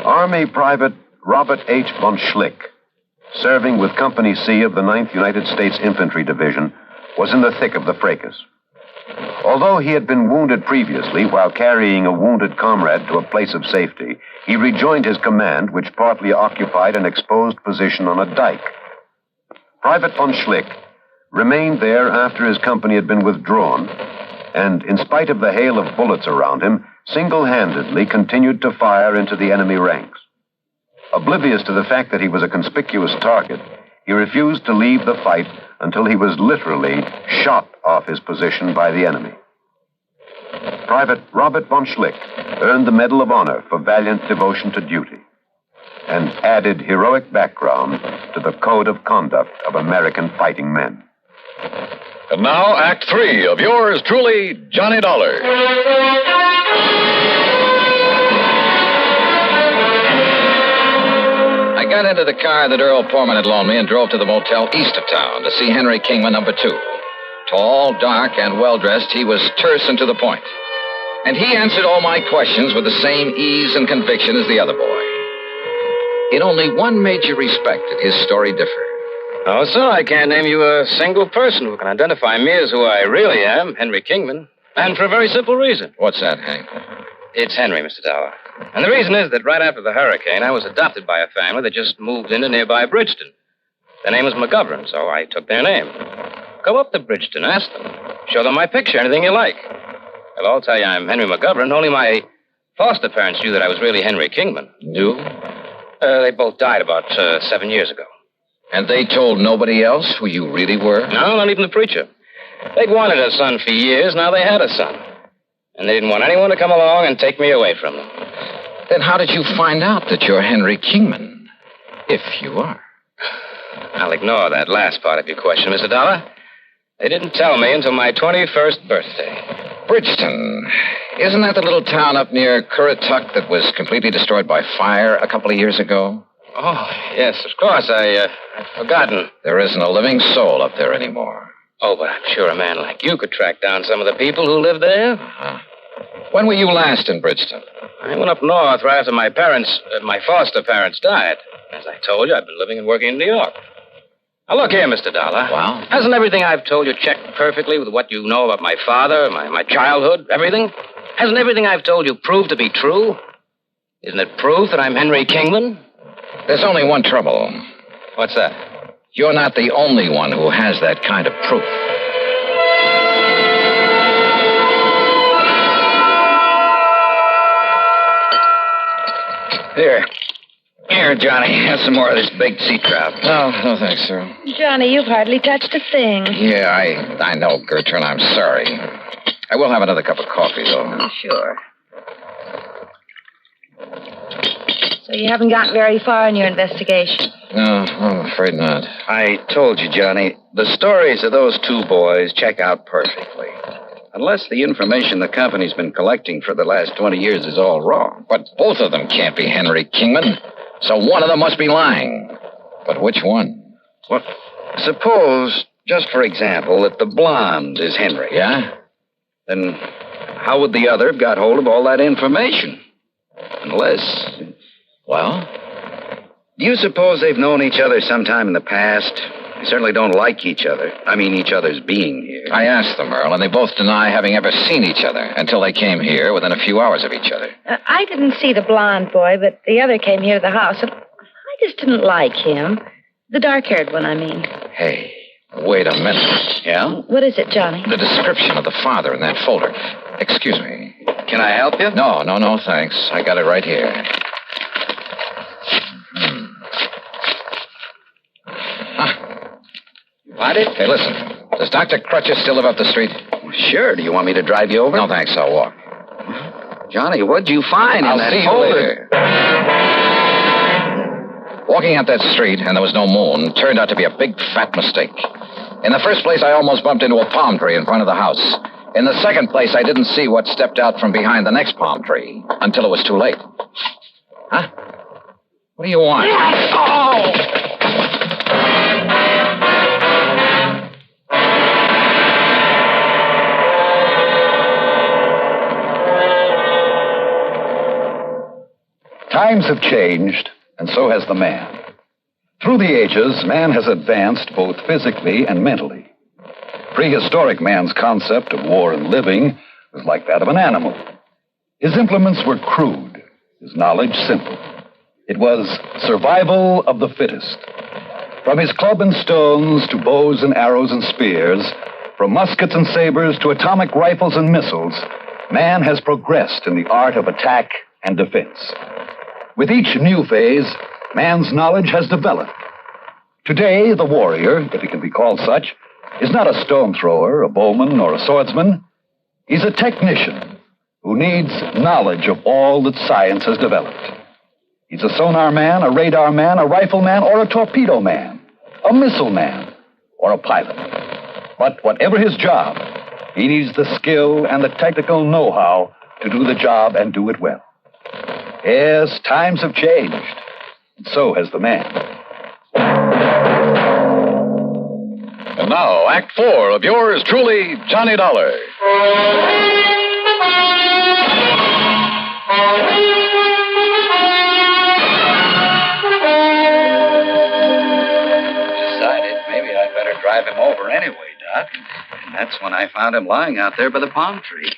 Army Private Robert H. von Schlick, serving with Company C of the 9th United States Infantry Division, was in the thick of the fracas. Although he had been wounded previously while carrying a wounded comrade to a place of safety, he rejoined his command, which partly occupied an exposed position on a dike. Private von Schlick remained there after his company had been withdrawn, and in spite of the hail of bullets around him, single-handedly continued to fire into the enemy ranks. Oblivious to the fact that he was a conspicuous target, he refused to leave the fight until he was literally shot off his position by the enemy. Private Robert von Schlick earned the Medal of Honor for valiant devotion to duty and added heroic background to the code of conduct of American fighting men. And now, Act 3 of yours truly, Johnny Dollar. I got into the car that Earl Portman had loaned me and drove to the motel east of town to see Henry Kingman, number 2. Tall, dark, and well-dressed, he was terse and to the point. And he answered all my questions with the same ease and conviction as the other boy. In only one major respect did his story differ. Oh, sir, I can't name you a single person who can identify me as who I really am, Henry Kingman. And for a very simple reason. What's that, Hank? It's Henry, Mr. Dollar. And the reason is that right after the hurricane, I was adopted by a family that just moved into nearby Bridgeton. Their name was McGovern, so I took their name. Go up to Bridgeton, ask them. Show them my picture, anything you like. They'll all tell you I'm Henry McGovern, only my foster parents knew that I was really Henry Kingman. Knew? They both died about 7 years ago. And they told nobody else who you really were? No, not even the preacher. They'd wanted a son for years, now they had a son. And they didn't want anyone to come along and take me away from them. Then how did you find out that you're Henry Kingman? If you are. I'll ignore that last part of your question, Mr. Dollar. They didn't tell me until my 21st birthday. Bridgeton. Isn't that the little town up near Currituck that was completely destroyed by fire a couple of years ago? Oh, yes, of course. I'd forgotten. There isn't a living soul up there anymore. Oh, but I'm sure a man like you could track down some of the people who live there. Uh-huh. When were you last in Bridgeton? I went up north right after my foster parents died. As I told you, I've been living and working in New York. Now, look here, Mr. Dollar. Well? Hasn't everything I've told you checked perfectly with what you know about my father, my childhood, everything? Hasn't everything I've told you proved to be true? Isn't it proof that I'm Henry Kingman? There's only one trouble. What's that? You're not the only one who has that kind of proof. Here, Johnny. Have some more of this baked sea trout. No thanks, sir. Johnny, you've hardly touched a thing. Yeah, I know, Gertrude. I'm sorry. I will have another cup of coffee, though. Oh, sure. So you haven't gotten very far in your investigation? No, I'm afraid not. I told you, Johnny, the stories of those two boys check out perfectly. Unless the information the company's been collecting for the last 20 years is all wrong. But both of them can't be Henry Kingman. So one of them must be lying. But which one? Well, suppose, just for example, that the blonde is Henry. Yeah? Then how would the other have got hold of all that information? Unless... Well? Do you suppose they've known each other sometime in the past? They certainly don't like each other. I mean, each other's being here. I asked them, Earl, and they both deny having ever seen each other until they came here within a few hours of each other. I didn't see the blonde boy, but the other came here to the house, and I just didn't like him. The dark-haired one, I mean. Hey, wait a minute. Yeah? What is it, Johnny? The description of the father in that folder. Excuse me. Can I help you? No, thanks. I got it right here. Find it? Hey, listen. Does Dr. Crutcher still live up the street? Sure. Do you want me to drive you over? No, thanks. I'll walk. Johnny, what'd you find in that see folder? You later. Walking out that street, and there was no moon, turned out to be a big, fat mistake. In the first place, I almost bumped into a palm tree in front of the house. In the second place, I didn't see what stepped out from behind the next palm tree until it was too late. Huh? What do you want? Oh! Times have changed, and so has the man. Through the ages, man has advanced both physically and mentally. Prehistoric man's concept of war and living was like that of an animal. His implements were crude, his knowledge simple. It was survival of the fittest. From his club and stones to bows and arrows and spears, from muskets and sabers to atomic rifles and missiles, man has progressed in the art of attack and defense. With each new phase, man's knowledge has developed. Today, the warrior, if he can be called such, is not a stone thrower, a bowman, or a swordsman. He's a technician who needs knowledge of all that science has developed. He's a sonar man, a radar man, a rifleman, or a torpedo man, a missile man, or a pilot. But whatever his job, he needs the skill and the technical know-how to do the job and do it well. Yes, times have changed, and so has the man. And now, Act 4 of yours truly, Johnny Dollar. Decided maybe I'd better drive him over anyway, Doc. And that's when I found him lying out there by the palm tree.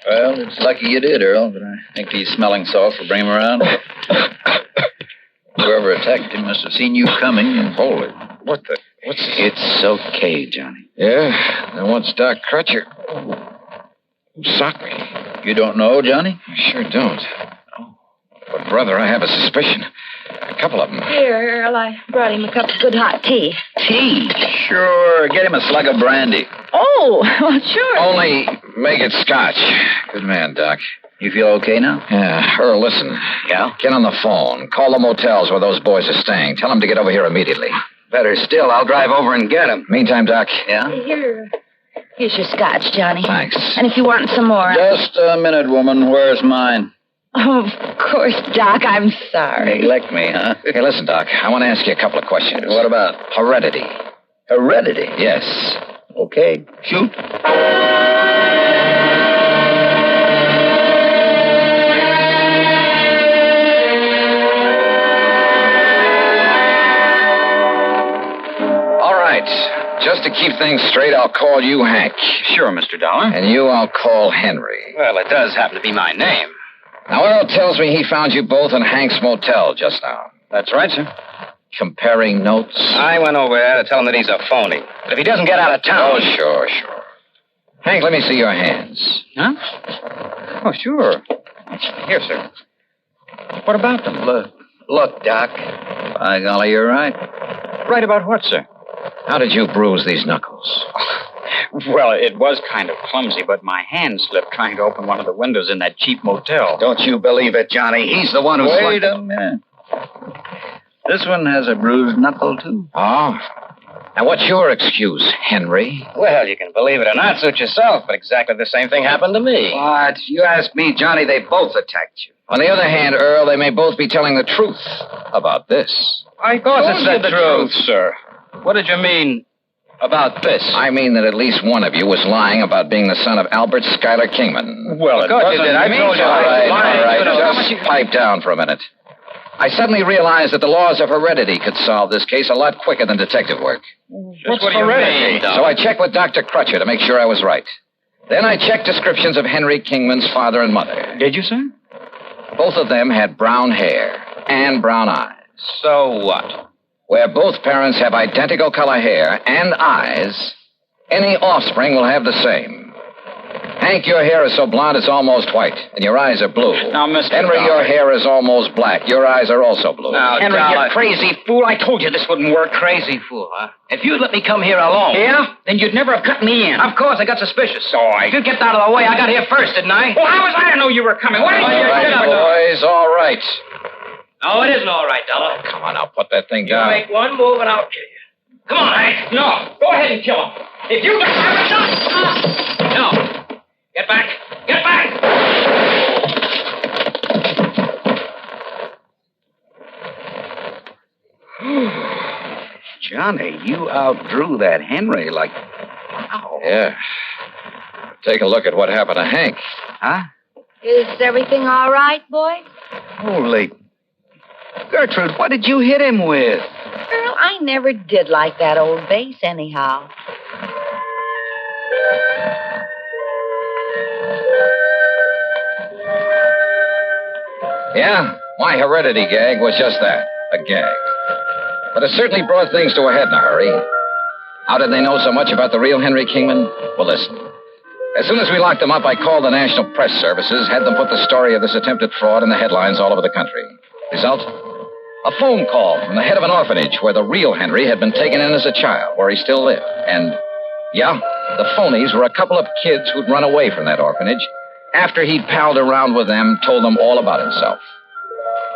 Well, it's lucky you did, Earl, but I think these smelling salts will bring him around. Whoever attacked him must have seen you coming and pulled it. What's It's okay, Johnny. Yeah? Then what's Doc Crutcher? Who socked me? You don't know, Johnny? I sure don't. Oh. But, brother, I have a suspicion. A couple of them. Here, Earl, I brought him a cup of good hot tea. Tea? Sure. Get him a slug of brandy. Oh, well, sure. Only make it scotch. Good man, Doc. You feel okay now? Yeah. Earl, listen. Yeah? Get on the phone. Call the motels where those boys are staying. Tell them to get over here immediately. Better still, I'll drive over and get him. Meantime, Doc. Yeah? Here's your scotch, Johnny. Thanks. And if you want some more... Just a minute, woman. Where's mine? Oh, of course, Doc. I'm sorry. Neglect me, huh? Hey, listen, Doc. I want to ask you a couple of questions. What about? Heredity. Heredity? Yes. Okay. Shoot. Just to keep things straight, I'll call you Hank. Sure, Mr. Dollar. And you I'll call Henry. Well, it does happen to be my name. Now, Earl tells me he found you both in Hank's motel just now. That's right, sir. Comparing notes? I went over there to tell him that he's a phony. But if he doesn't get out of town... Oh, sure. Hank, let me see your hands. Huh? Oh, sure. Here, sir. What about them? Look, Doc. By golly, you're right. Right about what, sir? How did you bruise these knuckles? Well, it was kind of clumsy, but my hand slipped trying to open one of the windows in that cheap motel. Don't you believe it, Johnny. He's the one who... Wait a minute. This one has a bruised knuckle, too. Oh. Now, what's your excuse, Henry? Well, you can believe it or not, suit yourself, but exactly the same thing happened to me. What? You ask me, Johnny, they both attacked you. On the other hand, Earl, they may both be telling the truth about this. Of course it's the truth, sir. What did you mean about this? I mean that at least one of you was lying about being the son of Albert Schuyler Kingman. Well, of course you did. I told you. All right. Just pipe down for a minute. I suddenly realized that the laws of heredity could solve this case a lot quicker than detective work. What's heredity? So I checked with Dr. Crutcher to make sure I was right. Then I checked descriptions of Henry Kingman's father and mother. Did you, sir? Both of them had brown hair and brown eyes. So what? Where both parents have identical color hair and eyes, any offspring will have the same. Hank, your hair is so blonde it's almost white, and your eyes are blue. Now, Mr. Henry, Dollar. your hair is almost black. Your eyes are also blue. Now, Henry, Dollar. you crazy fool. I told you this wouldn't work. Crazy fool, huh? If you'd let me come here alone... Yeah? Then you'd never have cut me in. Of course, I got suspicious. So you get out of the way. I got here first, didn't I? Well, how was I to know you were coming? Why didn't you... All right, boys, all right. No, it isn't all right, Dollar. Come on, now, put that thing You down. make one move and I'll kill you. Come on, Hank. No, go ahead and kill him. If you don't have a gun... No. Get back. Get back. Johnny, you outdrew that Henry like... Wow. Yeah. Take a look at what happened to Hank. Huh? Is everything all right, boy? Holy... Gertrude, what did you hit him with? Earl, I never did like that old bass anyhow. Yeah, my heredity gag was just that, a gag. But it certainly brought things to a head in a hurry. How did they know so much about the real Henry Kingman? Well, listen. As soon as we locked them up, I called the National Press Services, had them put the story of this attempted fraud in the headlines all over the country. Result? A phone call from the head of an orphanage where the real Henry had been taken in as a child, where he still lived. And, yeah, the phonies were a couple of kids who'd run away from that orphanage after he'd palled around with them, told them all about himself.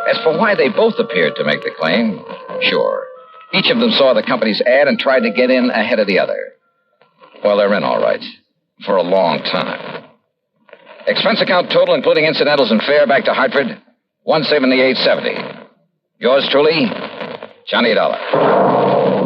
As for why they both appeared to make the claim, sure. Each of them saw the company's ad and tried to get in ahead of the other. Well, they're in all right. For a long time. Expense account total, including incidentals and fare back to Hartford, $178.70. Yours truly, Johnny Dollar.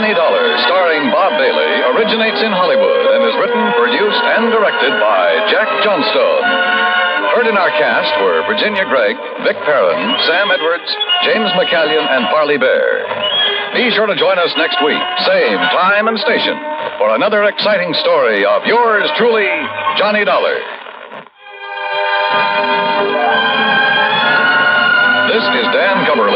Johnny Dollar, starring Bob Bailey, originates in Hollywood and is written, produced, and directed by Jack Johnstone. Heard in our cast were Virginia Gregg, Vic Perrin, Sam Edwards, James McCallion, and Parley Bear. Be sure to join us next week, same time and station, for another exciting story of yours truly, Johnny Dollar. This is Dan Cumberly.